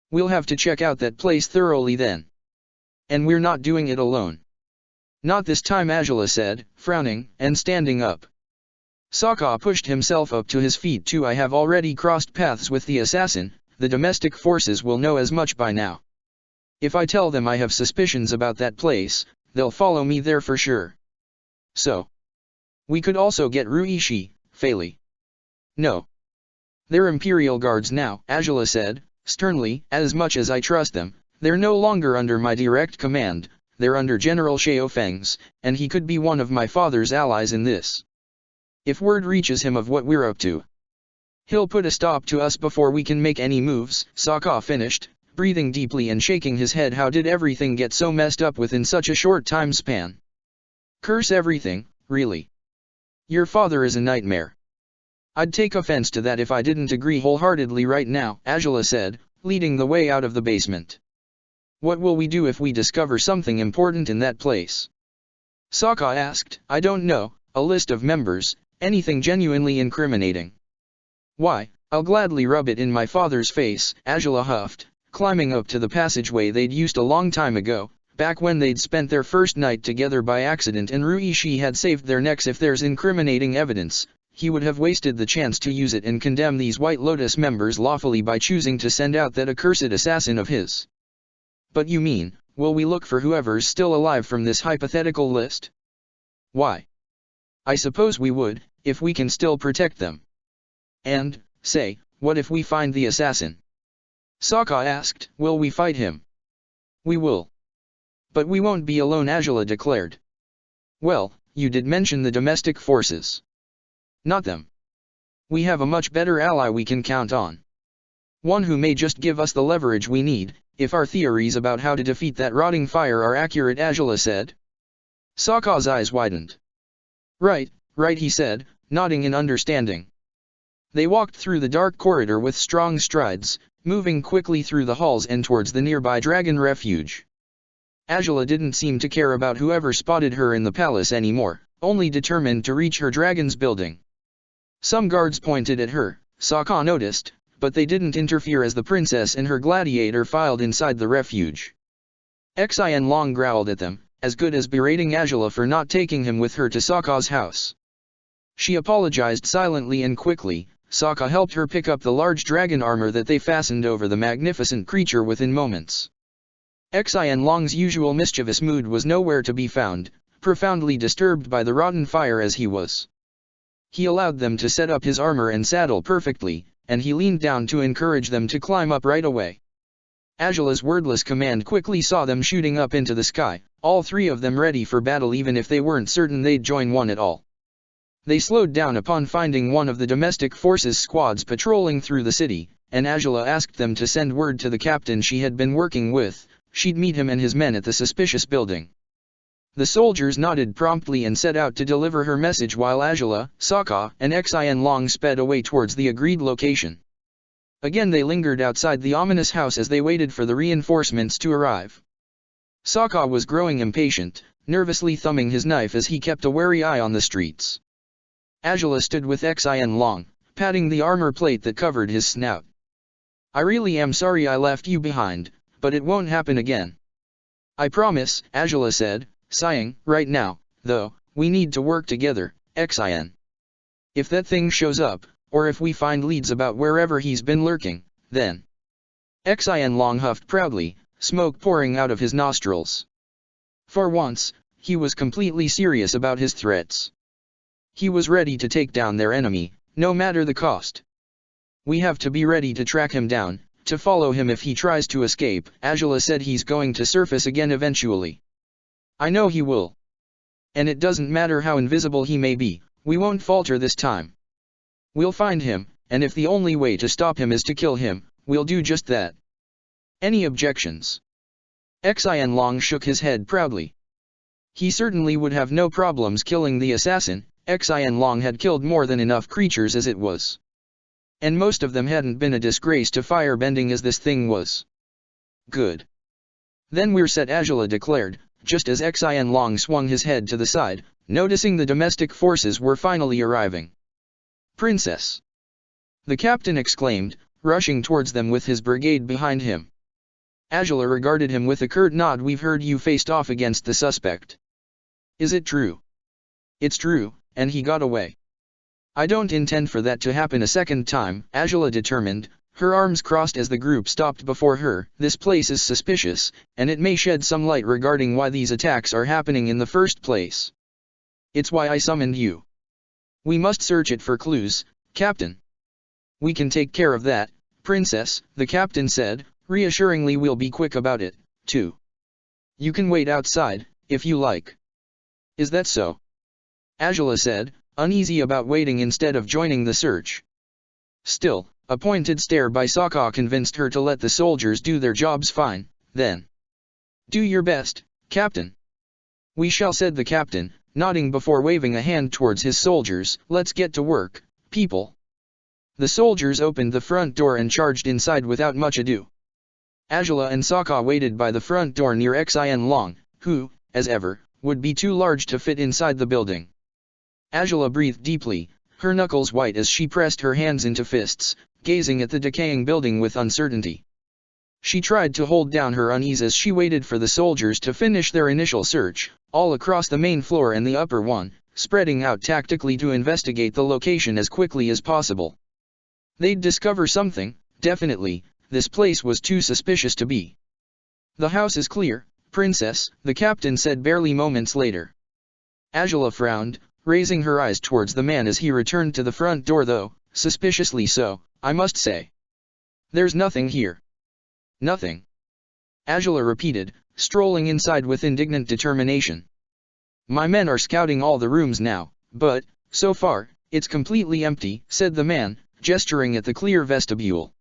We'll have to check out that place thoroughly then. And we're not doing it alone. Not this time, Azula said, frowning, and standing up. Sokka pushed himself up to his feet too. I have already crossed paths with the assassin, the domestic forces will know as much by now. If I tell them I have suspicions about that place, they'll follow me there for sure. So. We could also get Ruishi, Feli. No. They're Imperial Guards now, Azula said, sternly. As much as I trust them, they're no longer under my direct command, they're under General Xiaofeng's, and he could be one of my father's allies in this. If word reaches him of what we're up to, he'll put a stop to us before we can make any moves, Sokka finished, breathing deeply and shaking his head. How did everything get so messed up within such a short time span? Curse everything, really. Your father is a nightmare. I'd take offense to that if I didn't agree wholeheartedly right now, Azula said, leading the way out of the basement. What will we do if we discover something important in that place? Sokka asked. I don't know, a list of members, anything genuinely incriminating. Why, I'll gladly rub it in my father's face, Azula huffed, climbing up to the passageway they'd used a long time ago, back when they'd spent their first night together by accident and Ruishi had saved their necks. If there's incriminating evidence, he would have wasted the chance to use it and condemn these White Lotus members lawfully by choosing to send out that accursed assassin of his. But you mean, will we look for whoever's still alive from this hypothetical list? Why? I suppose we would, if we can still protect them. And, say, what if we find the assassin? Sokka asked. Will we fight him? We will. But we won't be alone, Azula declared. Well, you did mention the domestic forces. Not them. We have a much better ally we can count on. One who may just give us the leverage we need, if our theories about how to defeat that rotting fire are accurate, Azula said. Sokka's eyes widened. Right, he said, nodding in understanding. They walked through the dark corridor with strong strides, moving quickly through the halls and towards the nearby dragon refuge. Azula didn't seem to care about whoever spotted her in the palace anymore, only determined to reach her dragon's building. Some guards pointed at her, Sokka noticed, but they didn't interfere as the princess and her gladiator filed inside the refuge. Xian Long growled at them, as good as berating Azula for not taking him with her to Sokka's house. She apologized silently and quickly. Sokka helped her pick up the large dragon armor that they fastened over the magnificent creature within moments. Xian Long's usual mischievous mood was nowhere to be found, profoundly disturbed by the rotten fire as he was. He allowed them to set up his armor and saddle perfectly, and he leaned down to encourage them to climb up right away. Azula's wordless command quickly saw them shooting up into the sky, all three of them ready for battle even if they weren't certain they'd join one at all. They slowed down upon finding one of the domestic forces squads patrolling through the city, and Azula asked them to send word to the captain she had been working with. She'd meet him and his men at the suspicious building. The soldiers nodded promptly and set out to deliver her message while Azula, Sokka, and Xian Long sped away towards the agreed location. Again they lingered outside the ominous house as they waited for the reinforcements to arrive. Sokka was growing impatient, nervously thumbing his knife as he kept a wary eye on the streets. Azula stood with Xian Long, patting the armor plate that covered his snout. I really am sorry I left you behind, but it won't happen again. I promise, Azula said, sighing. Right now, though, we need to work together, Xian. If that thing shows up, or if we find leads about wherever he's been lurking, then... Xian Long huffed proudly, smoke pouring out of his nostrils. For once, he was completely serious about his threats. He was ready to take down their enemy, no matter the cost. We have to be ready to track him down, to follow him if he tries to escape. Angela said he's going to surface again eventually. I know he will. And it doesn't matter how invisible he may be, we won't falter this time. We'll find him, and if the only way to stop him is to kill him, we'll do just that. Any objections? Xian Long shook his head proudly. He certainly would have no problems killing the assassin. Xian Long had killed more than enough creatures as it was. And most of them hadn't been a disgrace to firebending as this thing was. Good. Then we're set, Angela declared, just as Xian Long swung his head to the side, noticing the domestic forces were finally arriving. Princess! The captain exclaimed, rushing towards them with his brigade behind him. Angela regarded him with a curt nod. We've heard you faced off against the suspect. Is it true? It's true, and he got away. I don't intend for that to happen a second time, Angela determined, her arms crossed as the group stopped before her. This place is suspicious, and it may shed some light regarding why these attacks are happening in the first place. It's why I summoned you. We must search it for clues, Captain. We can take care of that, Princess, the captain said, reassuringly. We'll be quick about it, too. You can wait outside, if you like. Is that so? Angela said, uneasy about waiting instead of joining the search. Still, a pointed stare by Sokka convinced her to let the soldiers do their jobs. Fine, then. Do your best, Captain. We shall, said the captain, nodding before waving a hand towards his soldiers. Let's get to work, people. The soldiers opened the front door and charged inside without much ado. Angela and Sokka waited by the front door near Xian Long, who, as ever, would be too large to fit inside the building. Angela breathed deeply, her knuckles white as she pressed her hands into fists, gazing at the decaying building with uncertainty. She tried to hold down her unease as she waited for the soldiers to finish their initial search, all across the main floor and the upper one, spreading out tactically to investigate the location as quickly as possible. They'd discover something, definitely. This place was too suspicious to be. The house is clear, Princess, the captain said barely moments later. Angela frowned, raising her eyes towards the man as he returned to the front door, though, suspiciously so, I must say. There's nothing here. Nothing. Angela repeated, strolling inside with indignant determination. My men are scouting all the rooms now, but, so far, it's completely empty, said the man, gesturing at the clear vestibule.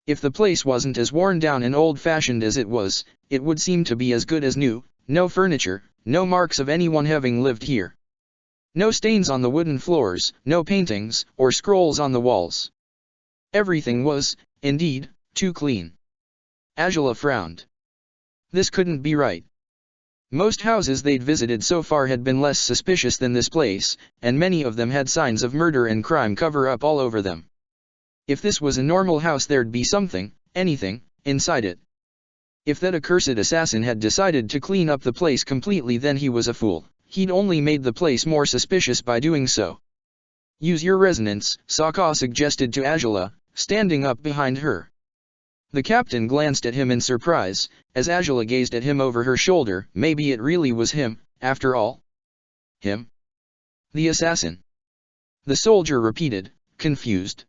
If the place wasn't as worn down and old-fashioned as it was, it would seem to be as good as new. No furniture, no marks of anyone having lived here. No stains on the wooden floors, no paintings or scrolls on the walls. Everything was, indeed, too clean. Angela frowned. This couldn't be right. Most houses they'd visited so far had been less suspicious than this place, and many of them had signs of murder and crime cover-up all over them. If this was a normal house, there'd be something, anything, inside it. If that accursed assassin had decided to clean up the place completely, then he was a fool. He'd only made the place more suspicious by doing so. Use your resonance, Sokka suggested to Angela, standing up behind her. The captain glanced at him in surprise, as Angela gazed at him over her shoulder. Maybe it really was him, after all. Him? The assassin. The soldier repeated, confused.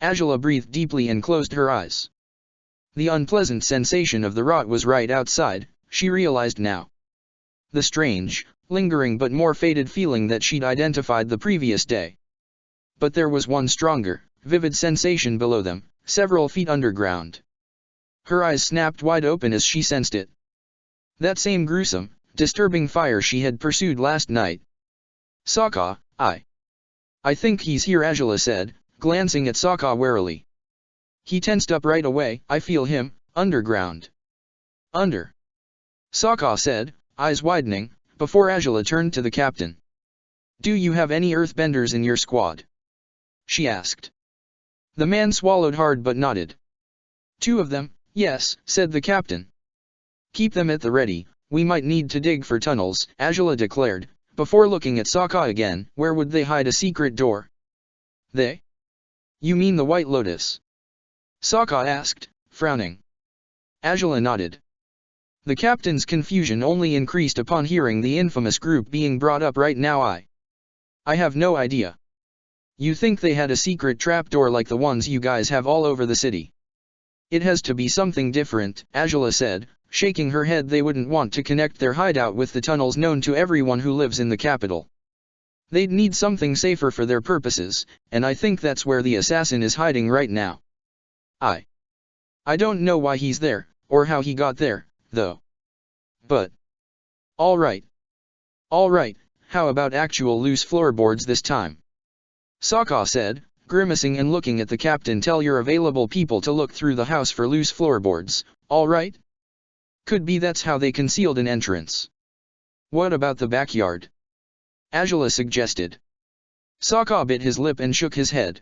Angela breathed deeply and closed her eyes. The unpleasant sensation of the rot was right outside, she realized now. The strange, lingering but more faded feeling that she'd identified the previous day. But there was one stronger, vivid sensation below them, several feet underground. Her eyes snapped wide open as she sensed it. That same gruesome, disturbing fire she had pursued last night. Sokka, I think he's here, Angela said, glancing at Sokka warily. He tensed up right away. I feel him, underground. Under. Sokka said, eyes widening, before Angela turned to the captain. Do you have any earthbenders in your squad? She asked. The man swallowed hard but nodded. 2 of them, yes, said the captain. Keep them at the ready, we might need to dig for tunnels, Angela declared, before looking at Sokka again. Where would they hide a secret door? They? You mean the White Lotus? Sokka asked, frowning. Angela nodded. The captain's confusion only increased upon hearing the infamous group being brought up right now. I have no idea. You think they had a secret trapdoor like the ones you guys have all over the city? It has to be something different, Angela said, shaking her head. They wouldn't want to connect their hideout with the tunnels known to everyone who lives in the capital. They'd need something safer for their purposes, and I think that's where the assassin is hiding right now. I don't know why he's there, or how he got there, though. But all right, how about actual loose floorboards this time? Sokka said, grimacing and looking at the captain. Tell your available people to look through the house for loose floorboards, all right? Could be that's how they concealed an entrance. What about the backyard? Angela suggested. Sokka bit his lip and shook his head.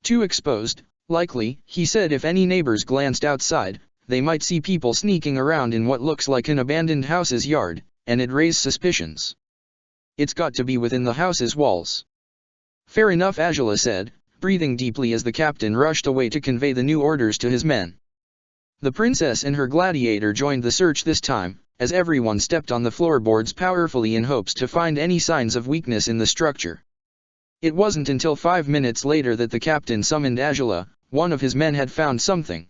Too exposed, likely, he said. If any neighbors glanced outside, they might see people sneaking around in what looks like an abandoned house's yard, and it'd raise suspicions. It's got to be within the house's walls. Fair enough, Angela said, breathing deeply as the captain rushed away to convey the new orders to his men. The princess and her gladiator joined the search this time, as everyone stepped on the floorboards powerfully in hopes to find any signs of weakness in the structure. It wasn't until 5 minutes later that the captain summoned Angela. One of his men had found something.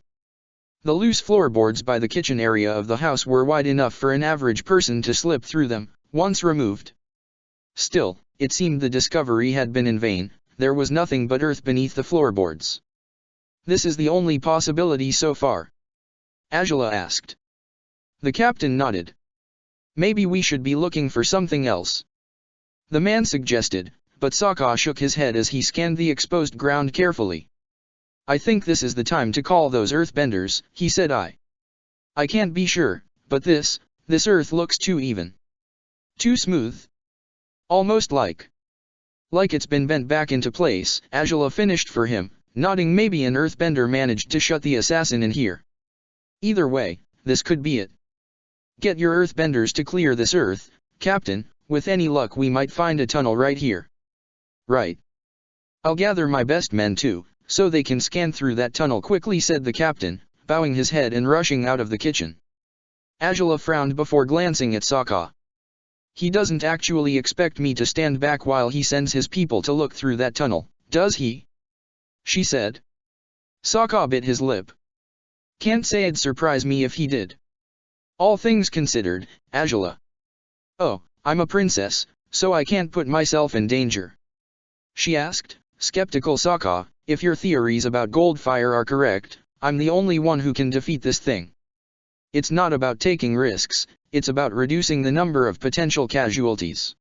The loose floorboards by the kitchen area of the house were wide enough for an average person to slip through them, once removed. Still, it seemed the discovery had been in vain. There was nothing but earth beneath the floorboards. This is the only possibility so far? Angela asked. The captain nodded. Maybe we should be looking for something else, the man suggested, but Sokka shook his head as he scanned the exposed ground carefully. I think this is the time to call those earthbenders, he said. I can't be sure, but this earth looks too even. Too smooth. Almost like it's been bent back into place, Angela finished for him, nodding. Maybe an earthbender managed to shut the assassin in here. Either way, this could be it. Get your earthbenders to clear this earth, Captain. With any luck we might find a tunnel right here. Right. I'll gather my best men too, so they can scan through that tunnel quickly, said the captain, bowing his head and rushing out of the kitchen. Angela frowned before glancing at Sokka. He doesn't actually expect me to stand back while he sends his people to look through that tunnel, does he? She said. Sokka bit his lip. Can't say it'd surprise me if he did. All things considered, Angela. Oh, I'm a princess, so I can't put myself in danger? She asked, skeptical. Sokka, if your theories about Goldfire are correct, I'm the only one who can defeat this thing. It's not about taking risks, it's about reducing the number of potential casualties.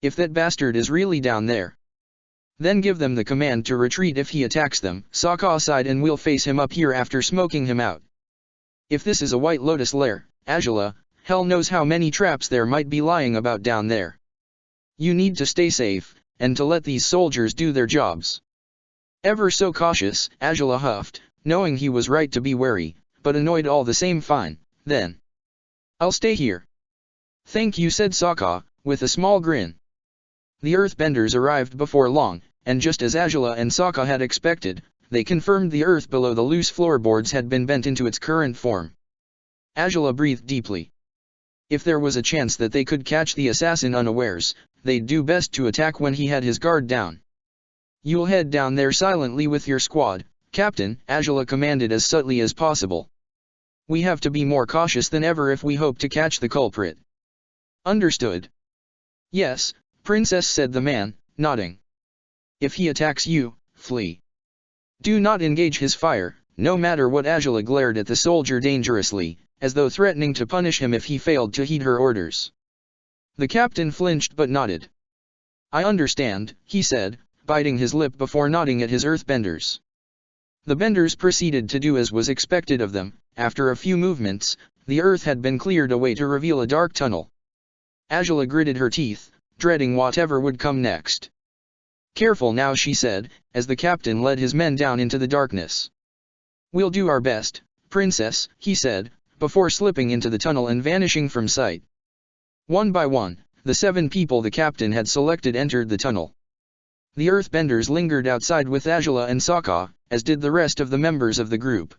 If that bastard is really down there, then give them the command to retreat if he attacks them, Sokka sighed, and we'll face him up here after smoking him out. If this is a White Lotus lair, Angela, hell knows how many traps there might be lying about down there. You need to stay safe, and to let these soldiers do their jobs. Ever so cautious, Angela huffed, knowing he was right to be wary, but annoyed all the same. Fine, then. I'll stay here. Thank you, said Sokka, with a small grin. The earthbenders arrived before long, and just as Angela and Sokka had expected, they confirmed the earth below the loose floorboards had been bent into its current form. Angela breathed deeply. If there was a chance that they could catch the assassin unawares, they'd do best to attack when he had his guard down. You'll head down there silently with your squad, Captain, Angela commanded as subtly as possible. We have to be more cautious than ever if we hope to catch the culprit. Understood. Yes, Princess, said the man, nodding. If he attacks you, flee. Do not engage his fire, no matter what. Angela glared at the soldier dangerously, as though threatening to punish him if he failed to heed her orders. The captain flinched but nodded. I understand, he said, biting his lip before nodding at his earthbenders. The benders proceeded to do as was expected of them. After a few movements, the earth had been cleared away to reveal a dark tunnel. Angela gritted her teeth, dreading whatever would come next. Careful now, she said, as the captain led his men down into the darkness. We'll do our best, Princess, he said, before slipping into the tunnel and vanishing from sight. One by one, the 7 people the captain had selected entered the tunnel. The earthbenders lingered outside with Angela and Sokka, as did the rest of the members of the group.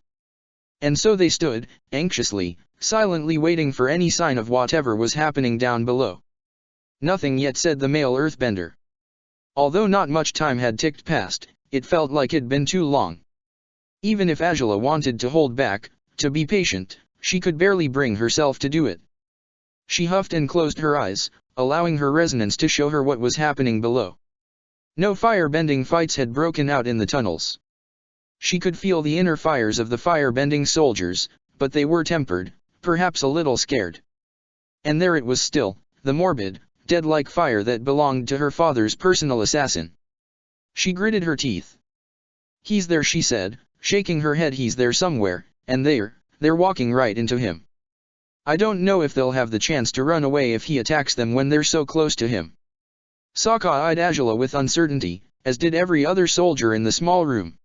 And so they stood, anxiously, silently waiting for any sign of whatever was happening down below. Nothing yet, said the male earthbender. Although not much time had ticked past, it felt like it'd been too long. Even if Angela wanted to hold back, to be patient, she could barely bring herself to do it. She huffed and closed her eyes, allowing her resonance to show her what was happening below. No fire-bending fights had broken out in the tunnels. She could feel the inner fires of the fire-bending soldiers, but they were tempered, perhaps a little scared. And there it was still, the morbid, dead-like fire that belonged to her father's personal assassin. She gritted her teeth. "He's there," she said, shaking her head. "He's there somewhere, and they're walking right into him. I don't know if they'll have the chance to run away if he attacks them when they're so close to him." Sokka eyed Angela with uncertainty, as did every other soldier in the small room.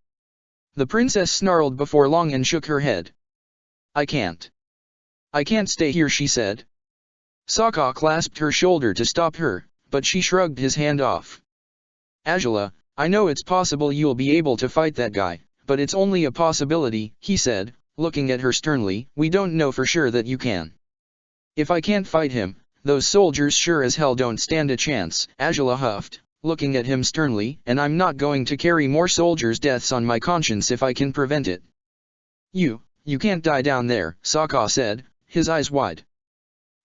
The princess snarled before long and shook her head. I can't stay here," she said. Sokka clasped her shoulder to stop her, but she shrugged his hand off. "Angela, I know it's possible you'll be able to fight that guy, but it's only a possibility," he said, looking at her sternly. "We don't know for sure that you can. If I can't fight him, those soldiers sure as hell don't stand a chance," Angela huffed, looking at him sternly, "and I'm not going to carry more soldiers' deaths on my conscience if I can prevent it." You can't die down there," Sokka said, his eyes wide.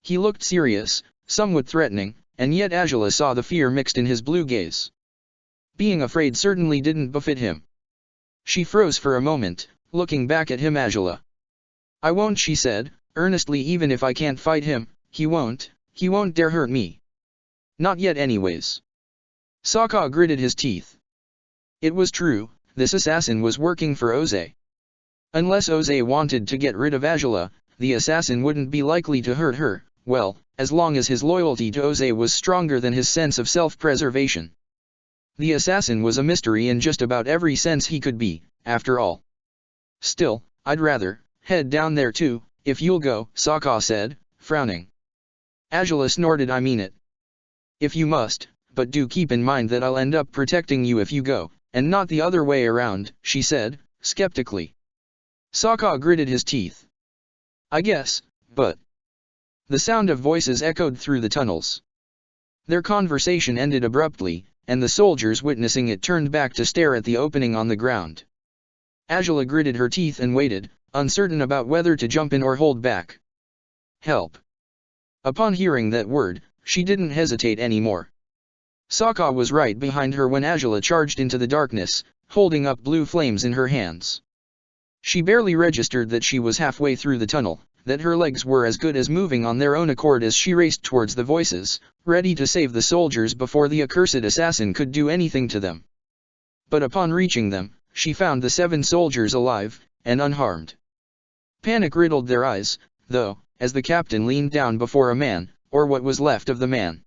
He looked serious, somewhat threatening, and yet Angela saw the fear mixed in his blue gaze. Being afraid certainly didn't befit him. She froze for a moment, looking back at him. "Angela, I won't," she said, earnestly. "Even if I can't fight him, he won't dare hurt me. Not yet anyways." Sokka gritted his teeth. It was true, this assassin was working for Oze. Unless Oze wanted to get rid of Angela, the assassin wouldn't be likely to hurt her, well, as long as his loyalty to Oze was stronger than his sense of self-preservation. The assassin was a mystery in just about every sense he could be, after all. "Still, I'd rather head down there too, if you'll go," Sokka said, frowning. Angela snorted. "I mean it. If you must, but do keep in mind that I'll end up protecting you if you go, and not the other way around," she said, skeptically. Sokka gritted his teeth. "I guess, but..." The sound of voices echoed through the tunnels. Their conversation ended abruptly, and the soldiers witnessing it turned back to stare at the opening on the ground. Angela gritted her teeth and waited, uncertain about whether to jump in or hold back. "Help." Upon hearing that word, she didn't hesitate anymore. Sokka was right behind her when Angela charged into the darkness, holding up blue flames in her hands. She barely registered that she was halfway through the tunnel, that her legs were as good as moving on their own accord as she raced towards the voices, ready to save the soldiers before the accursed assassin could do anything to them. But upon reaching them, she found the 7 soldiers alive, and unharmed. Panic riddled their eyes, though, as the captain leaned down before a man, or what was left of the man.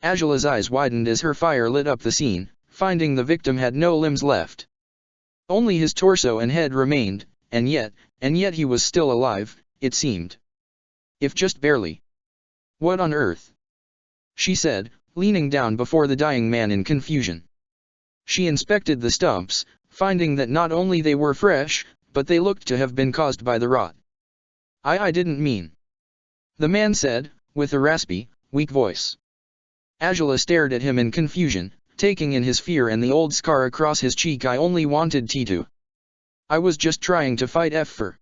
Angela's eyes widened as her fire lit up the scene, finding the victim had no limbs left. Only his torso and head remained, and yet he was still alive, it seemed. If just barely. "What on earth?" she said, leaning down before the dying man in confusion. She inspected the stumps, finding that not only they were fresh, but they looked to have been caused by the rot. I didn't mean," the man said, with a raspy, weak voice. Angela stared at him in confusion, taking in his fear and the old scar across his cheek. "I only wanted T2. I was just trying to fight for."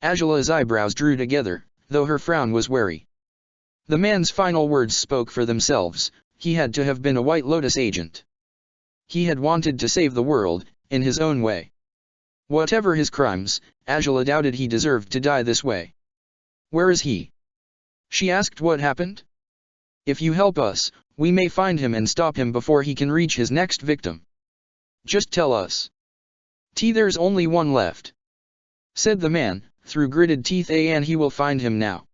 Angela's eyebrows drew together, though her frown was wary. The man's final words spoke for themselves. He had to have been a White Lotus agent. He had wanted to save the world, in his own way. Whatever his crimes, Angela doubted he deserved to die this way. "Where is he?" she asked. "What happened?" "If you help us, we may find him and stop him before he can reach his next victim. Just tell us." "There's only one left," said the man, through gritted teeth. "And he will find him now.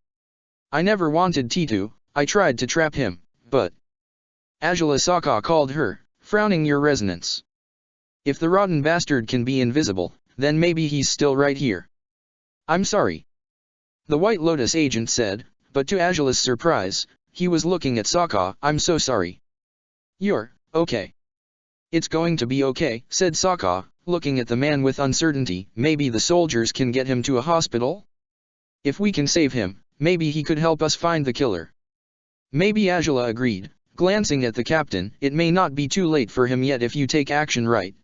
I never wanted T2, I tried to trap him, but..." Angela, Sokka called her, frowning. "Your resonance. If the rotten bastard can be invisible, then maybe he's still right here." "I'm sorry," the White Lotus agent said, but to Angela's surprise, he was looking at Sokka. "I'm so sorry." "You're okay." "It's going to be okay," said Sokka, looking at the man with uncertainty. Maybe the soldiers can get him to a hospital? If we can save him, maybe he could help us find the killer. Maybe, Angela agreed, glancing at the captain. It may not be too late for him yet if you take action right.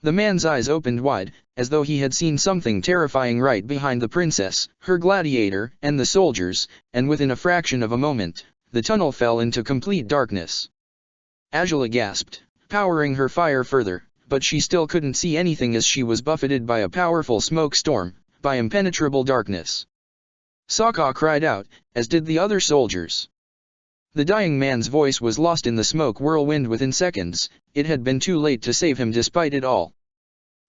The man's eyes opened wide, as though he had seen something terrifying right behind the princess, her gladiator, and the soldiers, and within a fraction of a moment, the tunnel fell into complete darkness. Angela gasped, powering her fire further, but she still couldn't see anything as she was buffeted by a powerful smoke storm, by impenetrable darkness. Sokka cried out, as did the other soldiers. The dying man's voice was lost in the smoke whirlwind within seconds. It had been too late to save him despite it all.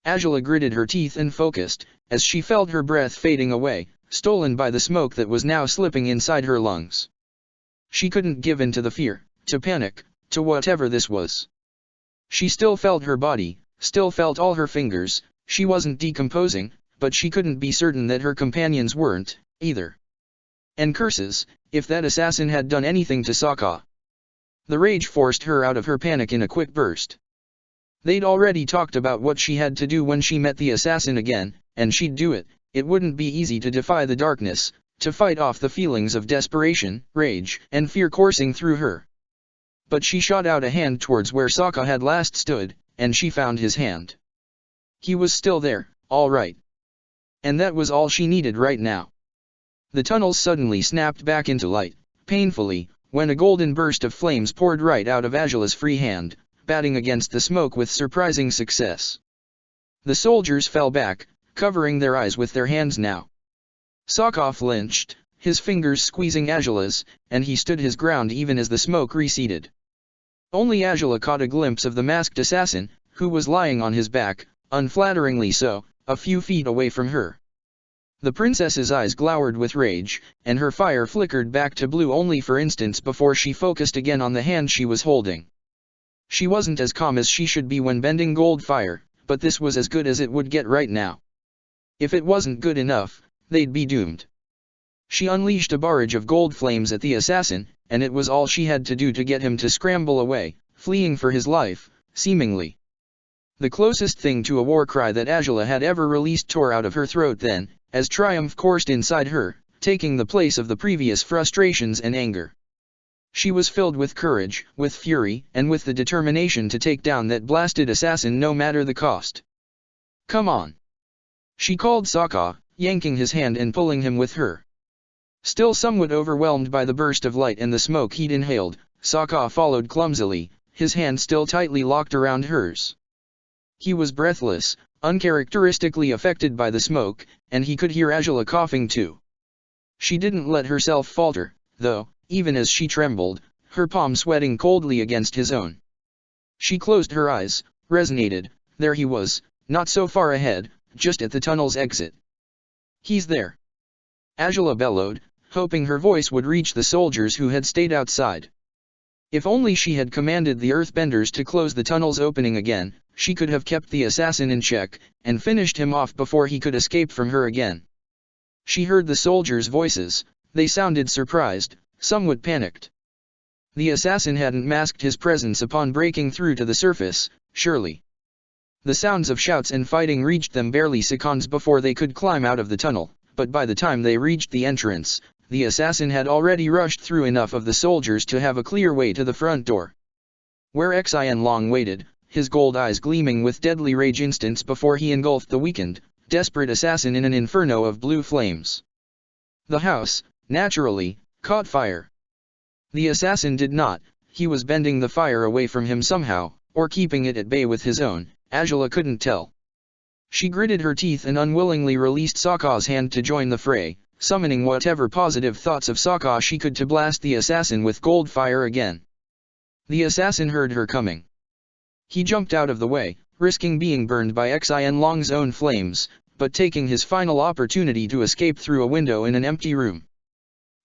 Angela gritted her teeth and focused, as she felt her breath fading away, stolen by the smoke that was now slipping inside her lungs. She couldn't give in to the fear, to panic, to whatever this was. She still felt her body, still felt all her fingers. She wasn't decomposing, but she couldn't be certain that her companions weren't, either. And curses, if that assassin had done anything to Sokka. The rage forced her out of her panic in a quick burst. They'd already talked about what she had to do when she met the assassin again, and she'd do it. It wouldn't be easy to defy the darkness, to fight off the feelings of desperation, rage, and fear coursing through her. But she shot out a hand towards where Sokka had last stood, and she found his hand. He was still there, all right. And that was all she needed right now. The tunnels suddenly snapped back into light, painfully, when a golden burst of flames poured right out of Angela's free hand, batting against the smoke with surprising success. The soldiers fell back, covering their eyes with their hands now. Sokka flinched, his fingers squeezing Angela's, and he stood his ground even as the smoke receded. Only Angela caught a glimpse of the masked assassin, who was lying on his back, unflatteringly so, a few feet away from her. The princess's eyes glowered with rage, and her fire flickered back to blue only for instants before she focused again on the hand she was holding. She wasn't as calm as she should be when bending gold fire, but this was as good as it would get right now. If it wasn't good enough, they'd be doomed. She unleashed a barrage of gold flames at the assassin, and it was all she had to do to get him to scramble away, fleeing for his life, seemingly. The closest thing to a war cry that Angela had ever released tore out of her throat then, as triumph coursed inside her, taking the place of the previous frustrations and anger. She was filled with courage, with fury, and with the determination to take down that blasted assassin no matter the cost. "Come on!" she called Sokka, yanking his hand and pulling him with her. Still somewhat overwhelmed by the burst of light and the smoke he'd inhaled, Sokka followed clumsily, his hand still tightly locked around hers. He was breathless, uncharacteristically affected by the smoke, and he could hear Angela coughing too. She didn't let herself falter, though, even as she trembled, her palm sweating coldly against his own. She closed her eyes, resonated. There he was, not so far ahead, just at the tunnel's exit. "He's there!" Angela bellowed, hoping her voice would reach the soldiers who had stayed outside. If only she had commanded the earthbenders to close the tunnel's opening again, she could have kept the assassin in check, and finished him off before he could escape from her again. She heard the soldiers' voices. They sounded surprised, somewhat panicked. The assassin hadn't masked his presence upon breaking through to the surface, surely. The sounds of shouts and fighting reached them barely seconds before they could climb out of the tunnel, but by the time they reached the entrance, the assassin had already rushed through enough of the soldiers to have a clear way to the front door. Where Xian Long waited, his gold eyes gleaming with deadly rage instants before he engulfed the weakened, desperate assassin in an inferno of blue flames. The house, naturally, caught fire. The assassin did not. He was bending the fire away from him somehow, or keeping it at bay with his own. Angela couldn't tell. She gritted her teeth and unwillingly released Sokka's hand to join the fray, summoning whatever positive thoughts of Sokka she could to blast the assassin with gold fire again. The assassin heard her coming. He jumped out of the way, risking being burned by Xian Long's own flames, but taking his final opportunity to escape through a window in an empty room.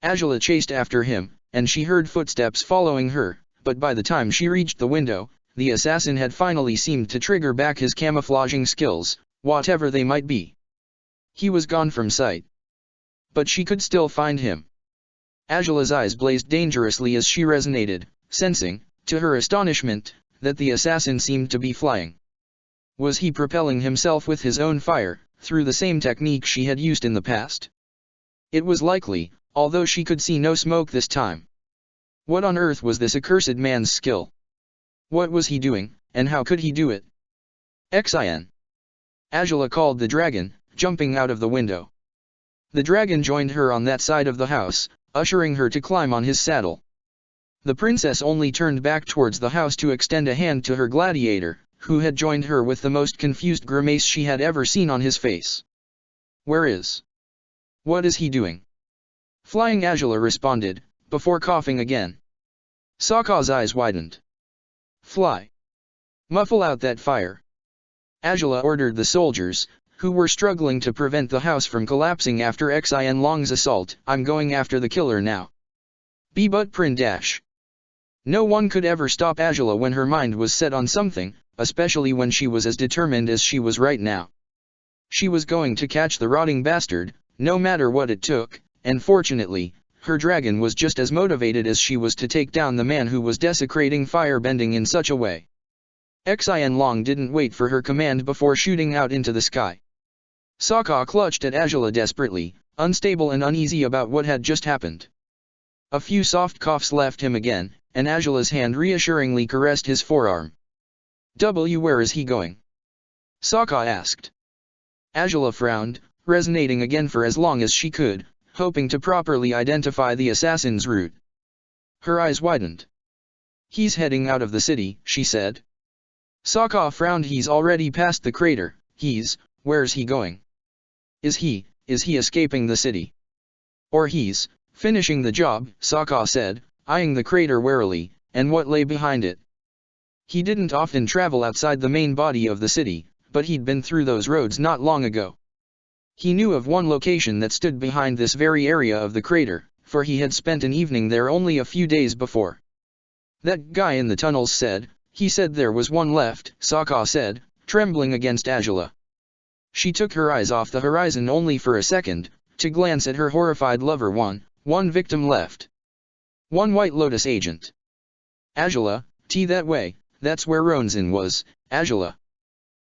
Angela chased after him, and she heard footsteps following her, but by the time she reached the window, the assassin had finally seemed to trigger back his camouflaging skills, whatever they might be. He was gone from sight. But she could still find him. Angela's eyes blazed dangerously as she resonated, sensing, to her astonishment, that the assassin seemed to be flying. Was he propelling himself with his own fire, through the same technique she had used in the past? It was likely, although she could see no smoke this time. What on earth was this accursed man's skill? What was he doing, and how could he do it? Xin. Angela called the dragon, jumping out of the window. The dragon joined her on that side of the house, ushering her to climb on his saddle. The princess only turned back towards the house to extend a hand to her gladiator, who had joined her with the most confused grimace she had ever seen on his face. Where is? What is he doing? Flying Angela responded, before coughing again. Sokka's eyes widened. Fly. Muffle out that fire. Angela ordered the soldiers, who were struggling to prevent the house from collapsing after Xin Long's assault. I'm going after the killer now. But Prin Dash. No one could ever stop Angela when her mind was set on something, especially when she was as determined as she was right now. She was going to catch the rotting bastard, no matter what it took, and fortunately, her dragon was just as motivated as she was to take down the man who was desecrating firebending in such a way. Xin Long didn't wait for her command before shooting out into the sky. Sokka clutched at Angela desperately, unstable and uneasy about what had just happened. A few soft coughs left him again, and Angela's hand reassuringly caressed his forearm. Where is he going? Sokka asked. Angela frowned, resonating again for as long as she could, hoping to properly identify the assassin's route. Her eyes widened. He's heading out of the city, she said. Sokka frowned. He's already past the crater. Where's he going? Is he escaping the city? Or he's finishing the job, Sokka said, eyeing the crater warily, and what lay behind it. He didn't often travel outside the main body of the city, but he'd been through those roads not long ago. He knew of one location that stood behind this very area of the crater, for he had spent an evening there only a few days before. That guy in the tunnels said, he said there was one left, Sokka said, trembling against Angela. She took her eyes off the horizon only for a second, to glance at her horrified lover. One victim left. One White Lotus agent. Angela, that way, that's where Ronzin was, Angela.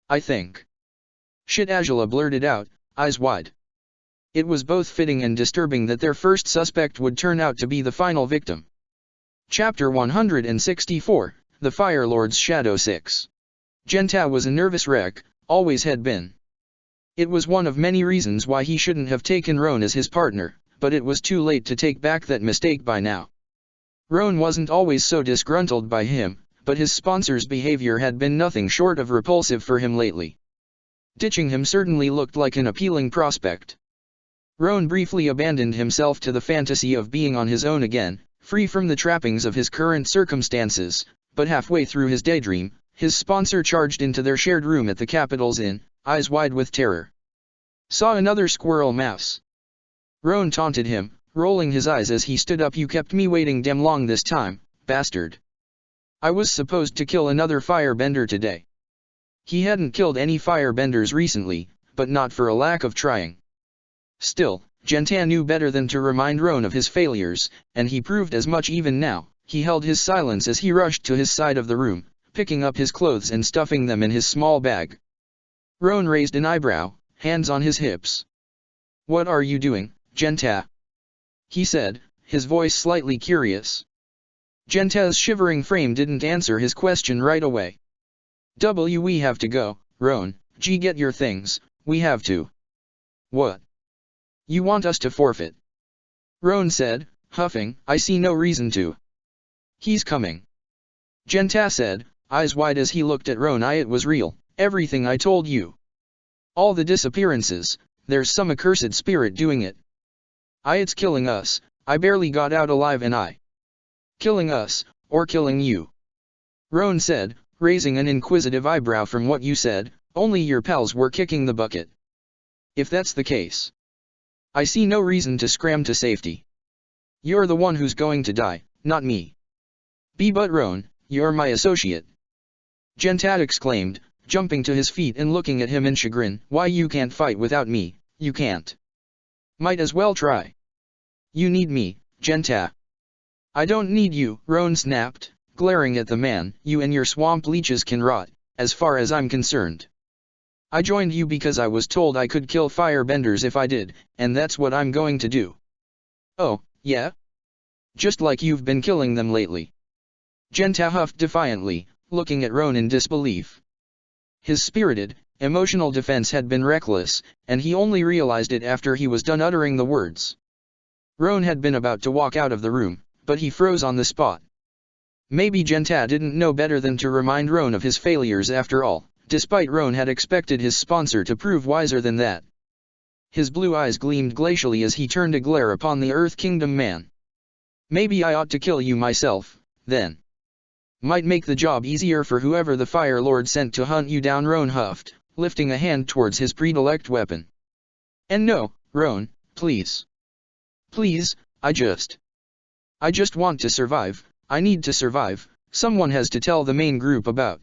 I think. Shit, Angela blurted out, eyes wide. It was both fitting and disturbing that their first suspect would turn out to be the final victim. Chapter 164, The Fire Lord's Shadow 6. Genta was a nervous wreck, always had been. It was one of many reasons why he shouldn't have taken Roan as his partner, but it was too late to take back that mistake by now. Roan wasn't always so disgruntled by him, but his sponsor's behavior had been nothing short of repulsive for him lately. Ditching him certainly looked like an appealing prospect. Roan briefly abandoned himself to the fantasy of being on his own again, free from the trappings of his current circumstances, but halfway through his daydream, his sponsor charged into their shared room at the Capital's Inn, eyes wide with terror. Saw another squirrel mouse. Roan taunted him, rolling his eyes as he stood up. You kept me waiting damn long this time, bastard. I was supposed to kill another firebender today. He hadn't killed any firebenders recently, but not for a lack of trying. Still, Genta knew better than to remind Roan of his failures, and he proved as much even now. He held his silence as he rushed to his side of the room, picking up his clothes and stuffing them in his small bag. Roan raised an eyebrow, hands on his hips. What are you doing, Genta? He said, his voice slightly curious. Genta's shivering frame didn't answer his question right away. We have to go, Roan. Get your things, we have to. What? You want us to forfeit? Roan said, huffing. I see no reason to. He's coming. Genta said, eyes wide as he looked at Roan. It was real, everything I told you. All the disappearances, there's some accursed spirit doing it. It's killing us. I barely got out alive and killing us, or killing you? Roan said, raising an inquisitive eyebrow. From what you said, only your pals were kicking the bucket. If that's the case, I see no reason to scram to safety. You're the one who's going to die, not me. But Roan, you're my associate. Genta exclaimed, jumping to his feet and looking at him in chagrin. Why, you can't fight without me, you can't. Might as well try. You need me, Genta. I don't need you, Roan snapped, glaring at the man. You and your swamp leeches can rot, as far as I'm concerned. I joined you because I was told I could kill firebenders if I did, and that's what I'm going to do. Oh, yeah? Just like you've been killing them lately. Genta huffed defiantly, looking at Roan in disbelief. His spirited, emotional defense had been reckless, and he only realized it after he was done uttering the words. Roan had been about to walk out of the room, but he froze on the spot. Maybe Genta didn't know better than to remind Roan of his failures after all, despite Roan had expected his sponsor to prove wiser than that. His blue eyes gleamed glacially as he turned a glare upon the Earth Kingdom man. Maybe I ought to kill you myself, then. Might make the job easier for whoever the Fire Lord sent to hunt you down, Roan huffed, lifting a hand towards his predilect weapon. And no, Roan, please. Please, I just want to survive. I need to survive. Someone has to tell the main group about.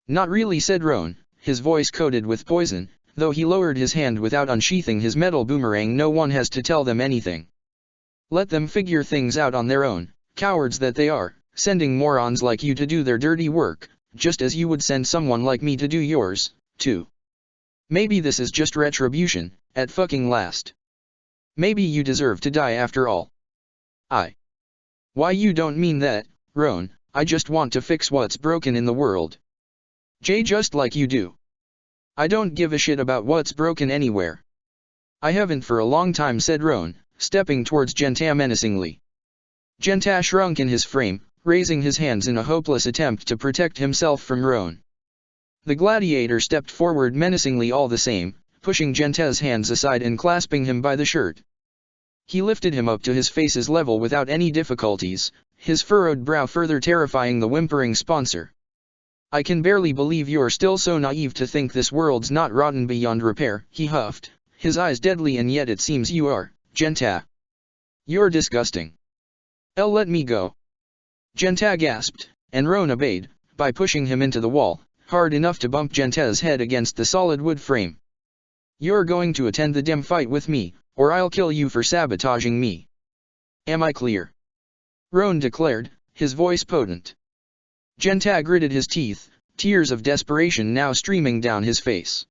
Not really, said Roan, his voice coated with poison, though he lowered his hand without unsheathing his metal boomerang. No one has to tell them anything. Let them figure things out on their own, cowards that they are, sending morons like you to do their dirty work, just as you would send someone like me to do yours, too. Maybe this is just retribution, at fucking last. Maybe you deserve to die after all. Why, you don't mean that, Roan. I just want to fix what's broken in the world. Just like you do. I don't give a shit about what's broken anywhere. I haven't for a long time, said Roan, stepping towards Genta menacingly. Genta shrunk in his frame, raising his hands in a hopeless attempt to protect himself from Roan. The gladiator stepped forward menacingly all the same, pushing Genta's hands aside and clasping him by the shirt. He lifted him up to his face's level without any difficulties, his furrowed brow further terrifying the whimpering sponsor. I can barely believe you're still so naive to think this world's not rotten beyond repair, he huffed, his eyes deadly, and yet it seems you are, Genta. You're disgusting. Let me go. Genta gasped, and Roan obeyed, by pushing him into the wall, hard enough to bump Genta's head against the solid wood frame. You're going to attend the damn fight with me, or I'll kill you for sabotaging me. Am I clear? Roan declared, his voice potent. Genta gritted his teeth, tears of desperation now streaming down his face.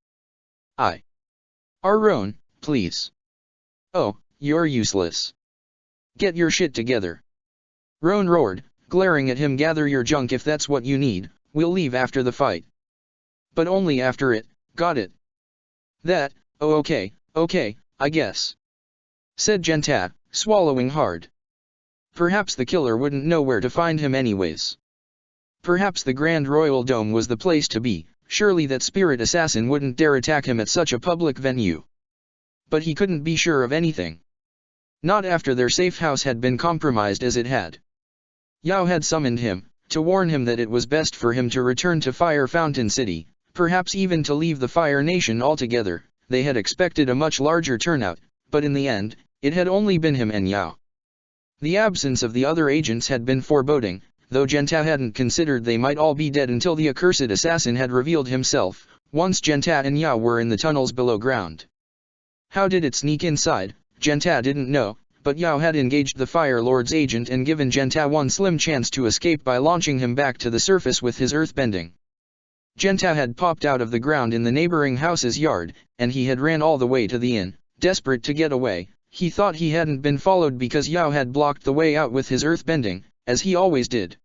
Roan, please. Oh, you're useless. Get your shit together. Roan roared, glaring at him. Gather your junk if that's what you need, we'll leave after the fight. But only after it, got it? That, oh okay, I guess. Said Genta, swallowing hard. Perhaps the killer wouldn't know where to find him anyways. Perhaps the Grand Royal Dome was the place to be, surely that spirit assassin wouldn't dare attack him at such a public venue. But he couldn't be sure of anything. Not after their safe house had been compromised as it had. Yao had summoned him, to warn him that it was best for him to return to Fire Fountain City, perhaps even to leave the Fire Nation altogether. They had expected a much larger turnout, but in the end, it had only been him and Yao. The absence of the other agents had been foreboding, though Genta hadn't considered they might all be dead until the accursed assassin had revealed himself, once Genta and Yao were in the tunnels below ground. How did it sneak inside? Genta didn't know, but Yao had engaged the Fire Lord's agent and given Genta one slim chance to escape by launching him back to the surface with his earthbending. Genta had popped out of the ground in the neighboring house's yard, and he had ran all the way to the inn, desperate to get away. He thought he hadn't been followed because Yao had blocked the way out with his earthbending, as he always did.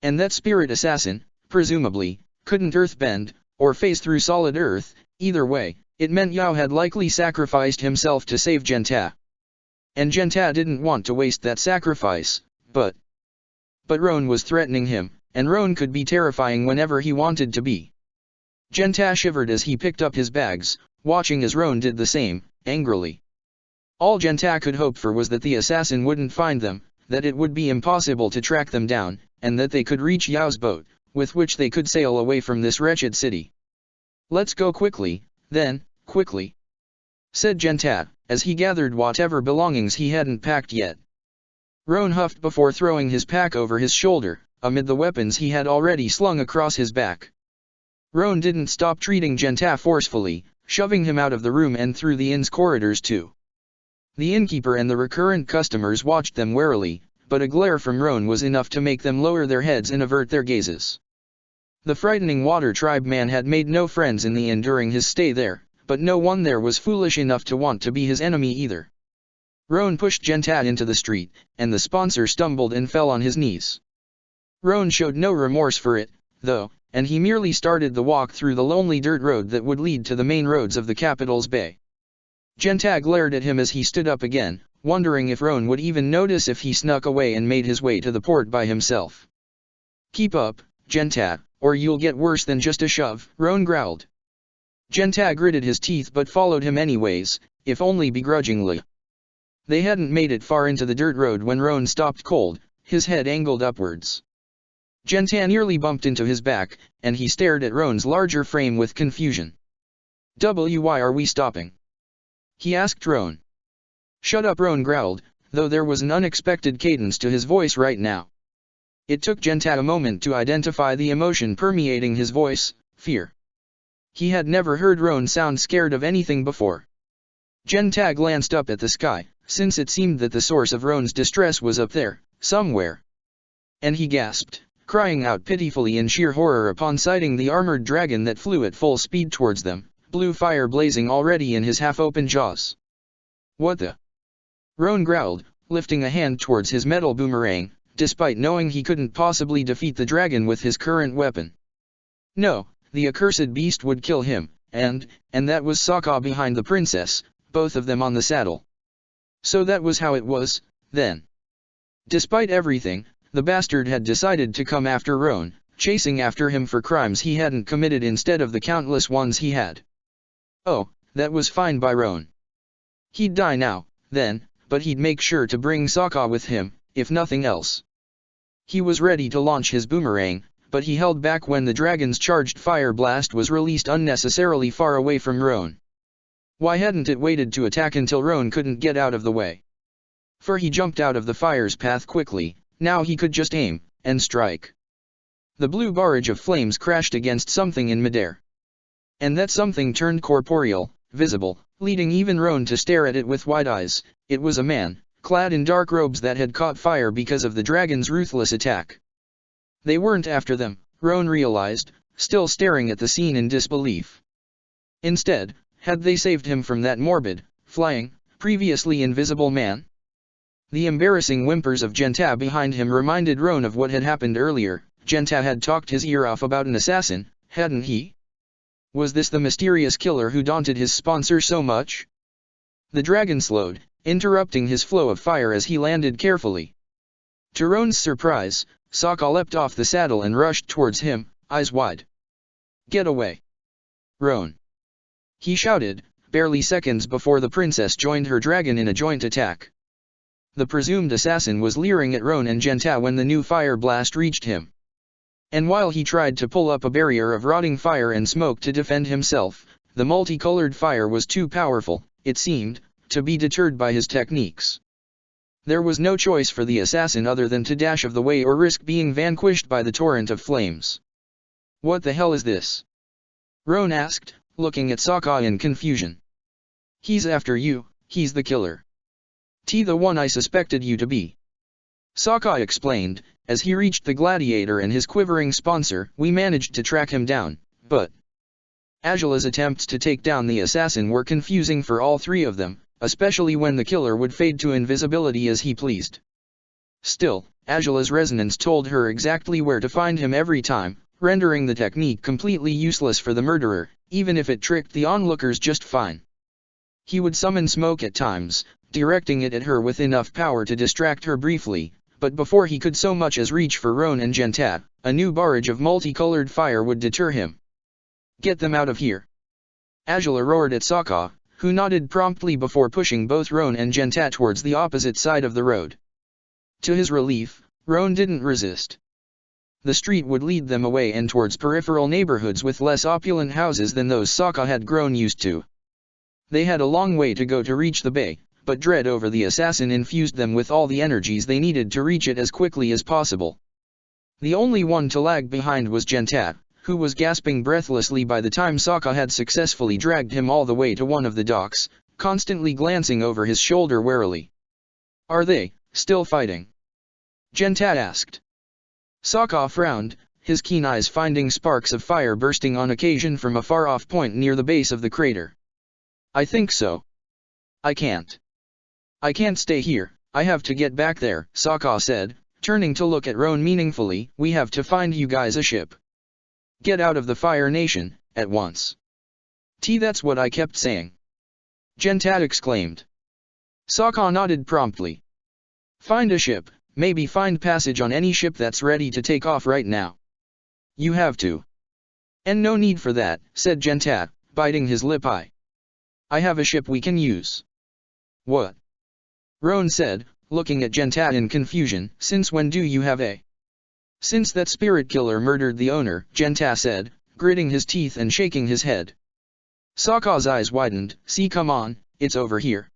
And that spirit assassin, presumably, couldn't earthbend, or phase through solid earth. Either way, it meant Yao had likely sacrificed himself to save Genta. And Genta didn't want to waste that sacrifice, but Roan was threatening him, and Roan could be terrifying whenever he wanted to be. Genta shivered as he picked up his bags, watching as Roan did the same, angrily. All Genta could hope for was that the assassin wouldn't find them, that it would be impossible to track them down, and that they could reach Yao's boat, with which they could sail away from this wretched city. Let's go quickly, then, quickly, said Genta, as he gathered whatever belongings he hadn't packed yet. Roan huffed before throwing his pack over his shoulder, amid the weapons he had already slung across his back. Roan didn't stop treating Genta forcefully, shoving him out of the room and through the inn's corridors too. The innkeeper and the recurrent customers watched them warily, but a glare from Roan was enough to make them lower their heads and avert their gazes. The frightening water tribe man had made no friends in the inn during his stay there, but no one there was foolish enough to want to be his enemy either. Roan pushed Gentat into the street, and the sponsor stumbled and fell on his knees. Roan showed no remorse for it, though, and he merely started the walk through the lonely dirt road that would lead to the main roads of the capital's bay. Gentat glared at him as he stood up again, wondering if Roan would even notice if he snuck away and made his way to the port by himself. "Keep up, Gentat, or you'll get worse than just a shove," Roan growled. Gentat gritted his teeth but followed him anyways, if only begrudgingly. They hadn't made it far into the dirt road when Roan stopped cold, his head angled upwards. Gentat nearly bumped into his back, and he stared at Roan's larger frame with confusion. "Why are we stopping?" he asked Roan. "Shut up," Roan growled, though there was an unexpected cadence to his voice right now. It took Gentat a moment to identify the emotion permeating his voice: fear. He had never heard Roan sound scared of anything before. Gentat glanced up at the sky, since it seemed that the source of Roan's distress was up there, somewhere. And he gasped, crying out pitifully in sheer horror upon sighting the armored dragon that flew at full speed towards them, blue fire blazing already in his half-open jaws. "What the?" Roan growled, lifting a hand towards his metal boomerang, despite knowing he couldn't possibly defeat the dragon with his current weapon. No, the accursed beast would kill him, and that was Sokka behind the princess, both of them on the saddle. So that was how it was, then. Despite everything, the bastard had decided to come after Roan, chasing after him for crimes he hadn't committed instead of the countless ones he had. Oh, that was fine by Roan. He'd die now, then, but he'd make sure to bring Sokka with him, if nothing else. He was ready to launch his boomerang, but he held back when the dragon's charged fire blast was released unnecessarily far away from Roan. Why hadn't it waited to attack until Roan couldn't get out of the way? For he jumped out of the fire's path quickly, now he could just aim, and strike. The blue barrage of flames crashed against something in midair. And that something turned corporeal, visible, leading even Roan to stare at it with wide eyes. It was a man, clad in dark robes that had caught fire because of the dragon's ruthless attack. They weren't after them, Roan realized, still staring at the scene in disbelief. Instead, had they saved him from that morbid, flying, previously invisible man? The embarrassing whimpers of Gentat behind him reminded Roan of what had happened earlier. Gentat had talked his ear off about an assassin, hadn't he? Was this the mysterious killer who daunted his sponsor so much? The dragon slowed, interrupting his flow of fire as he landed carefully. To Roan's surprise, Sokka leapt off the saddle and rushed towards him, eyes wide. "Get away, Roan!" he shouted, barely seconds before the princess joined her dragon in a joint attack. The presumed assassin was leering at Roan and Gentat when the new fire blast reached him. And while he tried to pull up a barrier of rotting fire and smoke to defend himself, the multicolored fire was too powerful, it seemed, to be deterred by his techniques. There was no choice for the assassin other than to dash of the way or risk being vanquished by the torrent of flames. "What the hell is this?" Roan asked, looking at Sokka in confusion. "He's after you, he's the killer. The one I suspected you to be," Sokka explained, as he reached the gladiator and his quivering sponsor. "We managed to track him down, but..." Azula's attempts to take down the assassin were confusing for all three of them, especially when the killer would fade to invisibility as he pleased. Still, Azula's resonance told her exactly where to find him every time, rendering the technique completely useless for the murderer, even if it tricked the onlookers just fine. He would summon smoke at times, directing it at her with enough power to distract her briefly, but before he could so much as reach for Roan and Gentat, a new barrage of multicolored fire would deter him. "Get them out of here!" Azula roared at Sokka, who nodded promptly before pushing both Roan and Gentat towards the opposite side of the road. To his relief, Roan didn't resist. The street would lead them away and towards peripheral neighborhoods with less opulent houses than those Sokka had grown used to. They had a long way to go to reach the bay, but dread over the assassin infused them with all the energies they needed to reach it as quickly as possible. The only one to lag behind was Gentat, who was gasping breathlessly by the time Sokka had successfully dragged him all the way to one of the docks, constantly glancing over his shoulder warily. "Are they still fighting?" Gentat asked. Sokka frowned, his keen eyes finding sparks of fire bursting on occasion from a far-off point near the base of the crater. I think so. I can't stay here, I have to get back there, Sokka said, turning to look at Roan meaningfully. We have to find you guys a ship. Get out of the Fire Nation, at once. That's what I kept saying. Gentat exclaimed. Sokka nodded promptly. Find a ship, maybe find passage on any ship that's ready to take off right now. You have to. And no need for that, said Gentat, biting his lip. I have a ship we can use. What? Roan said, looking at Gentat in confusion. Since when do you have a? Since that spirit killer murdered the owner, Gentat said, gritting his teeth and shaking his head. Sokka's eyes widened. See, come on, it's over here.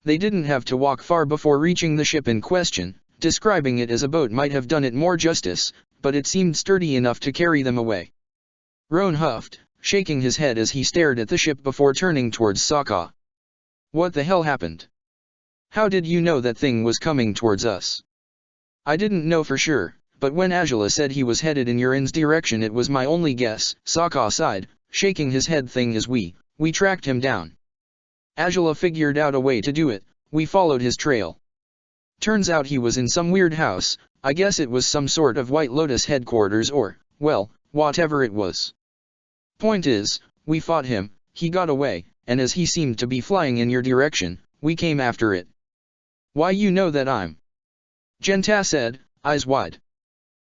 They didn't have to walk far before reaching the ship in question. Describing it as a boat might have done it more justice, but it seemed sturdy enough to carry them away. Roan huffed, shaking his head as he stared at the ship before turning towards Sokka. What the hell happened? How did you know that thing was coming towards us? I didn't know for sure, but when Azula said he was headed in Urin's direction it was my only guess, Sokka sighed, shaking his head. Thing is, we tracked him down. Azula figured out a way to do it, we followed his trail. Turns out he was in some weird house, I guess it was some sort of White Lotus headquarters or, well, whatever it was. Point is, we fought him, he got away, and as he seemed to be flying in your direction, we came after it. Why, you know that I'm? Gentat said, eyes wide.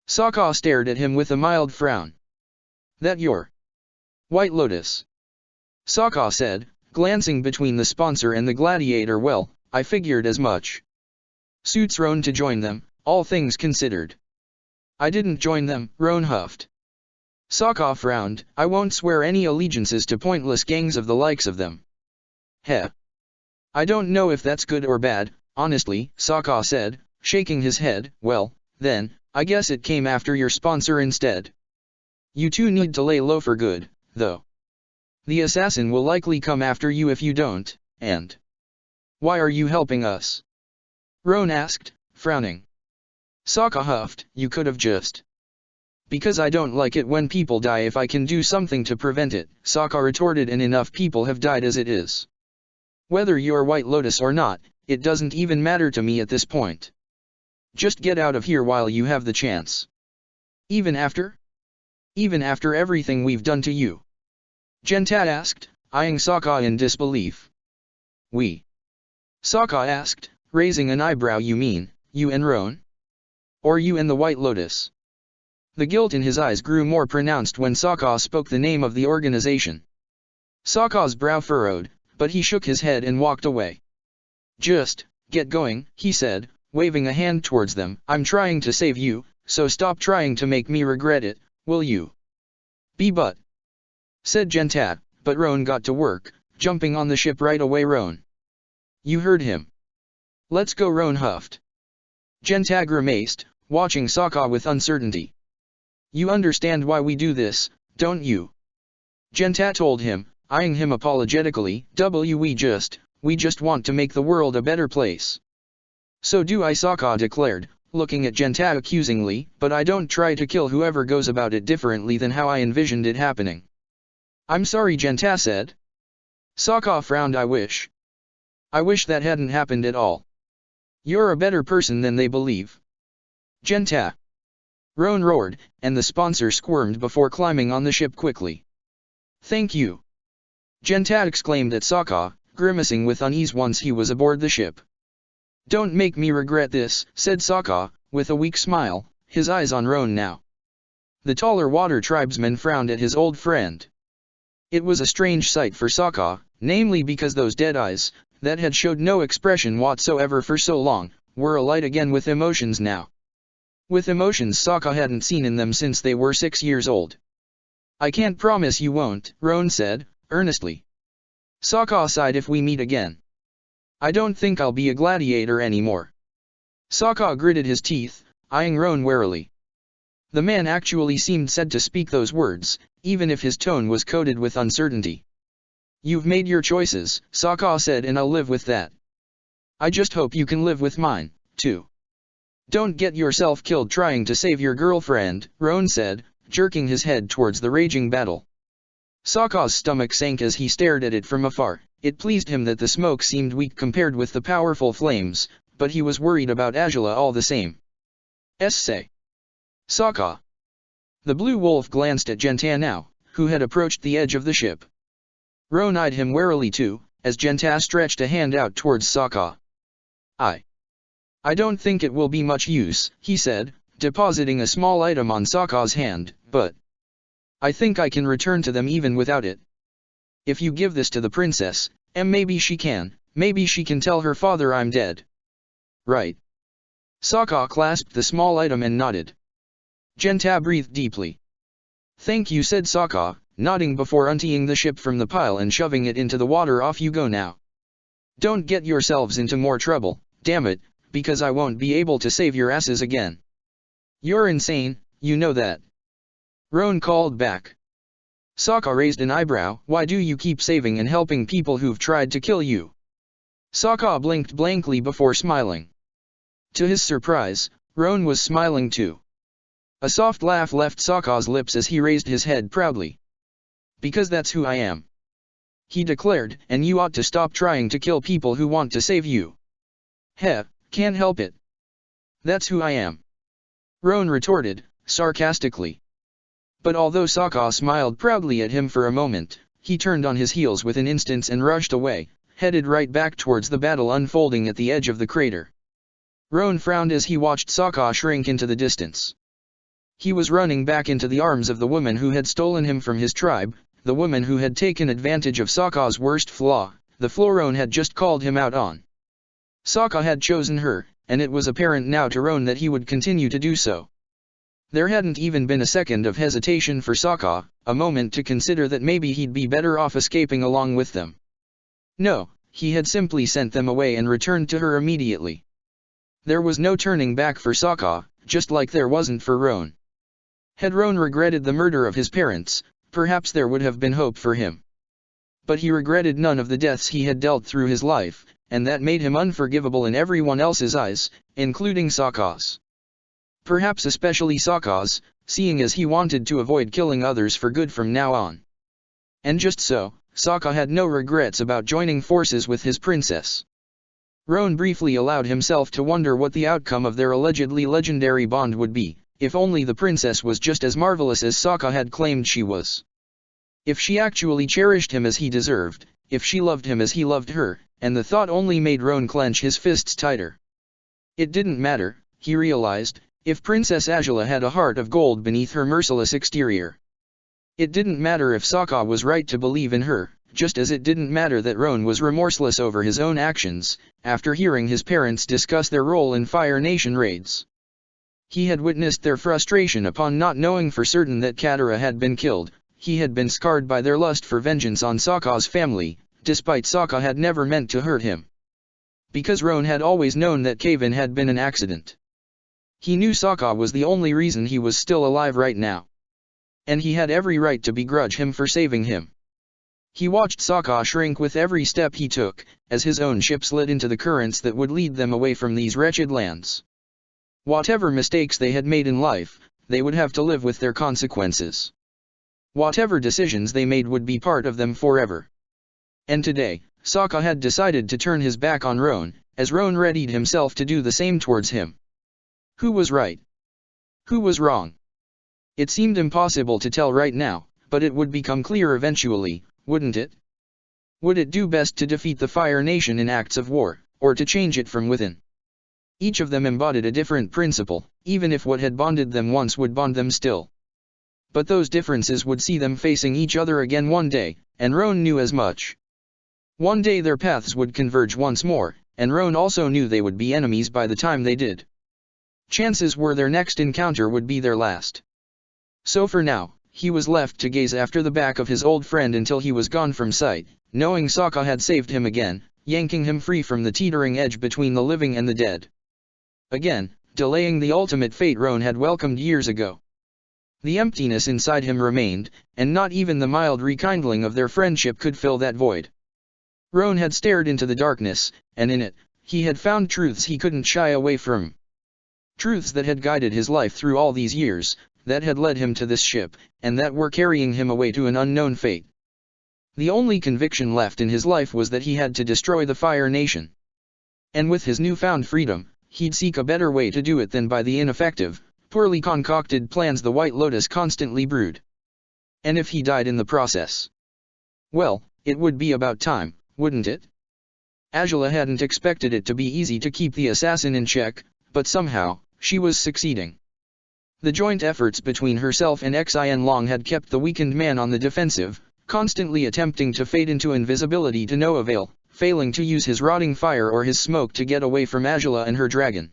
Sokka stared at him with a mild frown. That you're White Lotus? Sokka said, glancing between the sponsor and the gladiator. Well, I figured as much. Suits Roan to join them, all things considered. I didn't join them, Roan huffed. Sokka frowned. I won't swear any allegiances to pointless gangs of the likes of them. Heh. I don't know if that's good or bad, honestly, Sokka said, shaking his head. Well, then, I guess it came after your sponsor instead. You two need to lay low for good, though. The assassin will likely come after you if you don't, and... Why are you helping us? Roan asked, frowning. Sokka huffed. You could have just... Because I don't like it when people die if I can do something to prevent it, Sokka retorted, and enough people have died as it is. Whether you're White Lotus or not, it doesn't even matter to me at this point. Just get out of here while you have the chance. Even after? Even after everything we've done to you? Gentat asked, eyeing Sokka in disbelief. We? Sokka asked, raising an eyebrow. You mean, you and Roan? Or you and the White Lotus? The guilt in his eyes grew more pronounced when Sokka spoke the name of the organization. Sokka's brow furrowed, but he shook his head and walked away. Just, get going, he said, waving a hand towards them. I'm trying to save you, so stop trying to make me regret it, will you? But, said Gentat, but Roan got to work, jumping on the ship right away. Roan. You heard him. Let's go, Roan huffed. Gentat grimaced, watching Sokka with uncertainty. You understand why we do this, don't you? Gentat told him, eyeing him apologetically. We just want to make the world a better place. So do I, Sokka declared, looking at Gentat accusingly, but I don't try to kill whoever goes about it differently than how I envisioned it happening. I'm sorry, Gentat said. Sokka frowned. I wish that hadn't happened at all. You're a better person than they believe. Gentat. Roan roared, and the sponsor squirmed before climbing on the ship quickly. Thank you. Gentat exclaimed at Sokka, grimacing with unease once he was aboard the ship. Don't make me regret this, said Sokka, with a weak smile, his eyes on Roan now. The taller water tribesman frowned at his old friend. It was a strange sight for Sokka, namely because those dead eyes, that had showed no expression whatsoever for so long, were alight again with emotions now. With emotions Sokka hadn't seen in them since they were 6 years old. I can't promise you won't, Roan said, earnestly. Sokka sighed. If we meet again. I don't think I'll be a gladiator anymore. Sokka gritted his teeth, eyeing Roan warily. The man actually seemed said to speak those words, even if his tone was coated with uncertainty. You've made your choices, Sokka said, and I'll live with that. I just hope you can live with mine, too. Don't get yourself killed trying to save your girlfriend, Roan said, jerking his head towards the raging battle. Sokka's stomach sank as he stared at it from afar. It pleased him that the smoke seemed weak compared with the powerful flames, but he was worried about Azula all the same. Say. Sokka. The blue wolf glanced at Genta now, who had approached the edge of the ship. Roan eyed him warily too, as Genta stretched a hand out towards Sokka. I don't think it will be much use, he said, depositing a small item on Sokka's hand, but I think I can return to them even without it. If you give this to the princess, and maybe she can tell her father I'm dead. Right. Sokka clasped the small item and nodded. Genta breathed deeply. Thank you, said Sokka, nodding before unteeing the ship from the pile and shoving it into the water. Off you go now. Don't get yourselves into more trouble, damn it, because I won't be able to save your asses again. You're insane, you know that. Roan called back. Sokka raised an eyebrow. Why do you keep saving and helping people who've tried to kill you? Sokka blinked blankly before smiling. To his surprise, Roan was smiling too. A soft laugh left Sokka's lips as he raised his head proudly. Because that's who I am, he declared, and you ought to stop trying to kill people who want to save you. Heh, can't help it. That's who I am, Roan retorted, sarcastically. But although Sokka smiled proudly at him for a moment, he turned on his heels within instants and rushed away, headed right back towards the battle unfolding at the edge of the crater. Roan frowned as he watched Sokka shrink into the distance. He was running back into the arms of the woman who had stolen him from his tribe, the woman who had taken advantage of Sokka's worst flaw, the flaw Roan had just called him out on. Sokka had chosen her, and it was apparent now to Roan that he would continue to do so. There hadn't even been a second of hesitation for Sokka, a moment to consider that maybe he'd be better off escaping along with them. No, he had simply sent them away and returned to her immediately. There was no turning back for Sokka, just like there wasn't for Roan. Had Roan regretted the murder of his parents, perhaps there would have been hope for him. But he regretted none of the deaths he had dealt through his life, and that made him unforgivable in everyone else's eyes, including Sokka's. Perhaps especially Sokka's, seeing as he wanted to avoid killing others for good from now on. And just so, Sokka had no regrets about joining forces with his princess. Roan briefly allowed himself to wonder what the outcome of their allegedly legendary bond would be, if only the princess was just as marvelous as Sokka had claimed she was. If she actually cherished him as he deserved, if she loved him as he loved her, and the thought only made Roan clench his fists tighter. It didn't matter, he realized, if Princess Azula had a heart of gold beneath her merciless exterior. It didn't matter if Sokka was right to believe in her, just as it didn't matter that Roan was remorseless over his own actions, after hearing his parents discuss their role in Fire Nation raids. He had witnessed their frustration upon not knowing for certain that Katara had been killed. He had been scarred by their lust for vengeance on Sokka's family, despite Sokka had never meant to hurt him. Because Roan had always known that Kavan had been an accident. He knew Sokka was the only reason he was still alive right now. And he had every right to begrudge him for saving him. He watched Sokka shrink with every step he took, as his own ship slid into the currents that would lead them away from these wretched lands. Whatever mistakes they had made in life, they would have to live with their consequences. Whatever decisions they made would be part of them forever. And today, Sokka had decided to turn his back on Roan, as Roan readied himself to do the same towards him. Who was right? Who was wrong? It seemed impossible to tell right now, but it would become clear eventually, wouldn't it? Would it do best to defeat the Fire Nation in acts of war, or to change it from within? Each of them embodied a different principle, even if what had bonded them once would bond them still. But those differences would see them facing each other again one day, and Roan knew as much. One day their paths would converge once more, and Roan also knew they would be enemies by the time they did. Chances were their next encounter would be their last. So for now, he was left to gaze after the back of his old friend until he was gone from sight, knowing Sokka had saved him again, yanking him free from the teetering edge between the living and the dead. Again, delaying the ultimate fate Roan had welcomed years ago. The emptiness inside him remained, and not even the mild rekindling of their friendship could fill that void. Roan had stared into the darkness, and in it, he had found truths he couldn't shy away from. Truths that had guided his life through all these years, that had led him to this ship, and that were carrying him away to an unknown fate. The only conviction left in his life was that he had to destroy the Fire Nation. And with his newfound freedom, he'd seek a better way to do it than by the ineffective, poorly concocted plans the White Lotus constantly brewed. And if he died in the process, well, it would be about time, wouldn't it? Angela hadn't expected it to be easy to keep the assassin in check, but somehow, she was succeeding. The joint efforts between herself and Xin Long had kept the weakened man on the defensive, constantly attempting to fade into invisibility to no avail, failing to use his rotting fire or his smoke to get away from Angela and her dragon.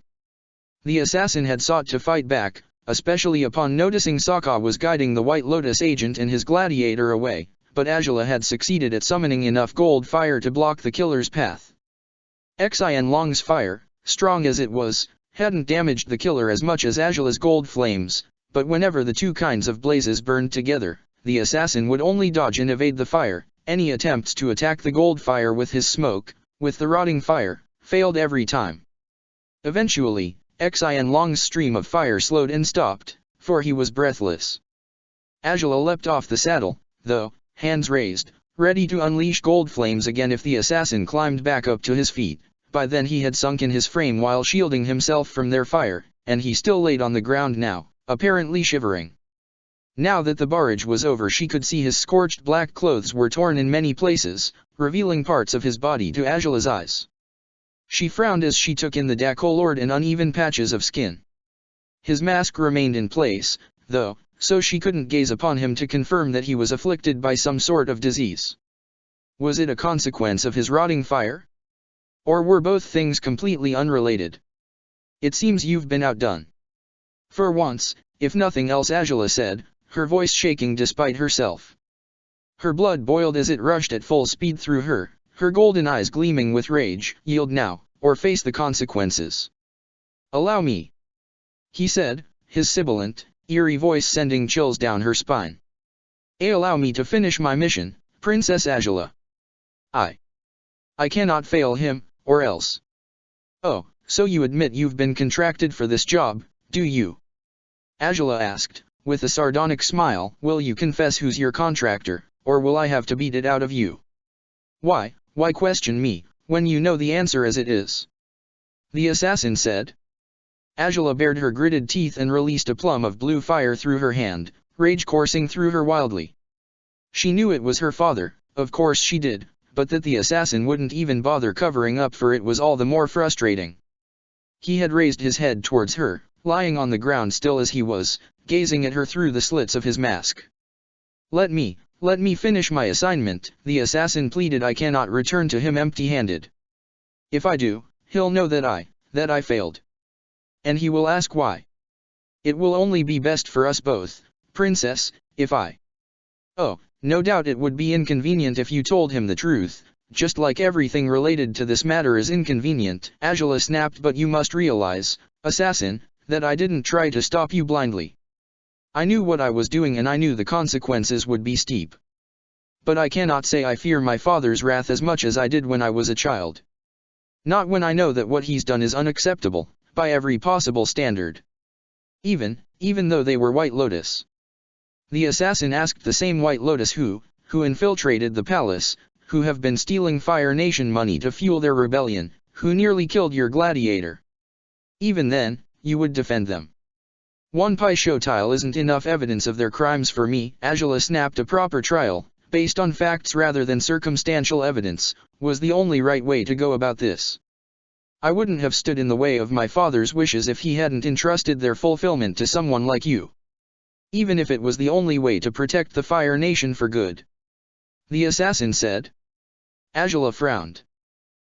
The assassin had sought to fight back, especially upon noticing Sokka was guiding the White Lotus agent and his gladiator away, but Angela had succeeded at summoning enough gold fire to block the killer's path. Xin Long's fire, strong as it was, hadn't damaged the killer as much as Angela's gold flames, but whenever the two kinds of blazes burned together, the assassin would only dodge and evade the fire. Any attempts to attack the gold fire with his smoke, with the rotting fire, failed every time. Eventually, Xin Long's stream of fire slowed and stopped, for he was breathless. Angela leapt off the saddle, though, hands raised, ready to unleash gold flames again if the assassin climbed back up to his feet. By then he had sunk in his frame while shielding himself from their fire, and he still laid on the ground now, apparently shivering. Now that the barrage was over, she could see his scorched black clothes were torn in many places, revealing parts of his body to Angela's eyes. She frowned as she took in the decolored and uneven patches of skin. His mask remained in place, though, so she couldn't gaze upon him to confirm that he was afflicted by some sort of disease. Was it a consequence of his rotting fire? Or were both things completely unrelated? It seems you've been outdone. For once, if nothing else, Angela said, her voice shaking despite herself. Her blood boiled as it rushed at full speed through her, her golden eyes gleaming with rage. Yield now, or face the consequences. Allow me, he said, his sibilant, eerie voice sending chills down her spine. Allow me to finish my mission, Princess Angela. I cannot fail him, or else. Oh, so you admit you've been contracted for this job, do you? Angela asked, with a sardonic smile. Will you confess who's your contractor, or will I have to beat it out of you? Why question me, when you know the answer as it is? The assassin said. Angela bared her gritted teeth and released a plum of blue fire through her hand, rage coursing through her wildly. She knew it was her father, of course she did, but that the assassin wouldn't even bother covering up for it was all the more frustrating. He had raised his head towards her, lying on the ground still as he was, gazing at her through the slits of his mask. Let me finish my assignment, the assassin pleaded. I cannot return to him empty-handed. If I do, he'll know that I failed. And he will ask why. It will only be best for us both, Princess, if I... Oh, no doubt it would be inconvenient if you told him the truth, just like everything related to this matter is inconvenient, Angela snapped. But you must realize, assassin, that I didn't try to stop you blindly. I knew what I was doing and I knew the consequences would be steep. But I cannot say I fear my father's wrath as much as I did when I was a child. Not when I know that what he's done is unacceptable, by every possible standard. Even though they were White Lotus. The assassin asked. The same White Lotus who infiltrated the palace, who have been stealing Fire Nation money to fuel their rebellion, who nearly killed your gladiator. Even then, you would defend them. One Paisho tile isn't enough evidence of their crimes for me, Angela snapped. A proper trial, based on facts rather than circumstantial evidence, was the only right way to go about this. I wouldn't have stood in the way of my father's wishes if he hadn't entrusted their fulfillment to someone like you. Even if it was the only way to protect the Fire Nation for good. The assassin said. Angela frowned.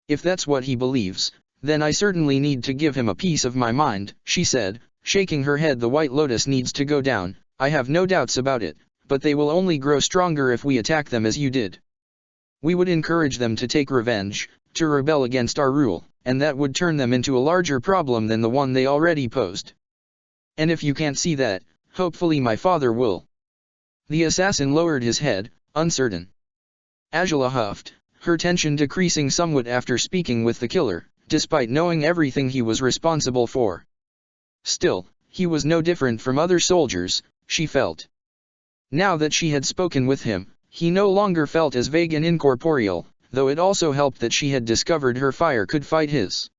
If that's what he believes, then I certainly need to give him a piece of my mind, she said, shaking her head. The White Lotus needs to go down, I have no doubts about it, but they will only grow stronger if we attack them as you did. We would encourage them to take revenge, to rebel against our rule, and that would turn them into a larger problem than the one they already posed. And if you can't see that, hopefully my father will. The assassin lowered his head, uncertain. Angela huffed, her tension decreasing somewhat after speaking with the killer, despite knowing everything he was responsible for. Still, he was no different from other soldiers, she felt. Now that she had spoken with him, he no longer felt as vague and incorporeal, though it also helped that she had discovered her fire could fight his.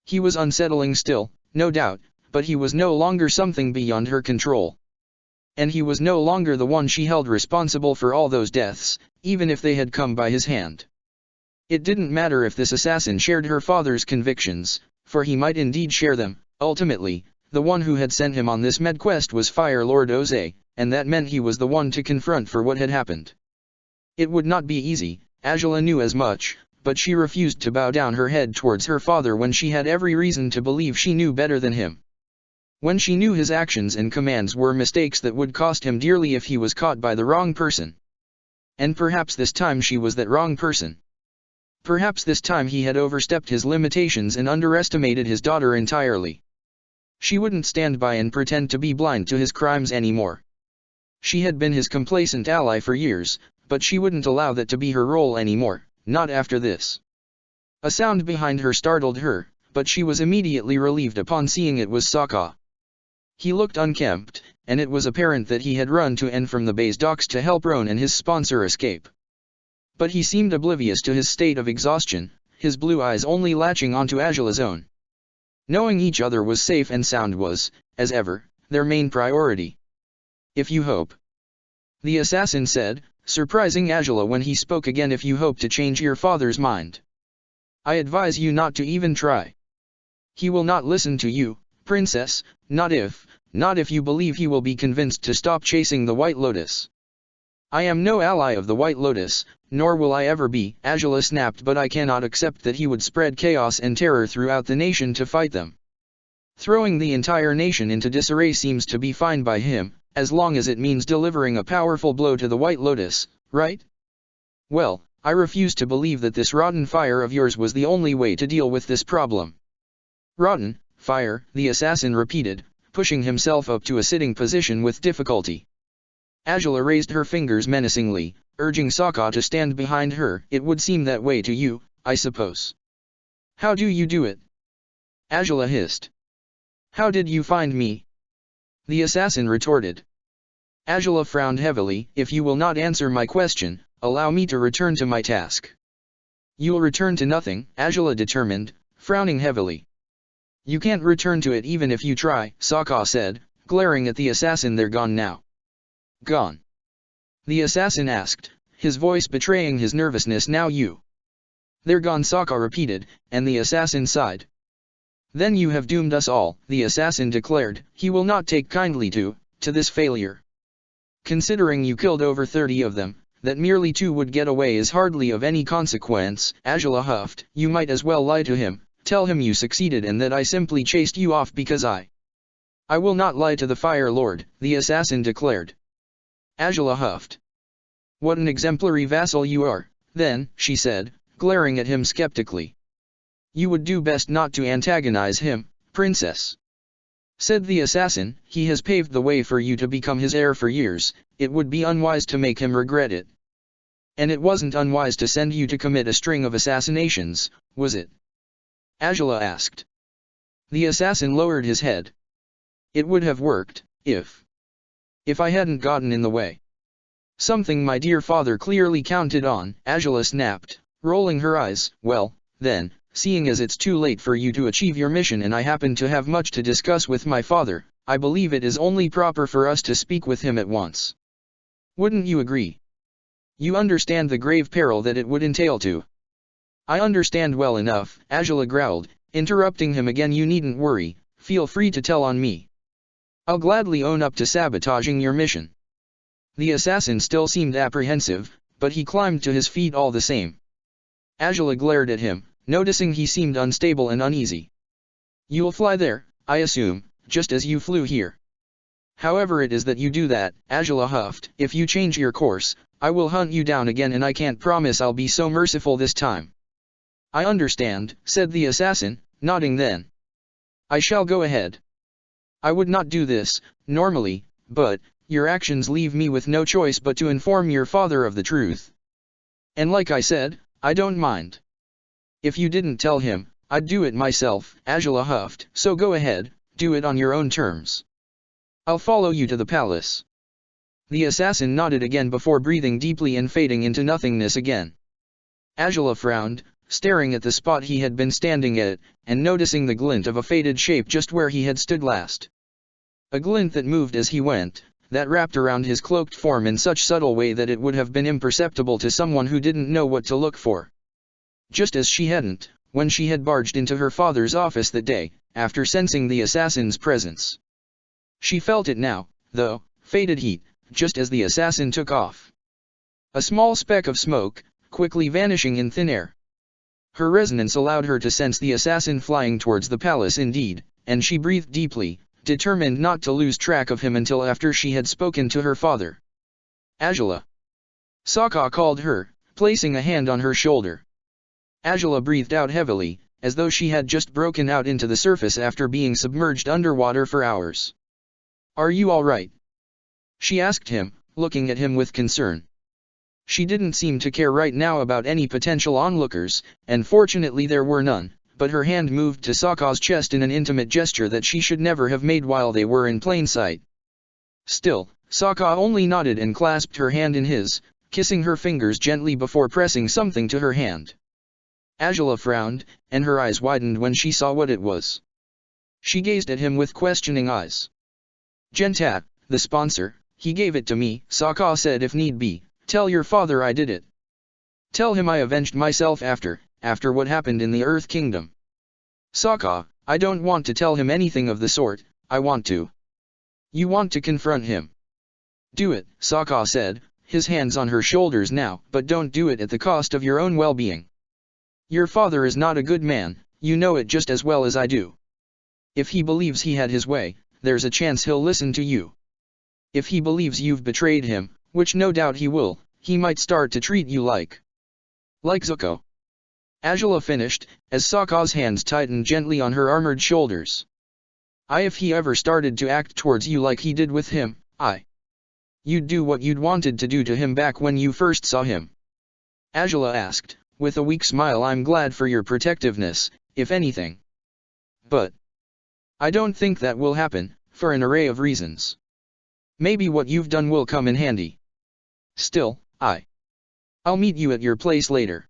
He was unsettling still, no doubt, but he was no longer something beyond her control. And he was no longer the one she held responsible for all those deaths, even if they had come by his hand. It didn't matter if this assassin shared her father's convictions, for he might indeed share them. Ultimately, the one who had sent him on this mad quest was Fire Lord Oze, and that meant he was the one to confront for what had happened. It would not be easy, Angela knew as much, but she refused to bow down her head towards her father when she had every reason to believe she knew better than him. When she knew his actions and commands were mistakes that would cost him dearly if he was caught by the wrong person. And perhaps this time she was that wrong person. Perhaps this time he had overstepped his limitations and underestimated his daughter entirely. She wouldn't stand by and pretend to be blind to his crimes anymore. She had been his complacent ally for years, but she wouldn't allow that to be her role anymore, not after this. A sound behind her startled her, but she was immediately relieved upon seeing it was Sokka. He looked unkempt, and it was apparent that he had run to and from the base docks to help Roan and his sponsor escape. But he seemed oblivious to his state of exhaustion, his blue eyes only latching onto Angela's own. Knowing each other was safe and sound was, as ever, their main priority. "If you hope," the assassin said, surprising Angela when he spoke again. "If you hope to change your father's mind, I advise you not to even try. He will not listen to you, princess, not if you believe he will be convinced to stop chasing the White Lotus. I am no ally of the White Lotus, nor will I ever be," Angela snapped, "but I cannot accept that he would spread chaos and terror throughout the nation to fight them. Throwing the entire nation into disarray seems to be fine by him, as long as it means delivering a powerful blow to the White Lotus, right? Well, I refuse to believe that this rotten fire of yours was the only way to deal with this problem." "Rotten fire," the assassin repeated, pushing himself up to a sitting position with difficulty. Angela raised her fingers menacingly, urging Sokka to stand behind her. "It would seem that way to you, I suppose. How do you do it?" Angela hissed. "How did you find me?" the assassin retorted. Angela frowned heavily. "If you will not answer my question, allow me to return to my task." "You'll return to nothing," Angela determined, frowning heavily. "You can't return to it even if you try," Sokka said, glaring at the assassin. "They're gone now." "Gone?" the assassin asked, his voice betraying his nervousness. "Now you." "They're gone," Sokka repeated, and the assassin sighed. "Then you have doomed us all," the assassin declared. He will not take kindly to this failure. "Considering you killed over 30 of them, that merely 2 would get away is hardly of any consequence," Angela huffed. "You might as well lie to him, tell him you succeeded and that I simply chased you off because I will not lie to the Fire Lord," the assassin declared. Angela huffed. "What an exemplary vassal you are, then," she said, glaring at him skeptically. "You would do best not to antagonize him, princess," said the assassin. "He has paved the way for you to become his heir for years. It would be unwise to make him regret it." "And it wasn't unwise to send you to commit a string of assassinations, was it?" Angela asked. The assassin lowered his head. "It would have worked, if I hadn't gotten in the way. Something my dear father clearly counted on," Angela snapped, rolling her eyes. "Well, then, seeing as it's too late for you to achieve your mission and I happen to have much to discuss with my father, I believe it is only proper for us to speak with him at once. Wouldn't you agree? You understand the grave peril that it would entail to—" "I understand well enough," Angela growled, interrupting him again. "You needn't worry, feel free to tell on me. I'll gladly own up to sabotaging your mission." The assassin still seemed apprehensive, but he climbed to his feet all the same. Angela glared at him, noticing he seemed unstable and uneasy. "You'll fly there, I assume, just as you flew here. However it is that you do that," Angela huffed. "If you change your course, I will hunt you down again, and I can't promise I'll be so merciful this time." "I understand," said the assassin, nodding. "Then I shall go ahead. I would not do this, normally, but your actions leave me with no choice but to inform your father of the truth. And like I said, I don't mind. If you didn't tell him, I'd do it myself," Angela huffed. "So go ahead, Do it on your own terms. I'll follow you to the palace. The assassin nodded again before breathing deeply and fading into nothingness again. Angela frowned, staring at the spot he had been standing at, and noticing the glint of a faded shape just where he had stood last. A glint that moved as he went, that wrapped around his cloaked form in such subtle way that it would have been imperceptible to someone who didn't know what to look for. Just as she hadn't, when she had barged into her father's office that day, after sensing the assassin's presence. She felt it now, though, faded heat, just as the assassin took off. A small speck of smoke, quickly vanishing in thin air. Her resonance allowed her to sense the assassin flying towards the palace indeed, and she breathed deeply, determined not to lose track of him until after she had spoken to her father. Angela. Sokka called her, placing a hand on her shoulder. Angela breathed out heavily, as though she had just broken out into the surface after being submerged underwater for hours. Are you all right? She asked him, looking at him with concern. She didn't seem to care right now about any potential onlookers, and fortunately there were none, but her hand moved to Sokka's chest in an intimate gesture that she should never have made while they were in plain sight. Still, Sokka only nodded and clasped her hand in his, kissing her fingers gently before pressing something to her hand. Angela frowned, and her eyes widened when she saw what it was. She gazed at him with questioning eyes. Gentat, the sponsor, he gave it to me, Sokka said. If need be, tell your father I did it. Tell him I avenged myself after what happened in the Earth Kingdom. Sokka, I don't want to tell him anything of the sort, I want to. You want to confront him. Do it, Sokka said, his hands on her shoulders now, but don't do it at the cost of your own well-being. Your father is not a good man, you know it just as well as I do. If he believes he had his way, there's a chance he'll listen to you. If he believes you've betrayed him, which no doubt he will, he might start to treat you like Zuko. Angela finished, as Sokka's hands tightened gently on her armored shoulders. If he ever started to act towards you like he did with him, you'd do what you'd wanted to do to him back when you first saw him? Angela asked, with a weak smile. I'm glad for your protectiveness, if anything. But I don't think that will happen, for an array of reasons. Maybe what you've done will come in handy. Still, I'll meet you at your place later.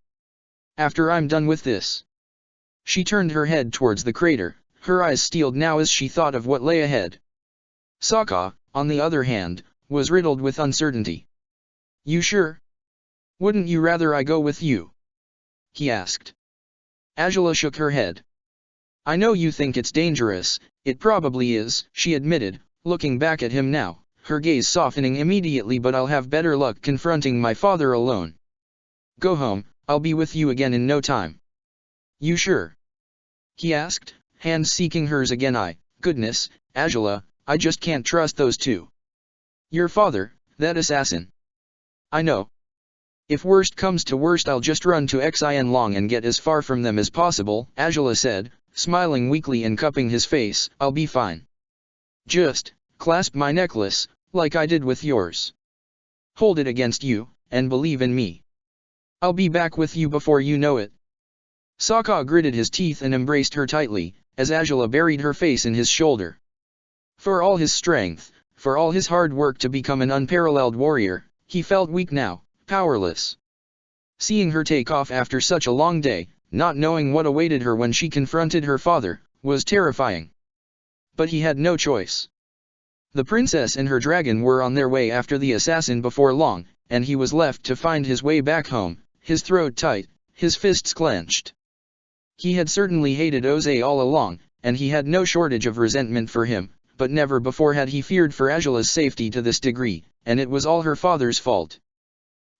After I'm done with this. She turned her head towards the crater, her eyes steeled now as she thought of what lay ahead. Sokka, on the other hand, was riddled with uncertainty. You sure? Wouldn't you rather I go with you? He asked. Angela shook her head. I know you think it's dangerous, it probably is, she admitted, looking back at him now, her gaze softening immediately. But I'll have better luck confronting my father alone. Go home, I'll be with you again in no time. You sure? He asked, hands seeking hers again. Goodness, Angela, I just can't trust those two. Your father, that assassin. I know. If worst comes to worst I'll just run to Xin Long and get as far from them as possible, Angela said, smiling weakly and cupping his face. I'll be fine. Just clasp my necklace, like I did with yours. Hold it against you, and believe in me. I'll be back with you before you know it. Sokka gritted his teeth and embraced her tightly, as Angela buried her face in his shoulder. For all his strength, for all his hard work to become an unparalleled warrior, he felt weak now, powerless. Seeing her take off after such a long day, not knowing what awaited her when she confronted her father, was terrifying. But he had no choice. The princess and her dragon were on their way after the assassin before long, and he was left to find his way back home, his throat tight, his fists clenched. He had certainly hated Oze all along, and he had no shortage of resentment for him, but never before had he feared for Angela's safety to this degree, and it was all her father's fault.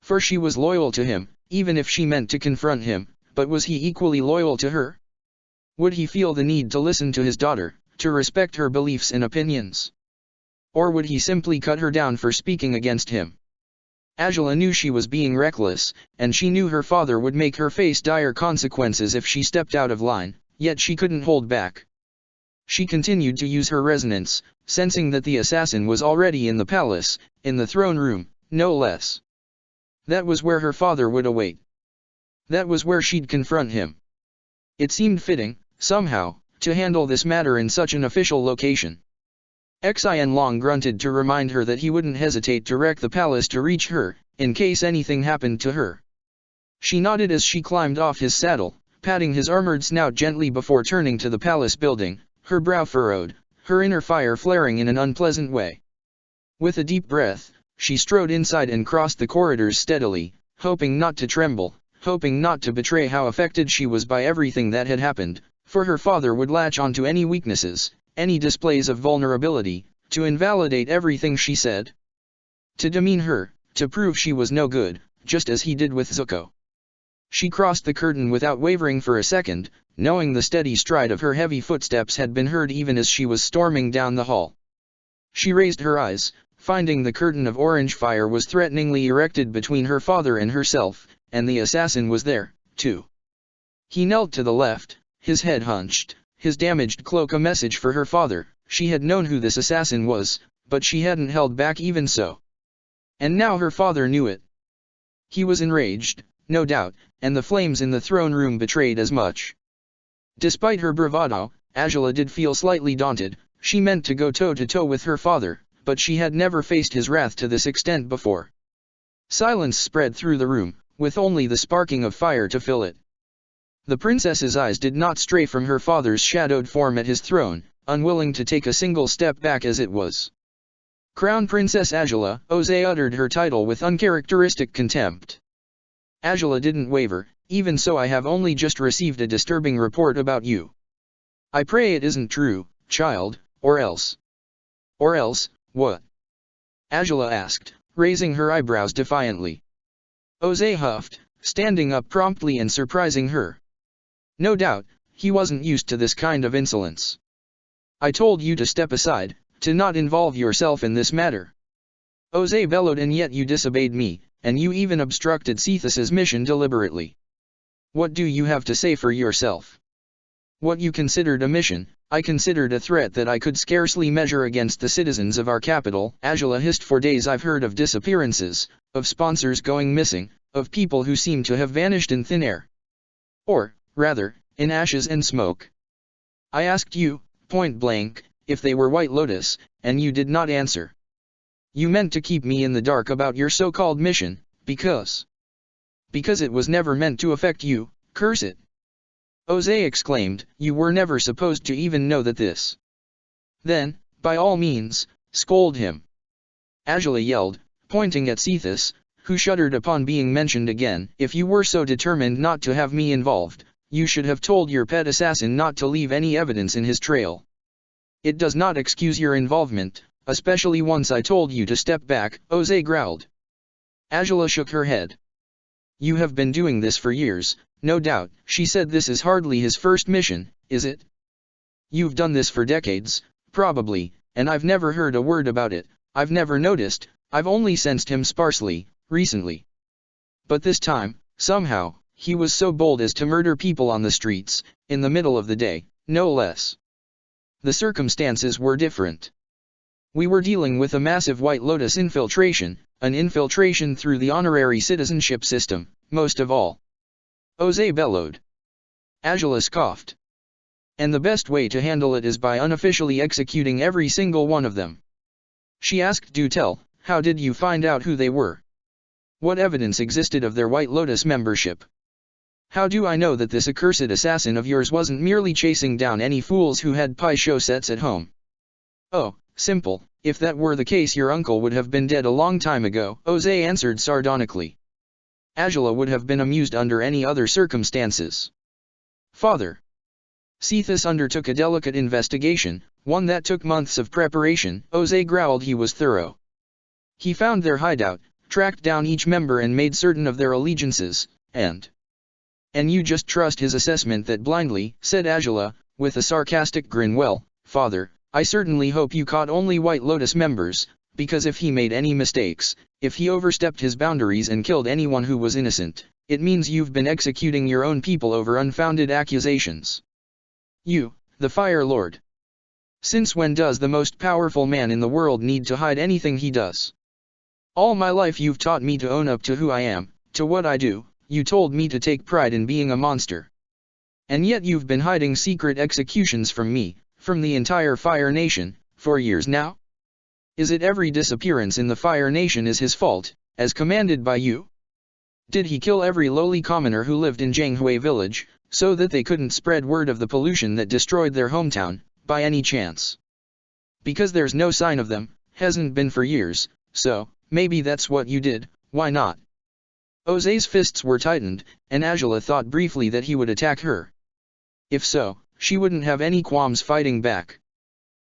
For she was loyal to him, even if she meant to confront him, but was he equally loyal to her? Would he feel the need to listen to his daughter, to respect her beliefs and opinions? Or would he simply cut her down for speaking against him? Angela knew she was being reckless, and she knew her father would make her face dire consequences if she stepped out of line, yet she couldn't hold back. She continued to use her resonance, sensing that the assassin was already in the palace, in the throne room, no less. That was where her father would await. That was where she'd confront him. It seemed fitting, somehow, to handle this matter in such an official location. Xian Long grunted to remind her that he wouldn't hesitate to wreck the palace to reach her, in case anything happened to her. She nodded as she climbed off his saddle, patting his armored snout gently before turning to the palace building, her brow furrowed, her inner fire flaring in an unpleasant way. With a deep breath, she strode inside and crossed the corridors steadily, hoping not to tremble, hoping not to betray how affected she was by everything that had happened, for her father would latch onto any weaknesses, any displays of vulnerability, to invalidate everything she said. To demean her, to prove she was no good, just as he did with Zuko. She crossed the curtain without wavering for a second, knowing the steady stride of her heavy footsteps had been heard even as she was storming down the hall. She raised her eyes, finding the curtain of orange fire was threateningly erected between her father and herself, and the assassin was there, too. He knelt to the left, his head hunched, his damaged cloak a message for her father. She had known who this assassin was, but she hadn't held back even so. And now her father knew it. He was enraged, no doubt, and the flames in the throne room betrayed as much. Despite her bravado, Angela did feel slightly daunted. She meant to go toe-to-toe with her father, but she had never faced his wrath to this extent before. Silence spread through the room, with only the sparking of fire to fill it. The princess's eyes did not stray from her father's shadowed form at his throne, unwilling to take a single step back as it was. Crown Princess Angela, Ozai uttered her title with uncharacteristic contempt. Angela didn't waver. Even so, I have only just received a disturbing report about you. I pray it isn't true, child, or else. Or else, what? Angela asked, raising her eyebrows defiantly. Ozai huffed, standing up promptly and surprising her. No doubt, he wasn't used to this kind of insolence. I told you to step aside, to not involve yourself in this matter. Ozai bellowed, and yet you disobeyed me, and you even obstructed Cephas's mission deliberately. What do you have to say for yourself? What you considered a mission, I considered a threat that I could scarcely measure against the citizens of our capital. Angela hissed. For days I've heard of disappearances, of sponsors going missing, of people who seem to have vanished in thin air. Or, rather, in ashes and smoke. I asked you, point blank, if they were White Lotus, and you did not answer. You meant to keep me in the dark about your so-called mission, because it was never meant to affect you, curse it. Ozai exclaimed, you were never supposed to even know that this. Then, by all means, scold him. Angela yelled, pointing at Cephas, who shuddered upon being mentioned again. If you were so determined not to have me involved, you should have told your pet assassin not to leave any evidence in his trail. It does not excuse your involvement, especially once I told you to step back, Ozai growled. Angela shook her head. You have been doing this for years, no doubt, she said. This is hardly his first mission, is it? You've done this for decades, probably, and I've never heard a word about it. I've never noticed, I've only sensed him sparsely, recently. But this time, somehow, he was so bold as to murder people on the streets, in the middle of the day, no less. The circumstances were different. We were dealing with a massive White Lotus infiltration, an infiltration through the honorary citizenship system, most of all. Ozai bellowed. Angela scoffed. And the best way to handle it is by unofficially executing every single one of them. She asked, do tell, how did you find out who they were? What evidence existed of their White Lotus membership? How do I know that this accursed assassin of yours wasn't merely chasing down any fools who had pie show sets at home? Oh, simple, if that were the case your uncle would have been dead a long time ago, Ozai answered sardonically. Angela would have been amused under any other circumstances. Father. Cephas undertook a delicate investigation, one that took months of preparation. Ozai growled. He was thorough. He found their hideout, tracked down each member and made certain of their allegiances, and you just trust his assessment that blindly, said Angela, with a sarcastic grin. Well, father, I certainly hope you caught only White Lotus members, because if he made any mistakes, if he overstepped his boundaries and killed anyone who was innocent, it means you've been executing your own people over unfounded accusations. You, the Fire Lord. Since when does the most powerful man in the world need to hide anything he does? All my life you've taught me to own up to who I am, to what I do. You told me to take pride in being a monster. And yet you've been hiding secret executions from me, from the entire Fire Nation, for years now? Is it every disappearance in the Fire Nation is his fault, as commanded by you? Did he kill every lowly commoner who lived in Zhanghui village, so that they couldn't spread word of the pollution that destroyed their hometown, by any chance? Because there's no sign of them, hasn't been for years, so, maybe that's what you did, why not? Ose's fists were tightened, and Angela thought briefly that he would attack her. If so, she wouldn't have any qualms fighting back.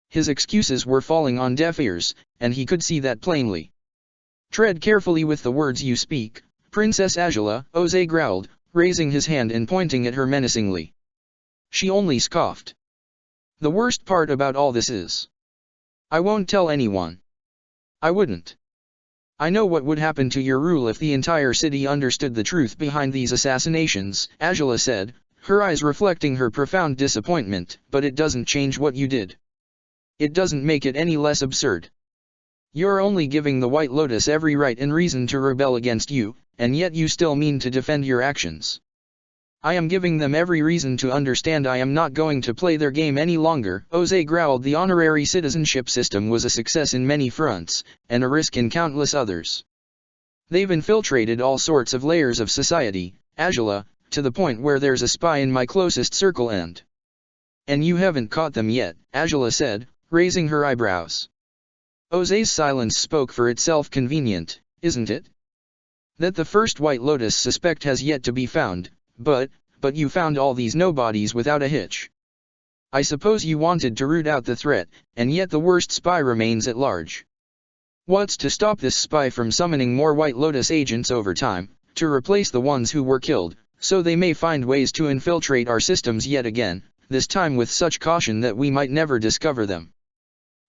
His excuses were falling on deaf ears, and he could see that plainly. Tread carefully with the words you speak, Princess Angela, Ose growled, raising his hand and pointing at her menacingly. She only scoffed. The worst part about all this is, I won't tell anyone. I wouldn't. I know what would happen to your rule if the entire city understood the truth behind these assassinations, Angela said, her eyes reflecting her profound disappointment, but it doesn't change what you did. It doesn't make it any less absurd. You're only giving the White Lotus every right and reason to rebel against you, and yet you still mean to defend your actions. I am giving them every reason to understand I am not going to play their game any longer, Ose growled. The honorary citizenship system was a success in many fronts, and a risk in countless others. They've infiltrated all sorts of layers of society, Angela, to the point where there's a spy in my closest circle and you haven't caught them yet, Angela said, raising her eyebrows. Ose's silence spoke for itself. Convenient, isn't it? That the first White Lotus suspect has yet to be found, but you found all these nobodies without a hitch. I suppose you wanted to root out the threat, and yet the worst spy remains at large. What's to stop this spy from summoning more White Lotus agents over time, to replace the ones who were killed, so they may find ways to infiltrate our systems yet again, this time with such caution that we might never discover them?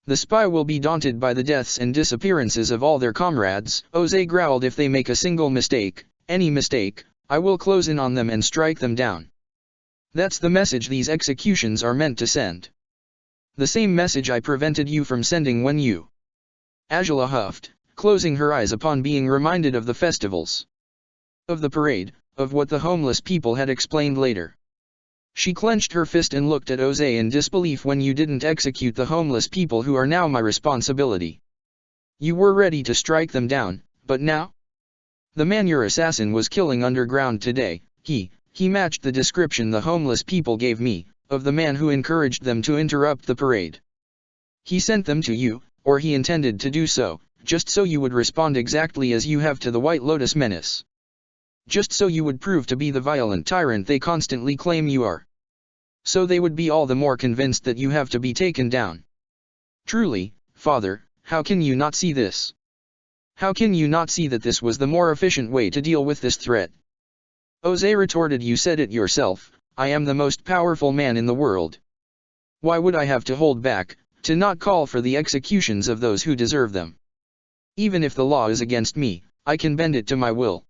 The spy will be daunted by the deaths and disappearances of all their comrades, Ose growled. If they make a single mistake, any mistake, I will close in on them and strike them down. That's the message these executions are meant to send. The same message I prevented you from sending when you... Angela huffed, closing her eyes upon being reminded of the festivals. Of the parade, of what the homeless people had explained later. She clenched her fist and looked at Ose in disbelief. When you didn't execute the homeless people who are now my responsibility. You were ready to strike them down, but now? The man your assassin was killing underground today, he matched the description the homeless people gave me, of the man who encouraged them to interrupt the parade. He sent them to you, or he intended to do so, just so you would respond exactly as you have to the White Lotus menace. Just so you would prove to be the violent tyrant they constantly claim you are. So they would be all the more convinced that you have to be taken down. Truly, Father, how can you not see this? How can you not see that this was the more efficient way to deal with this threat? Ose retorted. You said it yourself, I am the most powerful man in the world. Why would I have to hold back, to not call for the executions of those who deserve them? Even if the law is against me, I can bend it to my will.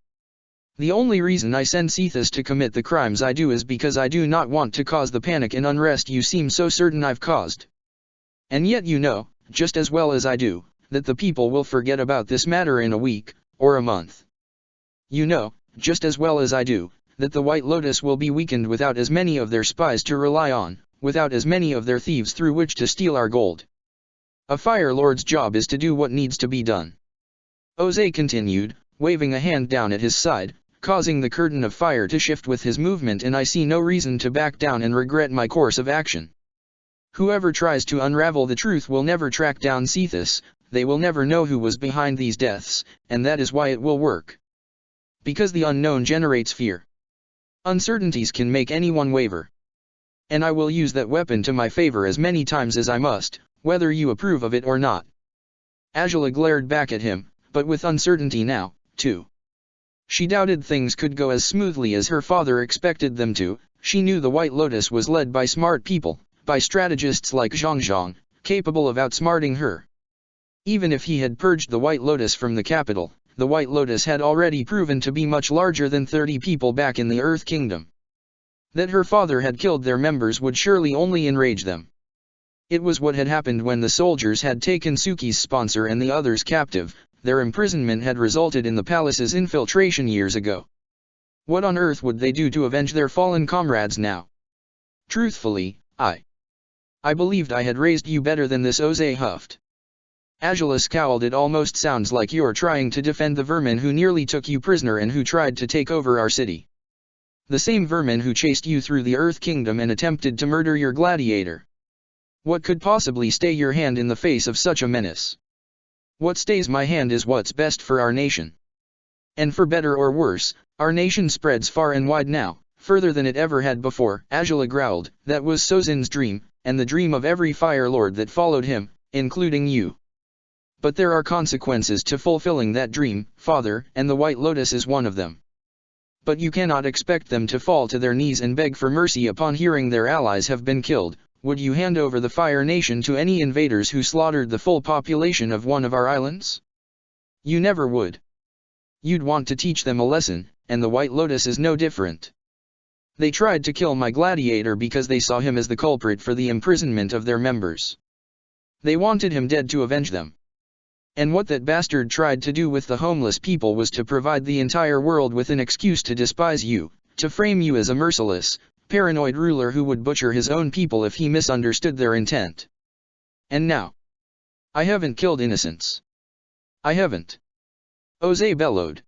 The only reason I send Cephas to commit the crimes I do is because I do not want to cause the panic and unrest you seem so certain I've caused. And yet you know, just as well as I do, that the people will forget about this matter in a week, or a month. You know, just as well as I do, that the White Lotus will be weakened without as many of their spies to rely on, without as many of their thieves through which to steal our gold. A Fire Lord's job is to do what needs to be done. Ose continued, waving a hand down at his side, causing the curtain of fire to shift with his movement, and I see no reason to back down and regret my course of action. Whoever tries to unravel the truth will never track down Cephas, they will never know who was behind these deaths, and that is why it will work. Because the unknown generates fear. Uncertainties can make anyone waver. And I will use that weapon to my favor as many times as I must, whether you approve of it or not. Angela glared back at him, but with uncertainty now, too. She doubted things could go as smoothly as her father expected them to. She knew the White Lotus was led by smart people, by strategists like Zhang, capable of outsmarting her. Even if he had purged the White Lotus from the capital, the White Lotus had already proven to be much larger than 30 people back in the Earth Kingdom. That her father had killed their members would surely only enrage them. It was what had happened when the soldiers had taken Suki's sponsor and the others captive. Their imprisonment had resulted in the palace's infiltration years ago. What on earth would they do to avenge their fallen comrades now? Truthfully, I believed I had raised you better than this, Jose huffed. Angela scowled. It almost sounds like you're trying to defend the vermin who nearly took you prisoner and who tried to take over our city. The same vermin who chased you through the Earth Kingdom and attempted to murder your gladiator. What could possibly stay your hand in the face of such a menace? What stays my hand is what's best for our nation. And for better or worse, our nation spreads far and wide now, further than it ever had before. Angela growled. That was Sozin's dream, and the dream of every Fire Lord that followed him, including you. But there are consequences to fulfilling that dream, Father, and the White Lotus is one of them. But you cannot expect them to fall to their knees and beg for mercy upon hearing their allies have been killed. Would you hand over the Fire Nation to any invaders who slaughtered the full population of one of our islands? You never would. You'd want to teach them a lesson, and the White Lotus is no different. They tried to kill my gladiator because they saw him as the culprit for the imprisonment of their members. They wanted him dead to avenge them. And what that bastard tried to do with the homeless people was to provide the entire world with an excuse to despise you, to frame you as a merciless, paranoid ruler who would butcher his own people if he misunderstood their intent. And now, I haven't killed innocents. I haven't. Jose bellowed.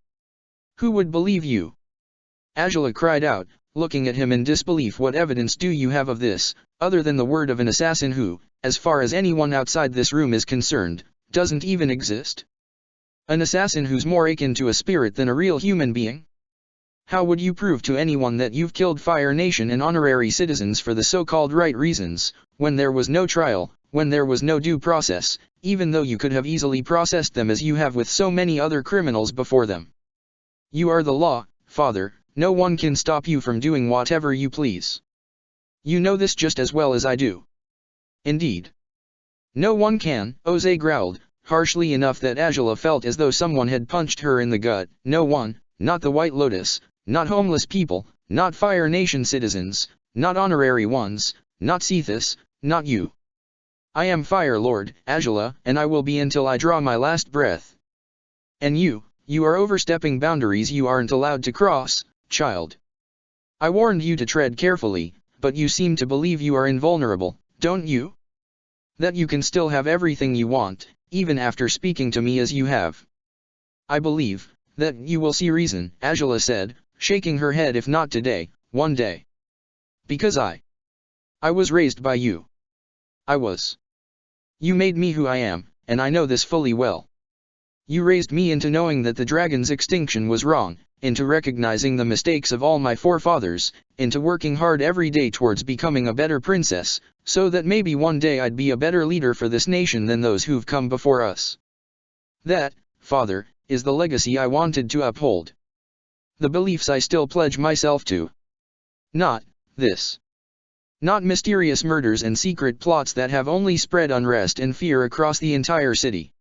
Who would believe you? Angela cried out, looking at him in disbelief. What evidence do you have of this, other than the word of an assassin who, as far as anyone outside this room is concerned, doesn't even exist? An assassin who's more akin to a spirit than a real human being? How would you prove to anyone that you've killed Fire Nation and honorary citizens for the so-called right reasons, when there was no trial, when there was no due process, even though you could have easily processed them as you have with so many other criminals before them? You are the law, Father, no one can stop you from doing whatever you please. You know this just as well as I do. Indeed. No one can, Jose growled, harshly enough that Angela felt as though someone had punched her in the gut. No one, not the White Lotus, not homeless people, not Fire Nation citizens, not honorary ones, not Cephas, not you. I am Fire Lord, Angela, and I will be until I draw my last breath. And you are overstepping boundaries you aren't allowed to cross, child. I warned you to tread carefully, but you seem to believe you are invulnerable, don't you? That you can still have everything you want, even after speaking to me as you have. I believe that you will see reason, Angela said, shaking her head. If not today, one day. Because I was raised by you. I was. You made me who I am, and I know this fully well. You raised me into knowing that the dragon's extinction was wrong, into recognizing the mistakes of all my forefathers, into working hard every day towards becoming a better princess, so that maybe one day I'd be a better leader for this nation than those who've come before us. That, Father, is the legacy I wanted to uphold. The beliefs I still pledge myself to. Not this. Not mysterious murders and secret plots that have only spread unrest and fear across the entire city.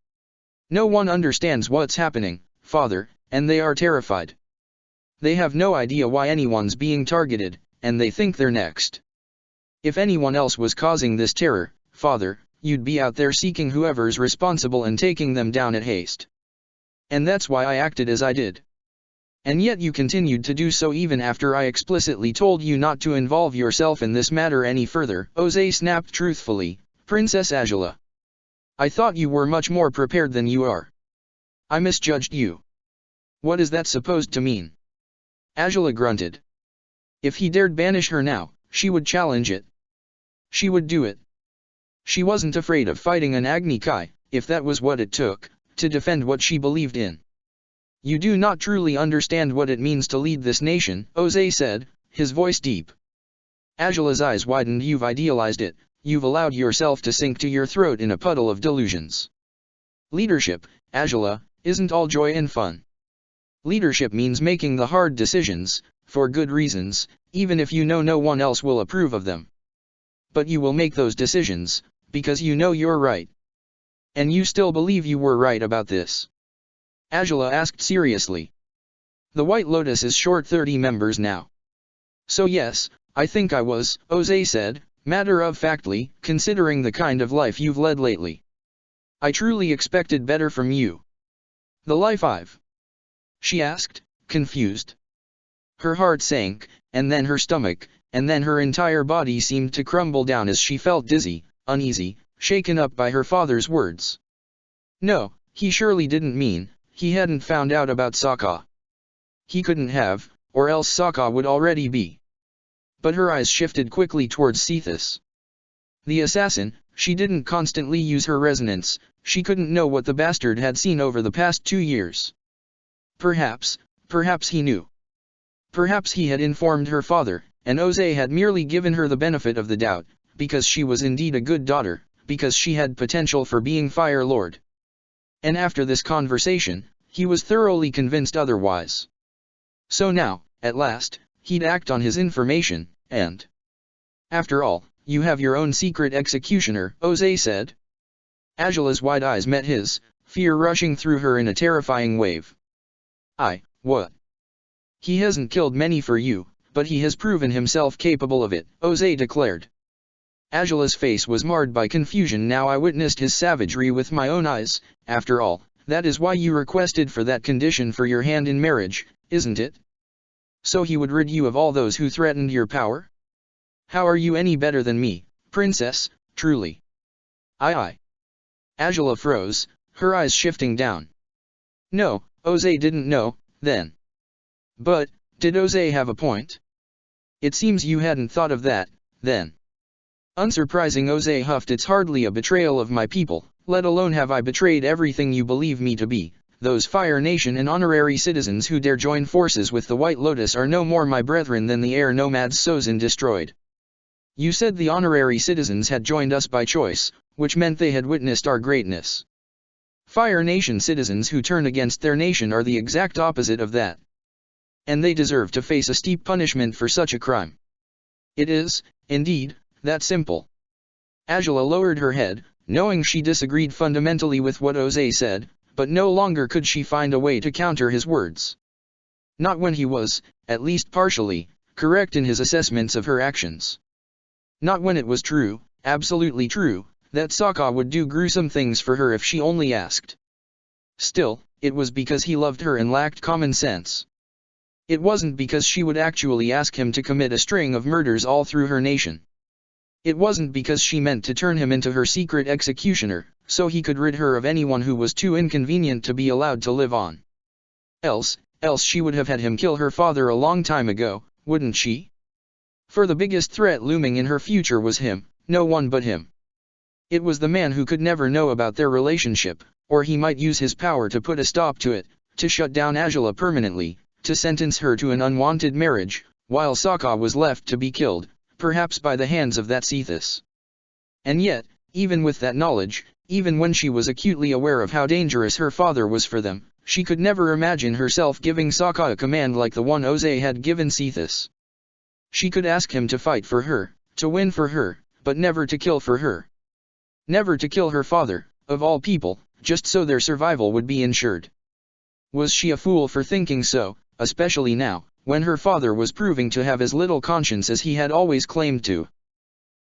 No one understands what's happening, Father, and they are terrified. They have no idea why anyone's being targeted, and they think they're next. If anyone else was causing this terror, Father, you'd be out there seeking whoever's responsible and taking them down at haste. And that's why I acted as I did. And yet you continued to do so even after I explicitly told you not to involve yourself in this matter any further. Jose snapped truthfully, Princess Angela. I thought you were much more prepared than you are. I misjudged you. What is that supposed to mean? Angela grunted. If he dared banish her now, she would challenge it. She would do it. She wasn't afraid of fighting an Agni Kai, if that was what it took, to defend what she believed in. You do not truly understand what it means to lead this nation, Jose said, his voice deep. Angela's eyes widened. You've idealized it, you've allowed yourself to sink to your throat in a puddle of delusions. Leadership, Angela, isn't all joy and fun. Leadership means making the hard decisions, for good reasons, even if you know no one else will approve of them. But you will make those decisions, because you know you're right. And you still believe you were right about this? Angela asked seriously. The White Lotus is short 30 members now. So yes, I think I was, Jose said, matter-of-factly, considering the kind of life you've led lately. I truly expected better from you. The life I've? She asked, confused. Her heart sank, and then her stomach, and then her entire body seemed to crumble down as she felt dizzy, uneasy, shaken up by her father's words. No, he surely didn't mean, he hadn't found out about Sokka. He couldn't have, or else Sokka would already be. But her eyes shifted quickly towards Cephas. The assassin. She didn't constantly use her resonance, she couldn't know what the bastard had seen over the past 2 years. Perhaps he knew. Perhaps he had informed her father, and Ozai had merely given her the benefit of the doubt, because she was indeed a good daughter, because she had potential for being Fire Lord. And after this conversation, he was thoroughly convinced otherwise. So now, at last, he'd act on his information, and... After all, you have your own secret executioner, Ozai said. Angela's wide eyes met his, fear rushing through her in a terrifying wave. What? He hasn't killed many for you, but he has proven himself capable of it, Ozai declared. Angela's face was marred by confusion. Now I witnessed his savagery with my own eyes. After all, that is why you requested for that condition for your hand in marriage, isn't it? So he would rid you of all those who threatened your power? How are you any better than me, princess, truly? Angela froze, her eyes shifting down. No, Ozai didn't know, then. But, did Ozai have a point? It seems you hadn't thought of that, then. Unsurprising, Ozai huffed. It's hardly a betrayal of my people, let alone have I betrayed everything you believe me to be. Those Fire Nation and honorary citizens who dare join forces with the White Lotus are no more my brethren than the air nomads Sozin destroyed. You said the honorary citizens had joined us by choice, which meant they had witnessed our greatness. Fire Nation citizens who turn against their nation are the exact opposite of that. And they deserve to face a steep punishment for such a crime. It is, indeed, that simple. Angela lowered her head, knowing she disagreed fundamentally with what Ozai said, but no longer could she find a way to counter his words. Not when he was, at least partially, correct in his assessments of her actions. Not when it was true, absolutely true, that Sokka would do gruesome things for her if she only asked. Still, it was because he loved her and lacked common sense. It wasn't because she would actually ask him to commit a string of murders all through her nation. It wasn't because she meant to turn him into her secret executioner, so he could rid her of anyone who was too inconvenient to be allowed to live on. Else she would have had him kill her father a long time ago, wouldn't she? For the biggest threat looming in her future was him, no one but him. It was the man who could never know about their relationship, or he might use his power to put a stop to it, to shut down Angela permanently, to sentence her to an unwanted marriage, while Sokka was left to be killed, perhaps by the hands of that Cephas. And yet, even with that knowledge, even when she was acutely aware of how dangerous her father was for them, she could never imagine herself giving Sokka a command like the one Ozai had given Cephas. She could ask him to fight for her, to win for her, but never to kill for her. Never to kill her father, of all people, just so their survival would be ensured. Was she a fool for thinking so, especially now, when her father was proving to have as little conscience as he had always claimed to?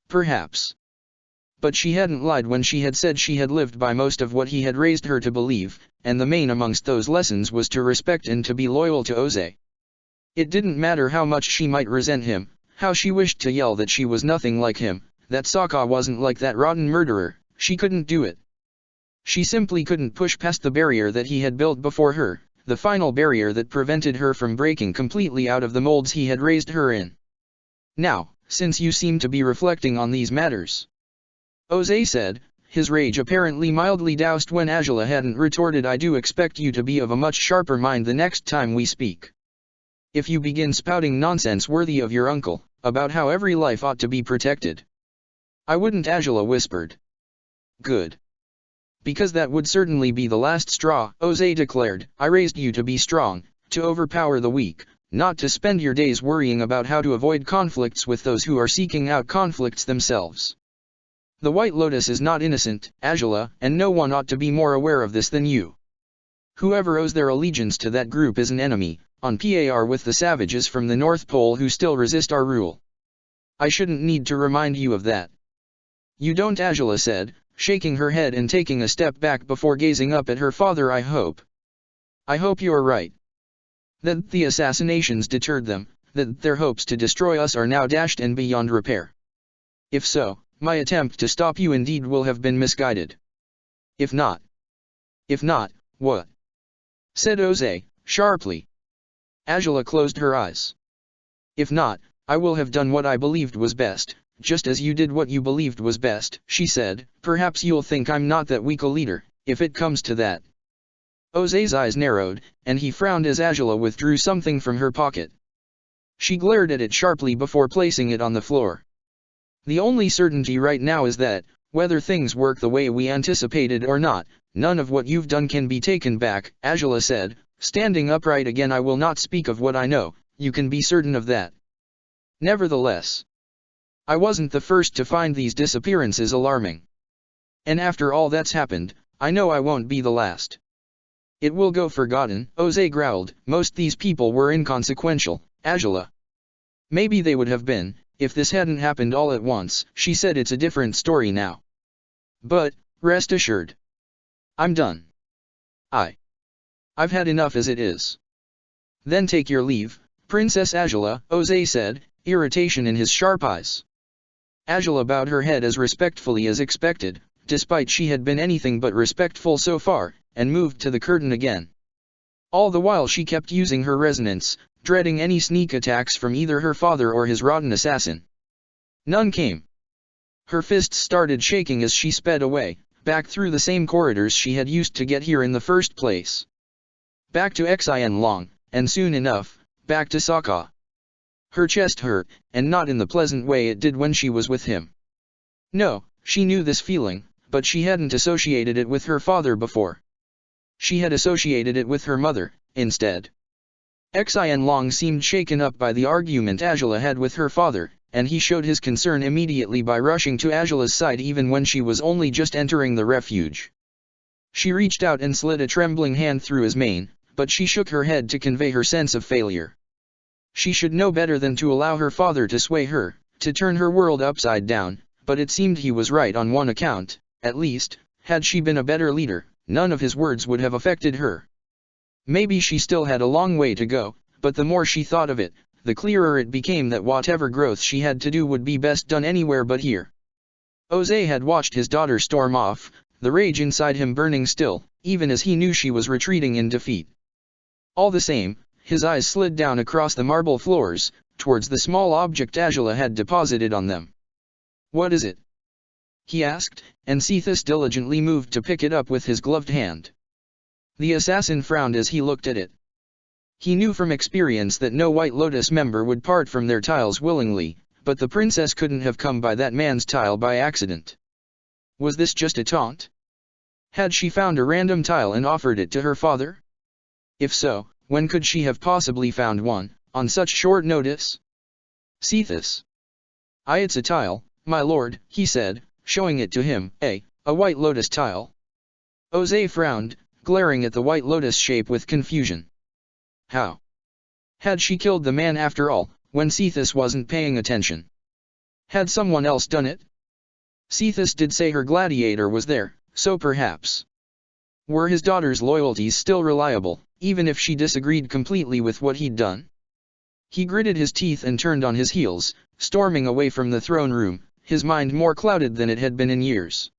Perhaps. But she hadn't lied when she had said she had lived by most of what he had raised her to believe, and the main amongst those lessons was to respect and to be loyal to Ozai. It didn't matter how much she might resent him, how she wished to yell that she was nothing like him, that Sokka wasn't like that rotten murderer, she couldn't do it. She simply couldn't push past the barrier that he had built before her, the final barrier that prevented her from breaking completely out of the molds he had raised her in. Now, since you seem to be reflecting on these matters, Ozai said, his rage apparently mildly doused when Angela hadn't retorted, I do expect you to be of a much sharper mind the next time we speak. If you begin spouting nonsense worthy of your uncle, about how every life ought to be protected. I wouldn't, Angela whispered. Good. Because that would certainly be the last straw, Ozai declared. I raised you to be strong, to overpower the weak, not to spend your days worrying about how to avoid conflicts with those who are seeking out conflicts themselves. The White Lotus is not innocent, Angela, and no one ought to be more aware of this than you. Whoever owes their allegiance to that group is an enemy, on par with the savages from the North Pole who still resist our rule. I shouldn't need to remind you of that. You don't, Angela said, shaking her head and taking a step back before gazing up at her father. I hope you're right. That the assassinations deterred them, that their hopes to destroy us are now dashed and beyond repair. If so, my attempt to stop you indeed will have been misguided. If not, what? Said Jose, sharply. Angela closed her eyes. If not, I will have done what I believed was best, just as you did what you believed was best, she said. Perhaps you'll think I'm not that weak a leader, if it comes to that. Jose's eyes narrowed, and he frowned as Angela withdrew something from her pocket. She glared at it sharply before placing it on the floor. The only certainty right now is that, whether things work the way we anticipated or not, none of what you've done can be taken back, Angela said, standing upright again. I will not speak of what I know, you can be certain of that. Nevertheless, I wasn't the first to find these disappearances alarming. And after all that's happened, I know I won't be the last. It will go forgotten, Jose growled. Most these people were inconsequential, Angela. Maybe they would have been, if this hadn't happened all at once, she said. It's a different story now. But, rest assured, I'm done. I've had enough as it is. Then take your leave, Princess Angela, Jose said, irritation in his sharp eyes. Angela bowed her head as respectfully as expected, despite she had been anything but respectful so far, and moved to the curtain again. All the while she kept using her resonance, dreading any sneak attacks from either her father or his rotten assassin. None came. Her fists started shaking as she sped away, back through the same corridors she had used to get here in the first place. Back to Xianlong, and soon enough, back to Sokka. Her chest hurt, and not in the pleasant way it did when she was with him. No, she knew this feeling, but she hadn't associated it with her father before. She had associated it with her mother, instead. Xianlong seemed shaken up by the argument Angela had with her father, and he showed his concern immediately by rushing to Angela's side even when she was only just entering the refuge. She reached out and slid a trembling hand through his mane, but she shook her head to convey her sense of failure. She should know better than to allow her father to sway her, to turn her world upside down, but it seemed he was right on one account. At least, had she been a better leader, none of his words would have affected her. Maybe she still had a long way to go, but the more she thought of it, the clearer it became that whatever growth she had to do would be best done anywhere but here. Jose had watched his daughter storm off, the rage inside him burning still, even as he knew she was retreating in defeat. All the same, his eyes slid down across the marble floors, towards the small object Angela had deposited on them. What is it? He asked, and Cephas diligently moved to pick it up with his gloved hand. The assassin frowned as he looked at it. He knew from experience that no White Lotus member would part from their tiles willingly, but the princess couldn't have come by that man's tile by accident. Was this just a taunt? Had she found a random tile and offered it to her father? If so, when could she have possibly found one, on such short notice? Cephas. It's a tile, my lord, he said, showing it to him. A White Lotus tile. Jose frowned, glaring at the White Lotus shape with confusion. How? Had she killed the man after all, when Cephas wasn't paying attention? Had someone else done it? Cephas did say her gladiator was there, so perhaps. Were his daughter's loyalties still reliable, even if she disagreed completely with what he'd done? He gritted his teeth and turned on his heels, storming away from the throne room, his mind more clouded than it had been in years.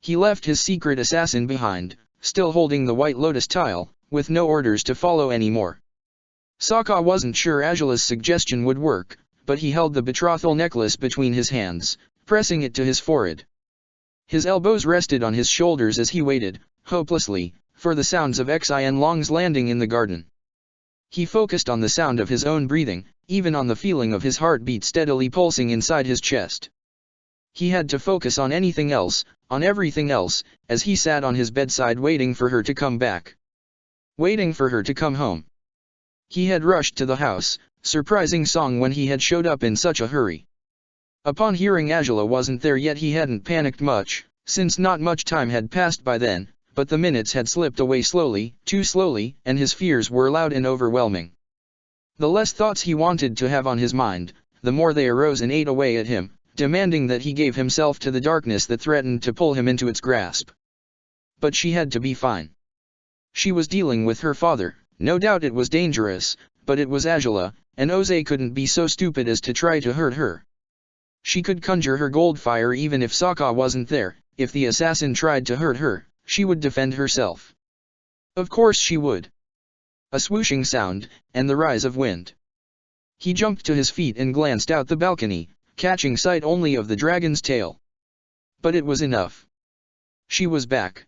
He left his secret assassin behind, still holding the White Lotus tile, with no orders to follow anymore. Sokka wasn't sure Angela's suggestion would work, but he held the betrothal necklace between his hands, pressing it to his forehead. His elbows rested on his shoulders as he waited, hopelessly, for the sounds of Xianlong's landing in the garden. He focused on the sound of his own breathing, even on the feeling of his heartbeat steadily pulsing inside his chest. He had to focus on anything else, on everything else, as he sat on his bedside waiting for her to come back. Waiting for her to come home. He had rushed to the house, surprising Song when he had showed up in such a hurry. Upon hearing Angela wasn't there yet, he hadn't panicked much, since not much time had passed by then, but the minutes had slipped away slowly, too slowly, and his fears were loud and overwhelming. The less thoughts he wanted to have on his mind, the more they arose and ate away at him, demanding that he gave himself to the darkness that threatened to pull him into its grasp. But she had to be fine. She was dealing with her father. No doubt it was dangerous, but it was Angela, and Oze couldn't be so stupid as to try to hurt her. She could conjure her gold fire even if Sokka wasn't there. If the assassin tried to hurt her, she would defend herself. Of course she would. A swooshing sound, and the rise of wind. He jumped to his feet and glanced out the balcony, catching sight only of the dragon's tail. But it was enough. She was back.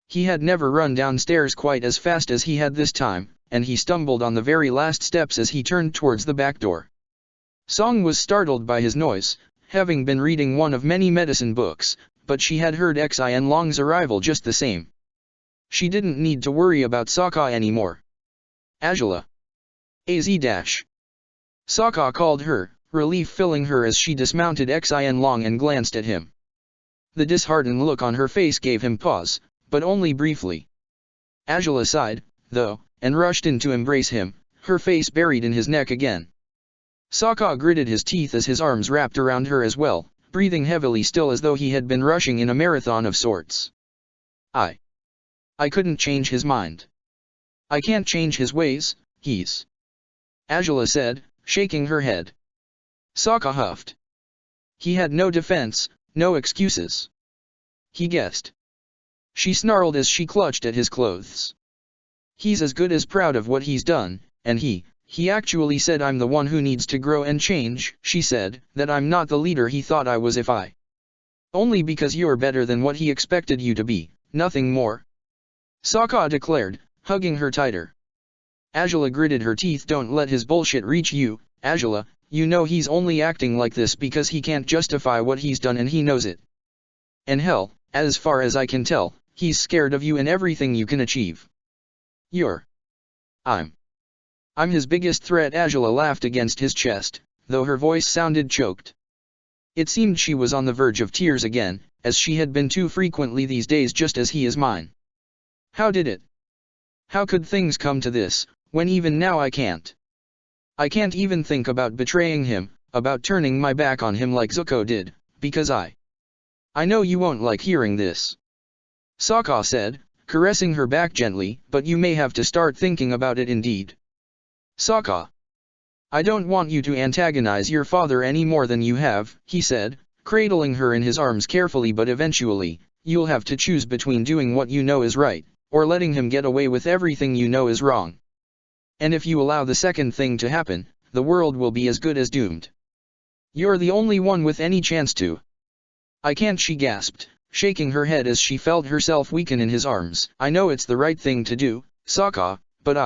He had never run downstairs quite as fast as he had this time, and he stumbled on the very last steps as he turned towards the back door. Song was startled by his noise, having been reading one of many medicine books, but she had heard Xin Long's arrival just the same. She didn't need to worry about Sokka anymore. Azula. Az-. Sokka called her, relief filling her as she dismounted Xin Long and glanced at him. The disheartened look on her face gave him pause, but only briefly. Azula sighed, though, and rushed in to embrace him, her face buried in his neck again. Sokka gritted his teeth as his arms wrapped around her as well, breathing heavily still as though he had been rushing in a marathon of sorts. I couldn't change his mind. I can't change his ways, Azula said, shaking her head. Sokka huffed. He had no defense, no excuses. He guessed. She snarled as she clutched at his clothes. He's as good as proud of what he's done, and he actually said I'm the one who needs to grow and change, she said, that I'm not the leader he thought I was if I. Only because you're better than what he expected you to be, nothing more. Sokka declared, hugging her tighter. Azula gritted her teeth. Don't let his bullshit reach you, Azula, you know he's only acting like this because he can't justify what he's done and he knows it. And hell, as far as I can tell, he's scared of you and everything you can achieve. I'm his biggest threat. Azula laughed against his chest, though her voice sounded choked. It seemed she was on the verge of tears again, as she had been too frequently these days, just as he is mine. How did it? How could things come to this, when even now I can't? I can't even think about betraying him, about turning my back on him like Zuko did, because I know you won't like hearing this. Sokka said, caressing her back gently, but you may have to start thinking about it indeed. Sokka. I don't want you to antagonize your father any more than you have, he said, cradling her in his arms carefully, but eventually, you'll have to choose between doing what you know is right, or letting him get away with everything you know is wrong. And if you allow the second thing to happen, the world will be as good as doomed. You're the only one with any chance to. I can't, she gasped, shaking her head as she felt herself weaken in his arms. I know it's the right thing to do, Sokka, but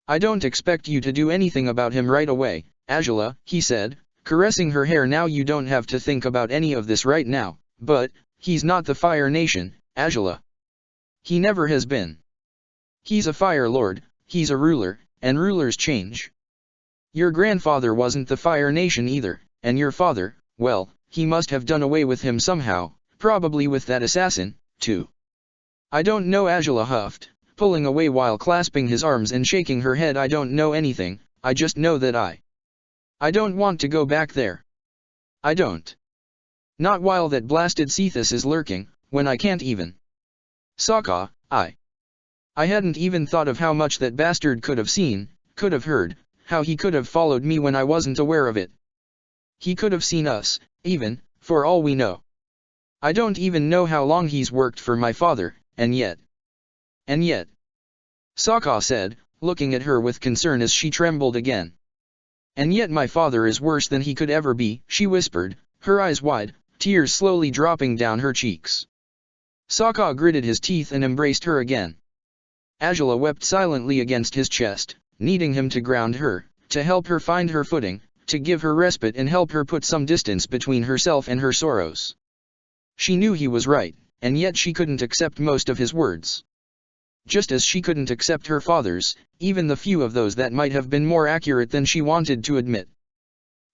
I don't expect you to do anything about him right away, Azula, he said, caressing her hair. Now you don't have to think about any of this right now, but, he's not the Fire Nation, Azula. He never has been. He's a Fire Lord, he's a ruler, and rulers change. Your grandfather wasn't the Fire Nation either, and your father, well, he must have done away with him somehow, probably with that assassin, too. I don't know, Azula huffed, pulling away while clasping his arms and shaking her head. I don't know anything, I just know that I don't want to go back there. I don't. Not while that blasted Cephas is lurking, when I can't even. Sokka, I hadn't even thought of how much that bastard could have seen, could have heard, how he could have followed me when I wasn't aware of it. He could have seen us, even, for all we know. I don't even know how long he's worked for my father, and yet. Sokka said, looking at her with concern as she trembled again. And yet my father is worse than he could ever be, she whispered, her eyes wide, tears slowly dropping down her cheeks. Sokka gritted his teeth and embraced her again. Azula wept silently against his chest, needing him to ground her, to help her find her footing, to give her respite and help her put some distance between herself and her sorrows. She knew he was right, and yet she couldn't accept most of his words. Just as she couldn't accept her father's, even the few of those that might have been more accurate than she wanted to admit.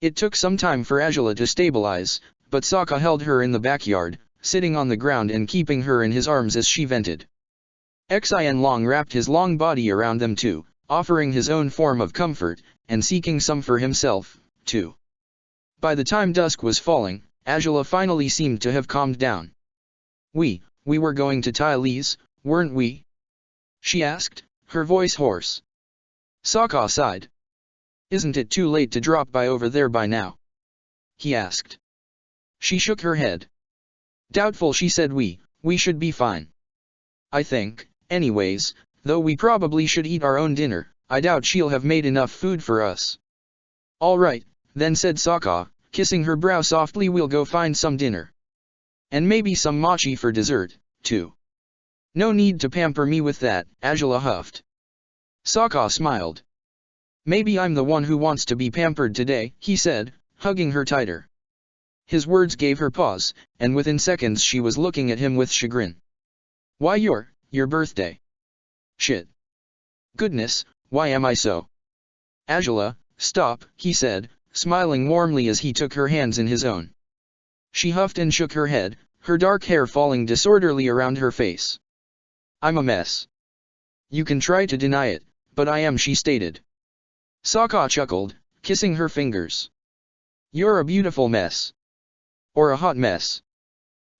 It took some time for Azula to stabilize, but Sokka held her in the backyard, sitting on the ground and keeping her in his arms as she vented. Xin Long wrapped his long body around them too, offering his own form of comfort, and seeking some for himself, too. By the time dusk was falling, Azula finally seemed to have calmed down. We were going to Tylee's, weren't we? She asked, her voice hoarse. Sokka sighed. Isn't it too late to drop by over there by now? He asked. She shook her head. Doubtful, she said. We should be fine. I think, anyways, though we probably should eat our own dinner. I doubt she'll have made enough food for us. All right, then, said Sokka, kissing her brow softly. We'll go find some dinner. And maybe some mochi for dessert, too. No need to pamper me with that, Azula huffed. Sokka smiled. Maybe I'm the one who wants to be pampered today, he said, hugging her tighter. His words gave her pause, and within seconds she was looking at him with chagrin. Why, your birthday. Shit. Goodness, why am I so? Azula, stop, he said, smiling warmly as he took her hands in his own. She huffed and shook her head, her dark hair falling disorderly around her face. I'm a mess. You can try to deny it, but I am, she stated. Sokka chuckled, kissing her fingers. You're a beautiful mess. Or a hot mess.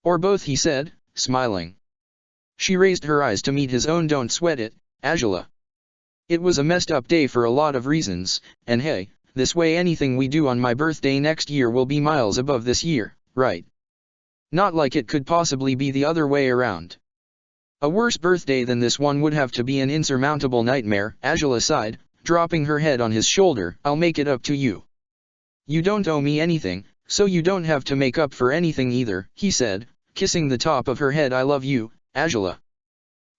Or both, he said, smiling. She raised her eyes to meet his own. Don't sweat it, Azula. It was a messed up day for a lot of reasons, and hey, this way anything we do on my birthday next year will be miles above this year, right? Not like it could possibly be the other way around. A worse birthday than this one would have to be an insurmountable nightmare, Azula sighed, dropping her head on his shoulder. I'll make it up to you. You don't owe me anything, so you don't have to make up for anything either, he said, kissing the top of her head. I love you, Azula.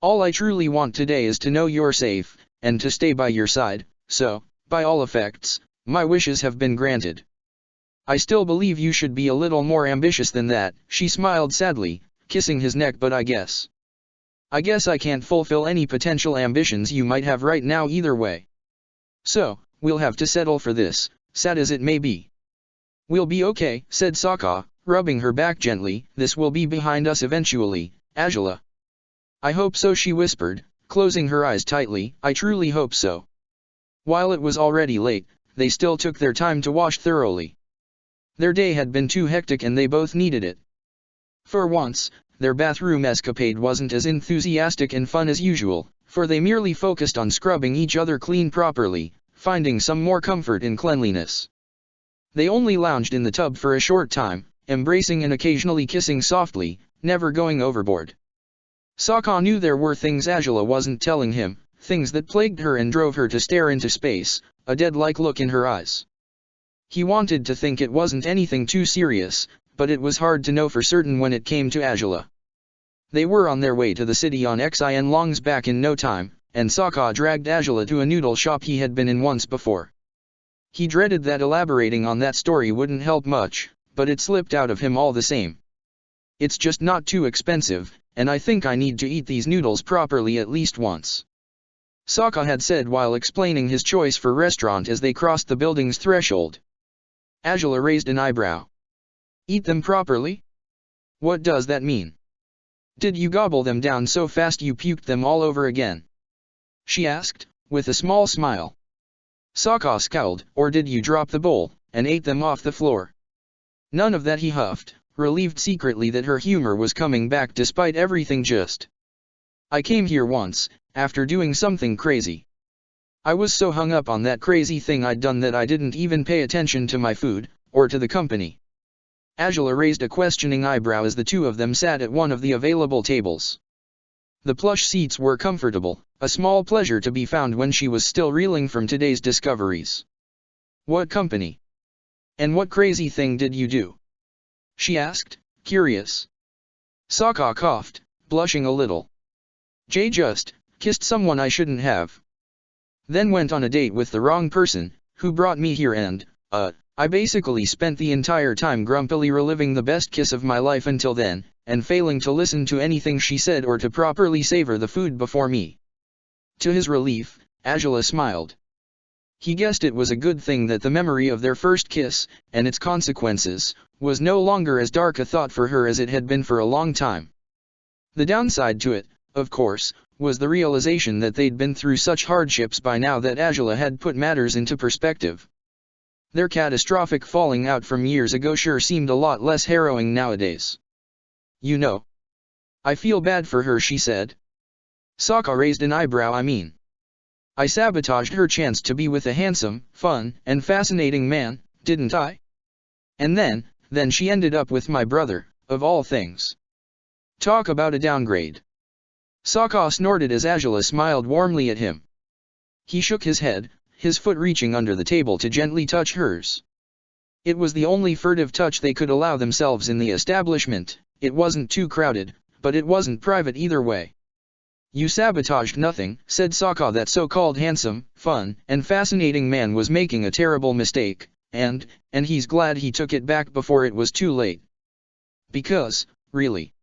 All I truly want today is to know you're safe, and to stay by your side, so, by all effects, my wishes have been granted. I still believe you should be a little more ambitious than that, she smiled sadly, kissing his neck. But I guess I can't fulfill any potential ambitions you might have right now either way. So, we'll have to settle for this, sad as it may be. We'll be okay, said Sokka, rubbing her back gently. This will be behind us eventually, Azula. I hope so, she whispered, closing her eyes tightly. I truly hope so. While it was already late, they still took their time to wash thoroughly. Their day had been too hectic and they both needed it. For once, their bathroom escapade wasn't as enthusiastic and fun as usual, for they merely focused on scrubbing each other clean properly, finding some more comfort in cleanliness. They only lounged in the tub for a short time, embracing and occasionally kissing softly, never going overboard. Sokka knew there were things Azula wasn't telling him, things that plagued her and drove her to stare into space, a dead-like look in her eyes. He wanted to think it wasn't anything too serious, but it was hard to know for certain when it came to Azula. They were on their way to the city on Xin Long's back in no time, and Sokka dragged Azula to a noodle shop he had been in once before. He dreaded that elaborating on that story wouldn't help much, but it slipped out of him all the same. It's just not too expensive, and I think I need to eat these noodles properly at least once. Sokka had said while explaining his choice for restaurant as they crossed the building's threshold. Azula raised an eyebrow. Eat them properly? What does that mean? Did you gobble them down so fast you puked them all over again? She asked, with a small smile. Sokka scowled. Or did you drop the bowl, and ate them off the floor? None of that, he huffed, relieved secretly that her humor was coming back despite everything. Just. I came here once, after doing something crazy. I was so hung up on that crazy thing I'd done that I didn't even pay attention to my food, or to the company. Azula raised a questioning eyebrow as the two of them sat at one of the available tables. The plush seats were comfortable, a small pleasure to be found when she was still reeling from today's discoveries. What company? And what crazy thing did you do? She asked, curious. Sokka coughed, blushing a little. Jay just kissed someone I shouldn't have. Then went on a date with the wrong person, who brought me here and, I basically spent the entire time grumpily reliving the best kiss of my life until then, and failing to listen to anything she said or to properly savor the food before me. To his relief, Azula smiled. He guessed it was a good thing that the memory of their first kiss, and its consequences, was no longer as dark a thought for her as it had been for a long time. The downside to it, of course, was the realization that they'd been through such hardships by now that Azula had put matters into perspective. Their catastrophic falling out from years ago sure seemed a lot less harrowing nowadays. You know, I feel bad for her, she said. Sokka raised an eyebrow. I mean, I sabotaged her chance to be with a handsome, fun, and fascinating man, didn't I? And then she ended up with my brother, of all things. Talk about a downgrade. Sokka snorted as Azula smiled warmly at him. He shook his head, his foot reaching under the table to gently touch hers. It was the only furtive touch they could allow themselves in the establishment. It wasn't too crowded, but it wasn't private either way. You sabotaged nothing, said Sokka. That so-called handsome, fun, and fascinating man was making a terrible mistake, and he's glad he took it back before it was too late. Because, really,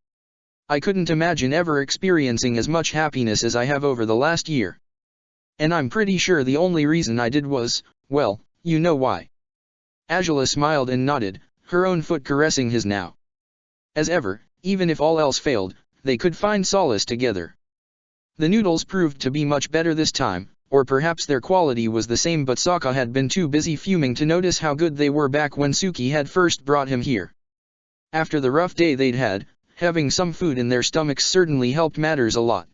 I couldn't imagine ever experiencing as much happiness as I have over the last year. And I'm pretty sure the only reason I did was, well, you know why. Azula smiled and nodded, her own foot caressing his now. As ever, even if all else failed, they could find solace together. The noodles proved to be much better this time, or perhaps their quality was the same, but Sokka had been too busy fuming to notice how good they were back when Suki had first brought him here. After the rough day they'd had, having some food in their stomachs certainly helped matters a lot.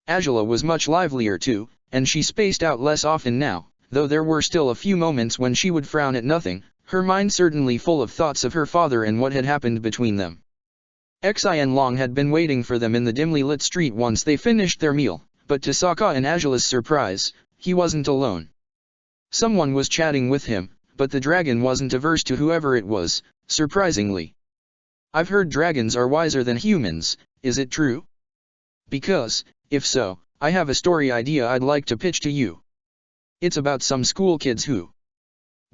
Azula was much livelier too, and she spaced out less often now, though there were still a few moments when she would frown at nothing, her mind certainly full of thoughts of her father and what had happened between them. Xian Long had been waiting for them in the dimly lit street once they finished their meal, but to Sokka and Azula's surprise, he wasn't alone. Someone was chatting with him, but the dragon wasn't averse to whoever it was, surprisingly. I've heard dragons are wiser than humans, is it true? Because, if so, I have a story idea I'd like to pitch to you. It's about some school kids who...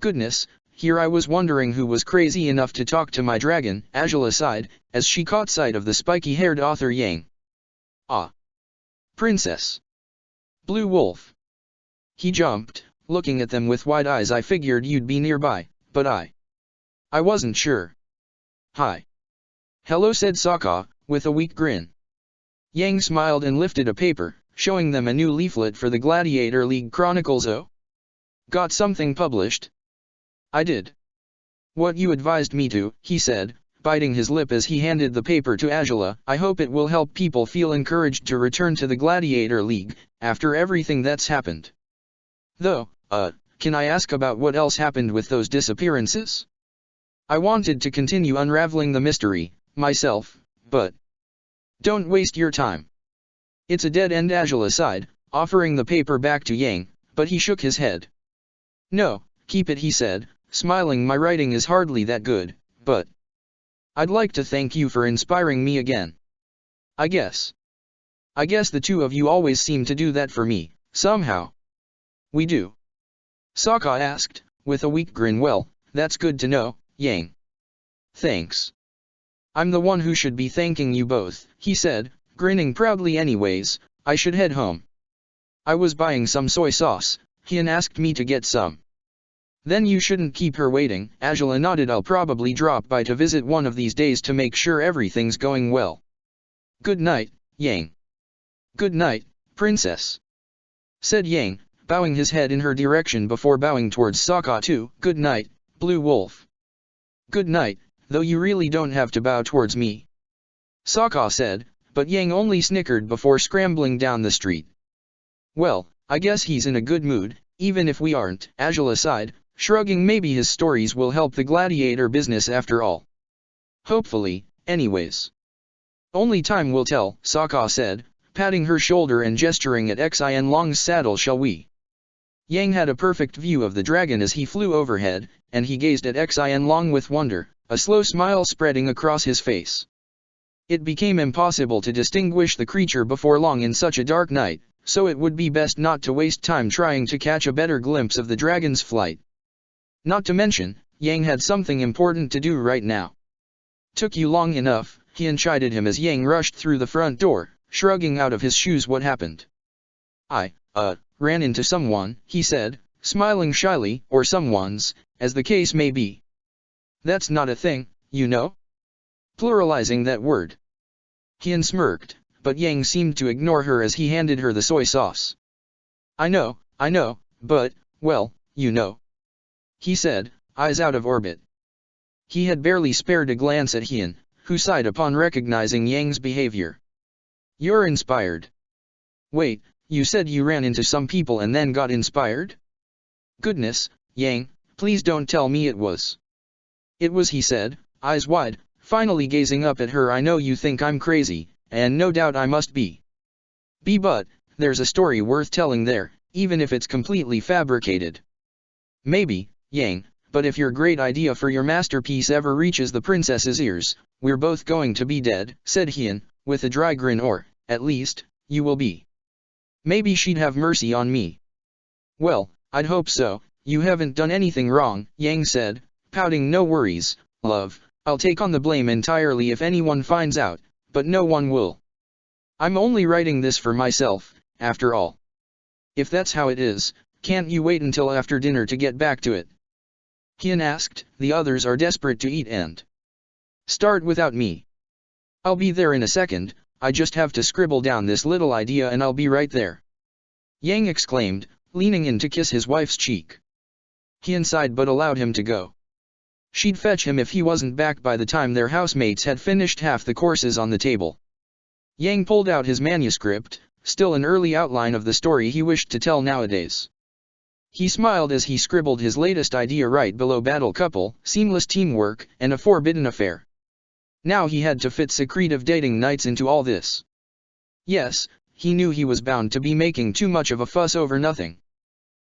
Goodness, here I was wondering who was crazy enough to talk to my dragon, Azula sighed, as she caught sight of the spiky-haired author Yang. Ah. Princess. Blue Wolf. He jumped, looking at them with wide eyes. I figured you'd be nearby, but I wasn't sure. Hi. Hello, said Sokka, with a weak grin. Yang smiled and lifted a paper, showing them a new leaflet for the Gladiator League Chronicles. Oh? Got something published? I did. What you advised me to, he said, biting his lip as he handed the paper to Azula. I hope it will help people feel encouraged to return to the Gladiator League, after everything that's happened. Though, can I ask about what else happened with those disappearances? I wanted to continue unraveling the mystery, myself, but... Don't waste your time. It's a dead end, Azula sighed, offering the paper back to Yang, but he shook his head. No, keep it, he said, smiling. My writing is hardly that good, but... I'd like to thank you for inspiring me again. I guess the two of you always seem to do that for me, somehow. We do? Sokka asked, with a weak grin. Well, that's good to know, Yang. Thanks. I'm the one who should be thanking you both, he said, grinning proudly. Anyways, I should head home. I was buying some soy sauce, Hien asked me to get some. Then you shouldn't keep her waiting, Azula nodded. I'll probably drop by to visit one of these days to make sure everything's going well. Good night, Yang. Good night, Princess. Said Yang, bowing his head in her direction before bowing towards Sokka too. Good night, Blue Wolf. Good night, though you really don't have to bow towards me. Sokka said, but Yang only snickered before scrambling down the street. Well, I guess he's in a good mood, even if we aren't, Azula sighed, shrugging. Maybe his stories will help the gladiator business after all. Hopefully, anyways. Only time will tell, Sokka said, patting her shoulder and gesturing at Xian Long's saddle. Shall we? Yang had a perfect view of the dragon as he flew overhead, and he gazed at Xian Long with wonder, a slow smile spreading across his face. It became impossible to distinguish the creature before long in such a dark night, so it would be best not to waste time trying to catch a better glimpse of the dragon's flight. Not to mention, Yang had something important to do right now. Took you long enough, Hien chided him as Yang rushed through the front door, shrugging out of his shoes. What happened? I ran into someone, he said, smiling shyly, or someone's, as the case may be. That's not a thing, you know? Pluralizing that word. Hien smirked, but Yang seemed to ignore her as he handed her the soy sauce. I know, but, well, you know. He said, eyes out of orbit. He had barely spared a glance at Hien, who sighed upon recognizing Yang's behavior. You're inspired. Wait, you said you ran into some people and then got inspired? Goodness, Yang, please don't tell me it was. It was, he said, eyes wide, finally gazing up at her. I know you think I'm crazy, and no doubt I must be. But there's a story worth telling there, even if it's completely fabricated. Maybe, Yang, but if your great idea for your masterpiece ever reaches the princess's ears, we're both going to be dead, said Hien, with a dry grin. Or, at least, you will be. Maybe she'd have mercy on me. Well, I'd hope so. You haven't done anything wrong, Yang said, pouting. No worries, love, I'll take on the blame entirely if anyone finds out, but no one will. I'm only writing this for myself, after all. If that's how it is, can't you wait until after dinner to get back to it? Hien asked. The others are desperate to eat and start without me. I'll be there in a second, I just have to scribble down this little idea and I'll be right there. Yang exclaimed, leaning in to kiss his wife's cheek. Hien sighed but allowed him to go. She'd fetch him if he wasn't back by the time their housemates had finished half the courses on the table. Yang pulled out his manuscript, still an early outline of the story he wished to tell nowadays. He smiled as he scribbled his latest idea right below battle couple, seamless teamwork, and a forbidden affair. Now he had to fit secretive dating nights into all this. Yes, he knew he was bound to be making too much of a fuss over nothing.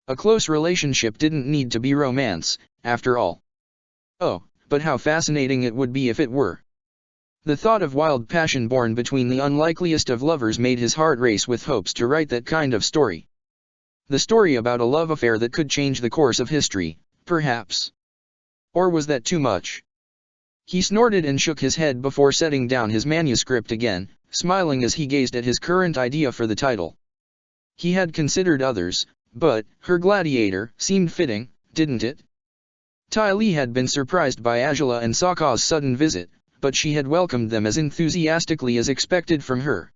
A close relationship didn't need to be romance, after all. Oh, but how fascinating it would be if it were. The thought of wild passion born between the unlikeliest of lovers made his heart race with hopes to write that kind of story. The story about a love affair that could change the course of history, perhaps. Or was that too much? He snorted and shook his head before setting down his manuscript again, smiling as he gazed at his current idea for the title. He had considered others, but her Gladiator seemed fitting, didn't it? Ty Lee had been surprised by Angela and Sokka's sudden visit, but she had welcomed them as enthusiastically as expected from her.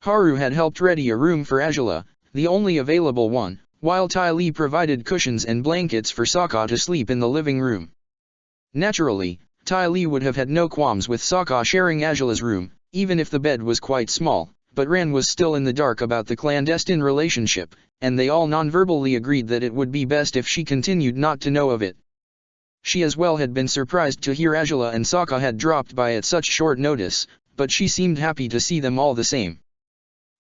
Haru had helped ready a room for Angela, the only available one, while Ty Lee provided cushions and blankets for Sokka to sleep in the living room. Naturally, Ty Lee would have had no qualms with Sokka sharing Angela's room, even if the bed was quite small, but Ran was still in the dark about the clandestine relationship, and they all non-verbally agreed that it would be best if she continued not to know of it. She as well had been surprised to hear Angela and Sokka had dropped by at such short notice, but she seemed happy to see them all the same.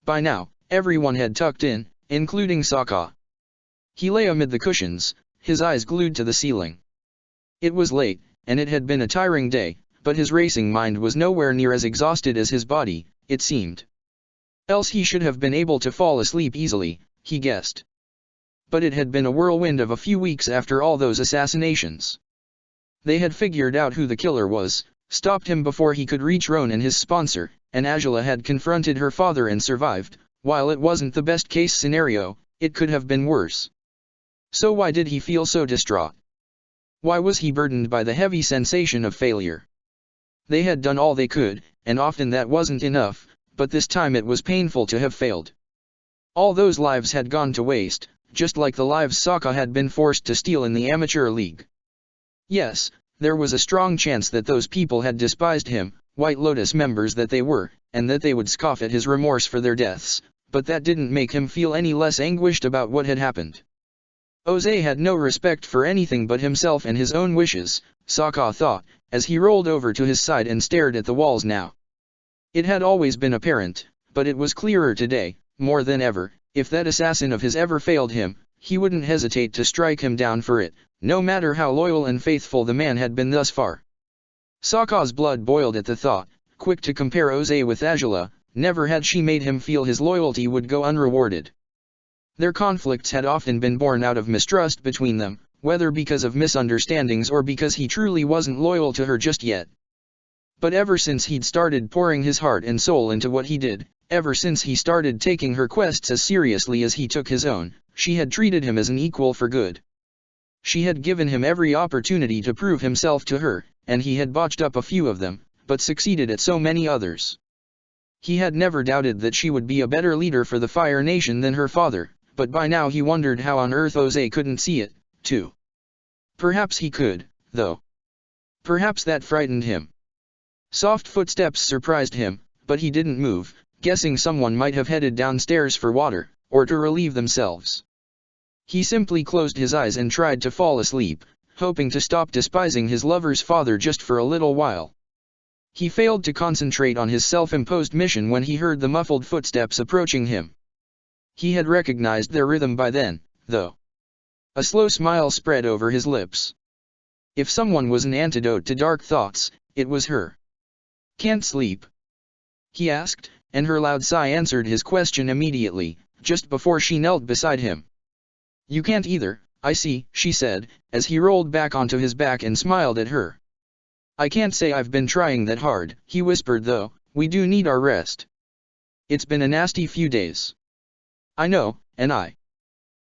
By now, everyone had tucked in, including Sokka. He lay amid the cushions, his eyes glued to the ceiling. It was late, and it had been a tiring day, but his racing mind was nowhere near as exhausted as his body, it seemed. Else he should have been able to fall asleep easily, he guessed. But it had been a whirlwind of a few weeks after all those assassinations. They had figured out who the killer was, stopped him before he could reach Ronan, his sponsor, and Angela had confronted her father and survived. While it wasn't the best case scenario, it could have been worse. So why did he feel so distraught? Why was he burdened by the heavy sensation of failure? They had done all they could, and often that wasn't enough, but this time it was painful to have failed. All those lives had gone to waste, just like the lives Sokka had been forced to steal in the amateur league. Yes, there was a strong chance that those people had despised him, White Lotus members that they were, and that they would scoff at his remorse for their deaths, but that didn't make him feel any less anguished about what had happened. Oze had no respect for anything but himself and his own wishes, Sokka thought, as he rolled over to his side and stared at the walls now. It had always been apparent, but it was clearer today, more than ever, if that assassin of his ever failed him, he wouldn't hesitate to strike him down for it, no matter how loyal and faithful the man had been thus far. Sokka's blood boiled at the thought, quick to compare Oze with Angela. Never had she made him feel his loyalty would go unrewarded. Their conflicts had often been born out of mistrust between them, whether because of misunderstandings or because he truly wasn't loyal to her just yet. But ever since he'd started pouring his heart and soul into what he did, ever since he started taking her quests as seriously as he took his own, she had treated him as an equal for good. She had given him every opportunity to prove himself to her, and he had botched up a few of them, but succeeded at so many others. He had never doubted that she would be a better leader for the Fire Nation than her father, but by now he wondered how on earth Oze couldn't see it, too. Perhaps he could, though. Perhaps that frightened him. Soft footsteps surprised him, but he didn't move, guessing someone might have headed downstairs for water, or to relieve themselves. He simply closed his eyes and tried to fall asleep, hoping to stop despising his lover's father just for a little while. He failed to concentrate on his self-imposed mission when he heard the muffled footsteps approaching him. He had recognized their rhythm by then, though. A slow smile spread over his lips. If someone was an antidote to dark thoughts, it was her. "Can't sleep?" he asked, and her loud sigh answered his question immediately, just before she knelt beside him. "You can't either, I see," she said, as he rolled back onto his back and smiled at her. "I can't say I've been trying that hard," he whispered, "though, we do need our rest. It's been a nasty few days." "I know, and I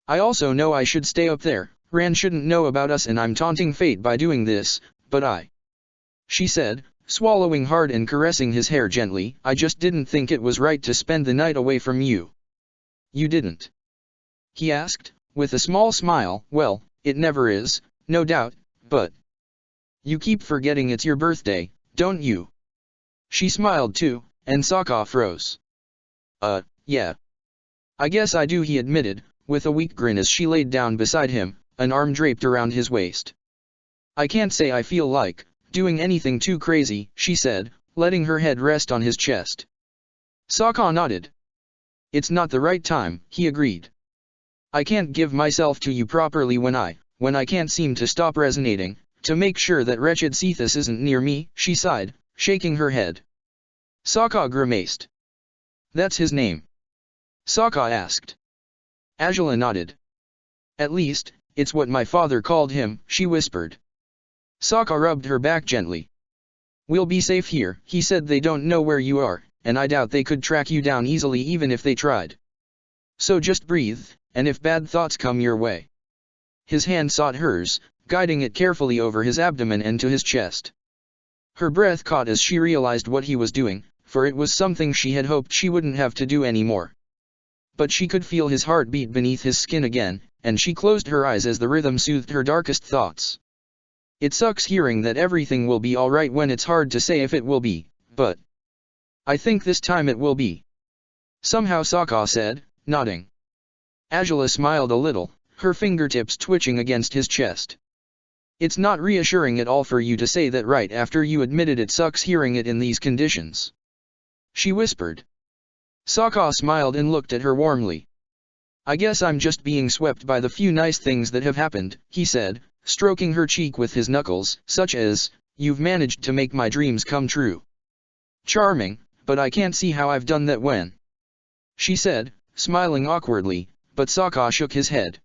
also know I should stay up there. Ran shouldn't know about us and I'm taunting fate by doing this, but she said, swallowing hard and caressing his hair gently, "I just didn't think it was right to spend the night away from you." "You didn't?" he asked, with a small smile. "Well, it never is, no doubt, but you keep forgetting it's your birthday, don't you?" She smiled too, and Sokka froze. Yeah. I guess I do," he admitted, with a weak grin as she laid down beside him, an arm draped around his waist. "I can't say I feel like doing anything too crazy," she said, letting her head rest on his chest. Sokka nodded. "It's not the right time," he agreed. "I can't give myself to you properly when I can't seem to stop resonating, to make sure that wretched Cephas isn't near me," she sighed, shaking her head. Sokka grimaced. "That's his name?" Sokka asked. Azula nodded. "At least, it's what my father called him," she whispered. Sokka rubbed her back gently. "We'll be safe here," he said. "They don't know where you are, and I doubt they could track you down easily even if they tried. So just breathe, and if bad thoughts come your way." His hand sought hers, guiding it carefully over his abdomen and to his chest. Her breath caught as she realized what he was doing, for it was something she had hoped she wouldn't have to do anymore. But she could feel his heart beat beneath his skin again, and she closed her eyes as the rhythm soothed her darkest thoughts. It sucks hearing that everything will be alright when it's hard to say if it will be, but I think this time it will be. Somehow, Sokka said, nodding. Azula smiled a little, her fingertips twitching against his chest. "It's not reassuring at all for you to say that right after you admitted it sucks hearing it in these conditions," she whispered. Sokka smiled and looked at her warmly. "I guess I'm just being swept by the few nice things that have happened," he said, stroking her cheek with his knuckles, "such as, you've managed to make my dreams come true." "Charming, but I can't see how I've done that when," she said, smiling awkwardly, but Sokka shook his head.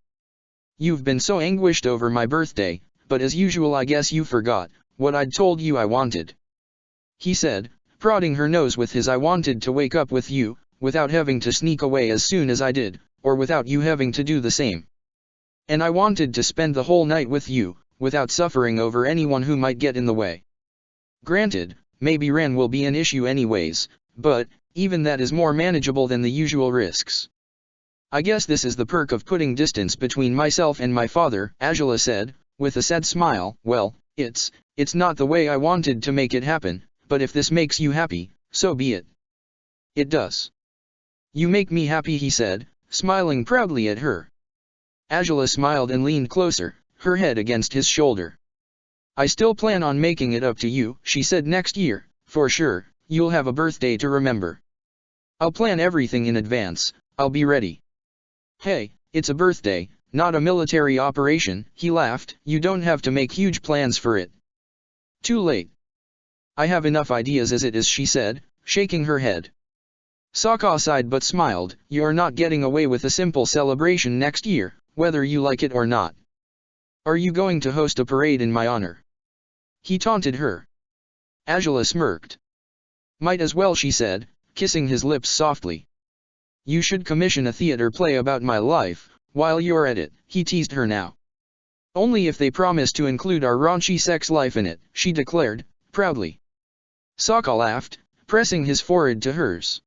"You've been so anguished over my birthday, but as usual I guess you forgot what I'd told you I wanted," he said, prodding her nose with his "I wanted to wake up with you, without having to sneak away as soon as I did, or without you having to do the same. And I wanted to spend the whole night with you, without suffering over anyone who might get in the way. Granted, maybe Ran will be an issue anyways, but even that is more manageable than the usual risks. I guess this is the perk of putting distance between myself and my father," Azula said, with a sad smile. "Well, it's not the way I wanted to make it happen, but if this makes you happy, so be it." "It does. You make me happy," he said, smiling proudly at her. Azula smiled and leaned closer, her head against his shoulder. "I still plan on making it up to you," she said. "Next year, for sure, you'll have a birthday to remember. I'll plan everything in advance, I'll be ready." "Hey, it's a birthday, not a military operation," he laughed. "You don't have to make huge plans for it." "Too late. I have enough ideas as it is," she said, shaking her head. Sokka sighed but smiled. "You're not getting away with a simple celebration next year, whether you like it or not. Are you going to host a parade in my honor?" he taunted her. Azula smirked. "Might as well," she said, kissing his lips softly. "You should commission a theater play about my life, while you're at it," he teased her now. "Only if they promise to include our raunchy sex life in it," she declared, proudly. Sokka laughed, pressing his forehead to hers.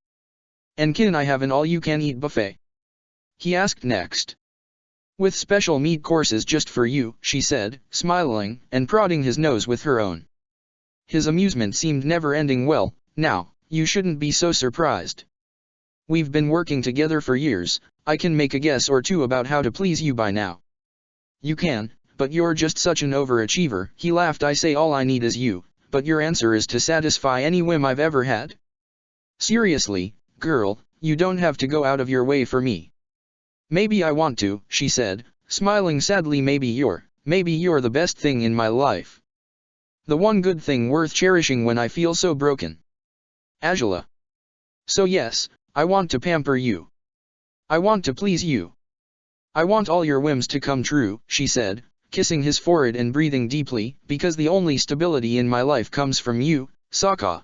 "And can I have an all-you-can-eat buffet?" he asked next. "With special meat courses just for you," she said, smiling, and prodding his nose with her own. His amusement seemed never-ending. "Well, now, you shouldn't be so surprised. We've been working together for years, I can make a guess or two about how to please you by now. You can, but you're just such an overachiever, he laughed. I say all I need is you, but your answer is to satisfy any whim I've ever had? Seriously, girl, you don't have to go out of your way for me. Maybe I want to, she said, smiling sadly. Maybe you're the best thing in my life. The one good thing worth cherishing when I feel so broken. Angela. So yes, I want to pamper you. I want to please you. I want all your whims to come true, she said, kissing his forehead and breathing deeply, because the only stability in my life comes from you, Sokka.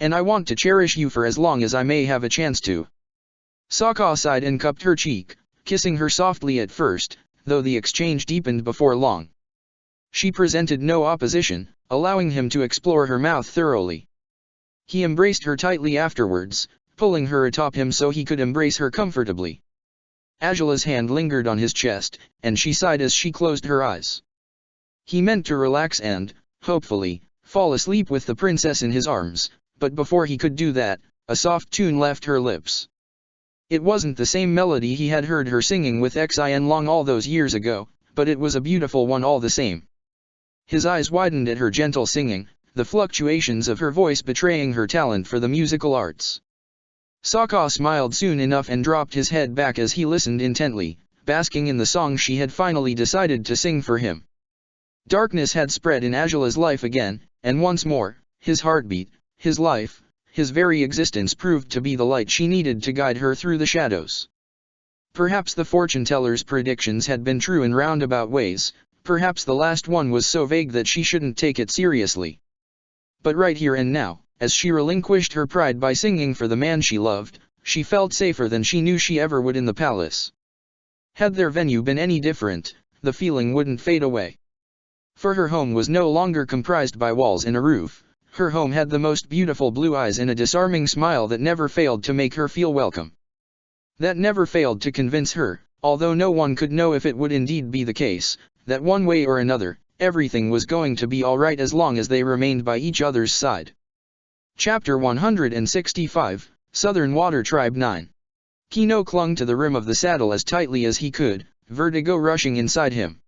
And I want to cherish you for as long as I may have a chance to. Sokka sighed and cupped her cheek, kissing her softly at first, though the exchange deepened before long. She presented no opposition, allowing him to explore her mouth thoroughly. He embraced her tightly afterwards, pulling her atop him so he could embrace her comfortably. Angela's hand lingered on his chest, and she sighed as she closed her eyes. He meant to relax and, hopefully, fall asleep with the princess in his arms, but before he could do that, a soft tune left her lips. It wasn't the same melody he had heard her singing with Xin Long all those years ago, but it was a beautiful one all the same. His eyes widened at her gentle singing, the fluctuations of her voice betraying her talent for the musical arts. Sokka smiled soon enough and dropped his head back as he listened intently, basking in the song she had finally decided to sing for him. Darkness had spread in Angela's life again, and once more, his heartbeat, his life, his very existence proved to be the light she needed to guide her through the shadows. Perhaps the fortune-teller's predictions had been true in roundabout ways, perhaps the last one was so vague that she shouldn't take it seriously. But right here and now, as she relinquished her pride by singing for the man she loved, she felt safer than she knew she ever would in the palace. Had their venue been any different, the feeling wouldn't fade away. For her home was no longer comprised by walls and a roof. Her home had the most beautiful blue eyes and a disarming smile that never failed to make her feel welcome. That never failed to convince her, although no one could know if it would indeed be the case, that one way or another, everything was going to be alright as long as they remained by each other's side. Chapter 165, Southern Water Tribe 9. Kino clung to the rim of the saddle as tightly as he could, vertigo rushing inside him.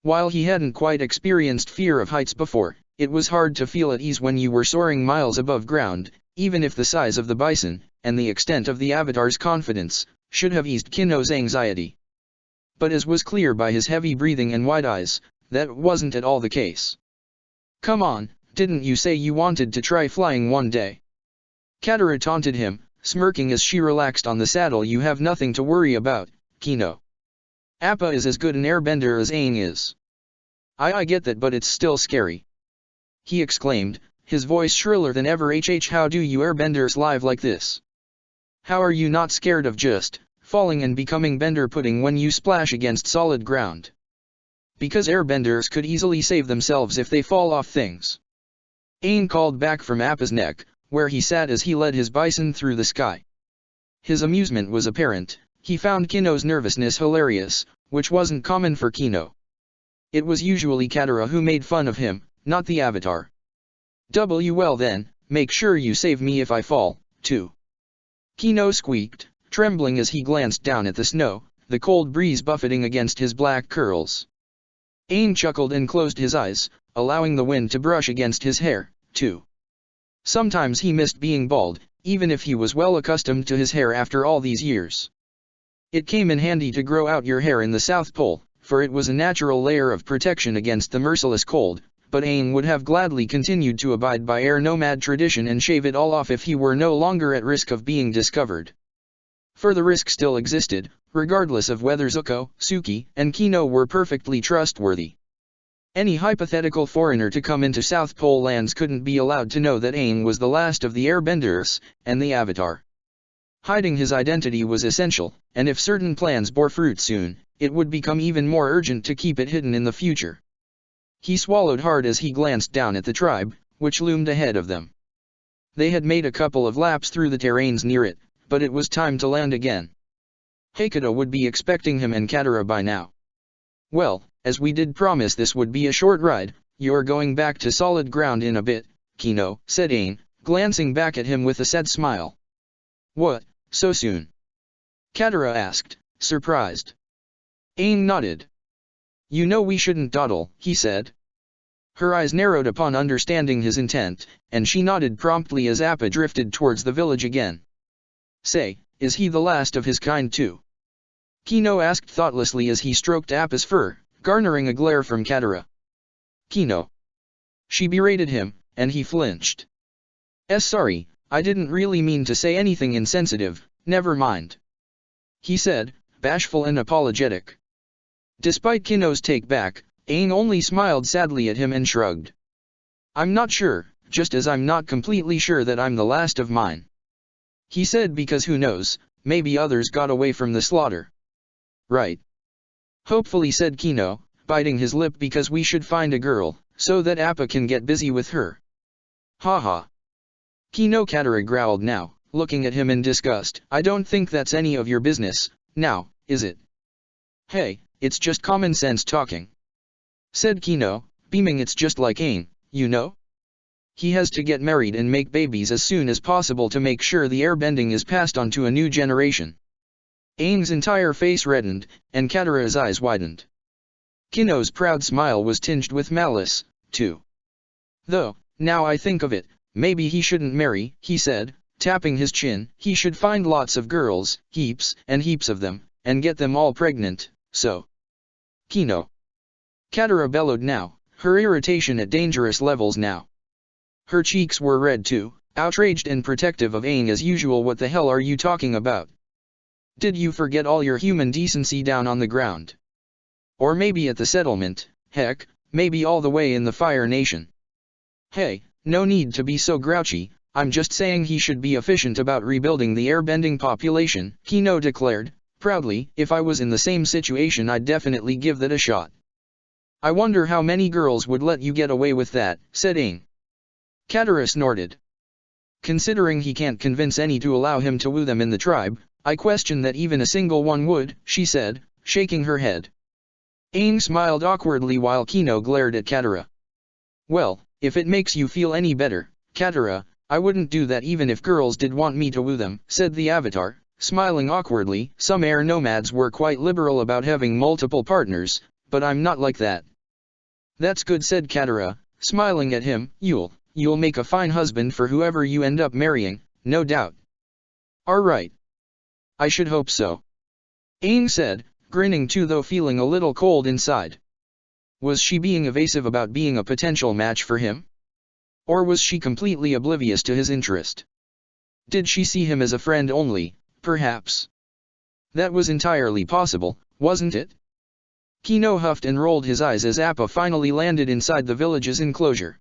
While he hadn't quite experienced fear of heights before, it was hard to feel at ease when you were soaring miles above ground, even if the size of the bison, and the extent of the Avatar's confidence, should have eased Kino's anxiety. But as was clear by his heavy breathing and wide eyes, that wasn't at all the case. Come on, didn't you say you wanted to try flying one day? Katara taunted him, smirking as she relaxed on the saddle. You have nothing to worry about, Kino. Appa is as good an airbender as Aang is. I get that, but it's still scary. He exclaimed, his voice shriller than ever. How do you airbenders live like this? How are you not scared of just falling and becoming bender pudding when you splash against solid ground? Because airbenders could easily save themselves if they fall off things. Aang called back from Appa's neck, where he sat as he led his bison through the sky. His amusement was apparent. He found Kino's nervousness hilarious, which wasn't common for Kino. It was usually Katara who made fun of him, not the Avatar. Well then, make sure you save me if I fall, too. Kino squeaked, trembling as he glanced down at the snow, the cold breeze buffeting against his black curls. Aang chuckled and closed his eyes, allowing the wind to brush against his hair, too. Sometimes he missed being bald, even if he was well accustomed to his hair after all these years. It came in handy to grow out your hair in the South Pole, for it was a natural layer of protection against the merciless cold, but Aang would have gladly continued to abide by air nomad tradition and shave it all off if he were no longer at risk of being discovered. For the risk still existed, regardless of whether Zuko, Suki, and Kino were perfectly trustworthy. Any hypothetical foreigner to come into South Pole lands couldn't be allowed to know that Aang was the last of the airbenders, and the Avatar. Hiding his identity was essential, and if certain plans bore fruit soon, it would become even more urgent to keep it hidden in the future. He swallowed hard as he glanced down at the tribe, which loomed ahead of them. They had made a couple of laps through the terrains near it, but it was time to land again. Heikata would be expecting him and Katara by now. Well, as we did promise this would be a short ride, you're going back to solid ground in a bit, Kino, said Aang, glancing back at him with a sad smile. What, so soon? Katara asked, surprised. Aang nodded. You know we shouldn't dawdle, he said. Her eyes narrowed upon understanding his intent, and she nodded promptly as Appa drifted towards the village again. Say, is he the last of his kind too? Kino asked thoughtlessly as he stroked Appa's fur, garnering a glare from Katara. Kino. She berated him, and he flinched. Sorry, I didn't really mean to say anything insensitive, never mind. He said, bashful and apologetic. Despite Kino's take-back, Aang only smiled sadly at him and shrugged. I'm not sure, just as I'm not completely sure that I'm the last of mine. He said because who knows, maybe others got away from the slaughter. Right. Hopefully said Kino, biting his lip because we should find a girl, so that Appa can get busy with her. Ha. Kino Katara growled now, looking at him in disgust. I don't think that's any of your business, now, is it? Hey, it's just common sense talking. Said Kino, beaming. It's just like Aang, you know? He has to get married and make babies as soon as possible to make sure the airbending is passed on to a new generation. Aang's entire face reddened, and Katara's eyes widened. Kino's proud smile was tinged with malice, too. Though, now I think of it, maybe he shouldn't marry, he said, tapping his chin. He should find lots of girls, heaps and heaps of them, and get them all pregnant, so. Kino. Katara bellowed now, her irritation at dangerous levels now. Her cheeks were red too, outraged and protective of Aang as usual. What the hell are you talking about? Did you forget all your human decency down on the ground? Or maybe at the settlement, heck, maybe all the way in the Fire Nation. Hey, no need to be so grouchy, I'm just saying he should be efficient about rebuilding the airbending population, Kino declared, proudly. If I was in the same situation I'd definitely give that a shot. I wonder how many girls would let you get away with that, said Aang. Katara snorted. Considering he can't convince any to allow him to woo them in the tribe, I question that even a single one would, she said, shaking her head. Aang smiled awkwardly while Kino glared at Katara. Well, if it makes you feel any better, Katara, I wouldn't do that even if girls did want me to woo them, said the Avatar, smiling awkwardly. Some air nomads were quite liberal about having multiple partners, but I'm not like that. That's good, said Katara, smiling at him. You'll make a fine husband for whoever you end up marrying, no doubt. Alright. I should hope so. Aang said, grinning too though feeling a little cold inside. Was she being evasive about being a potential match for him? Or was she completely oblivious to his interest? Did she see him as a friend only, perhaps? That was entirely possible, wasn't it? Kino huffed and rolled his eyes as Appa finally landed inside the village's enclosure.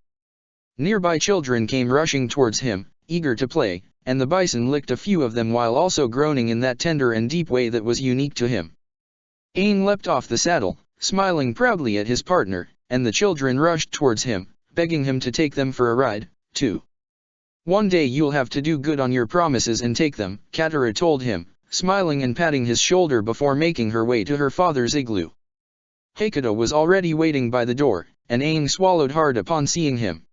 Nearby children came rushing towards him, eager to play, and the bison licked a few of them while also groaning in that tender and deep way that was unique to him. Aang leapt off the saddle, smiling proudly at his partner, and the children rushed towards him, begging him to take them for a ride, too. One day you'll have to do good on your promises and take them, Katara told him, smiling and patting his shoulder before making her way to her father's igloo. Hekata was already waiting by the door, and Aang swallowed hard upon seeing him.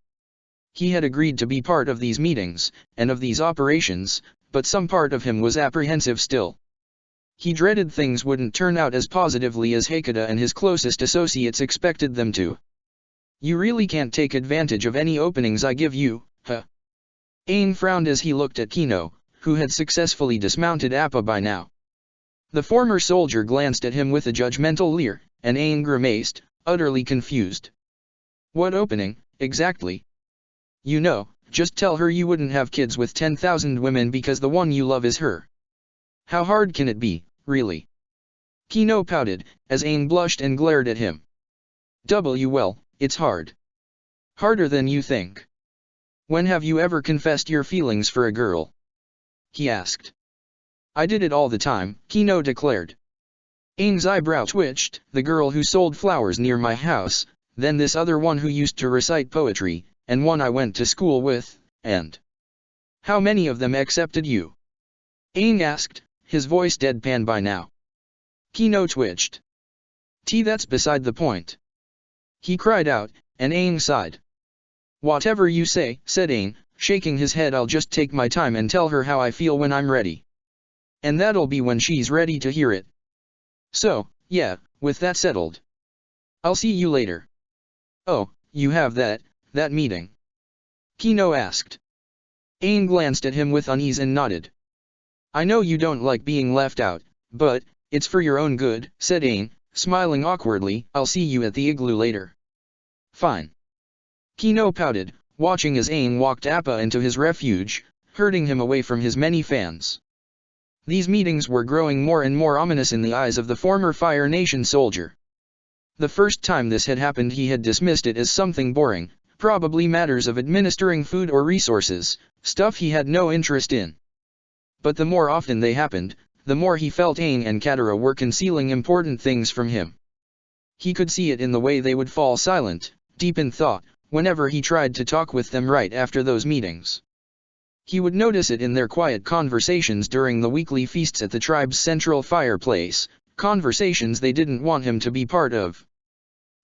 He had agreed to be part of these meetings, and of these operations, but some part of him was apprehensive still. He dreaded things wouldn't turn out as positively as Hekata and his closest associates expected them to. You really can't take advantage of any openings I give you, huh? Aang frowned as he looked at Kino, who had successfully dismounted Appa by now. The former soldier glanced at him with a judgmental leer, and Aang grimaced, utterly confused. What opening, exactly? You know, just tell her you wouldn't have kids with 10,000 women because the one you love is her. How hard can it be, really? Kino pouted, as Aang blushed and glared at him. Well, it's hard. Harder than you think. When have you ever confessed your feelings for a girl? He asked. I did it all the time, Kino declared. Aang's eyebrow twitched. The girl who sold flowers near my house, then this other one who used to recite poetry, and one I went to school with, and... How many of them accepted you? Aang asked, his voice deadpan by now. Kino twitched. That's beside the point. He cried out, and Aang sighed. Whatever you say, said Aang, shaking his head. I'll just take my time and tell her how I feel when I'm ready. And that'll be when she's ready to hear it. So, yeah, with that settled. I'll see you later. Oh, you have that meeting? Kino asked. Aang glanced at him with unease and nodded. I know you don't like being left out, but it's for your own good, said Aang, smiling awkwardly. I'll see you at the igloo later. Fine. Kino pouted, watching as Aang walked Appa into his refuge, herding him away from his many fans. These meetings were growing more and more ominous in the eyes of the former Fire Nation soldier. The first time this had happened he had dismissed it as something boring, probably matters of administering food or resources, stuff he had no interest in. But the more often they happened, the more he felt Aang and Katara were concealing important things from him. He could see it in the way they would fall silent, deep in thought, whenever he tried to talk with them right after those meetings. He would notice it in their quiet conversations during the weekly feasts at the tribe's central fireplace, conversations they didn't want him to be part of.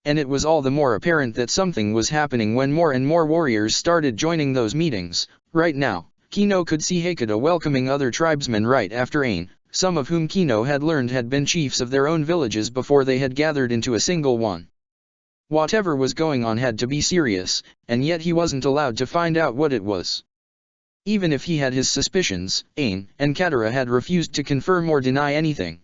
And it was all the more apparent that something was happening when more and more warriors started joining those meetings. Right now, Kino could see Hakata welcoming other tribesmen right after Aang, some of whom Kino had learned had been chiefs of their own villages before they had gathered into a single one. Whatever was going on had to be serious, and yet he wasn't allowed to find out what it was. Even if he had his suspicions, Aang and Katara had refused to confirm or deny anything.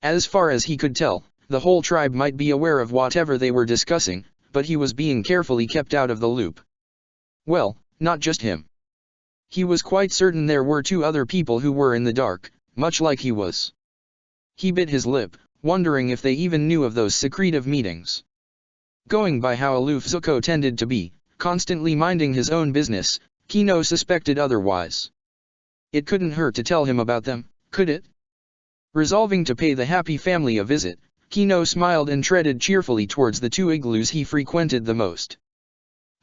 As far as he could tell, the whole tribe might be aware of whatever they were discussing, but he was being carefully kept out of the loop. Well, not just him. He was quite certain there were two other people who were in the dark, much like he was. He bit his lip, wondering if they even knew of those secretive meetings. Going by how aloof Zuko tended to be, constantly minding his own business, Kino suspected otherwise. It couldn't hurt to tell him about them, could it? Resolving to pay the happy family a visit, Kino smiled and treaded cheerfully towards the two igloos he frequented the most.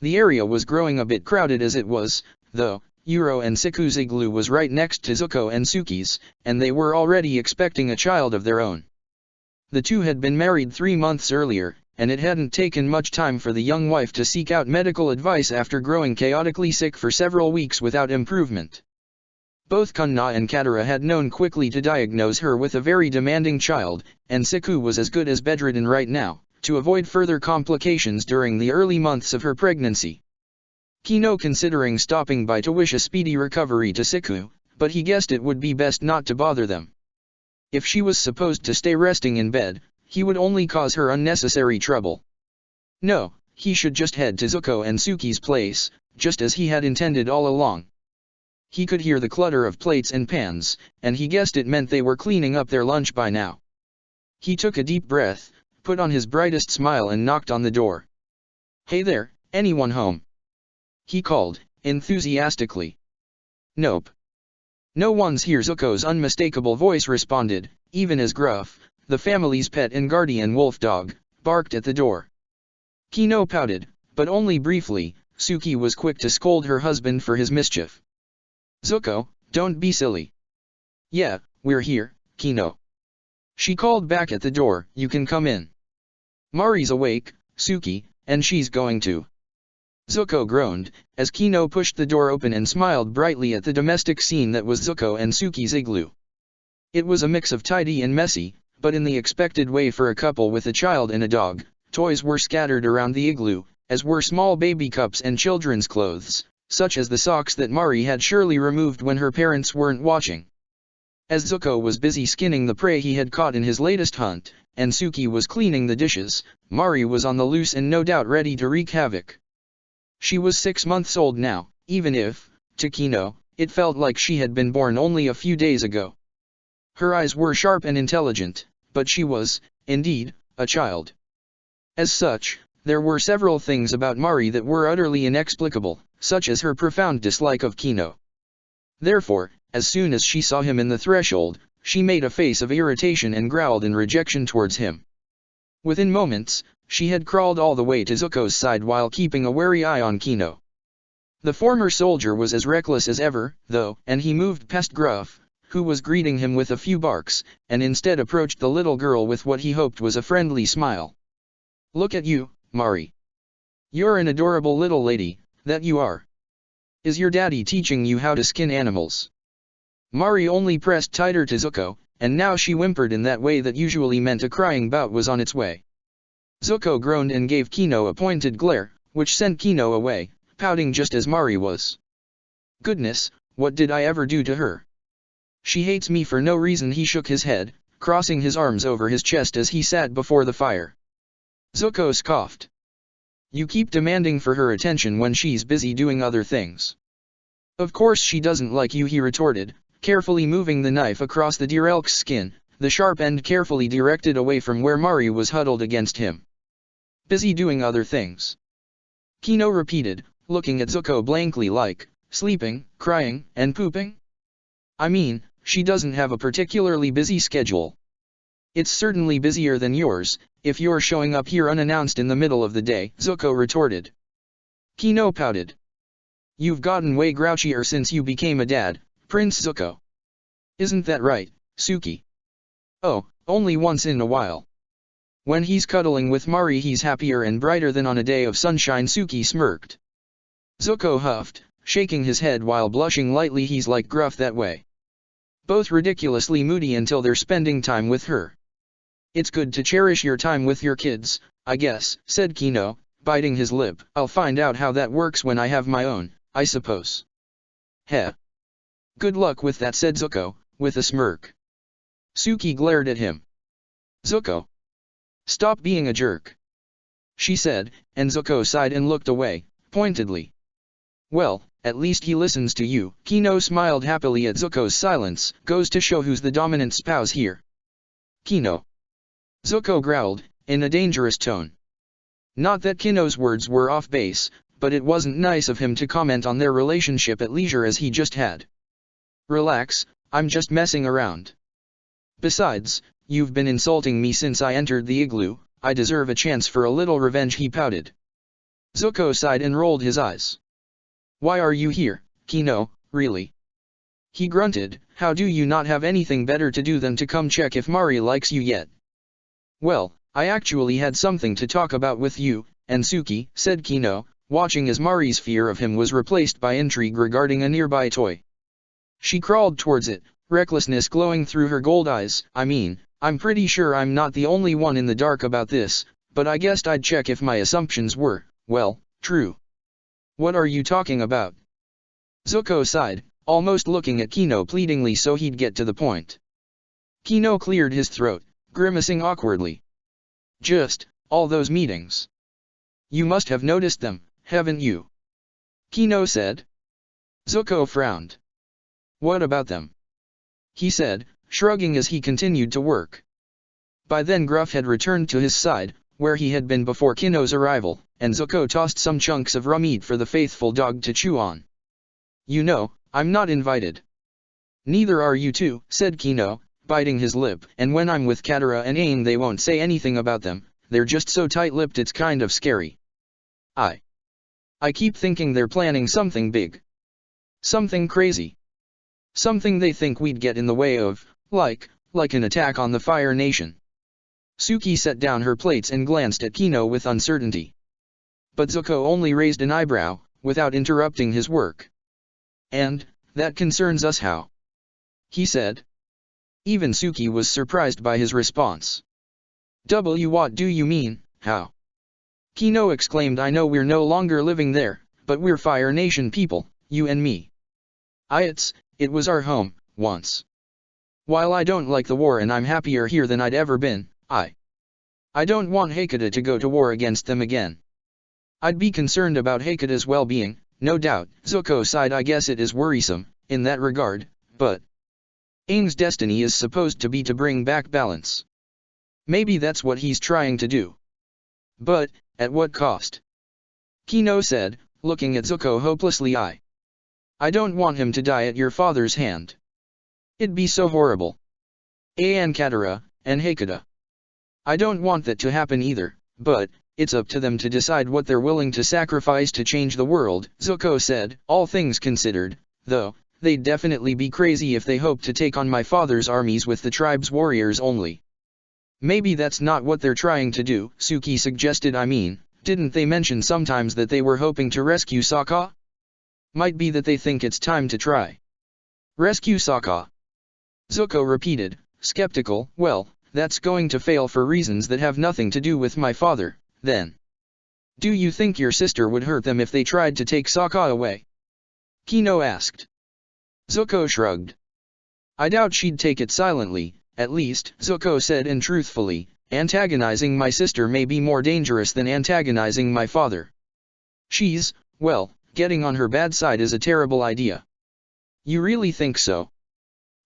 The area was growing a bit crowded as it was, though. Uro and Siku's igloo was right next to Zuko and Suki's, and they were already expecting a child of their own. The two had been married 3 months earlier, and it hadn't taken much time for the young wife to seek out medical advice after growing chaotically sick for several weeks without improvement. Both Kunna and Katara had known quickly to diagnose her with a very demanding child, and Siku was as good as bedridden right now, to avoid further complications during the early months of her pregnancy. Kino considering stopping by to wish a speedy recovery to Siku, but he guessed it would be best not to bother them. If she was supposed to stay resting in bed, he would only cause her unnecessary trouble. No, he should just head to Zuko and Suki's place, just as he had intended all along. He could hear the clutter of plates and pans, and he guessed it meant they were cleaning up their lunch by now. He took a deep breath, put on his brightest smile and knocked on the door. Hey there, anyone home? He called, enthusiastically. Nope. No one's here, Zuko's unmistakable voice responded, even as Gruff, the family's pet and guardian wolf dog, barked at the door. Kino pouted, but only briefly. Suki was quick to scold her husband for his mischief. Zuko, don't be silly. Yeah, we're here, Kino. She called back at the door, you can come in. Mari's awake, Suki, and she's going to. Zuko groaned, as Kino pushed the door open and smiled brightly at the domestic scene that was Zuko and Suki's igloo. It was a mix of tidy and messy, but in the expected way for a couple with a child and a dog. Toys were scattered around the igloo, as were small baby cups and children's clothes, such as the socks that Mari had surely removed when her parents weren't watching. As Zuko was busy skinning the prey he had caught in his latest hunt, and Suki was cleaning the dishes, Mari was on the loose and no doubt ready to wreak havoc. She was 6 months old now, even if, to Kino, it felt like she had been born only a few days ago. Her eyes were sharp and intelligent, but she was, indeed, a child. As such, there were several things about Mari that were utterly inexplicable, such as her profound dislike of Kino. Therefore, as soon as she saw him in the threshold, she made a face of irritation and growled in rejection towards him. Within moments, she had crawled all the way to Zuko's side while keeping a wary eye on Kino. The former soldier was as reckless as ever, though, and he moved past Gruff, who was greeting him with a few barks, and instead approached the little girl with what he hoped was a friendly smile. Look at you, Mari. You're an adorable little lady, that you are. Is your daddy teaching you how to skin animals? Mari only pressed tighter to Zuko, and now she whimpered in that way that usually meant a crying bout was on its way. Zuko groaned and gave Kino a pointed glare, which sent Kino away, pouting just as Mari was. Goodness, what did I ever do to her? She hates me for no reason. He shook his head, crossing his arms over his chest as he sat before the fire. Zuko scoffed. You keep demanding for her attention when she's busy doing other things. Of course she doesn't like you, he retorted, carefully moving the knife across the deer elk's skin, the sharp end carefully directed away from where Mari was huddled against him. Busy doing other things. Kino repeated, looking at Zuko blankly like, sleeping, crying, and pooping? I mean, she doesn't have a particularly busy schedule. It's certainly busier than yours, if you're showing up here unannounced in the middle of the day, Zuko retorted. Kino pouted. You've gotten way grouchier since you became a dad, Prince Zuko. Isn't that right, Suki? Oh, only once in a while. When he's cuddling with Mari he's happier and brighter than on a day of sunshine, Suki smirked. Zuko huffed, shaking his head while blushing lightly. He's like gruff that way. Both ridiculously moody until they're spending time with her. It's good to cherish your time with your kids, I guess, said Kino, biting his lip. I'll find out how that works when I have my own, I suppose. Heh. Good luck with that, said Zuko, with a smirk. Suki glared at him. Zuko. Stop being a jerk. She said, and Zuko sighed and looked away, pointedly. Well, at least he listens to you. Kino smiled happily at Zuko's silence. Goes to show who's the dominant spouse here. Kino. Zuko growled, in a dangerous tone. Not that Kino's words were off base, but it wasn't nice of him to comment on their relationship at leisure as he just had. Relax, I'm just messing around. Besides, you've been insulting me since I entered the igloo. I deserve a chance for a little revenge, he pouted. Zuko sighed and rolled his eyes. Why are you here, Kino, really? He grunted. How do you not have anything better to do than to come check if Mari likes you yet? Well, I actually had something to talk about with you, and Suki, said Kino, watching as Mari's fear of him was replaced by intrigue regarding a nearby toy. She crawled towards it, recklessness glowing through her gold eyes. I mean, I'm pretty sure I'm not the only one in the dark about this, but I guessed I'd check if my assumptions were, well, true. What are you talking about? Zuko sighed, almost looking at Kino pleadingly so he'd get to the point. Kino cleared his throat, grimacing awkwardly. Just, all those meetings. You must have noticed them, haven't you? Kino said. Zuko frowned. What about them? He said, shrugging as he continued to work. By then Gruff had returned to his side, where he had been before Kino's arrival, and Zuko tossed some chunks of raw meat for the faithful dog to chew on. You know, I'm not invited. Neither are you two, said Kino, biting his lip, and when I'm with Katara and Aang they won't say anything about them, they're just so tight-lipped it's kind of scary. I keep thinking they're planning something big. Something crazy. Something they think we'd get in the way of, like an attack on the Fire Nation. Suki set down her plates and glanced at Kino with uncertainty. But Zuko only raised an eyebrow, without interrupting his work. And, that concerns us how? He said. Even Suki was surprised by his response. What do you mean, how? Kino exclaimed. I know we're no longer living there, but we're Fire Nation people, you and me. It was our home, once. While I don't like the war and I'm happier here than I'd ever been, I don't want Hekata to go to war against them again. I'd be concerned about Hekata's well-being, no doubt. Zuko sighed. I guess it is worrisome, in that regard, but Aang's destiny is supposed to be to bring back balance. Maybe that's what he's trying to do. But, at what cost? Kino said, looking at Zuko hopelessly. I don't want him to die at your father's hand. It'd be so horrible. And Katara, and Hekata. I don't want that to happen either, but it's up to them to decide what they're willing to sacrifice to change the world, Zuko said. All things considered, though, they'd definitely be crazy if they hoped to take on my father's armies with the tribe's warriors only. Maybe that's not what they're trying to do, Suki suggested. I mean, didn't they mention sometimes that they were hoping to rescue Sokka? Might be that they think it's time to try. Rescue Sokka. Zuko repeated, skeptical. Well, that's going to fail for reasons that have nothing to do with my father, then. Do you think your sister would hurt them if they tried to take Sokka away? Kino asked. Zuko shrugged. I doubt she'd take it silently, at least, Zuko said, and truthfully, antagonizing my sister may be more dangerous than antagonizing my father. She's, well, getting on her bad side is a terrible idea. You really think so?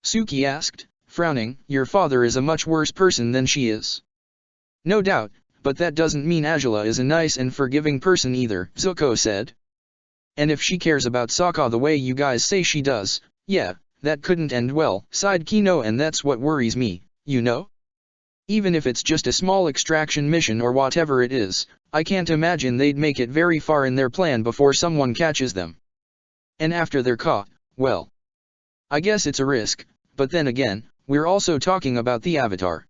Suki asked, frowning. Your father is a much worse person than she is. No doubt, but that doesn't mean Azula is a nice and forgiving person either, Zuko said. And if she cares about Sokka the way you guys say she does, yeah, that couldn't end well, sighed Kino, and that's what worries me, you know? Even if it's just a small extraction mission or whatever it is, I can't imagine they'd make it very far in their plan before someone catches them. And after they're caught, well. I guess it's a risk, but then again, we're also talking about the Avatar.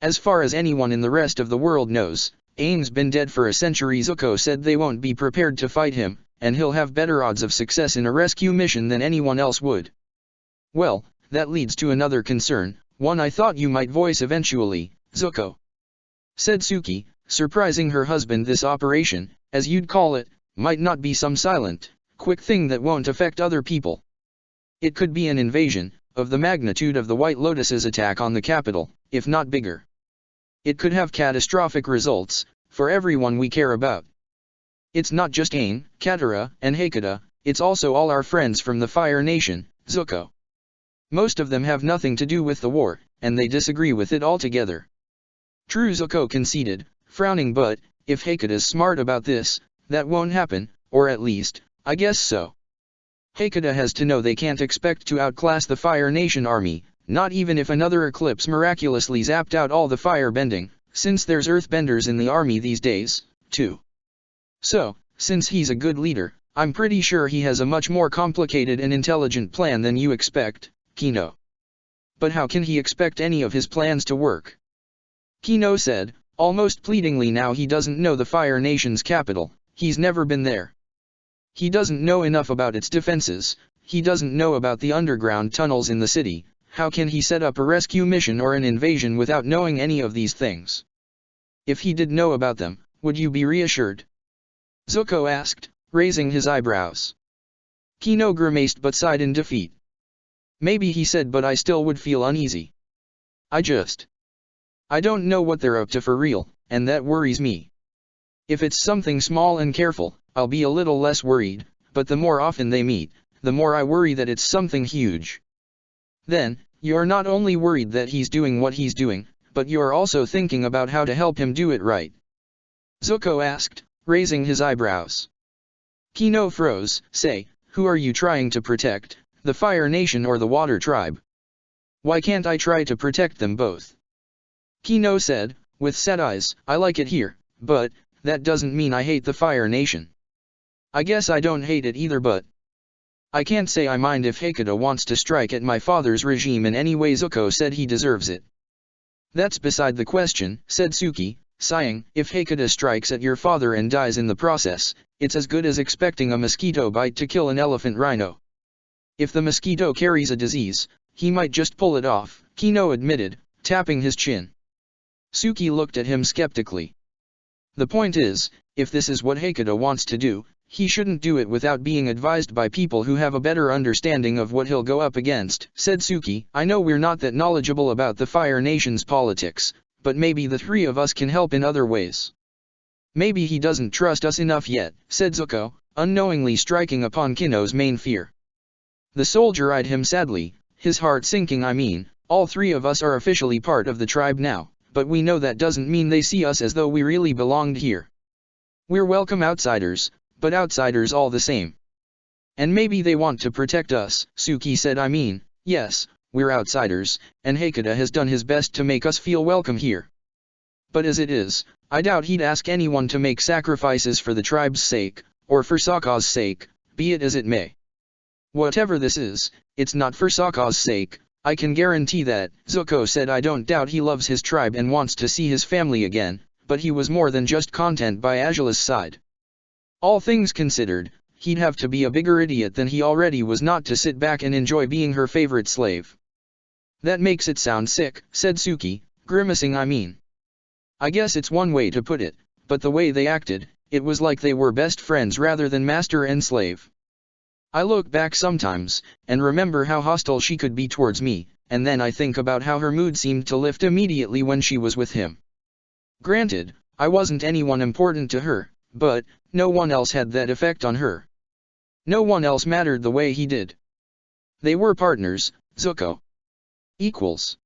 As far as anyone in the rest of the world knows, Aang's been dead for a century. Zuko said they won't be prepared to fight him, and he'll have better odds of success in a rescue mission than anyone else would. Well, that leads to another concern, one I thought you might voice eventually, Zuko. Said Suki, surprising her husband. This operation, as you'd call it, might not be some silent, quick thing that won't affect other people. It could be an invasion, of the magnitude of the White Lotus's attack on the capital, if not bigger. It could have catastrophic results, for everyone we care about. It's not just Aang, Katara, and Hakata, it's also all our friends from the Fire Nation, Zuko. Most of them have nothing to do with the war, and they disagree with it altogether. True, Zuko conceded, frowning, but, if Hakata's smart about this, that won't happen, or at least, I guess so. Hakata has to know they can't expect to outclass the Fire Nation army, not even if another eclipse miraculously zapped out all the fire bending, since there's earthbenders in the army these days, too. So, since he's a good leader, I'm pretty sure he has a much more complicated and intelligent plan than you expect, Kino. But how can he expect any of his plans to work? Kino said, almost pleadingly. Now he doesn't know the Fire Nation's capital, he's never been there. He doesn't know enough about its defenses, he doesn't know about the underground tunnels in the city. How can he set up a rescue mission or an invasion without knowing any of these things? If he did know about them, would you be reassured? Zuko asked, raising his eyebrows. Kino grimaced but sighed in defeat. Maybe, he said, but I still would feel uneasy. I don't know what they're up to for real, and that worries me. If it's something small and careful, I'll be a little less worried, but the more often they meet, the more I worry that it's something huge. Then, you're not only worried that he's doing what he's doing, but you're also thinking about how to help him do it right. Zuko asked, raising his eyebrows. Kino froze. Say, who are you trying to protect, the Fire Nation or the Water Tribe? Why can't I try to protect them both? Kino said, with sad eyes, I like it here, but that doesn't mean I hate the Fire Nation. I guess I don't hate it either, but I can't say I mind if Hakata wants to strike at my father's regime in any way. Zuko said he deserves it. That's beside the question, said Suki, sighing. If Hakata strikes at your father and dies in the process, it's as good as expecting a mosquito bite to kill an elephant rhino. If the mosquito carries a disease, he might just pull it off, Kino admitted, tapping his chin. Suki looked at him skeptically. The point is, if this is what Hakata wants to do, he shouldn't do it without being advised by people who have a better understanding of what he'll go up against, said Suki. I know we're not that knowledgeable about the Fire Nation's politics, but maybe the three of us can help in other ways. Maybe he doesn't trust us enough yet, said Zuko, unknowingly striking upon Kino's main fear. The soldier eyed him sadly, his heart sinking. I mean, all three of us are officially part of the tribe now, but we know that doesn't mean they see us as though we really belonged here. We're welcome outsiders, but outsiders all the same. And maybe they want to protect us, Suki said. I mean, yes, we're outsiders, and Hakata has done his best to make us feel welcome here. But as it is, I doubt he'd ask anyone to make sacrifices for the tribe's sake, or for Sokka's sake, be it as it may. Whatever this is, it's not for Sokka's sake, I can guarantee that, Zuko said. I don't doubt he loves his tribe and wants to see his family again, but he was more than just content by Azula's side. All things considered, he'd have to be a bigger idiot than he already was not to sit back and enjoy being her favorite slave. That makes it sound sick, said Suki, grimacing. I mean, I guess it's one way to put it, but the way they acted, it was like they were best friends rather than master and slave. I look back sometimes, and remember how hostile she could be towards me, and then I think about how her mood seemed to lift immediately when she was with him. Granted, I wasn't anyone important to her, but no one else had that effect on her. No one else mattered the way he did. They were partners, Zuko. Equals.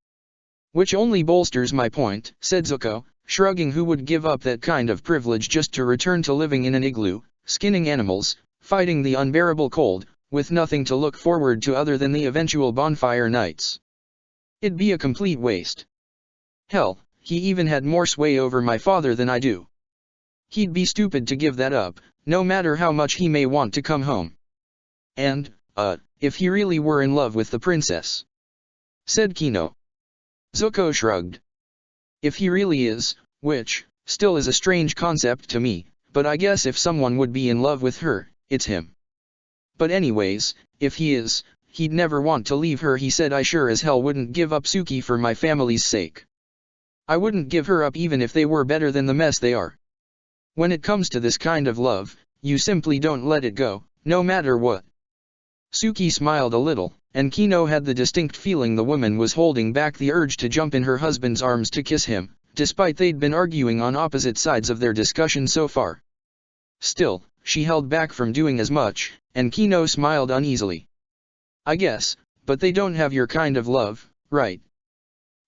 Which only bolsters my point, said Zuko, shrugging. Who would give up that kind of privilege just to return to living in an igloo, skinning animals, fighting the unbearable cold, with nothing to look forward to other than the eventual bonfire nights? It'd be a complete waste. Hell, he even had more sway over my father than I do. He'd be stupid to give that up, no matter how much he may want to come home. And, if he really were in love with the princess, said Kino. Zuko shrugged. If he really is, which, still is a strange concept to me, but I guess if someone would be in love with her, it's him. But anyways, if he is, he'd never want to leave her. He said. I sure as hell wouldn't give up Suki for my family's sake. I wouldn't give her up even if they were better than the mess they are. When it comes to this kind of love, you simply don't let it go, no matter what. Suki smiled a little, and Kino had the distinct feeling the woman was holding back the urge to jump in her husband's arms to kiss him, despite they'd been arguing on opposite sides of their discussion so far. Still, she held back from doing as much, and Kino smiled uneasily. I guess, but they don't have your kind of love, right?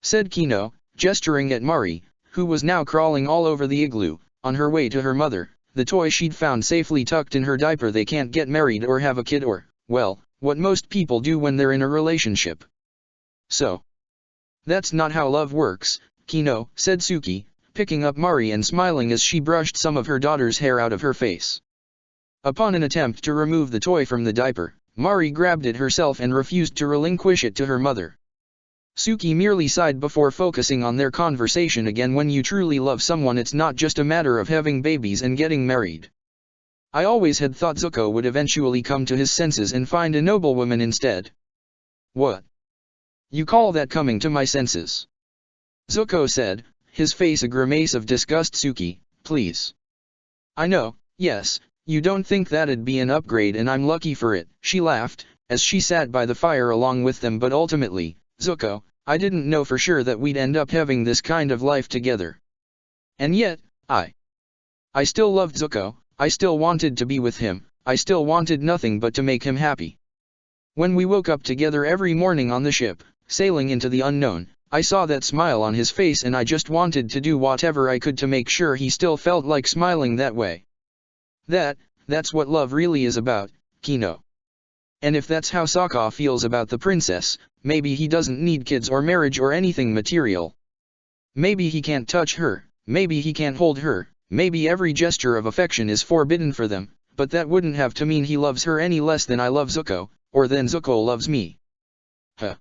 Said Kino, gesturing at Mari, who was now crawling all over the igloo, on her way to her mother, the toy she'd found safely tucked in her diaper. They can't get married or have a kid or, well, what most people do when they're in a relationship. So, that's not how love works, Kino, said Suki, picking up Mari and smiling as she brushed some of her daughter's hair out of her face. Upon an attempt to remove the toy from the diaper, Mari grabbed it herself and refused to relinquish it to her mother. Suki merely sighed before focusing on their conversation again. When you truly love someone, it's not just a matter of having babies and getting married. I always had thought Zuko would eventually come to his senses and find a noblewoman instead. What? You call that coming to my senses? Zuko said, his face a grimace of disgust. Suki, please. I know, yes, you don't think that'd be an upgrade and I'm lucky for it, she laughed, as she sat by the fire along with them. But ultimately, Zuko, I didn't know for sure that we'd end up having this kind of life together. And yet, I still loved Zuko, I still wanted to be with him, I still wanted nothing but to make him happy. When we woke up together every morning on the ship, sailing into the unknown, I saw that smile on his face and I just wanted to do whatever I could to make sure he still felt like smiling that way. That's what love really is about, Kino. And if that's how Sokka feels about the princess, maybe he doesn't need kids or marriage or anything material. Maybe he can't touch her, maybe he can't hold her, maybe every gesture of affection is forbidden for them, but that wouldn't have to mean he loves her any less than I love Zuko, or than Zuko loves me. Huh.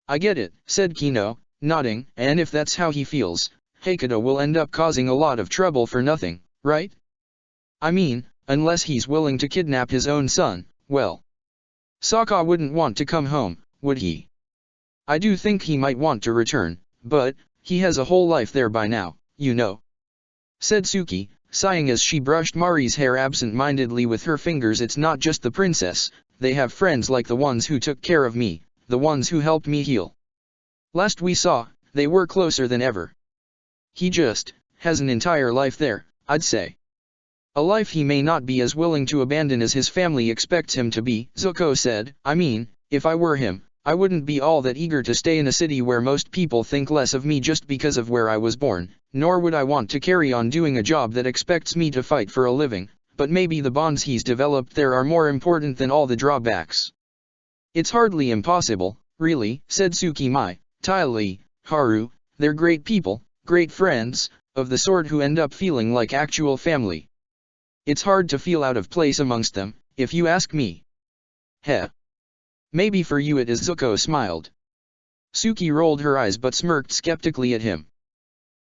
I get it, said Kino, nodding, and if that's how he feels, Heikado will end up causing a lot of trouble for nothing, right? I mean, unless he's willing to kidnap his own son, well. Sokka wouldn't want to come home, would he? I do think he might want to return, but he has a whole life there by now, you know. Said Suki, sighing as she brushed Mari's hair absent-mindedly with her fingers. It's not just the princess, they have friends like the ones who took care of me, the ones who helped me heal. Last we saw, they were closer than ever. He just has an entire life there, I'd say. A life he may not be as willing to abandon as his family expects him to be, Zuko said. I mean, if I were him, I wouldn't be all that eager to stay in a city where most people think less of me just because of where I was born, nor would I want to carry on doing a job that expects me to fight for a living, but maybe the bonds he's developed there are more important than all the drawbacks. It's hardly impossible, really, said Suki. Mai, Tai Li, Haru, they're great people, great friends, of the sort who end up feeling like actual family. It's hard to feel out of place amongst them, if you ask me. Heh. Maybe for you it is. Zuko smiled. Suki rolled her eyes but smirked skeptically at him.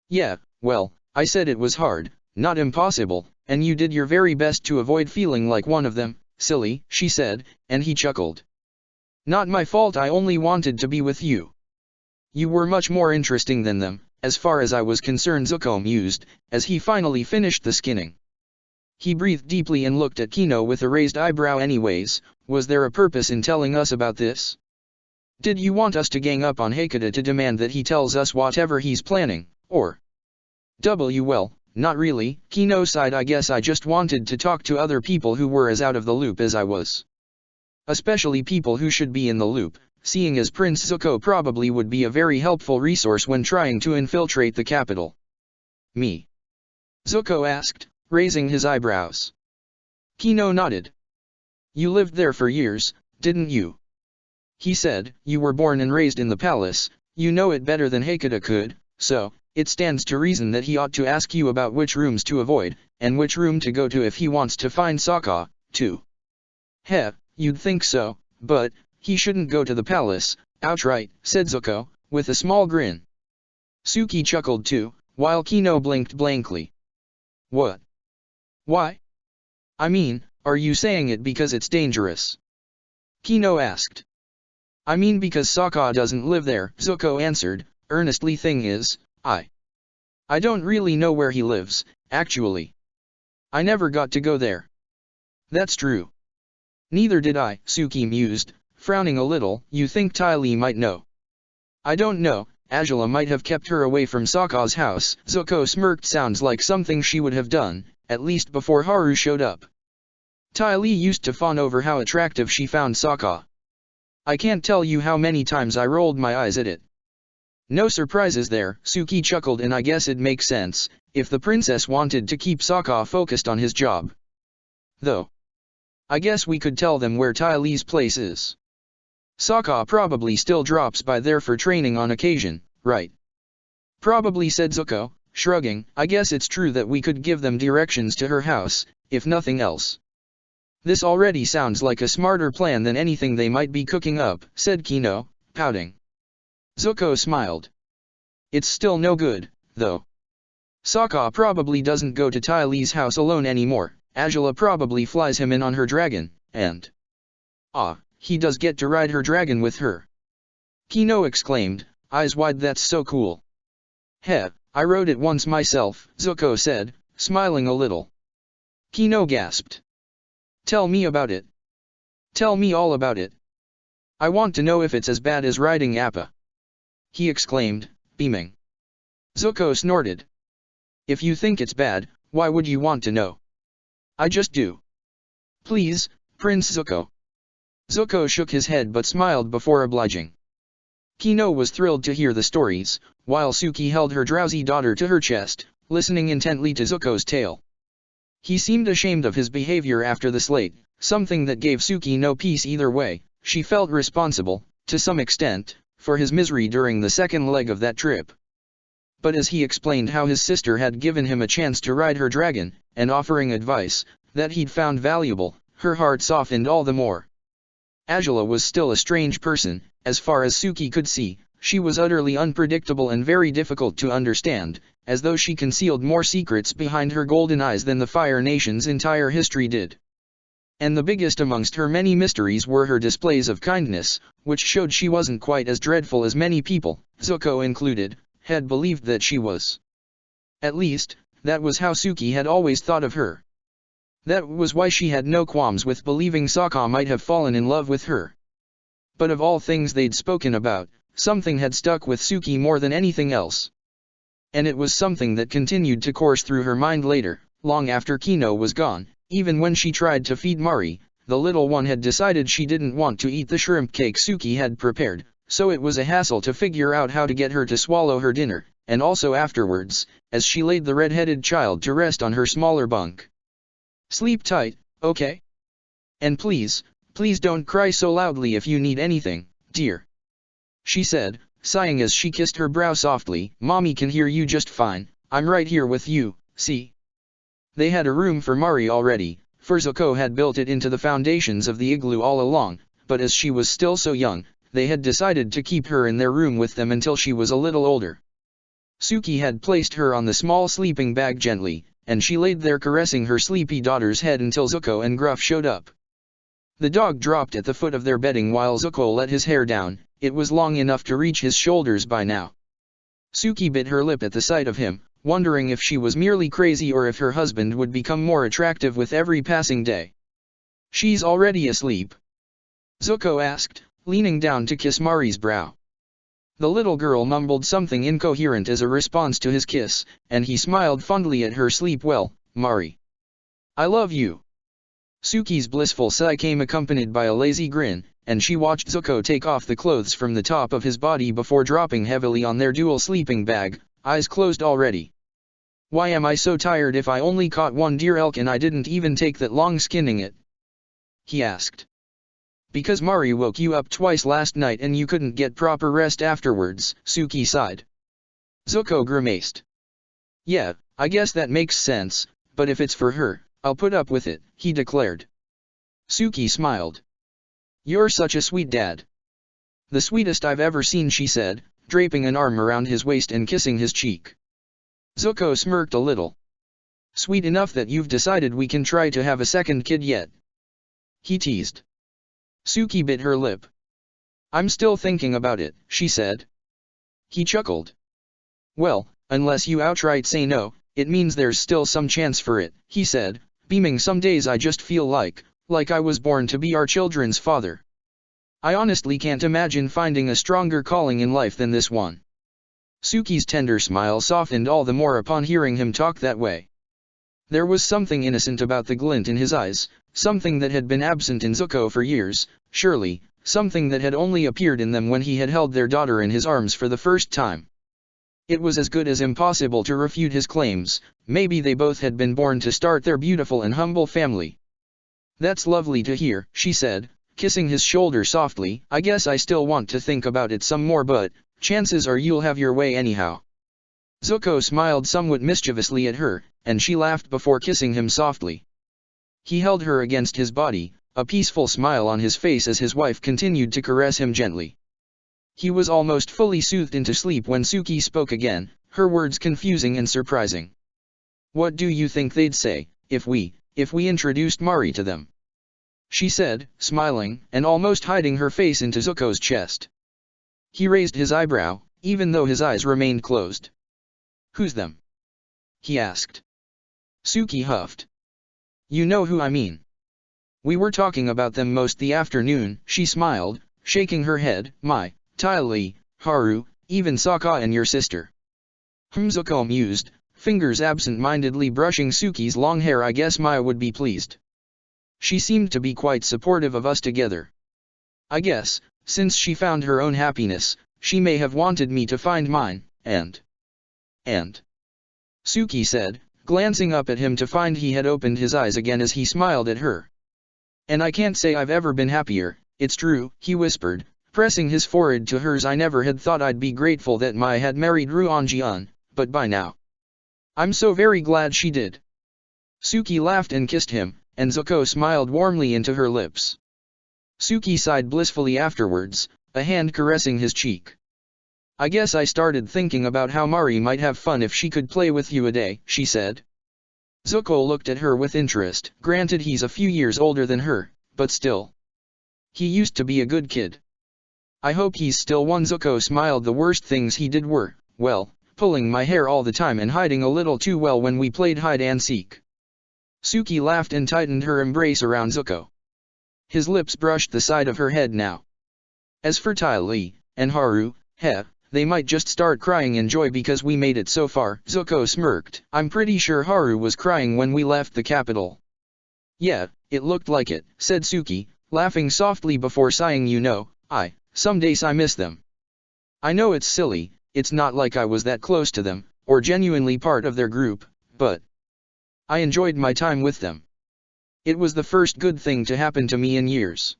Yeah, well, I said it was hard, not impossible, and you did your very best to avoid feeling like one of them, Silly, she said, and he chuckled. Not my fault, I only wanted to be with you. You were much more interesting than them, as far as I was concerned, Zuko mused, as he finally finished the skinning. He breathed deeply and looked at Kino with a raised eyebrow. Anyways, was there a purpose in telling us about this? Did you want us to gang up on Hakata to demand that he tells us whatever he's planning, or? Well, not really, Kino sighed. I guess I just wanted to talk to other people who were as out of the loop as I was. Especially people who should be in the loop, seeing as Prince Zuko probably would be a very helpful resource when trying to infiltrate the capital. Me? Zuko asked, raising his eyebrows. Kino nodded. You lived there for years, didn't you? He said, you were born and raised in the palace, you know it better than Hakata could, so, it stands to reason that he ought to ask you about which rooms to avoid, and which room to go to if he wants to find Sokka, too. Heh, you'd think so, but, he shouldn't go to the palace, outright, said Zuko, with a small grin. Suki chuckled too, while Kino blinked blankly. What? Why? I mean, are you saying it because it's dangerous? Kino asked. I mean because Sokka doesn't live there, Zuko answered, earnestly. Thing is, I don't really know where he lives, actually. I never got to go there. That's true. Neither did I, Suki mused, frowning a little. You think Ty Lee might know? I don't know, Azula might have kept her away from Sokka's house, Zuko smirked. Sounds like something she would have done, at least before Haru showed up. Ty Lee used to fawn over how attractive she found Sokka. I can't tell you how many times I rolled my eyes at it. No surprises there, Suki chuckled, and I guess it makes sense, if the princess wanted to keep Sokka focused on his job. Though, I guess we could tell them where Ty Lee's place is. Sokka probably still drops by there for training on occasion, right? Probably, said Zuko, shrugging. I guess it's true that we could give them directions to her house, if nothing else. This already sounds like a smarter plan than anything they might be cooking up, said Kino, pouting. Zuko smiled. It's still no good, though. Sokka probably doesn't go to Ty Lee's house alone anymore. Azula probably flies him in on her dragon, and... he does get to ride her dragon with her. Kino exclaimed, eyes wide. That's so cool. Heh, I rode it once myself, Zuko said, smiling a little. Kino gasped. Tell me about it. Tell me all about it. I want to know if it's as bad as riding Appa. He exclaimed, beaming. Zuko snorted. If you think it's bad, why would you want to know? I just do. Please, Prince Zuko. Zuko shook his head but smiled before obliging. Kino was thrilled to hear the stories, while Suki held her drowsy daughter to her chest, listening intently to Zuko's tale. He seemed ashamed of his behavior after the slate, something that gave Suki no peace either way. She felt responsible, to some extent, for his misery during the second leg of that trip. But as he explained how his sister had given him a chance to ride her dragon, and offering advice that he'd found valuable, her heart softened all the more. Azula was still a strange person, as far as Suki could see. She was utterly unpredictable and very difficult to understand, as though she concealed more secrets behind her golden eyes than the Fire Nation's entire history did. And the biggest amongst her many mysteries were her displays of kindness, which showed she wasn't quite as dreadful as many people, Zuko included, had believed that she was. At least, that was how Suki had always thought of her. That was why she had no qualms with believing Sokka might have fallen in love with her. But of all things they'd spoken about, something had stuck with Suki more than anything else. And it was something that continued to course through her mind later, long after Kino was gone. Even when she tried to feed Mari, the little one had decided she didn't want to eat the shrimp cake Suki had prepared, so it was a hassle to figure out how to get her to swallow her dinner, and also afterwards, as she laid the red-headed child to rest on her smaller bunk. Sleep tight, okay? And please don't cry so loudly if you need anything, dear. She said, sighing as she kissed her brow softly. Mommy can hear you just fine, I'm right here with you, see? They had a room for Mari already, for Zuko had built it into the foundations of the igloo all along, but as she was still so young, they had decided to keep her in their room with them until she was a little older. Suki had placed her on the small sleeping bag gently, and she laid there caressing her sleepy daughter's head until Zuko and Gruff showed up. The dog dropped at the foot of their bedding while Zuko let his hair down. It was long enough to reach his shoulders by now. Suki bit her lip at the sight of him, wondering if she was merely crazy or if her husband would become more attractive with every passing day. "She's already asleep?" Zuko asked, leaning down to kiss Mari's brow. The little girl mumbled something incoherent as a response to his kiss, and he smiled fondly at her. "Sleep well, Mari. I love you." Suki's blissful sigh came accompanied by a lazy grin, and she watched Zuko take off the clothes from the top of his body before dropping heavily on their dual sleeping bag, eyes closed already. "Why am I so tired? If I only caught one deer elk and I didn't even take that long skinning it?" he asked. "Because Mari woke you up twice last night and you couldn't get proper rest afterwards," Suki sighed. Zuko grimaced. "Yeah, I guess that makes sense, but if it's for her, I'll put up with it," he declared. Suki smiled. "You're such a sweet dad." "The sweetest I've ever seen," she said, draping an arm around his waist and kissing his cheek. Zuko smirked a little. "Sweet enough that you've decided we can try to have a second kid yet?" he teased. Suki bit her lip. "I'm still thinking about it," she said. He chuckled. "Well, unless you outright say no, it means there's still some chance for it," he said, beaming. "Some days I just feel like I was born to be our children's father. I honestly can't imagine finding a stronger calling in life than this one." Suki's tender smile softened all the more upon hearing him talk that way. There was something innocent about the glint in his eyes, something that had been absent in Zuko for years, surely, something that had only appeared in them when he had held their daughter in his arms for the first time. It was as good as impossible to refute his claims. Maybe they both had been born to start their beautiful and humble family. "That's lovely to hear," she said, kissing his shoulder softly. "I guess I still want to think about it some more, but chances are you'll have your way anyhow." Zuko smiled somewhat mischievously at her, and she laughed before kissing him softly. He held her against his body, a peaceful smile on his face as his wife continued to caress him gently. He was almost fully soothed into sleep when Suki spoke again, her words confusing and surprising. "What do you think they'd say, if we introduced Mari to them?" she said, smiling, and almost hiding her face into Zuko's chest. He raised his eyebrow, even though his eyes remained closed. "Who's them?" he asked. Suki huffed. "You know who I mean. We were talking about them most the afternoon," she smiled, shaking her head. "My, Tylee, Haru, even Sokka and your sister." Zuko mused, fingers absent-mindedly brushing Suki's long hair. "I guess Maya would be pleased. She seemed to be quite supportive of us together. I guess, since she found her own happiness, she may have wanted me to find mine, and... Suki said, glancing up at him to find he had opened his eyes again as he smiled at her. "And I can't say I've ever been happier, it's true," he whispered, pressing his forehead to hers. "I never had thought I'd be grateful that Mai had married Ruonjian, but by now, I'm so very glad she did." Suki laughed and kissed him, and Zuko smiled warmly into her lips. Suki sighed blissfully afterwards, a hand caressing his cheek. "I guess I started thinking about how Mari might have fun if she could play with you a day," she said. Zuko looked at her with interest. Granted, he's a few years older than her, but still. He used to be a good kid. "I hope he's still one." Zuko smiled. "The worst things he did were, well, pulling my hair all the time and hiding a little too well when we played hide and seek." Suki laughed and tightened her embrace around Zuko. His lips brushed the side of her head now. "As for Tylee and Haru, they might just start crying in joy because we made it so far." Zuko smirked. "I'm pretty sure Haru was crying when we left the capital." "Yeah, it looked like it," said Suki, laughing softly before sighing. Some days I miss them. I know it's silly, it's not like I was that close to them, or genuinely part of their group, but I enjoyed my time with them. It was the first good thing to happen to me in years."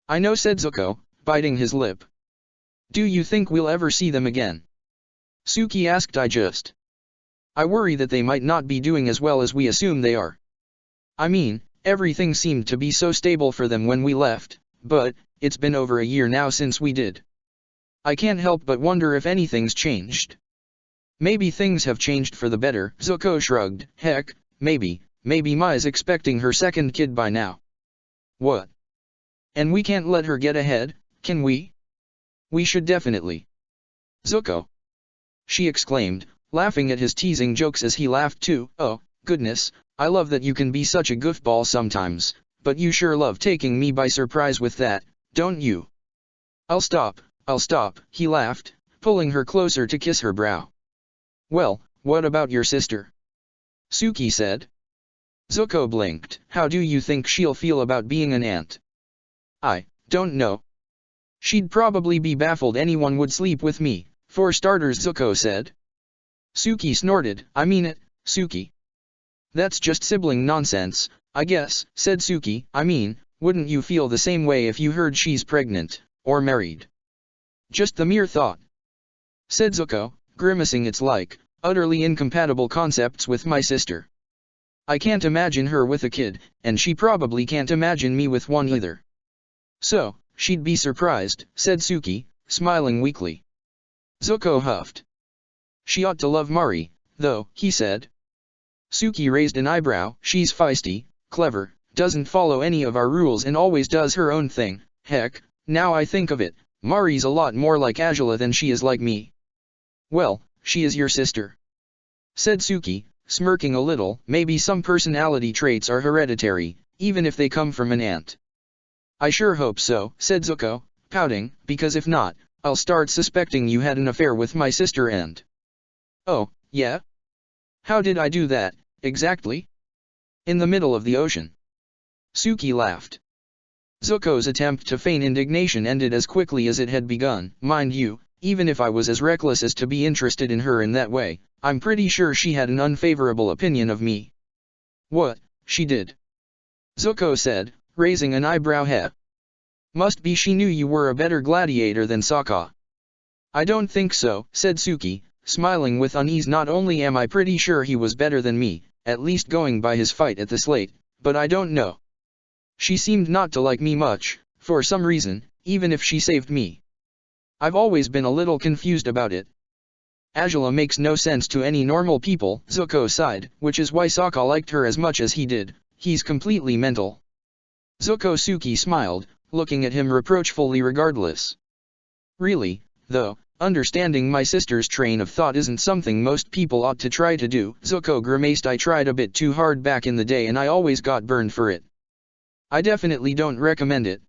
"I know," said Zuko, biting his lip. "Do you think we'll ever see them again?" Suki asked. I worry that they might not be doing as well as we assume they are. I mean, everything seemed to be so stable for them when we left, but it's been over a year now since we did. I can't help but wonder if anything's changed." "Maybe things have changed for the better," Zuko shrugged. "Heck, maybe Mai's expecting her second kid by now." "What?" And we can't let her get ahead, can we? We should definitely. Zuko! She exclaimed, laughing at his teasing jokes as he laughed too. Oh, goodness, I love that you can be such a goofball sometimes, but you sure love taking me by surprise with that, don't you? I'll stop, he laughed, pulling her closer to kiss her brow. Well, what about your sister? Suki said. Zuko blinked. How do you think she'll feel about being an ant? I don't know. She'd probably be baffled anyone would sleep with me, for starters, Zuko said. Suki snorted. I mean it, Suki. That's just sibling nonsense, I guess, said Suki. I mean, wouldn't you feel the same way if you heard she's pregnant, or married? Just the mere thought, said Zuko, grimacing. It's like, utterly incompatible concepts with my sister. I can't imagine her with a kid, and she probably can't imagine me with one either. So, she'd be surprised, said Suki, smiling weakly. Zuko huffed. She ought to love Mari, though, he said. Suki raised an eyebrow. She's feisty, clever, doesn't follow any of our rules and always does her own thing. Heck, now I think of it, Mari's a lot more like Angela than she is like me. Well, she is your sister, said Suki, smirking a little. Maybe some personality traits are hereditary, even if they come from an ant. I sure hope so, said Zuko, pouting, because if not, I'll start suspecting you had an affair with my sister and... Oh, yeah? How did I do that, exactly? In the middle of the ocean. Suki laughed. Zuko's attempt to feign indignation ended as quickly as it had begun. Mind you, even if I was as reckless as to be interested in her in that way, I'm pretty sure she had an unfavorable opinion of me. What, she did? Zuko said, raising an eyebrow. Must be she knew you were a better gladiator than Sokka. I don't think so, said Suki, smiling with unease. Not only am I pretty sure he was better than me, at least going by his fight at the slate, but I don't know. She seemed not to like me much, for some reason, even if she saved me. I've always been a little confused about it. Angela makes no sense to any normal people, Zuko sighed, which is why Sokka liked her as much as he did. He's completely mental. Suki smiled, looking at him reproachfully regardless. Really, though, understanding my sister's train of thought isn't something most people ought to try to do. Zuko grimaced. I tried a bit too hard back in the day and I always got burned for it. I definitely don't recommend it.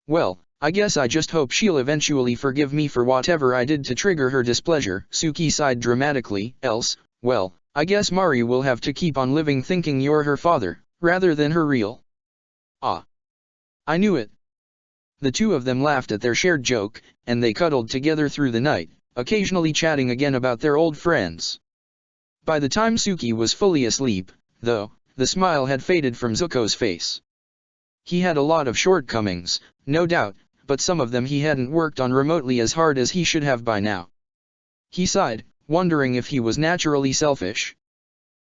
Well, I guess I just hope she'll eventually forgive me for whatever I did to trigger her displeasure. Suki sighed dramatically. Else, well, I guess Mari will have to keep on living thinking you're her father, rather than her real. Ah. I knew it. The two of them laughed at their shared joke, and they cuddled together through the night, occasionally chatting again about their old friends. By the time Suki was fully asleep, though, the smile had faded from Zuko's face. He had a lot of shortcomings, no doubt, but some of them he hadn't worked on remotely as hard as he should have by now. He sighed, wondering if he was naturally selfish.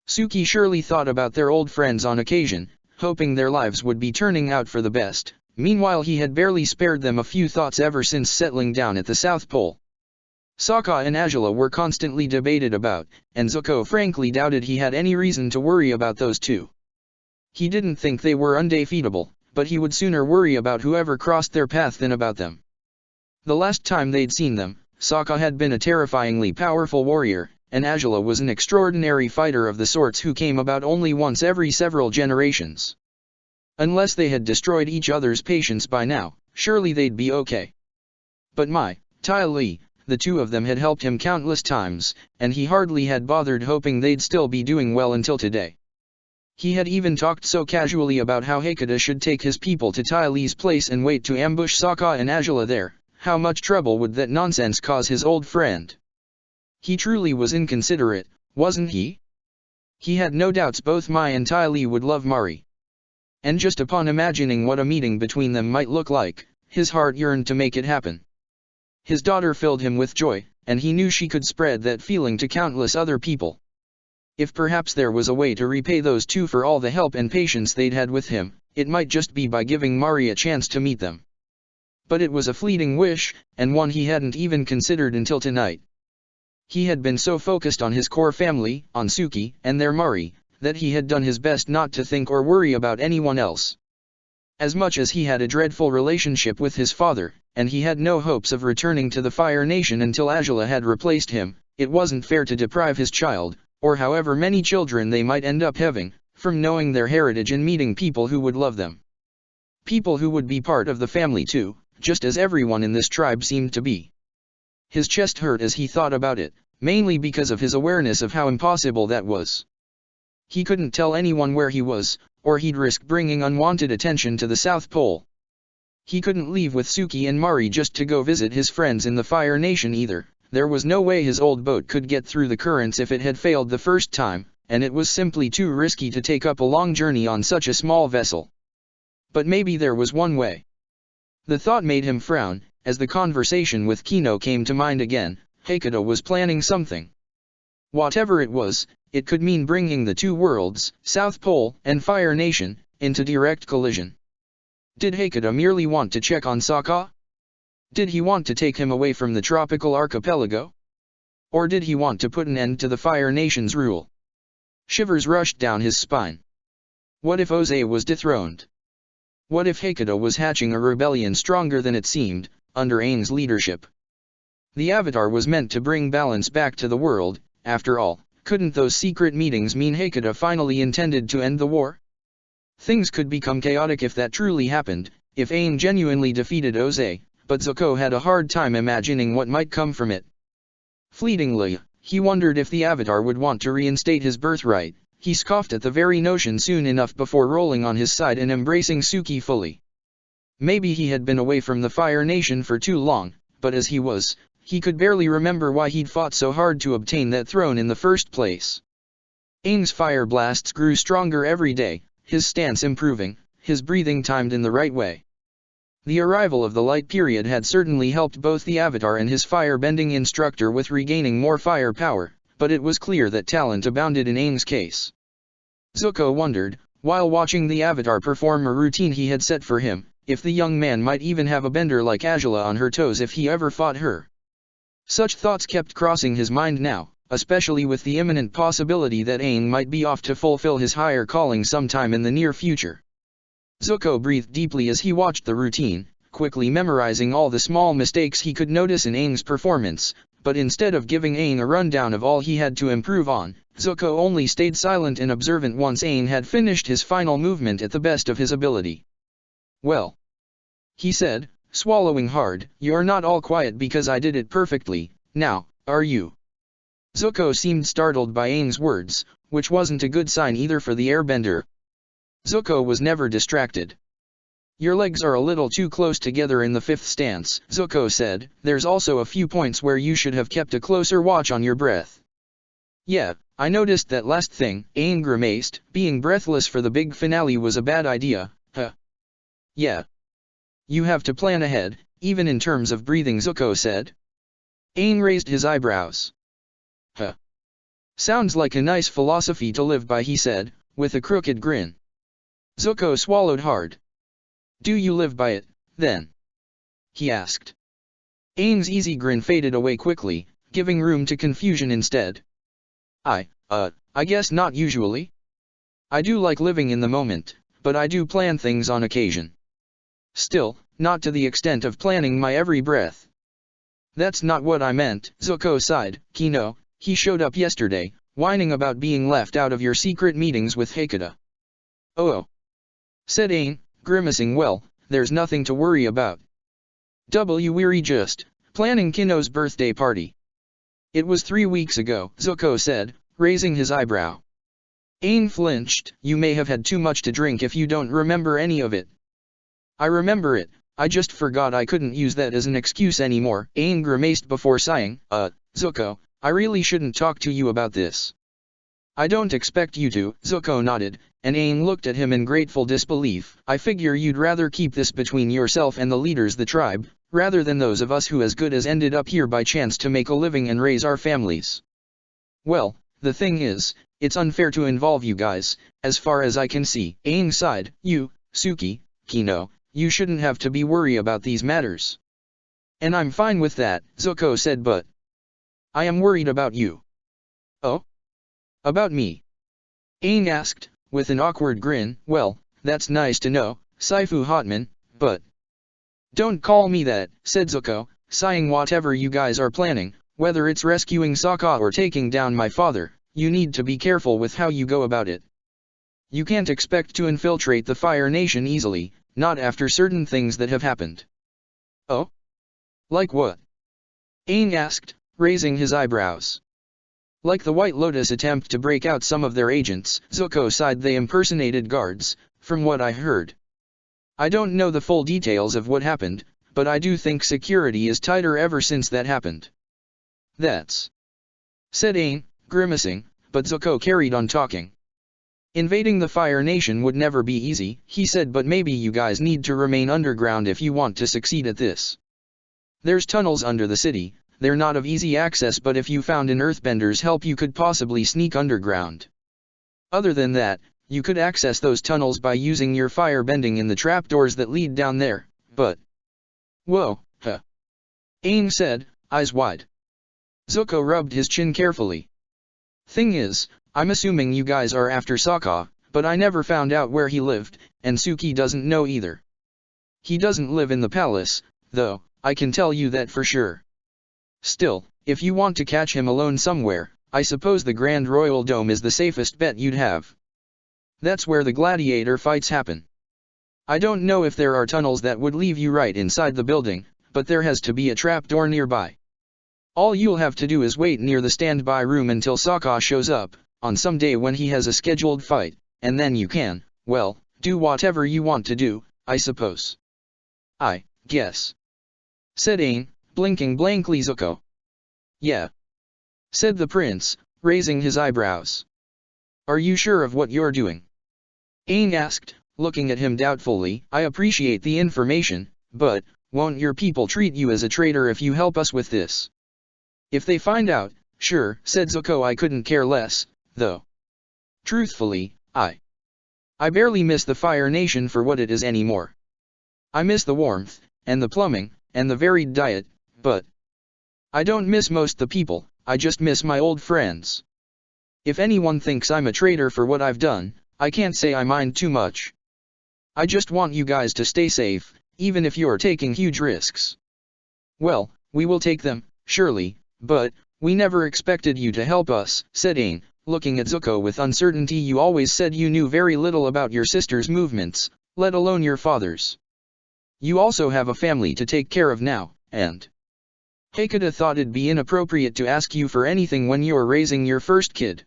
Suki surely thought about their old friends on occasion, hoping their lives would be turning out for the best. Meanwhile, he had barely spared them a few thoughts ever since settling down at the South Pole. Sokka and Angela were constantly debated about, and Zuko frankly doubted he had any reason to worry about those two. He didn't think they were undefeatable, but he would sooner worry about whoever crossed their path than about them. The last time they'd seen them, Sokka had been a terrifyingly powerful warrior, and Angela was an extraordinary fighter of the sorts who came about only once every several generations. Unless they had destroyed each other's patience by now, surely they'd be okay. But Ty Lee, the two of them had helped him countless times, and he hardly had bothered hoping they'd still be doing well until today. He had even talked so casually about how Hakata should take his people to Ty Lee's place and wait to ambush Sokka and Angela there. How much trouble would that nonsense cause his old friend? He truly was inconsiderate, wasn't he? He had no doubts both Mai and Ty Lee would love Mari. And just upon imagining what a meeting between them might look like, his heart yearned to make it happen. His daughter filled him with joy, and he knew she could spread that feeling to countless other people. If perhaps there was a way to repay those two for all the help and patience they'd had with him, it might just be by giving Mari a chance to meet them. But it was a fleeting wish, and one he hadn't even considered until tonight. He had been so focused on his core family, on Suki, and their Mari, that he had done his best not to think or worry about anyone else. As much as he had a dreadful relationship with his father, and he had no hopes of returning to the Fire Nation until Azula had replaced him, it wasn't fair to deprive his child, or however many children they might end up having, from knowing their heritage and meeting people who would love them. People who would be part of the family too, just as everyone in this tribe seemed to be. His chest hurt as he thought about it, mainly because of his awareness of how impossible that was. He couldn't tell anyone where he was, or he'd risk bringing unwanted attention to the South Pole. He couldn't leave with Suki and Mari just to go visit his friends in the Fire Nation either. There was no way his old boat could get through the currents if it had failed the first time, and it was simply too risky to take up a long journey on such a small vessel. But maybe there was one way. The thought made him frown, as the conversation with Kino came to mind again. Heikuta was planning something. Whatever it was, it could mean bringing the two worlds, South Pole and Fire Nation, into direct collision. Did Heikuta merely want to check on Sokka? Did he want to take him away from the tropical archipelago? Or did he want to put an end to the Fire Nation's rule? Shivers rushed down his spine. What if Oze was dethroned? What if Heikuta was hatching a rebellion stronger than it seemed, under Aang's leadership? The Avatar was meant to bring balance back to the world. After all, couldn't those secret meetings mean Heikuta finally intended to end the war? Things could become chaotic if that truly happened, if Aang genuinely defeated Oze, but Zuko had a hard time imagining what might come from it. Fleetingly, he wondered if the Avatar would want to reinstate his birthright. He scoffed at the very notion soon enough before rolling on his side and embracing Suki fully. Maybe he had been away from the Fire Nation for too long, but as he was, he could barely remember why he'd fought so hard to obtain that throne in the first place. Aang's fire blasts grew stronger every day, his stance improving, his breathing timed in the right way. The arrival of the light period had certainly helped both the Avatar and his fire-bending instructor with regaining more fire power, but it was clear that talent abounded in Aang's case. Zuko wondered, while watching the Avatar perform a routine he had set for him, if the young man might even have a bender like Azula on her toes if he ever fought her. Such thoughts kept crossing his mind now, especially with the imminent possibility that Aang might be off to fulfill his higher calling sometime in the near future. Zuko breathed deeply as he watched the routine, quickly memorizing all the small mistakes he could notice in Aang's performance, but instead of giving Aang a rundown of all he had to improve on, Zuko only stayed silent and observant once Aang had finished his final movement at the best of his ability. "Well," he said, swallowing hard, "you're not all quiet because I did it perfectly, now, are you?" Zuko seemed startled by Aang's words, which wasn't a good sign either for the airbender. Zuko was never distracted. "Your legs are a little too close together in the fifth stance," Zuko said. "There's also a few points where you should have kept a closer watch on your breath." "Yeah, I noticed that last thing," Aang grimaced. "Being breathless for the big finale was a bad idea, huh?" "Yeah. You have to plan ahead, even in terms of breathing," Zuko said. Aang raised his eyebrows. "Huh. Sounds like a nice philosophy to live by," he said, with a crooked grin. Zuko swallowed hard. "Do you live by it, then?" he asked. Aang's easy grin faded away quickly, giving room to confusion instead. I guess not usually. I do like living in the moment, but I do plan things on occasion. Still, not to the extent of planning my every breath." "That's not what I meant," Zuko sighed. "Kino, he showed up yesterday, whining about being left out of your secret meetings with Heikuta." "Oh," said Aang, grimacing. "Well, there's nothing to worry about. We're just planning Kino's birthday party." "It was 3 weeks ago," Zuko said, raising his eyebrow. Aang flinched. "You may have had too much to drink if you don't remember any of it." "I remember it, I just forgot I couldn't use that as an excuse anymore," Aang grimaced before sighing. Zuko, I really shouldn't talk to you about this." "I don't expect you to," Zuko nodded, and Aang looked at him in grateful disbelief. "I figure you'd rather keep this between yourself and the leaders the tribe, rather than those of us who as good as ended up here by chance to make a living and raise our families." "Well, the thing is, it's unfair to involve you guys, as far as I can see," Aang sighed. "You, Suki, Kino, you shouldn't have to be worried about these matters." "And I'm fine with that," Zuko said, "but I am worried about you." "Oh? About me?" Aang asked, with an awkward grin. "Well, that's nice to know," Saifu Hotman, but... Don't call me that, said Zuko, sighing. Whatever you guys are planning, whether it's rescuing Sokka or taking down my father, you need to be careful with how you go about it. You can't expect to infiltrate the Fire Nation easily, not after certain things that have happened. Oh? Like what? Aang asked, raising his eyebrows. Like the White Lotus attempt to break out some of their agents, Zuko sighed. They impersonated guards, from what I heard. I don't know the full details of what happened, but I do think security is tighter ever since that happened. That's... said Aang, grimacing, but Zuko carried on talking. Invading the Fire Nation would never be easy, he said, but maybe you guys need to remain underground if you want to succeed at this. There's tunnels under the city. They're not of easy access, but if you found an earthbender's help you could possibly sneak underground. Other than that, you could access those tunnels by using your fire bending in the trapdoors that lead down there, but... Whoa, huh? Aang said, eyes wide. Zuko rubbed his chin carefully. Thing is, I'm assuming you guys are after Sokka, but I never found out where he lived, and Suki doesn't know either. He doesn't live in the palace, though, I can tell you that for sure. Still, if you want to catch him alone somewhere, I suppose the Grand Royal Dome is the safest bet you'd have. That's where the Gladiator fights happen. I don't know if there are tunnels that would leave you right inside the building, but there has to be a trapdoor nearby. All you'll have to do is wait near the standby room until Sokka shows up, on some day when he has a scheduled fight, and then you can, well, do whatever you want to do, I suppose. I guess. Said Aang, blinking blankly. Zuko. Yeah. Said the prince, raising his eyebrows. Are you sure of what you're doing? Aang asked, looking at him doubtfully. I appreciate the information, but, won't your people treat you as a traitor if you help us with this? If they find out, sure, said Zuko. I couldn't care less, though. Truthfully, I barely miss the Fire Nation for what it is anymore. I miss the warmth, and the plumbing, and the varied diet, but I don't miss most the people. I just miss my old friends. If anyone thinks I'm a traitor for what I've done, I can't say I mind too much. I just want you guys to stay safe, even if you're taking huge risks. Well, we will take them, surely, but we never expected you to help us, said Aang, looking at Zuko with uncertainty. You always said you knew very little about your sister's movements, let alone your father's. You also have a family to take care of now, and Hekata thought it'd be inappropriate to ask you for anything when you're raising your first kid.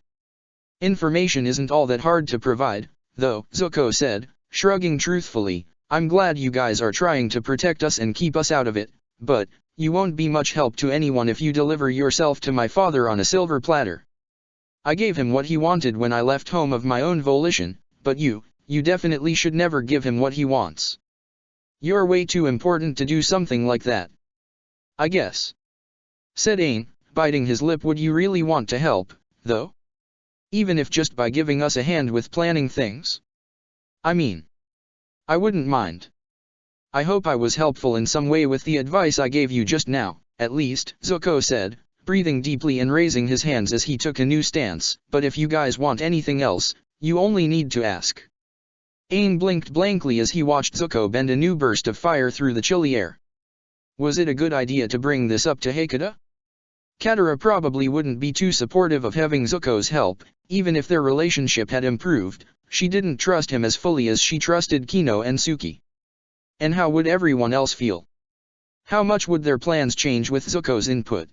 Information isn't all that hard to provide, though, Zuko said, shrugging truthfully. I'm glad you guys are trying to protect us and keep us out of it, but you won't be much help to anyone if you deliver yourself to my father on a silver platter. I gave him what he wanted when I left home of my own volition, but you definitely should never give him what he wants. You're way too important to do something like that. I guess. Said Aang, biting his lip. Would you really want to help, though? Even if just by giving us a hand with planning things? I mean, I wouldn't mind. I hope I was helpful in some way with the advice I gave you just now, at least, Zuko said, breathing deeply and raising his hands as he took a new stance. But if you guys want anything else, you only need to ask. Aang blinked blankly as he watched Zuko bend a new burst of fire through the chilly air. Was it a good idea to bring this up to Hekata? Katara probably wouldn't be too supportive of having Zuko's help, even if their relationship had improved. She didn't trust him as fully as she trusted Kino and Suki. And how would everyone else feel? How much would their plans change with Zuko's input?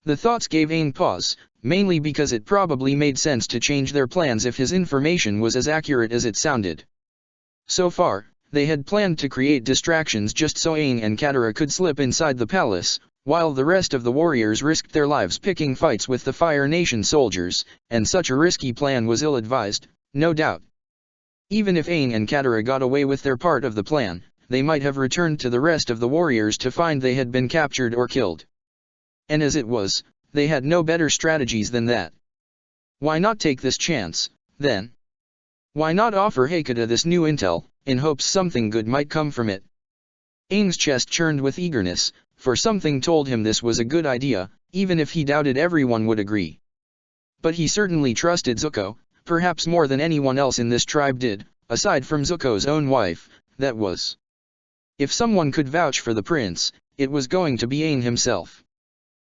The thoughts gave Aang pause, mainly because it probably made sense to change their plans if his information was as accurate as it sounded. So far, they had planned to create distractions just so Aang and Katara could slip inside the palace, while the rest of the warriors risked their lives picking fights with the Fire Nation soldiers, and such a risky plan was ill-advised, no doubt. Even if Aang and Katara got away with their part of the plan, they might have returned to the rest of the warriors to find they had been captured or killed. And as it was, they had no better strategies than that. Why not take this chance, then? Why not offer Hekata this new intel, in hopes something good might come from it? Aang's chest churned with eagerness, for something told him this was a good idea, even if he doubted everyone would agree. But he certainly trusted Zuko, perhaps more than anyone else in this tribe did, aside from Zuko's own wife, that was. If someone could vouch for the prince, it was going to be Aang himself.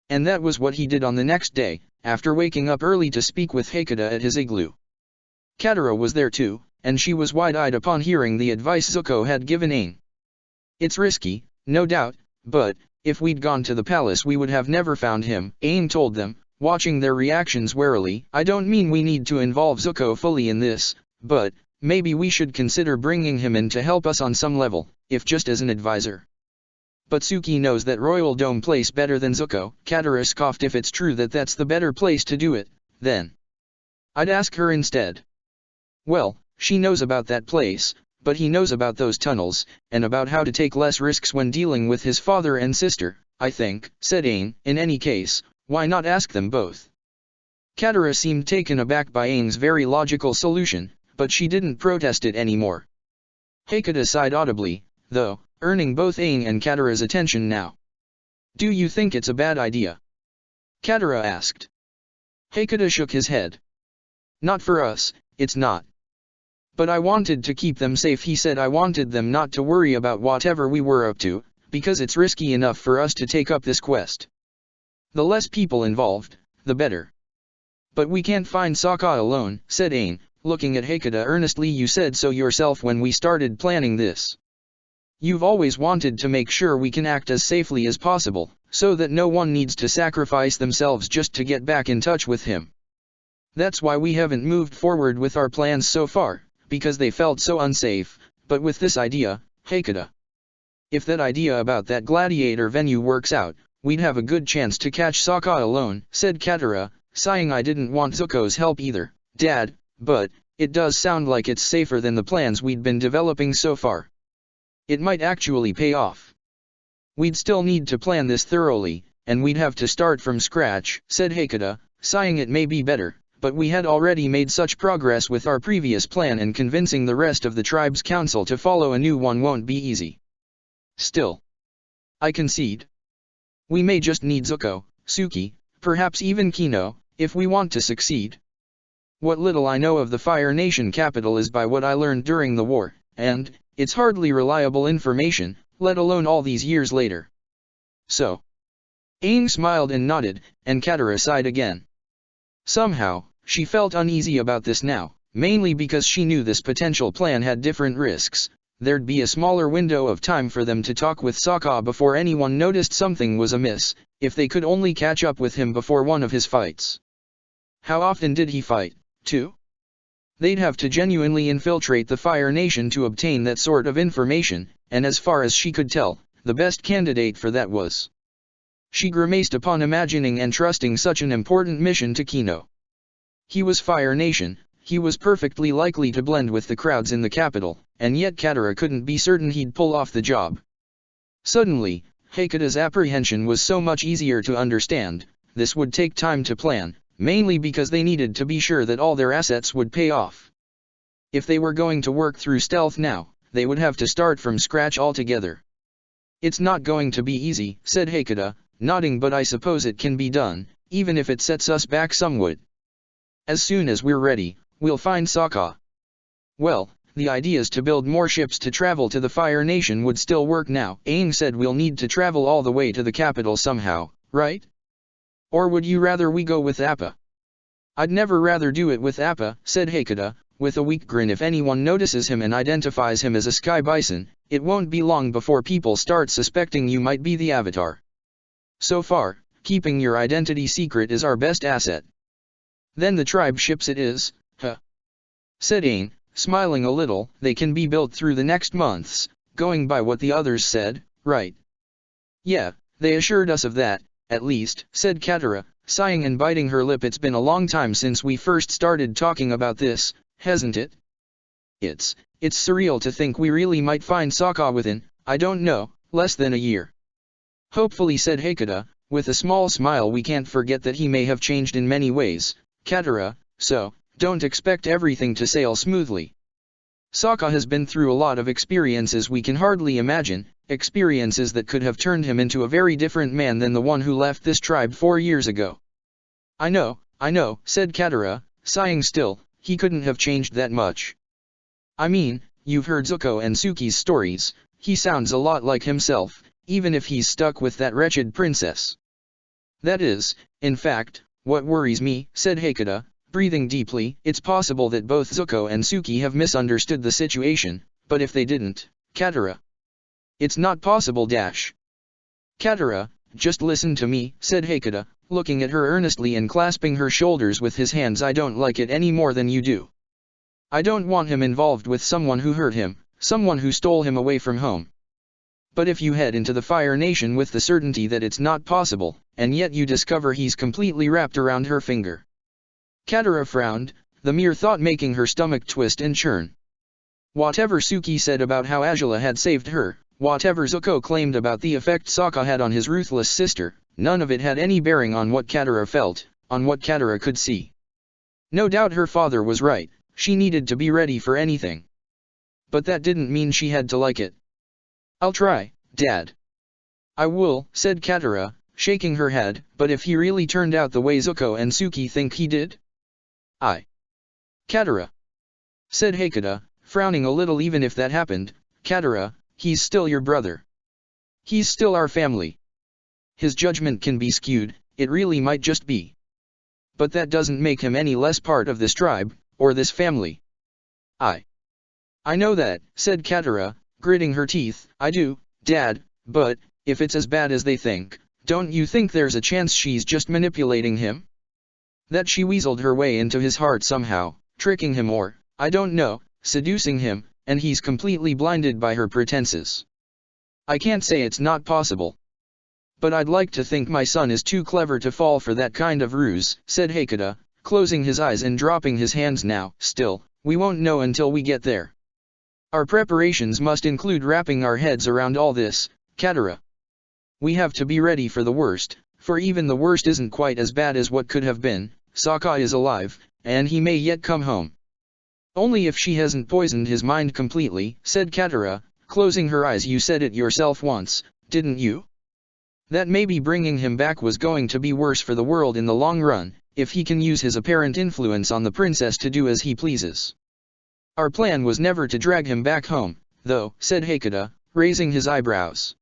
And that was what he did on the next day, after waking up early to speak with Hakata at his igloo. Katara was there too, and she was wide-eyed upon hearing the advice Zuko had given Aang. It's risky, no doubt, but, if we'd gone to the palace we would have never found him, Aang told them, watching their reactions warily. I don't mean we need to involve Zuko fully in this, but, maybe we should consider bringing him in to help us on some level, if just as an advisor. But Suki knows that Royal Dome place better than Zuko. Katara scoffed. If it's true that that's the better place to do it, then I'd ask her instead. Well, she knows about that place, but he knows about those tunnels, and about how to take less risks when dealing with his father and sister, I think, said Aang. In any case, why not ask them both? Katara seemed taken aback by Aang's very logical solution, but she didn't protest it anymore. Hakata sighed audibly, though, earning both Aang and Katara's attention now. Do you think it's a bad idea? Katara asked. Hakata shook his head. Not for us, it's not. But I wanted to keep them safe, he said. I wanted them not to worry about whatever we were up to, because it's risky enough for us to take up this quest. The less people involved, the better. But we can't find Sokka alone, said Aang, looking at Hakata earnestly. You said so yourself when we started planning this. You've always wanted to make sure we can act as safely as possible, so that no one needs to sacrifice themselves just to get back in touch with him. That's why we haven't moved forward with our plans so far, because they felt so unsafe. But with this idea, Hakata, if that idea about that gladiator venue works out, we'd have a good chance to catch Sokka alone, said Katara, sighing. I didn't want Zuko's help either, Dad, but it does sound like it's safer than the plans we'd been developing so far. It might actually pay off. We'd still need to plan this thoroughly, and we'd have to start from scratch, said Hakata, sighing. It may be better, but we had already made such progress with our previous plan, and convincing the rest of the tribe's council to follow a new one won't be easy. Still, I concede. We may just need Zuko, Suki, perhaps even Kino, if we want to succeed. What little I know of the Fire Nation capital is by what I learned during the war, and it's hardly reliable information, let alone all these years later. So. Aang smiled and nodded, and Katara sighed again. Somehow, she felt uneasy about this now, mainly because she knew this potential plan had different risks. There'd be a smaller window of time for them to talk with Sokka before anyone noticed something was amiss, if they could only catch up with him before one of his fights. How often did he fight, too? They'd have to genuinely infiltrate the Fire Nation to obtain that sort of information, and as far as she could tell, the best candidate for that was. She grimaced upon imagining entrusting such an important mission to Kino. He was Fire Nation, he was perfectly likely to blend with the crowds in the capital, and yet Katara couldn't be certain he'd pull off the job. Suddenly, Hakata's apprehension was so much easier to understand. This would take time to plan, mainly because they needed to be sure that all their assets would pay off. If they were going to work through stealth now, they would have to start from scratch altogether. It's not going to be easy, said Hakata, nodding, but I suppose it can be done, even if it sets us back somewhat. As soon as we're ready, we'll find Sokka. Well, the ideas to build more ships to travel to the Fire Nation would still work now. Aang said we'll need to travel all the way to the capital somehow, right? Or would you rather we go with Appa? I'd never rather do it with Appa, said Hakata, with a weak grin. If anyone notices him and identifies him as a sky bison, it won't be long before people start suspecting you might be the Avatar. So far, keeping your identity secret is our best asset. Then the tribe ships it is, huh? Said Aang, smiling a little. They can be built through the next months, going by what the others said, right? Yeah, they assured us of that, at least, said Katara, sighing and biting her lip. It's been a long time since we first started talking about this, hasn't it? It's surreal to think we really might find Sokka within, I don't know, less than a year. Hopefully, said Hakata, with a small smile. We can't forget that he may have changed in many ways, Katara, so don't expect everything to sail smoothly. Sokka has been through a lot of experiences we can hardly imagine, experiences that could have turned him into a very different man than the one who left this tribe 4 years ago. I know, said Katara, sighing still. He couldn't have changed that much. I mean, you've heard Zuko and Suki's stories, he sounds a lot like himself, even if he's stuck with that wretched princess. That is, in fact, what worries me, said Hakata, breathing deeply. It's possible that both Zuko and Suki have misunderstood the situation, but if they didn't, Katara. It's not possible. Katara, just listen to me, said Hakata, looking at her earnestly and clasping her shoulders with his hands. I don't like it any more than you do. I don't want him involved with someone who hurt him, someone who stole him away from home. But if you head into the Fire Nation with the certainty that it's not possible, and yet you discover he's completely wrapped around her finger. Katara frowned, the mere thought making her stomach twist and churn. Whatever Suki said about how Azula had saved her, whatever Zuko claimed about the effect Sokka had on his ruthless sister, none of it had any bearing on what Katara felt, on what Katara could see. No doubt her father was right, she needed to be ready for anything. But that didn't mean she had to like it. I'll try, Dad. I will, said Katara, shaking her head, but if he really turned out the way Zuko and Suki think he did? Katara, said Hakata, frowning a little. Even if that happened, Katara, he's still your brother. He's still our family. His judgment can be skewed, it really might just be. But that doesn't make him any less part of this tribe, or this family. I know that, said Katara, gritting her teeth. I do, Dad, but, if it's as bad as they think, don't you think there's a chance she's just manipulating him? That she weaseled her way into his heart somehow, tricking him or, I don't know, seducing him, and he's completely blinded by her pretenses. I can't say it's not possible. But I'd like to think my son is too clever to fall for that kind of ruse, said Hakata, closing his eyes and dropping his hands. Now, still, we won't know until we get there. Our preparations must include wrapping our heads around all this, Katara. We have to be ready for the worst, for even the worst isn't quite as bad as what could have been. Sokka is alive, and he may yet come home. Only if she hasn't poisoned his mind completely, said Katara, closing her eyes. You said it yourself once, didn't you? That maybe bringing him back was going to be worse for the world in the long run, if he can use his apparent influence on the princess to do as he pleases. Our plan was never to drag him back home, though, said Hakata, raising his eyebrows.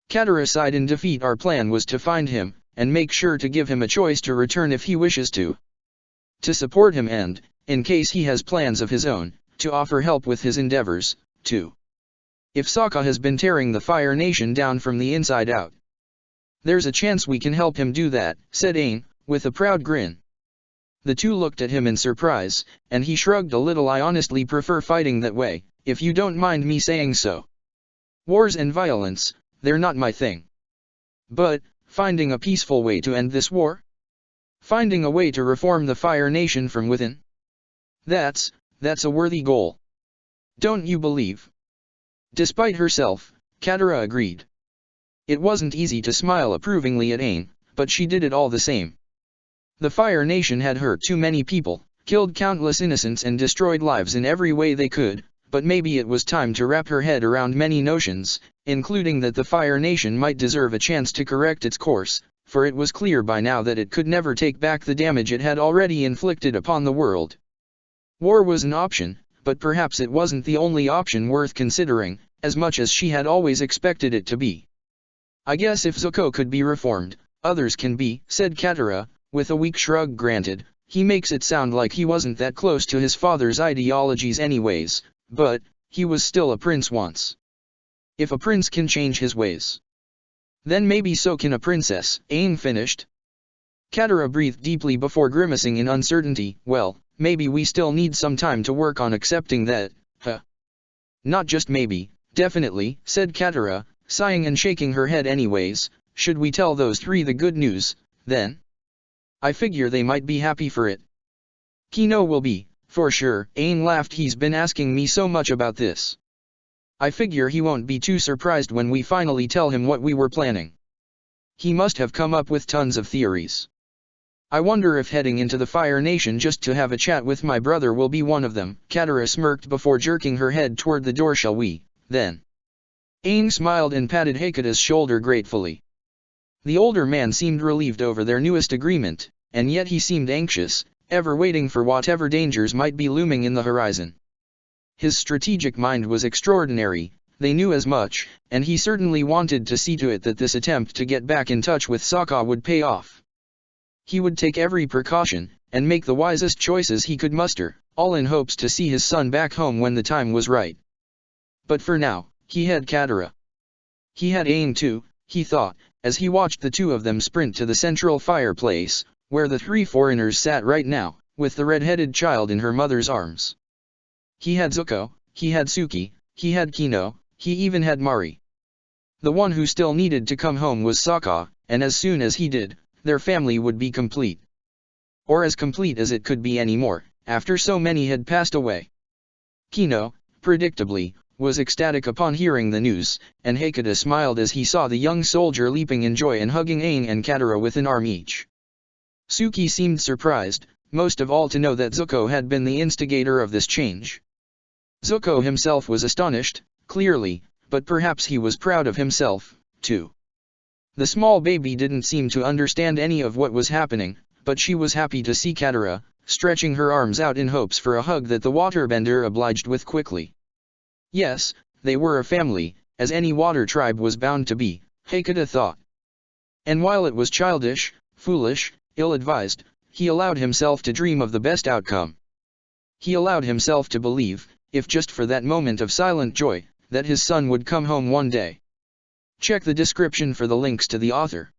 Katara sighed in defeat. Our plan was to find him, and make sure to give him a choice to return if he wishes to support him and, in case he has plans of his own, to offer help with his endeavors, too. If Sokka has been tearing the Fire Nation down from the inside out, there's a chance we can help him do that, said Aang, with a proud grin. The two looked at him in surprise, and he shrugged a little. I honestly prefer fighting that way, if you don't mind me saying so. Wars and violence, they're not my thing. But, finding a peaceful way to end this war? Finding a way to reform the Fire Nation from within? That's a worthy goal. Don't you believe? Despite herself, Katara agreed. It wasn't easy to smile approvingly at Aang, but she did it all the same. The Fire Nation had hurt too many people, killed countless innocents and destroyed lives in every way they could, but maybe it was time to wrap her head around many notions, including that the Fire Nation might deserve a chance to correct its course, for it was clear by now that it could never take back the damage it had already inflicted upon the world. War was an option, but perhaps it wasn't the only option worth considering, as much as she had always expected it to be. I guess if Zuko could be reformed, others can be, said Katara, with a weak shrug. Granted, he makes it sound like he wasn't that close to his father's ideologies anyways, but, he was still a prince once. If a prince can change his ways, then maybe so can a princess, Aang finished. Katara breathed deeply before grimacing in uncertainty. Well, maybe we still need some time to work on accepting that, Not just maybe, definitely, said Katara, sighing and shaking her head. Anyways, should we tell those three the good news, then? I figure they might be happy for it. Kino will be, for sure, Aang laughed. He's been asking me so much about this. I figure he won't be too surprised when we finally tell him what we were planning. He must have come up with tons of theories. I wonder if heading into the Fire Nation just to have a chat with my brother will be one of them. Katara smirked before jerking her head toward the door. Shall we, then? Aang smiled and patted Hakata's shoulder gratefully. The older man seemed relieved over their newest agreement, and yet he seemed anxious, ever waiting for whatever dangers might be looming in the horizon. His strategic mind was extraordinary, they knew as much, and he certainly wanted to see to it that this attempt to get back in touch with Sokka would pay off. He would take every precaution, and make the wisest choices he could muster, all in hopes to see his son back home when the time was right. But for now, he had Katara. He had Aang too, he thought, as he watched the two of them sprint to the central fireplace, where the three foreigners sat right now, with the red-headed child in her mother's arms. He had Zuko, he had Suki, he had Kino, he even had Mari. The one who still needed to come home was Sokka, and as soon as he did, their family would be complete. Or as complete as it could be anymore, after so many had passed away. Kino, predictably, was ecstatic upon hearing the news, and Hakata smiled as he saw the young soldier leaping in joy and hugging Aang and Katara with an arm each. Suki seemed surprised, most of all to know that Zuko had been the instigator of this change. Zuko himself was astonished, clearly, but perhaps he was proud of himself, too. The small baby didn't seem to understand any of what was happening, but she was happy to see Katara, stretching her arms out in hopes for a hug that the waterbender obliged with quickly. Yes, they were a family, as any water tribe was bound to be, Hakata thought. And while it was childish, foolish, ill-advised, he allowed himself to dream of the best outcome. He allowed himself to believe, if just for that moment of silent joy, that his son would come home one day. Check the description for the links to the author.